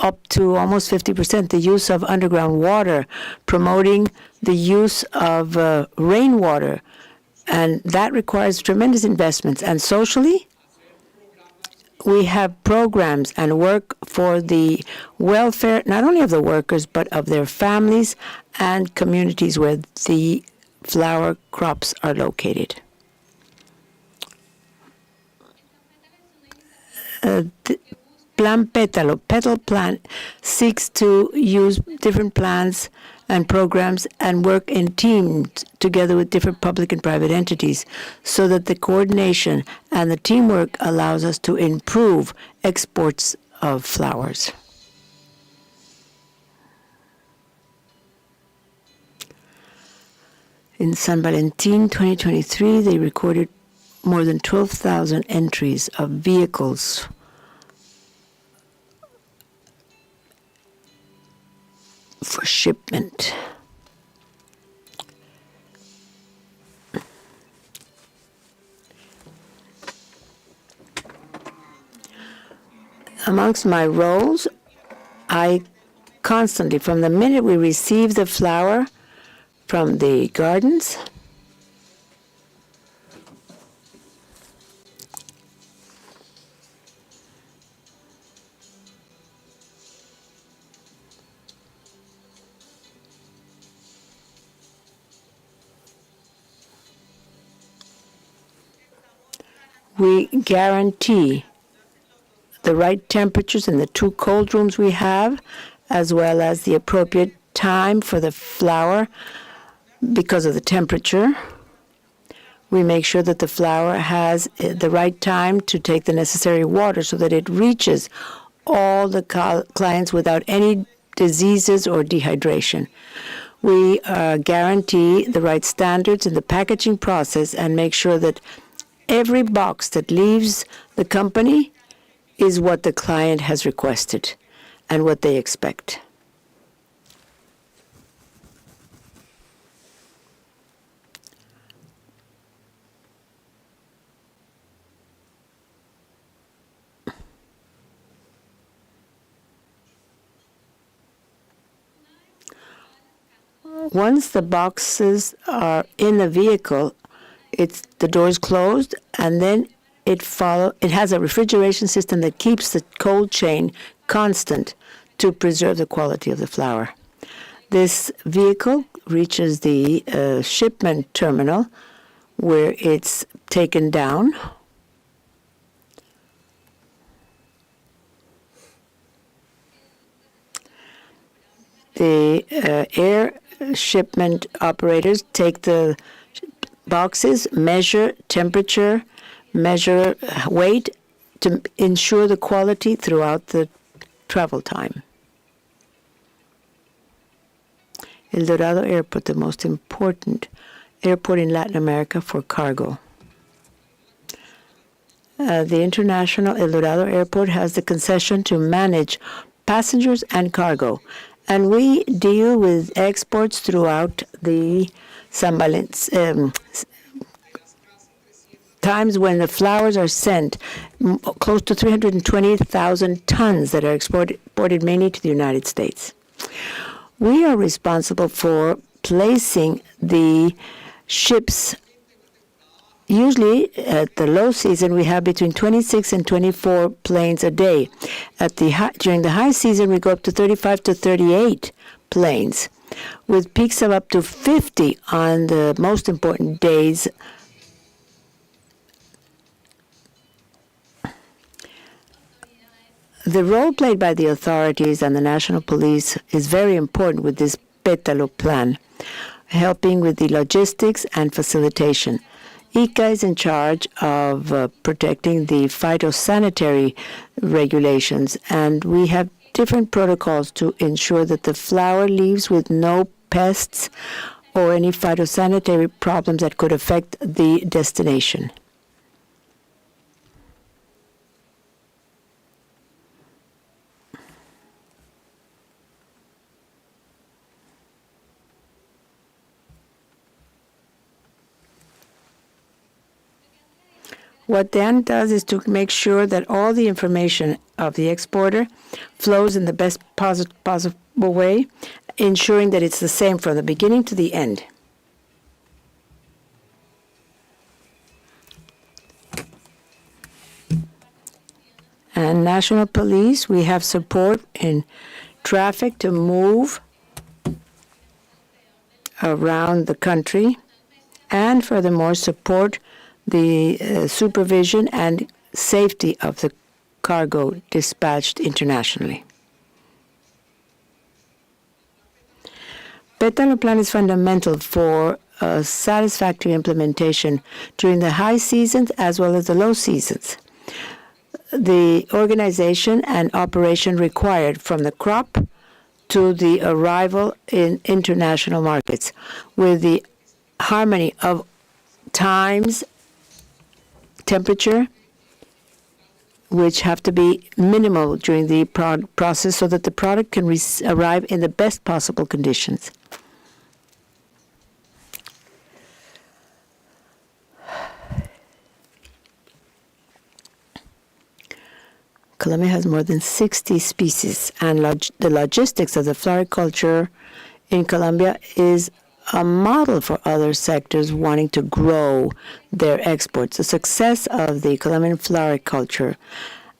up to almost 50%, the use of underground water, promoting the use of rainwater, and that requires tremendous investments. And socially, we have programs and work for the welfare, not only of the workers, but of their families and communities where the flower crops are located. Plan Pétalo, Petal Plan, seeks to use different plans and programs and work in teams together with different public and private entities so that the coordination and the teamwork allows us to improve exports of flowers. In San Valentin 2023, they recorded more than 12,000 entries of vehicles for shipment. Amongst my roles, I constantly, from the minute we receive the flower from the gardens, we guarantee the right temperatures in the 2 cold rooms we have, as well as the appropriate time for the flower because of the temperature. We make sure that the flower has the right time to take the necessary water so that it reaches all the clients without any diseases or dehydration. We guarantee the right standards in the packaging process and make sure that every box that leaves the company is what the client has requested and what they expect. Once the boxes are in the vehicle, the door is closed, and then it has a refrigeration system that keeps the cold chain constant to preserve the quality of the flower. This vehicle reaches the shipment terminal where it's taken down. The air shipment operators take the boxes, measure temperature, measure weight to ensure the quality throughout the travel time. El Dorado Airport, the most important airport in Latin America for cargo. The International El Dorado Airport has the concession to manage passengers and cargo. And we deal with exports throughout the San Valentin times when the flowers are sent, close to 320,000 tons that are exported mainly to the United States. We are responsible for placing the ships. Usually at the low season, we have between 26 and 24 planes a day. During the high season, we go up to 35 to 38 planes, with peaks of up to 50 on the most important days. The role played by the authorities and the national police is very important with this Pétalo plan, helping with the logistics and facilitation. ICA is in charge of protecting the phytosanitary regulations, and we have different protocols to ensure that the flower leaves with no pests or any phytosanitary problems that could affect the destination. What Dan does is to make sure that all the information of the exporter flows in the best possible way, ensuring that it's the same from the beginning to the end. And National Police, we have support in traffic to move around the country, and furthermore support the supervision and safety of the cargo dispatched internationally. Pétalo Plan is fundamental for a satisfactory implementation during the high seasons as well as the low seasons. The organization and operation required from the crop to the arrival in international markets, with the harmony of times, temperature, which have to be minimal during the process so that the product can arrive in the best possible conditions. Colombia has more than 60 species, and the logistics of the floriculture in Colombia is a model for other sectors wanting to grow their exports. The success of the Colombian floriculture,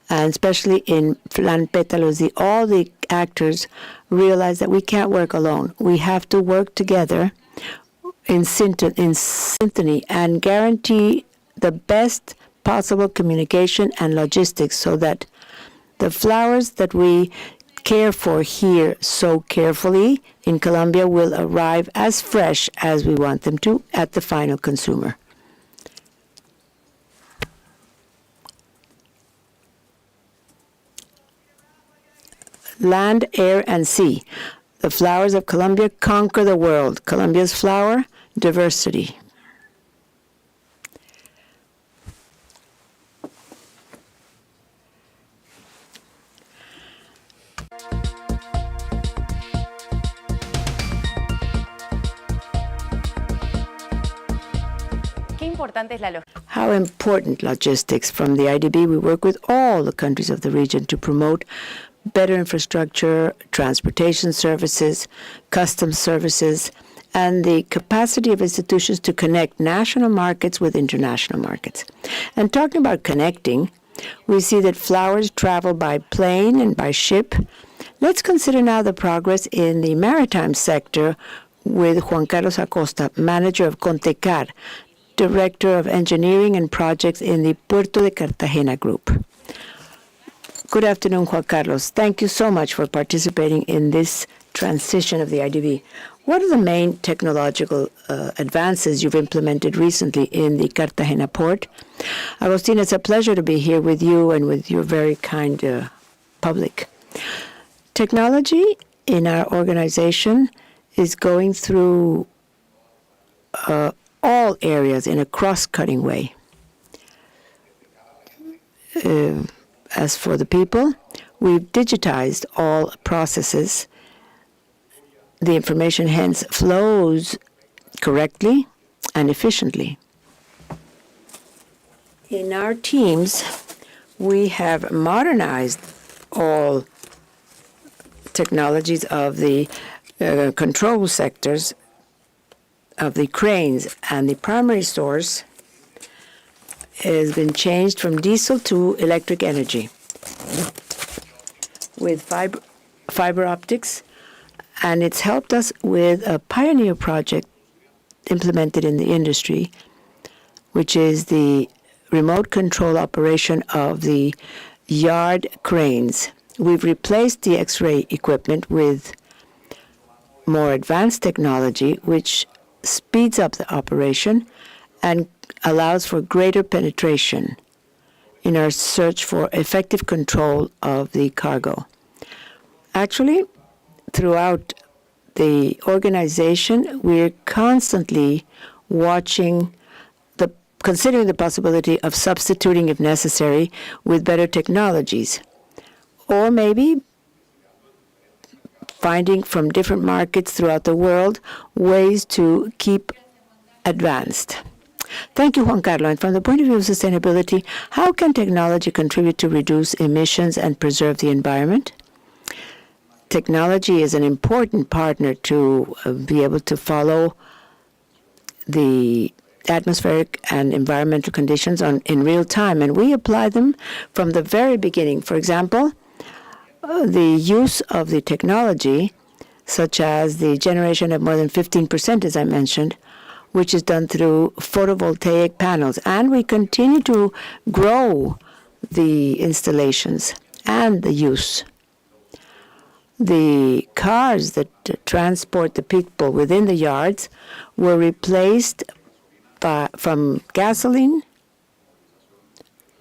and especially in Plan Pétalo, all the actors realize that we can't work alone. We have to work together in synchrony and guarantee the best possible communication and logistics so that the flowers that we care for here so carefully in Colombia will arrive as fresh as we want them to at the final consumer. Land, air, and sea. The flowers of Colombia conquer the world. Colombia's flower, diversity. How important logistics from the IDB. We work with all the countries of the region to promote better infrastructure, transportation services, customs services, and the capacity of institutions to connect national markets with international markets. And talking about connecting, we see that flowers travel by plane and by ship. Let's consider now the progress in the maritime sector with Juan Carlos Acosta, manager of Contecar, Director of Engineering and Projects in the Puerto de Cartagena Group. Good afternoon, Juan Carlos. Thank you so much for participating in this transition of the IDB. What are the main technological advances you've implemented recently in the Cartagena port? Agustin, it's a pleasure to be here with you and with your very kind public. Technology in our organization is going through all areas in a cross-cutting way. As for the people, we've digitized all processes. The information hence flows correctly and efficiently. In our teams, we have modernized all technologies of the control sectors of the cranes, and the primary source has been changed from diesel to electric energy with fiber optics, and it's helped us with a pioneer project implemented in the industry, which is the remote control operation of the yard cranes. We've replaced the X-ray equipment with more advanced technology, which speeds up the operation and allows for greater penetration in our search for effective control of the cargo. Actually, throughout the organization, we're constantly considering the possibility of substituting, if necessary, with better technologies, or maybe finding from different markets throughout the world ways to keep advanced. Thank you, Juan Carlos. And from the point of view of sustainability, how can technology contribute to reduce emissions and preserve the environment? Technology is an important partner to be able to follow the atmospheric and environmental conditions in real time, and we apply them from the very beginning. For example, the use of the technology, such as the generation of more than 15%, as I mentioned, which is done through photovoltaic panels. And we continue to grow the installations and the use. The cars that transport the people within the yards were replaced from gasoline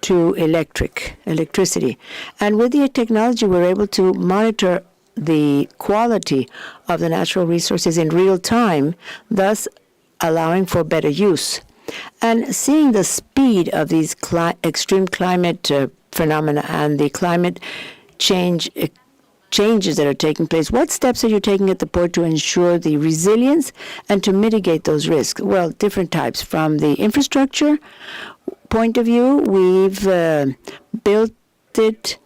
to electricity. And with the technology, we're able to monitor the quality of the natural resources in real time, thus allowing for better use. And seeing the speed of these extreme climate phenomena and the climate changes that are taking place, what steps are you taking at the port to ensure the resilience and to mitigate those risks? Well, different types. From the infrastructure point of view, we've built it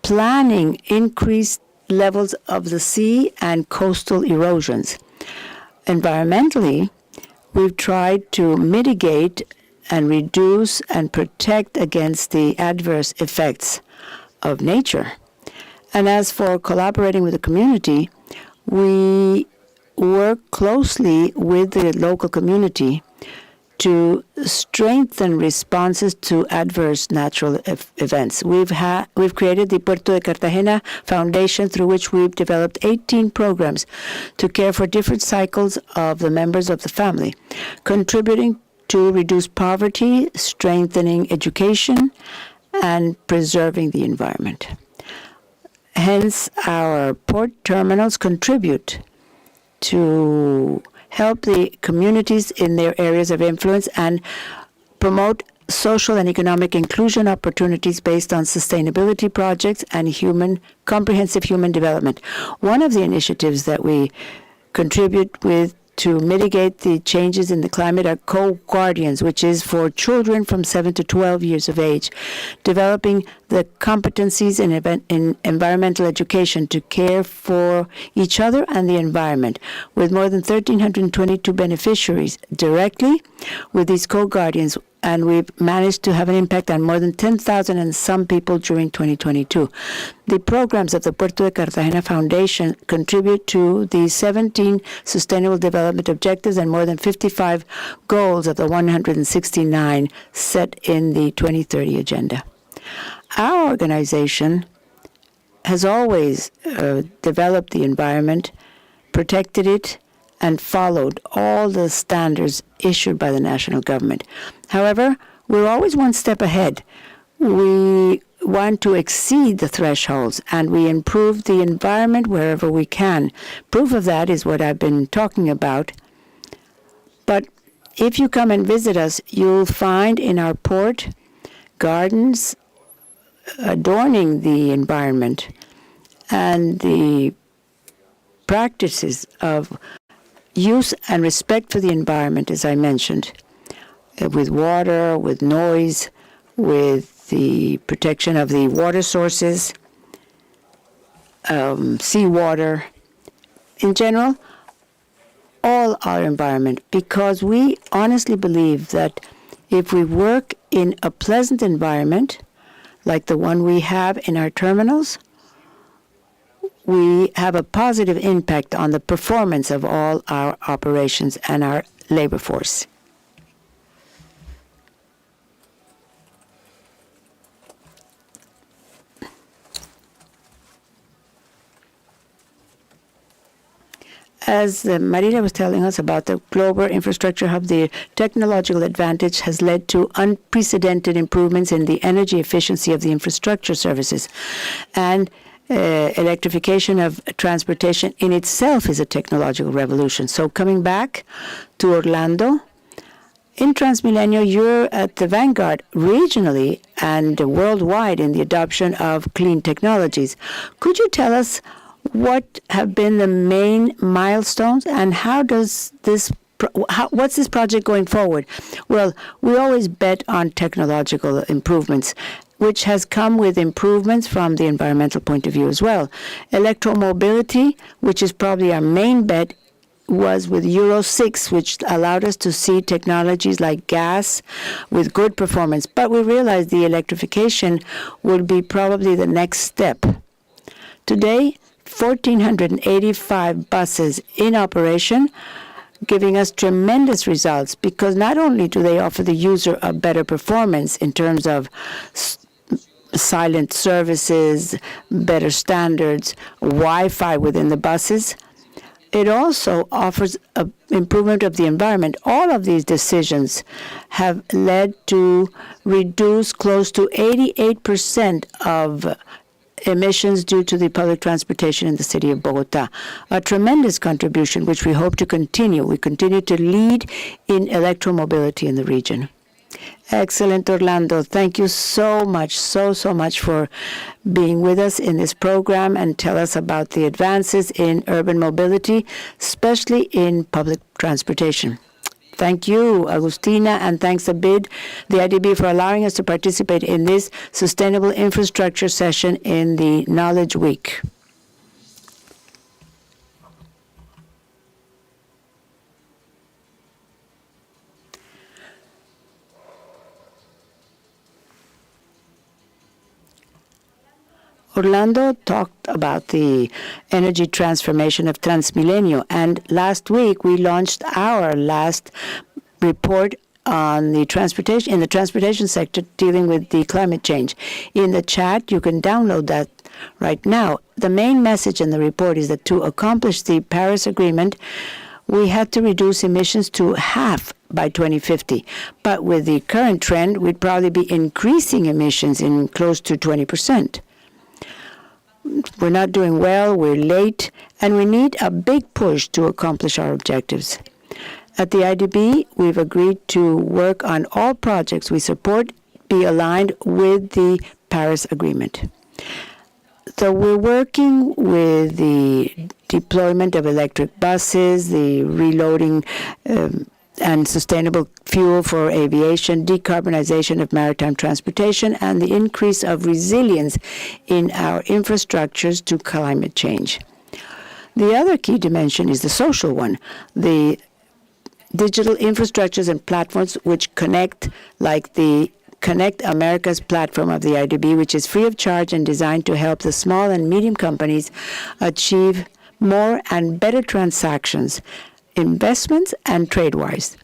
planning increased levels of the sea and coastal erosions. Environmentally, we've tried to mitigate and reduce and protect against the adverse effects of nature. And as for collaborating with the community, we work closely with the local community to strengthen responses to adverse natural events. We've created the Puerto de Cartagena Foundation, through which we've developed 18 programs to care for different cycles of the members of the family, contributing to reduce poverty, strengthening education, and preserving the environment. Hence, our port terminals contribute to help the communities in their areas of influence and promote social and economic inclusion opportunities based on sustainability projects and comprehensive human development. One of the initiatives that we contribute with to mitigate the changes in the climate are co-guardians, which is for children from 7 to 12 years of age, developing the competencies in environmental education to care for each other and the environment, with more than 1,322 beneficiaries directly with these co-guardians, and we've managed to have an impact on more than 10,000 and some people during 2022. The programs of the Puerto de Cartagena Foundation contribute to the 17 Sustainable Development Objectives and more than 55 goals of the 169 set in the 2030 Agenda. Our organization has always developed the environment, protected it, and followed all the standards issued by the national government. However, we're always one step ahead. We want to exceed the thresholds, and we improve the environment wherever we can. Proof of that is what I've been talking about. But if you come and visit us, you'll find in our port gardens adorning the environment and the practices of use and respect for the environment, as I mentioned, with water, with noise, with the protection of the water sources, seawater, in general, all our environment, because we honestly believe that if we work in a pleasant environment, like the one we have in our terminals, we have a positive impact on the performance of all our operations and our labor force. As Marina was telling us about the global infrastructure hub, the technological advantage has led to unprecedented improvements in the energy efficiency of the infrastructure services. And electrification of transportation in itself is a technological revolution. So coming back to Orlando, in Transmilenio, you're at the vanguard regionally and worldwide in the adoption of clean technologies. Could you tell us what have been the main milestones and how does this what's this project going forward? Well, we always bet on technological improvements, which has come with improvements from the environmental point of view as well. Electromobility, which is probably our main bet, was with Euro 6, which allowed us to see technologies like gas with good performance. But we realized the electrification will be probably the next step. Today, 1,485 buses in operation, giving us tremendous results because not only do they offer the user a better performance in terms of silent services, better standards, Wi-Fi within the buses, it also offers an improvement of the environment. All of these decisions have led to reduce close to 88% of emissions due to the public transportation in the city of Bogota. A tremendous contribution, which we hope to continue. We continue to lead in electromobility in the region. Excellent, Orlando. Thank you so much, so much for being with us in this program and tell us about the advances in urban mobility, especially in public transportation. Thank you, Agustina, and thanks a bit, the IDB, for allowing us to participate in this sustainable infrastructure session in the Knowledge Week. Orlando talked about the energy transformation of Transmilenio, and last week we launched our last report on the transportation sector dealing with the climate change. In the chat, you can download that right now. The main message in the report is that to accomplish the Paris Agreement, we had to reduce emissions to half by 2050. But with the current trend, we'd probably be increasing emissions in close to 20%. We're not doing well, we're late, and we need a big push to accomplish our objectives. At the IDB, we've agreed to work on all projects we support be aligned with the Paris Agreement. So we're working with the deployment of electric buses, the reloading and sustainable fuel for aviation, decarbonization of maritime transportation, and the increase of resilience in our infrastructures to climate change. The other key dimension is the social one, the digital infrastructures and platforms which connect, like the Connect America's platform of the IDB, which is free of charge and designed to help the small and medium companies achieve more and better transactions, investments, and trade-wise.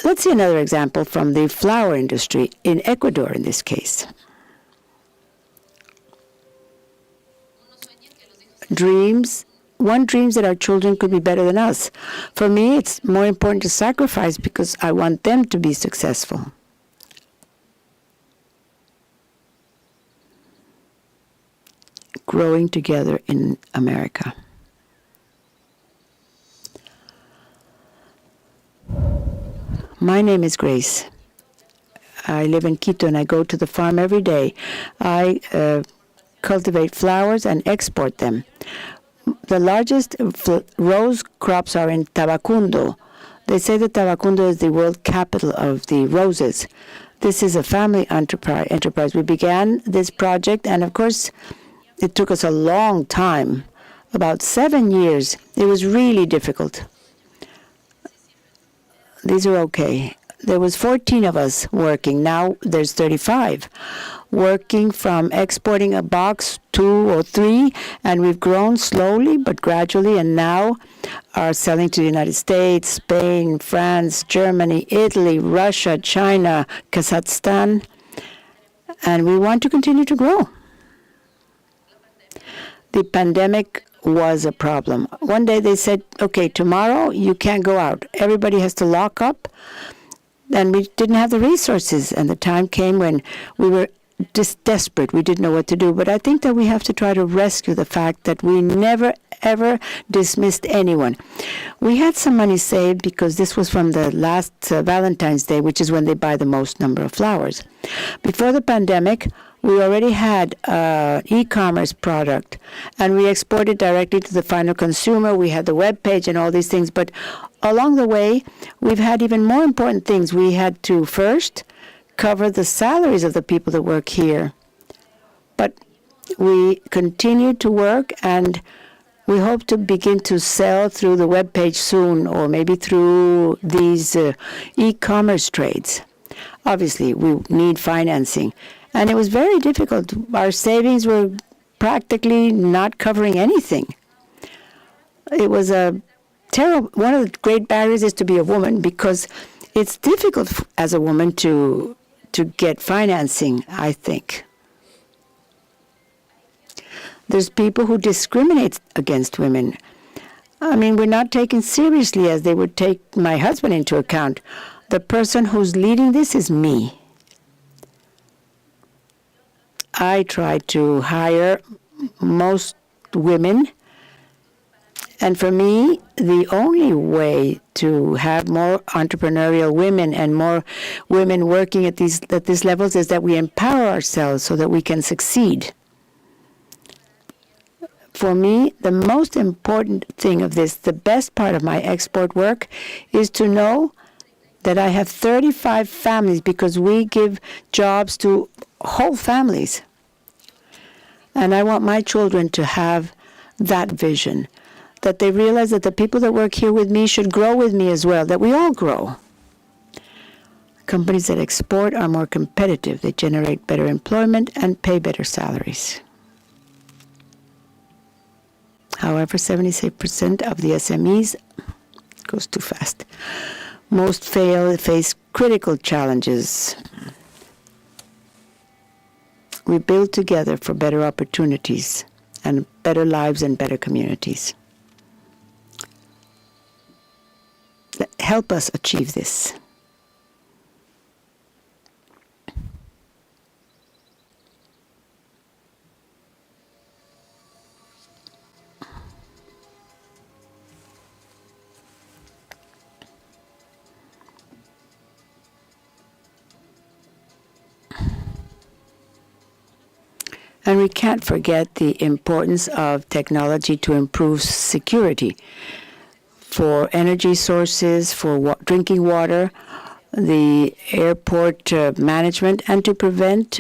Let's see another example from the flower industry in Ecuador in this case. One dreams that our children could be better than us. For me, it's more important to sacrifice because I want them to be successful. Growing together in America. My name is Grace. I live in Quito and I go to the farm every day. I cultivate flowers and export them. The largest rose crops are in Tabacundo. They say that Tabacundo is the world capital of the roses. This is a family enterprise. We began this project, and of course, it took us a long time, about 7 years. It was really difficult. These are okay. There was 14 of us working. Now there's 35 working from exporting a box, 2 or 3, and we've grown slowly but gradually, and now are selling to the United States, Spain, France, Germany, Italy, Russia, China, Kazakhstan, and we want to continue to grow. The pandemic was a problem. One day they said, okay, tomorrow you can't go out. Everybody has to lock up. And we didn't have the resources. And the time came when we were just desperate. We didn't know what to do. But I think that we have to try to rescue the fact that we never, ever dismissed anyone. We had some money saved because this was from the last Valentine's Day, which is when they buy the most number of flowers. Before the pandemic, we already had e-commerce product, and we exported directly to the final consumer. We had the web page and all these things. But along the way, we've had even more important things. We had to first cover the salaries of the people that work here. But we continue to work, and we hope to begin to sell through the web page soon, or maybe through these e-commerce trades. Obviously, we need financing. And it was very difficult. Our savings were practically not covering anything. It was a terrible. One of the great barriers is to be a woman, because it's difficult as a woman to get financing, I think. There's people who discriminate against women. I mean, we're not taken seriously as they would take my husband into account. The person who's leading this is me. I try to hire most women. And for me, the only way to have more entrepreneurial women and more women working at these levels is that we empower ourselves so that we can succeed. For me, the most important thing of this, the best part of my export work, is to know that I have 35 families, because we give jobs to whole families. And I want my children to have that vision, that they realize that the people that work here with me should grow with me as well, that we all grow. Companies that export are more competitive. They generate better employment and pay better salaries. However, 76% of the SMEs goes too fast. Most face critical challenges. We build together for better opportunities and better lives and better communities. Help us achieve this. And we can't forget the importance of technology to improve security for energy sources, for drinking water, the airport management, and to prevent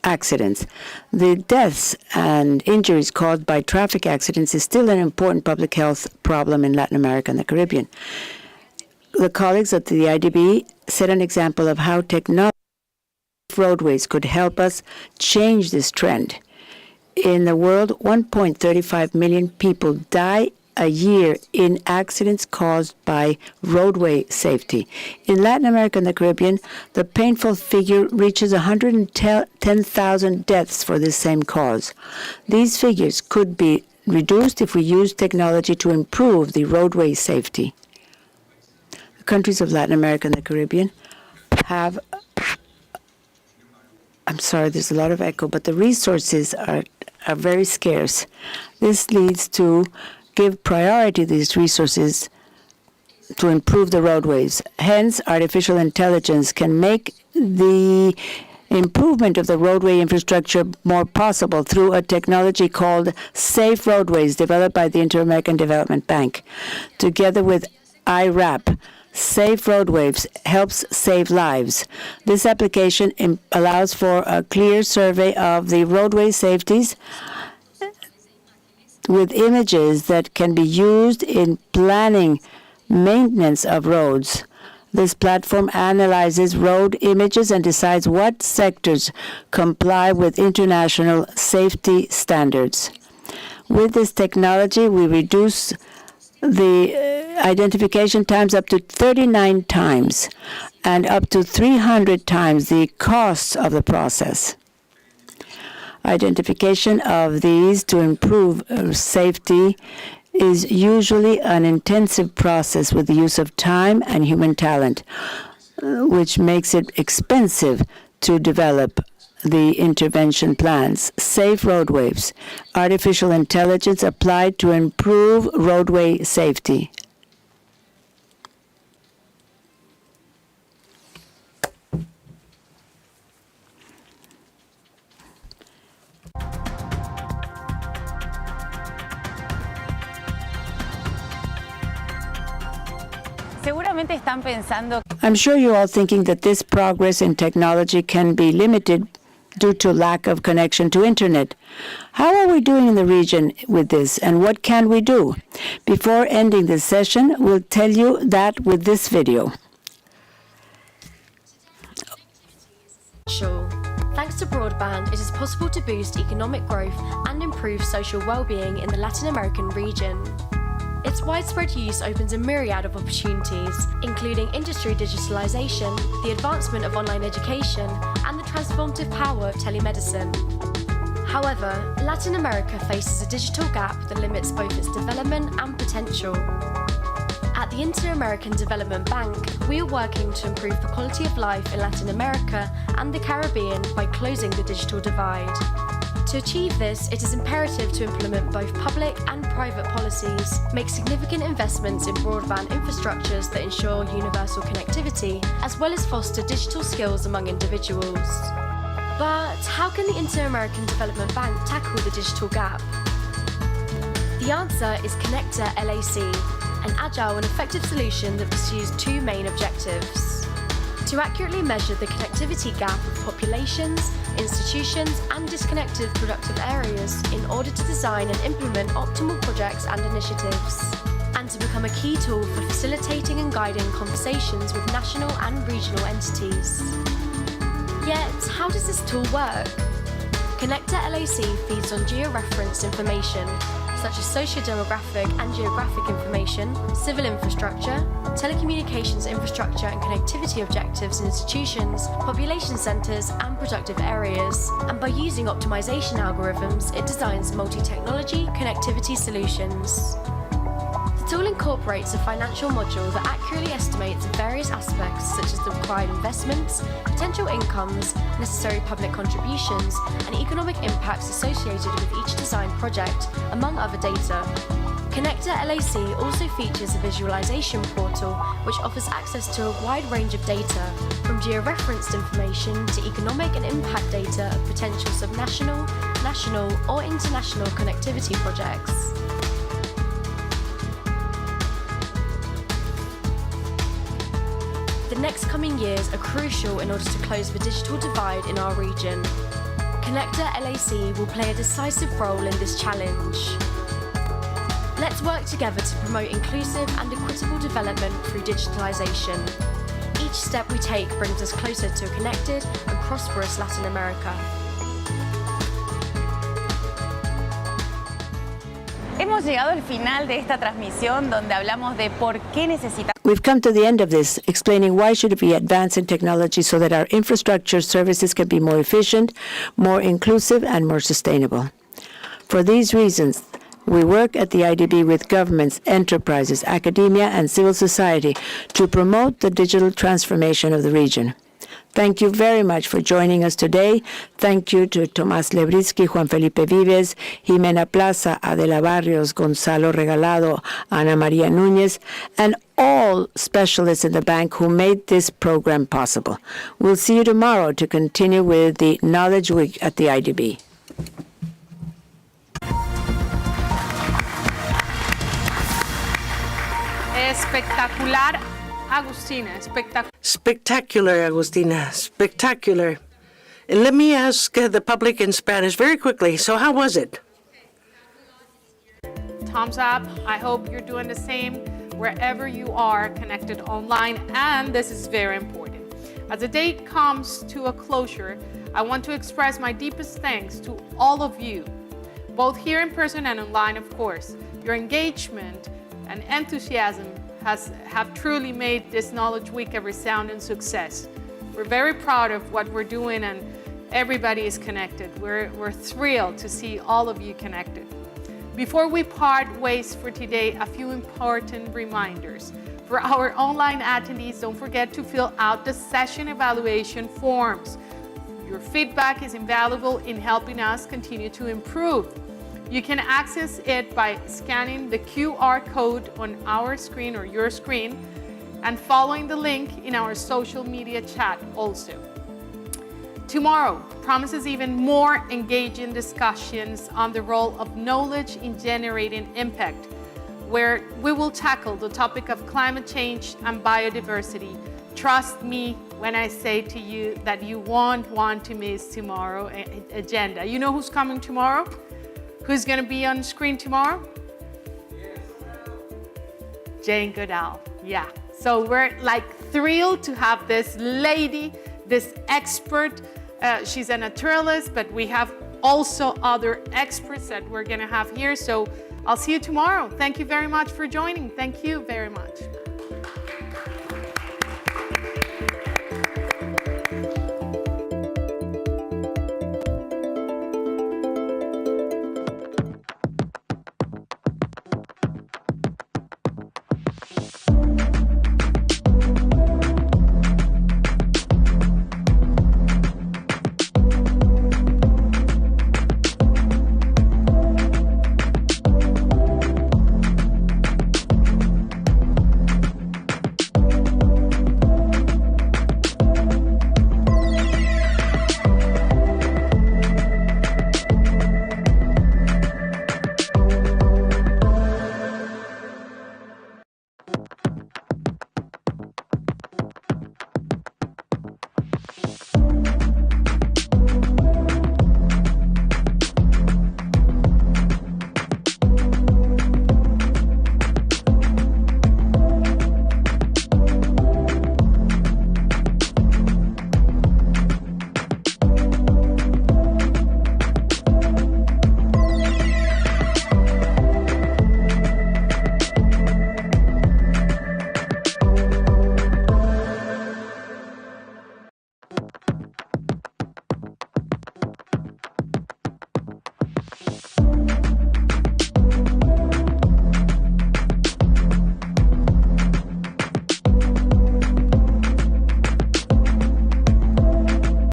accidents. The deaths and injuries caused by traffic accidents is still an important public health problem in Latin America and the Caribbean. The colleagues at the IDB set an example of how technology roadways could help us change this trend. In the world, 1.35 million people die a year in accidents caused by roadway safety. In Latin America and the Caribbean, the painful figure reaches 110,000 deaths for this same cause. These figures could be reduced if we use technology to improve the roadway safety. The countries of Latin America and the Caribbean have, I'm sorry, there's a lot of echo, but the resources are very scarce. This leads to give priority to these resources to improve the roadways. Hence, artificial intelligence can make the improvement of the roadway infrastructure more possible through a technology called Safe Roadways, developed by the Inter-American Development Bank. Together with IRAP, Safe Roadways helps save lives. This application allows for a clear survey of the roadway safeties with images that can be used in planning maintenance of roads. This platform analyzes road images and decides what sectors comply with international safety standards. With this technology, we reduce the identification times up to 39 times and up to 300 times the costs of the process. Identification of these to improve safety is usually an intensive process with the use of time and human talent, which makes it expensive to develop the intervention plans. Safe roadways, artificial intelligence applied to improve roadway safety. Seguramente están pensando. I'm sure you're all thinking that this progress in technology can be limited due to lack of connection to internet. How are we doing in the region with this, and what can we do? Before ending this session, we'll tell you that with this video. Thanks to broadband, it is possible to boost economic growth and improve social well-being in the Latin American region. Its widespread use opens a myriad of opportunities, including industry digitalization, the advancement of online education, and the transformative power of telemedicine. However, Latin America faces a digital gap that limits both its development and potential. At the Inter-American Development Bank, we are working to improve the quality of life in Latin America and the Caribbean by closing the digital divide. To achieve this, it is imperative to implement both public and private policies, make significant investments in broadband infrastructures that ensure universal connectivity, as well as foster digital skills among individuals. But how can the Inter-American Development Bank tackle the digital gap? The answer is Connecta LAC, an agile and effective solution that pursues two main objectives: to accurately measure the connectivity gap of populations, institutions, and disconnected productive areas in order to design and implement optimal projects and initiatives, and to become a key tool for facilitating and guiding conversations with national and regional entities. Yet, how does this tool work? Connecta LAC feeds on georeferenced information, such as socio-demographic and geographic information, civil infrastructure, telecommunications infrastructure and connectivity objectives in institutions, population centres and productive areas. And by using optimization algorithms, it designs multi-technology connectivity solutions. The tool incorporates a financial module that accurately estimates various aspects such as the required investments, potential incomes, necessary public contributions, and economic impacts associated with each design project, among other data. Connecta LAC also features a visualization portal which offers access to a wide range of data, from georeferenced information to economic and impact data of potential subnational, national, or international connectivity projects. The next coming years are crucial in order to close the digital divide in our region. Connecta LAC will play a decisive role in this challenge. Let's work together to promote inclusive and equitable development through digitalization. Each step we take brings us closer to a connected and prosperous Latin America. Hemos llegado al final de esta transmisión donde hablamos de por qué necesitamos. We've come to the end of this, explaining why should we advance in technology so that our infrastructure services can be more efficient, more inclusive, and more sustainable. For these reasons, we work at the IDB with governments, enterprises, academia, and civil society to promote the digital transformation of the region. Thank you very much for joining us today. Thank you to Tomás Lebritsky, Juan Felipe Vives, Jimena Plaza, Adela Barrios, Gonzalo Regalado, Ana Maria Núñez, and all specialists in the bank who made this program possible. We'll see you tomorrow to continue with the Knowledge Week at the IDB. Espectacular, Agustina. Spectacular, Agustina. Spectacular. And let me ask the public in Spanish very quickly. So how was it? Thumbs up. I hope you're doing the same wherever you are connected online. And this is very important. As the day comes to a closure, I want to express my deepest thanks to all of you, both here in person and online, of course. Your engagement and enthusiasm have truly made this Knowledge Week a resounding success. We're very proud of what we're doing, and Everybody is connected. We're thrilled to see all of you connected. Before we part ways for today, a few important reminders. For our online attendees, don't forget to fill out the session evaluation forms. Your feedback is invaluable in helping us continue to improve. You can access it by scanning the QR code on our screen or your screen and following the link in our social media chat also. Tomorrow promises even more engaging discussions on the role of knowledge in generating impact, where we will tackle the topic of climate change and biodiversity. Trust me when I say to you that you won't want to miss tomorrow's agenda. You know who's coming tomorrow? Who's going to be on screen tomorrow? Jane Goodall. Yeah. So we're like thrilled to have this lady, this expert. She's a naturalist, but we have also other experts that we're going to have here. So I'll see you tomorrow. Thank you very much for joining. Thank you very much.